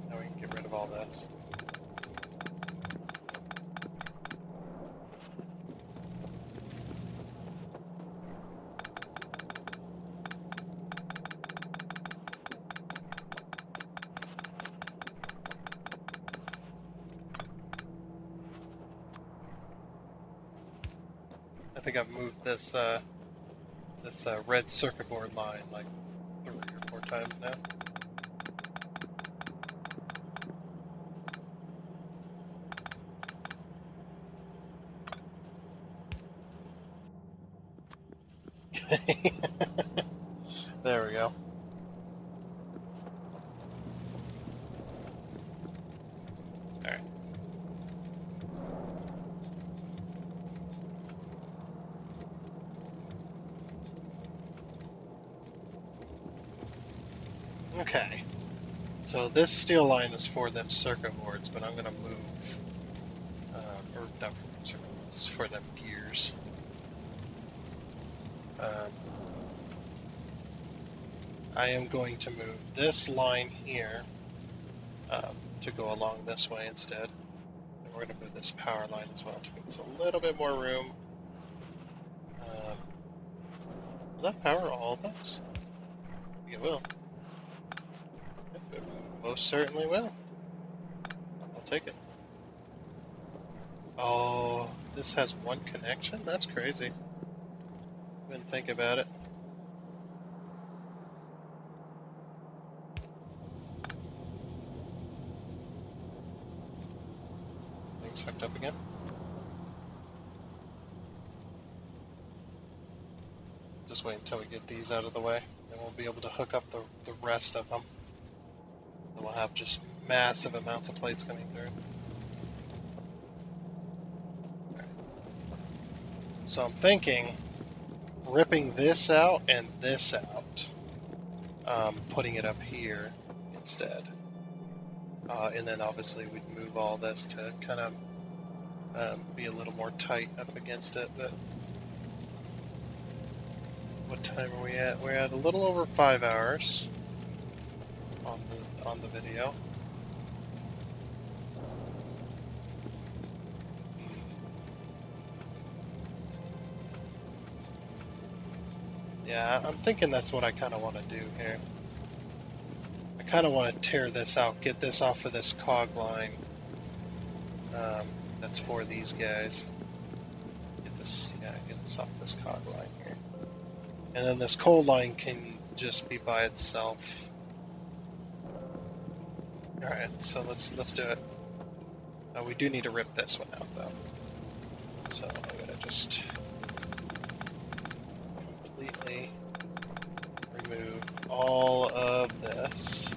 [SPEAKER 1] Now we can get rid of all this. I think I've moved this red circuit board line like 3 or 4 times now. There we go. Alright. Okay. So this steel line is for them circuit boards, but I'm going to move, or not for circuit boards, it's for them gears. I am going to move this line here to go along this way instead. And we're going to move this power line as well to give us a little bit more room. Will that power all of those? I think it will. It most certainly will. I'll take it. Oh, this has one connection? That's crazy. Didn't think about it. Things hooked up again. Just wait until we get these out of the way, and we'll be able to hook up the rest of them. And we'll have just massive amounts of plates coming through. Okay. So I'm thinking ripping this out and this out, putting it up here instead. And then obviously we'd move all this to kind of be a little more tight up against it. But what time are we at? We're at a little over 5 hours on the video. Yeah, I'm thinking that's what I kind of want to do here. I kind of want to tear this out, get this off of this cog line that's for these guys. Get this Yeah, get this off this cog line here. And then this coal line can just be by itself. Alright, so let's do it. We do need to rip this one out though. So I'm gonna just completely remove all of this.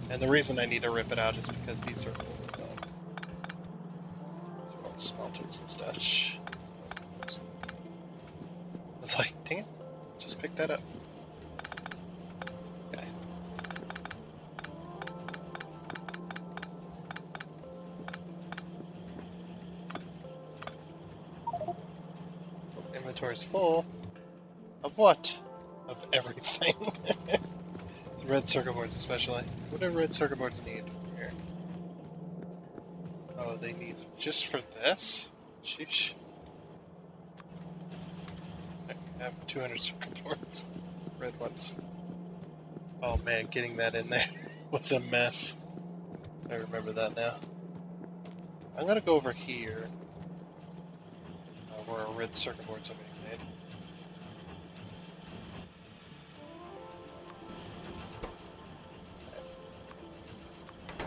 [SPEAKER 1] And the reason I need to rip it out is because these are old smelters and such. It's like, dang it, just pick that up. Okay. Inventory's full. Of what? Of everything. Red circuit boards especially. What do red circuit boards need here? Oh, they need just for this? Sheesh. I have 200 circuit boards. Red ones. Oh man, getting that in there was a mess. I remember that now. I'm gonna go over here where our red circuit boards are being made.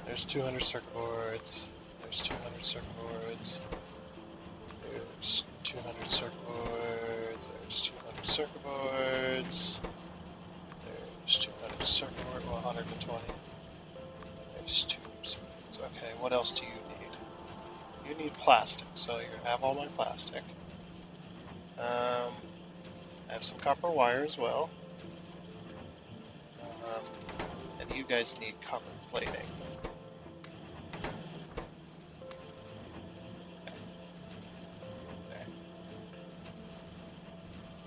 [SPEAKER 1] There's 200 circuit boards. There's 200 circuit boards. There's 200 circuit boards. There's 200 circuit boards. There's 200 circuit boards. Well, 120. There's 200 circuit boards. Okay, what else do you need? You need plastic, so you have all my plastic. I have some copper wire as well. And you guys need copper plating.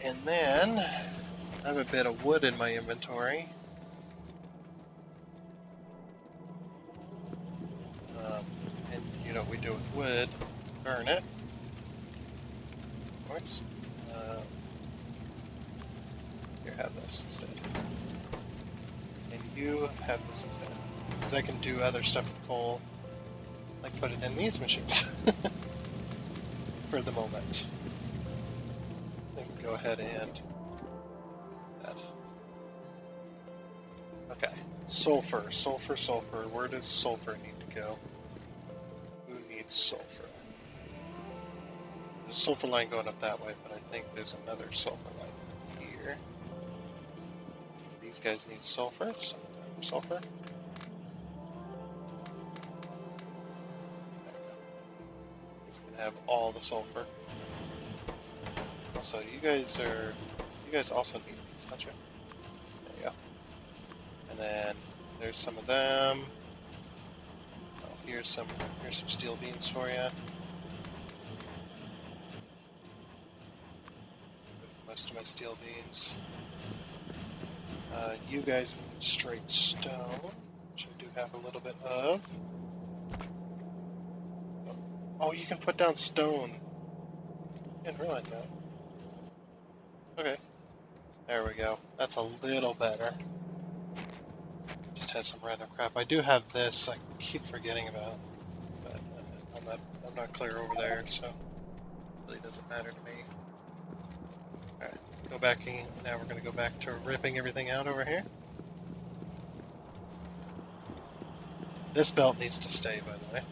[SPEAKER 1] And then I have a bit of wood in my inventory. And you know what we do with wood? Burn it. Of course. Here, have this instead. And you have this instead. Because I can do other stuff with coal. Like put it in these machines. For the moment. I can go ahead and that. Okay. Sulfur, sulfur, sulfur. Where does sulfur need to go? Who needs sulfur? There's a sulfur line going up that way, but I think there's another sulfur line here. These guys need sulfur, so sulfur. He's gonna have all the sulfur. Also, you guys also need these, don't you? There you go. And then there's some of them. Oh, here's some steel beams for you. Most of my steel beams. You guys need straight stone, which I do have a little bit of. Oh, you can put down stone. I didn't realize that. Okay. There we go. That's a little better. Just had some random crap. I do have this. I keep forgetting about, but I'm not clear over there, so it really doesn't matter to me. All right, go back in. Now we're going to go back to ripping everything out over here. This belt needs to stay, by the way,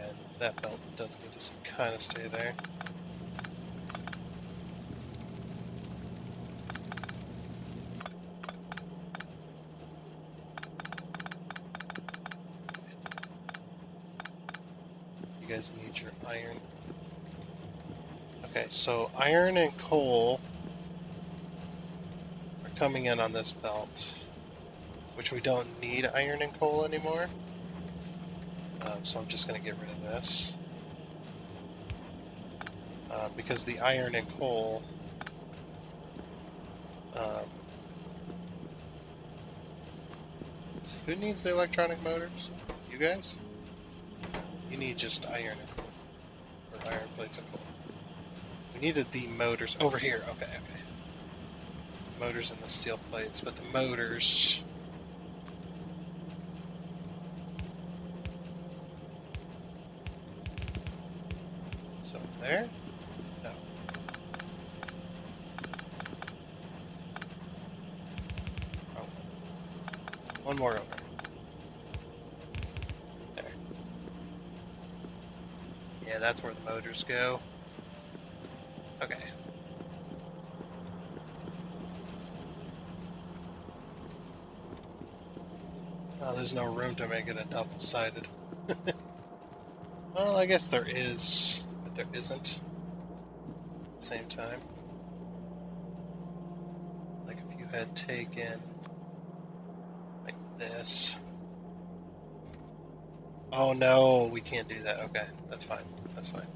[SPEAKER 1] and that belt does need to kind of stay there. You guys need your iron. Okay, so iron and coal are coming in on this belt, which we don't need iron and coal anymore. So I'm just going to get rid of this. Because the iron and coal let's see, who needs the electronic motors? You guys? You need just iron and coal. Or iron plates and coal. We needed the motors over here. Okay. Motors and the steel plates, but the motors There? No. Oh. One more over. There. Yeah, that's where the motors go. Okay. Oh, there's no room to make it a double-sided. Well, I guess there is, but there isn't at the same time. Like if you had taken like this. Oh no, we can't do that. Okay, that's fine. That's fine.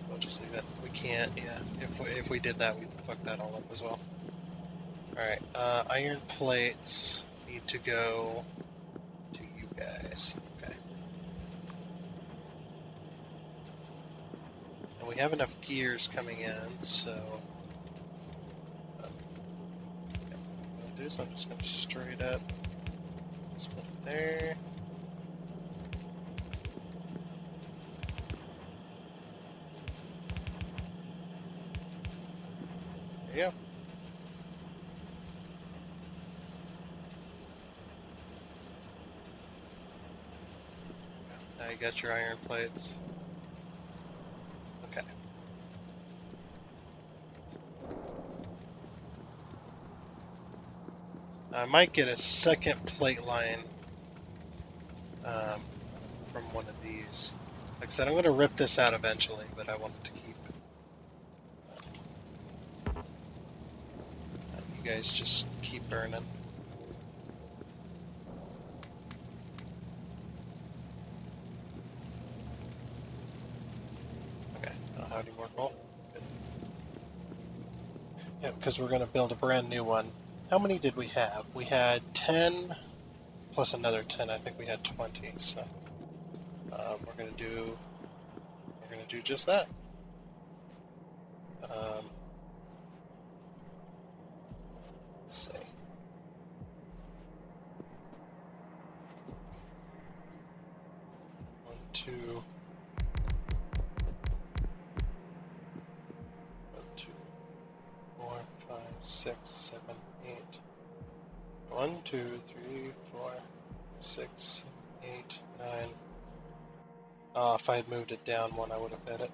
[SPEAKER 1] We'll just leave it. We can't, yeah. If we did that, we'd fuck that all up as well. Alright, iron plates need to go to you guys. Okay. And we have enough gears coming in, so... what I'm going to do is I'm just going to straight up split it there. There you go. Now you got your iron plates. Okay. I might get a second plate line from one of these. Like I said, I'm going to rip this out eventually, but I wanted to keep you guys just keep burning. Okay, I don't have any more coal. Good. Yeah, because we're going to build a brand new one. How many did we have? We had 10 plus another 10. I think we had 20. So we're going to do just that. Let's see. One, two, 4, 5, 6, 7, 8. 1, 2, 3, 4, 6, 8, 9. Oh, if I had moved it down one, I would have hit it.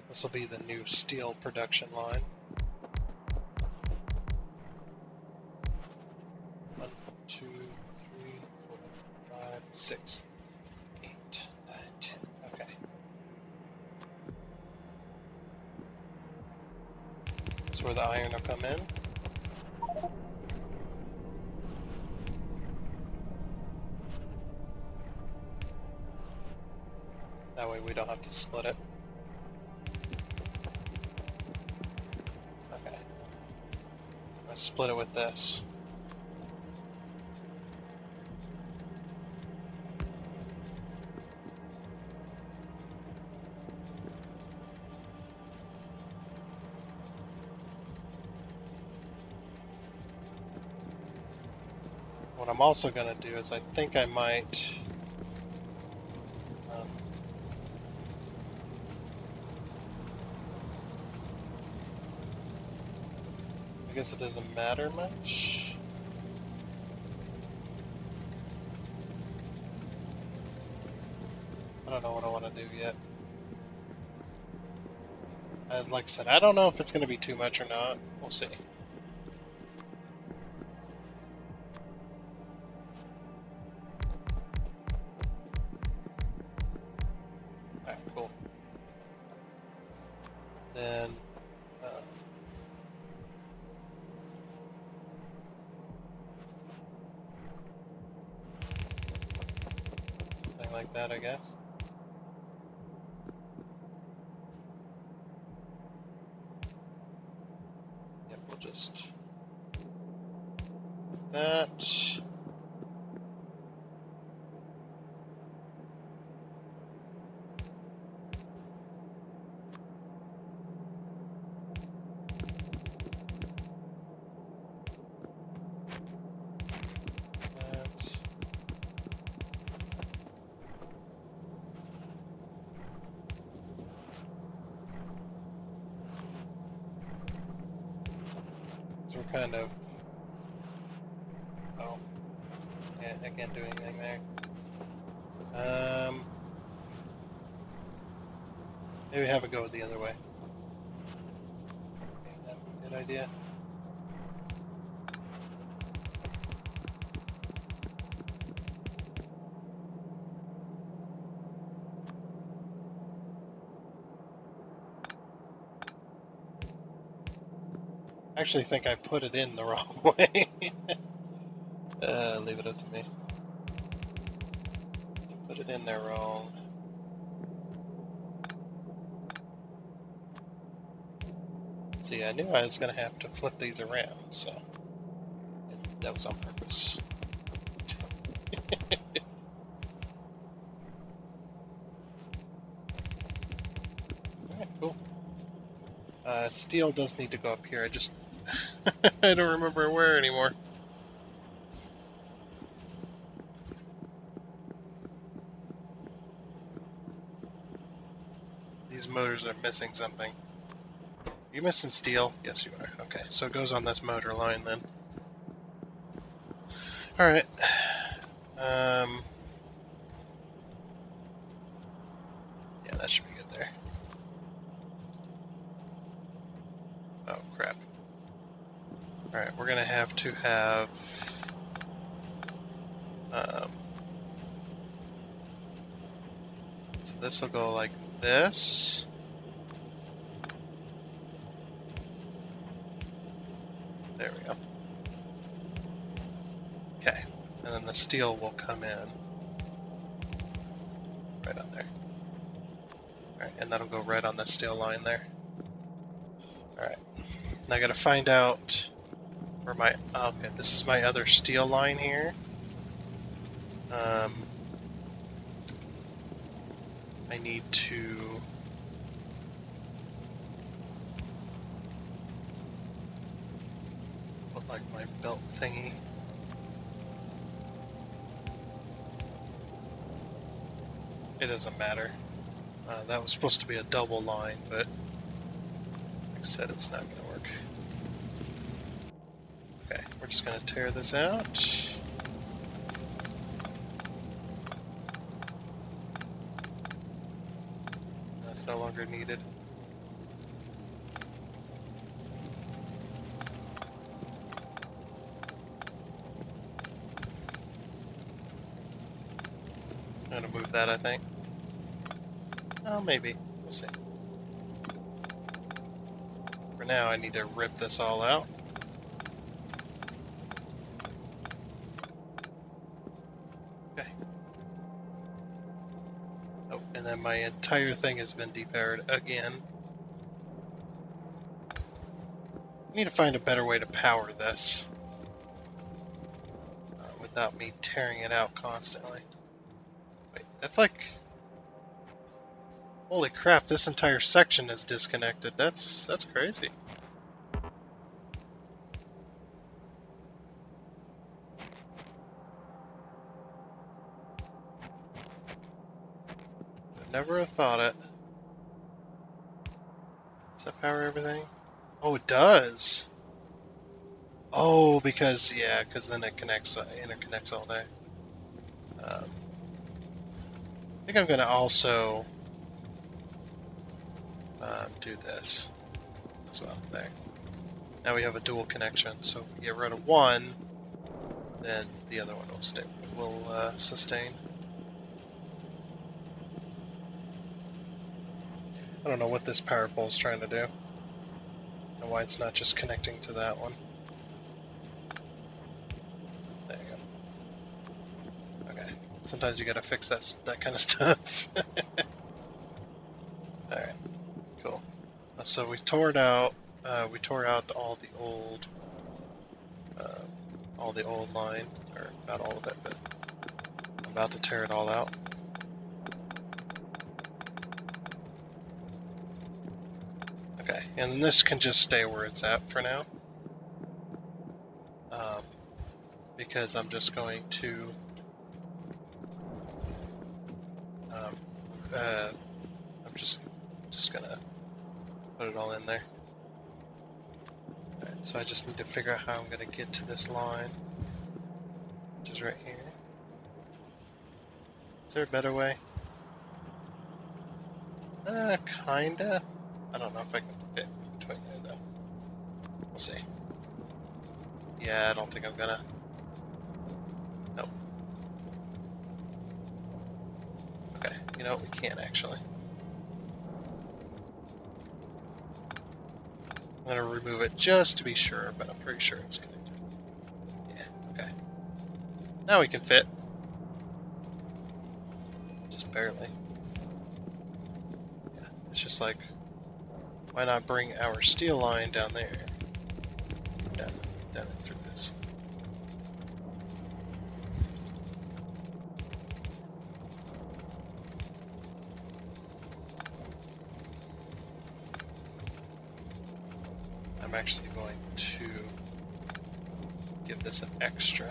[SPEAKER 1] This will be the new steel production line. 1, 2, 3, 4, 5, 6, 8, 9, 10. Okay. That's where the iron will come in. That way we don't have to split it. Okay. Let's split it with this. What I'm also going to do is I think I might I guess it doesn't matter much. I don't know what I want to do yet. Like I said, I don't know if it's going to be too much or not. We'll see. Alright, cool. Then, something like that, I guess. Yep, we'll just put that. kind of... Oh, yeah, I can't do anything there. Maybe have it go the other way. Okay, that would be a good idea. I actually think I put it in the wrong way. Leave it up to me. Put it in there wrong. See, I knew I was going to have to flip these around, so that was on purpose. Alright, cool. Steel does need to go up here. I just... I don't remember where anymore. These motors are missing something. Are you missing steel? Yes, you are. Okay, so it goes on this motor line then. Alright. Yeah, that should be good there. Oh, crap. Alright, we're going to have so this will go like this. There we go. Okay, and then the steel will come in right on there. Alright, and that'll go right on the steel line there. Alright, now I gotta find out where my... okay, this is my other steel line here. I need to... put like my belt thingy. It doesn't matter. That was supposed to be a double line, but like I said, it's not going to work. Okay, we're just going to tear this out. That's no longer needed. I'm going to move that, I think. Oh, maybe. We'll see. For now, I need to rip this all out. Okay. Oh, and then my entire thing has been depowered again. I need to find a better way to power this without me tearing it out constantly. Wait, that's like... holy crap, this entire section is disconnected. That's crazy. I'd never have thought it. Does that power everything? Oh, it does. Oh, because then it interconnects all day. I think I'm going to also do this as well. There. Now we have a dual connection, so if we get rid of one, then the other one will sustain. I don't know what this power pole is trying to do, and why it's not just connecting to that one. There you go. Okay. Sometimes you gotta fix that kind of stuff. Alright, cool. So we tore it out. We tore out all the old line, or not all of it, but I'm about to tear it all out. Okay, and this can just stay where it's at for now, because I'm just going to I'm just gonna put it all in there. Okay. So I just need to figure out how I'm going to get to this line, which is right here. Is there a better way? Kinda. I don't know if I can fit between there though. We'll see. Yeah, I don't think I'm gonna. Nope. Okay, you know what? We can actually. I'm gonna remove it just to be sure, but I'm pretty sure it's gonna do. Yeah, okay. Now we can fit. Just barely. Yeah, it's just like, why not bring our steel line down there? Down and through this. I'm actually going to give this an extra.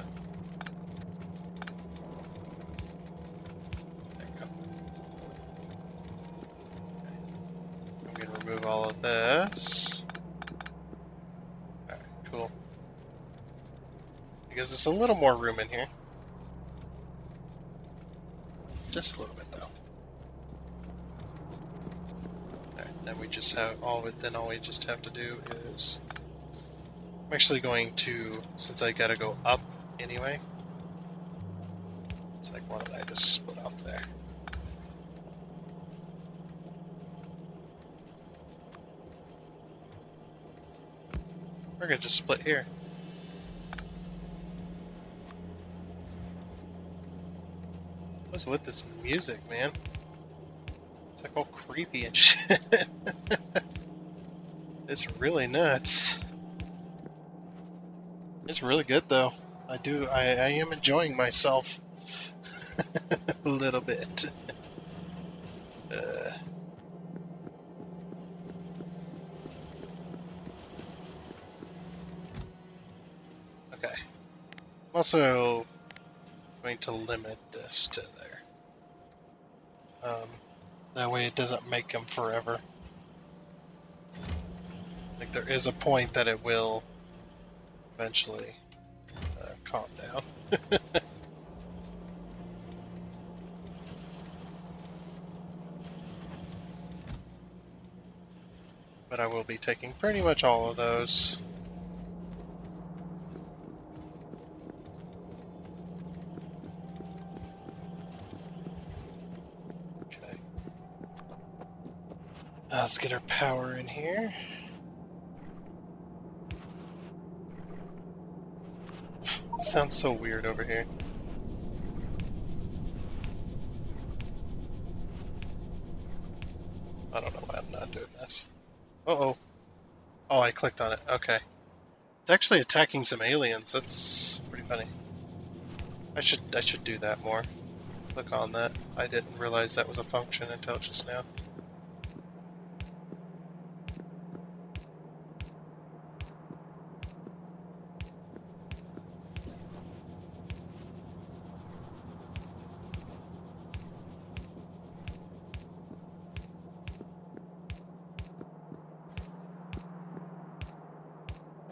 [SPEAKER 1] There we go. Okay. I'm going to remove all of this. Alright, cool. Because there's a little more room in here. Just a little bit though. Alright, then we just have all we just have to do is I'm actually going to, since I gotta go up anyway, it's like, why don't I just split off there? We're gonna just split here. What's with this music, man? It's like all creepy and shit. It's really nuts. It's really good though. I am enjoying myself a little bit. Uh, okay. I'm also going to limit this to there. That way it doesn't make them forever. Like there is a point that it will eventually calm down. But I will be taking pretty much all of those. Okay. Let's get our power in here. It sounds so weird over here. I don't know why I'm not doing this. Uh-oh. Oh, I clicked on it. Okay. It's actually attacking some aliens. That's pretty funny. I should do that more. Click on that. I didn't realize that was a function until just now.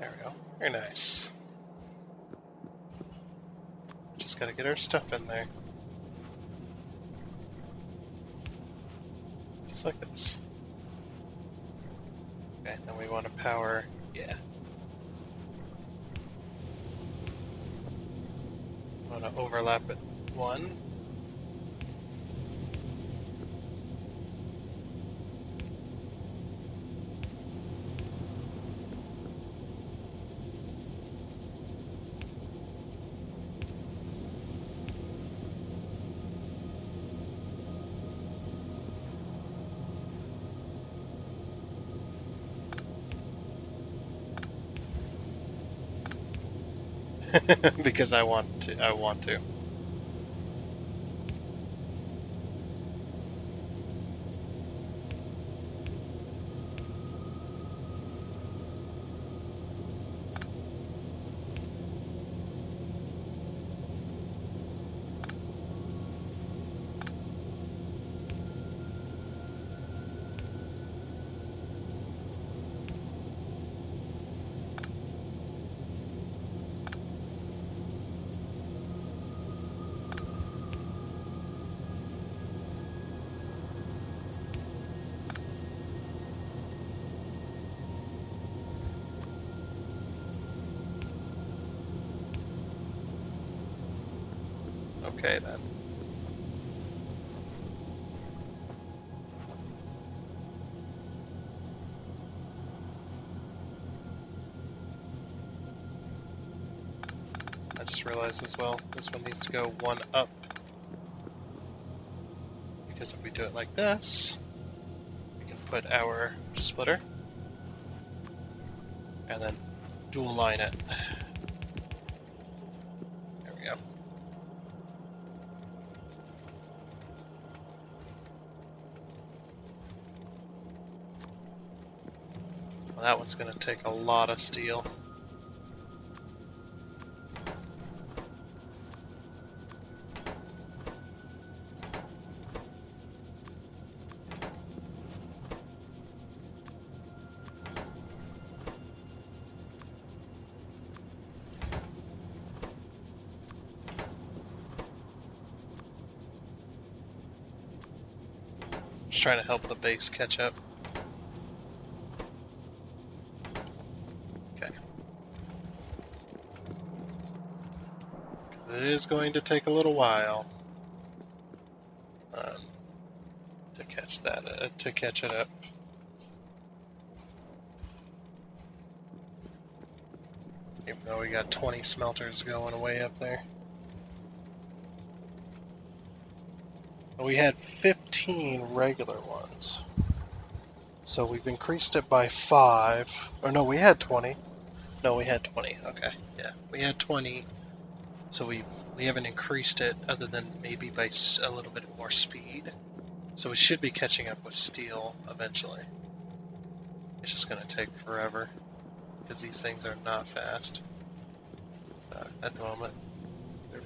[SPEAKER 1] There we go. Very nice. Just gotta get our stuff in there. Just like this. Okay, then we want to power, yeah. I want to overlap it one. Because I want to. Okay then. I just realized as well, this one needs to go one up. Because if we do it like this, we can put our splitter and then dual line it. There we go. Well, that one's going to take a lot of steel. Just trying to help the base catch up. Okay. Because it is going to take a little while to catch that, to catch it up. Even though we got 20 smelters going away up there. We had 15 regular ones. So we've increased it by 5. Or no, we had 20. No, we had 20. Okay, yeah. We had 20. So we haven't increased it other than maybe by a little bit more speed. So we should be catching up with steel eventually. It's just going to take forever because these things are not fast at the moment.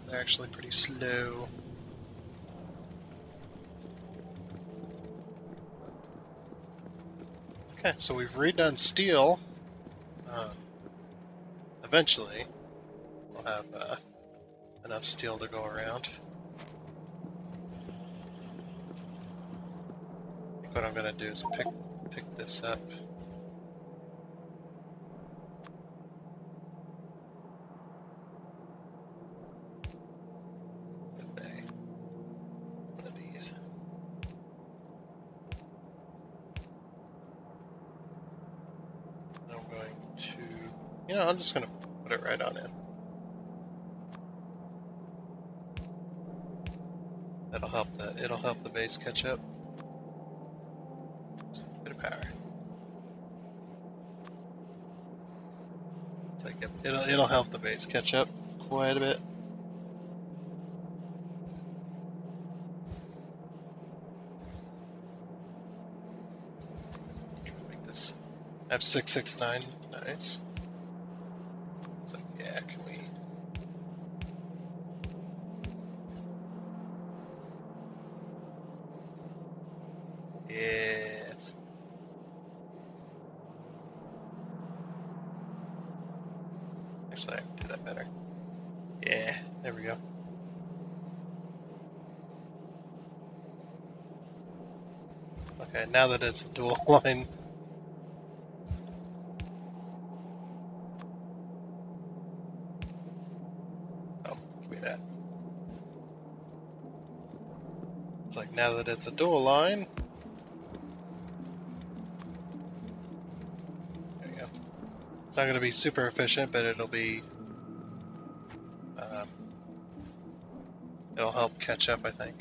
[SPEAKER 1] They're actually pretty slow. Okay, so we've redone steel. Eventually, we'll have enough steel to go around. I think what I'm going to do is pick this up. One of these. And I'm going to, I'm just going to put it right on in. It'll help the base catch up. Just a bit of power. It's like it'll help the base catch up quite a bit. Make this F669 nice. It's like, yeah, can we? Yes. Actually, I can do that better. Yeah, there we go. Okay, now that it's a dual line. Oh, give me that. It's like now that it's a dual line. There you go. It's not going to be super efficient, but it'll be. It'll help catch up, I think.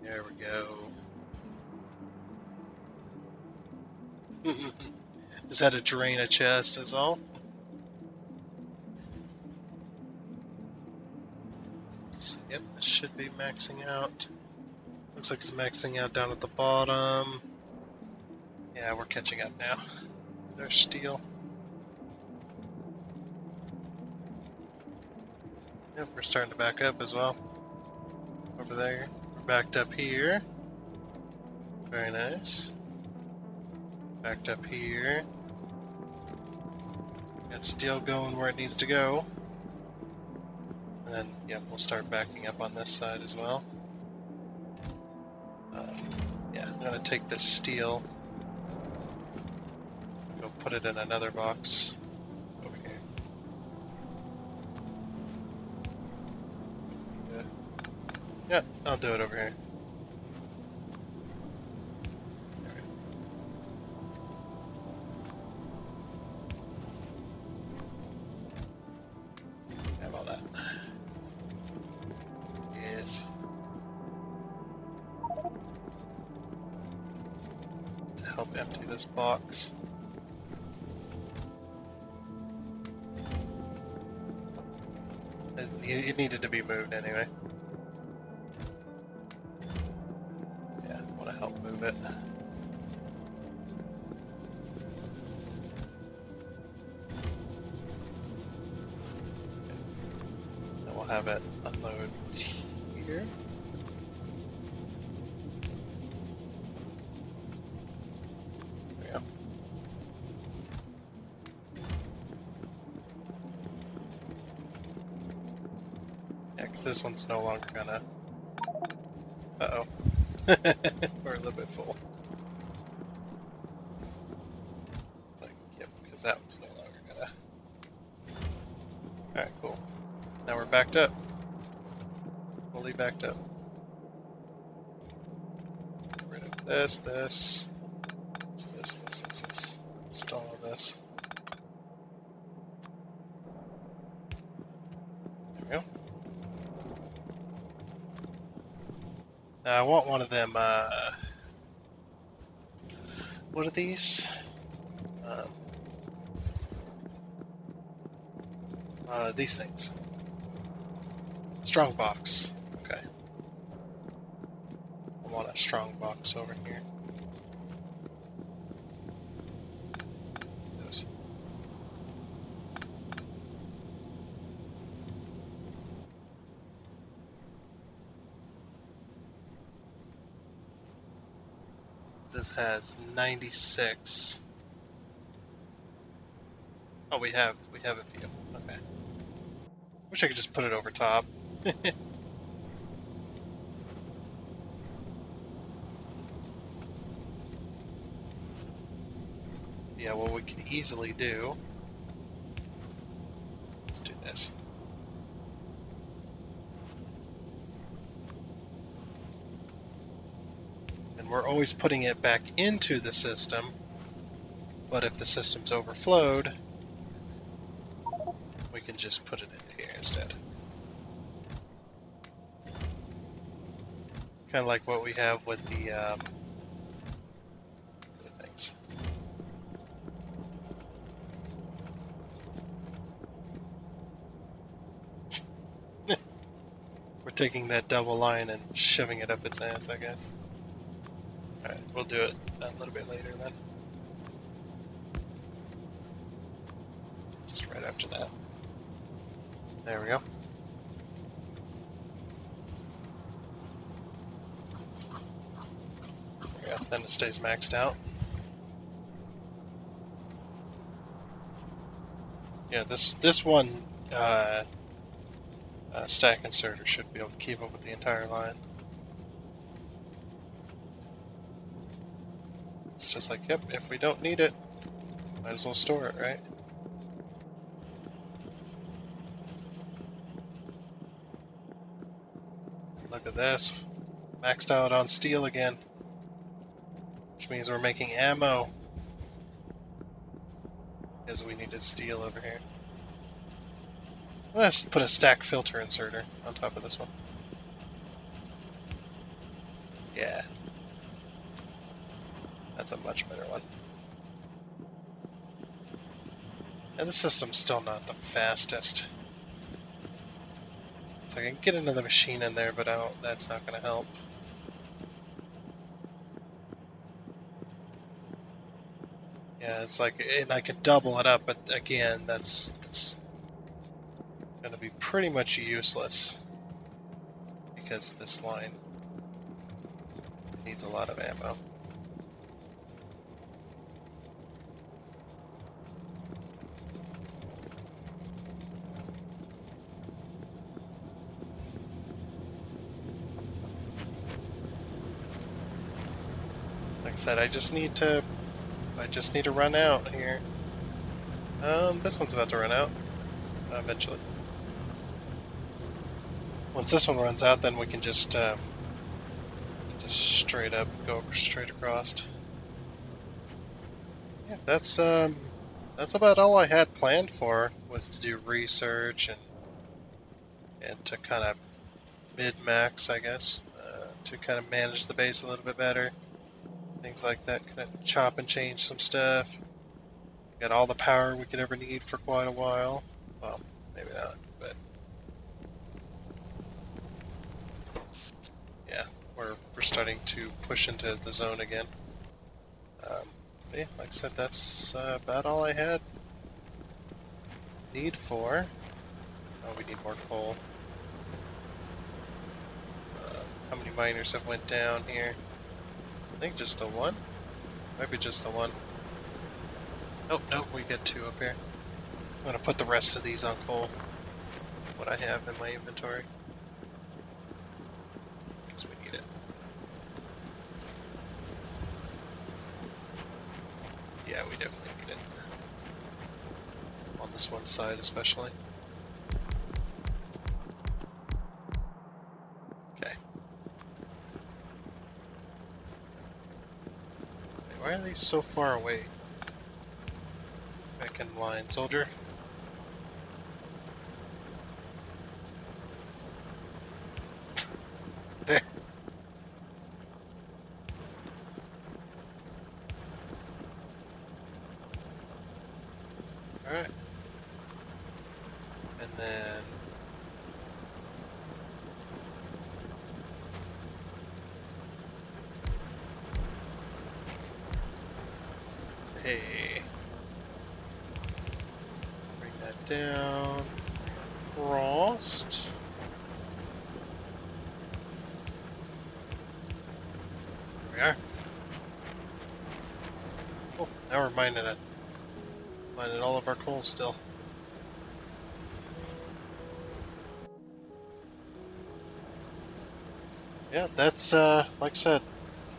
[SPEAKER 1] There we go. Just had to drain a chest, is all. So, yep, this should be maxing out. Looks like it's maxing out down at the bottom. Yeah, we're catching up now. There's steel. Yep, we're starting to back up as well. Over there. We're backed up here. Very nice. Backed up here. Got steel going where it needs to go. And then, yeah, we'll start backing up on this side as well. Yeah, I'm going to take this steel and go put it in another box over here. I'll do it over here. Have all that. Yes. To help empty this box. It needed to be moved anyway. Yeah, I want to help move it. And we'll have it unload here. There we go. Yeah, because this one's no longer gonna... Uh-oh. We're a little bit full. It's like, yep, because that one's no longer gonna... Alright, cool. Now we're backed up. Fully backed up. Get rid of this. Just all of this. There we go. Now I want one of them, what are these? These things. Strong box. Okay. I want a strong box over here. Those. This has 96. Oh, we have a few. Okay. Wish I could just put it over top. Yeah, what we could easily do. Let's do this. And we're always putting it back into the system. But if the system's overflowed, we can just put it in here instead. Kind of like what we have with the things. We're taking that double line and shoving it up its ass, I guess. Alright, we'll do it a little bit later then. Just right after that. There we go. Yeah, then it stays maxed out. Yeah, this one stack inserter should be able to keep up with the entire line. It's just like, yep, if we don't need it, might as well store it, right? Look at this, maxed out on steel again. Which means we're making ammo. Because we needed steel over here. Let's put a stack filter inserter on top of this one. Yeah. That's a much better one. And the system's still not the fastest. So I can get another machine in there, but that's not going to help. Yeah, it's like, and I could double it up, but again, that's going to be pretty much useless because this line needs a lot of ammo. Like I said, I just need to run out here. This one's about to run out eventually. Once this one runs out, then we can just just straight up, go straight across. Yeah, that's about all I had planned for, was to do research and to kind of mid-max, I guess, to kind of manage the base a little bit better. Things like that, kind of chop and change some stuff. Got all the power we could ever need for quite a while. Well, maybe not, but yeah, we're starting to push into the zone again. Yeah, like I said, that's about all I had need for. Oh, we need more coal. How many miners have went down here? I think just the one. Might be just the one. Oh, no, we get two up here. I'm gonna put the rest of these on coal. What I have in my inventory. Because we need it. Yeah, we definitely need it. On this one side especially. Okay. Wait, why are they so far away? Back in line, soldier. There. Alright. And then... Hey. Bring that down. Frost. There we are. Oh, now we're mining it. Mining all of our coal still. Yeah, that's, like I said,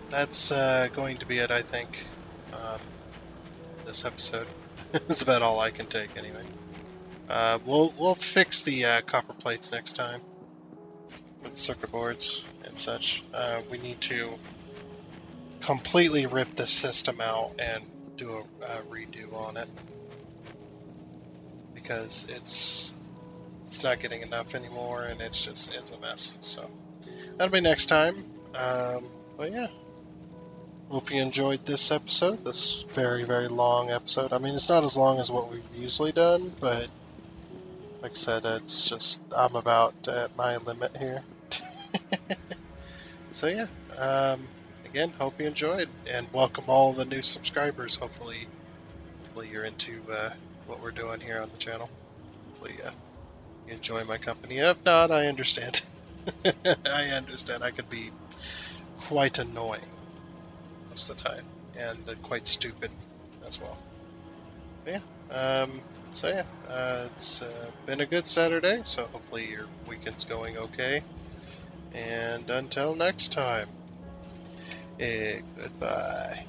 [SPEAKER 1] that's going to be it, I think. This episode. That's about all I can take, anyway. We'll fix the copper plates next time for the circuit boards and such. We need to completely rip this system out and do a redo on it because it's not getting enough anymore, and it's a mess. So that'll be next time. But yeah, hope you enjoyed this episode. This very, very long episode. I mean, it's not as long as what we've usually done, but like I said, it's just I'm about at my limit here. So yeah, again, hope you enjoyed, and welcome all the new subscribers. Hopefully you're into what we're doing here on the channel. Hopefully you enjoy my company. If not, I understand. I understand. I could be quite annoying most of the time, and quite stupid as well. Yeah. So yeah, it's been a good Saturday. So hopefully your weekend's going okay. And until next time, goodbye.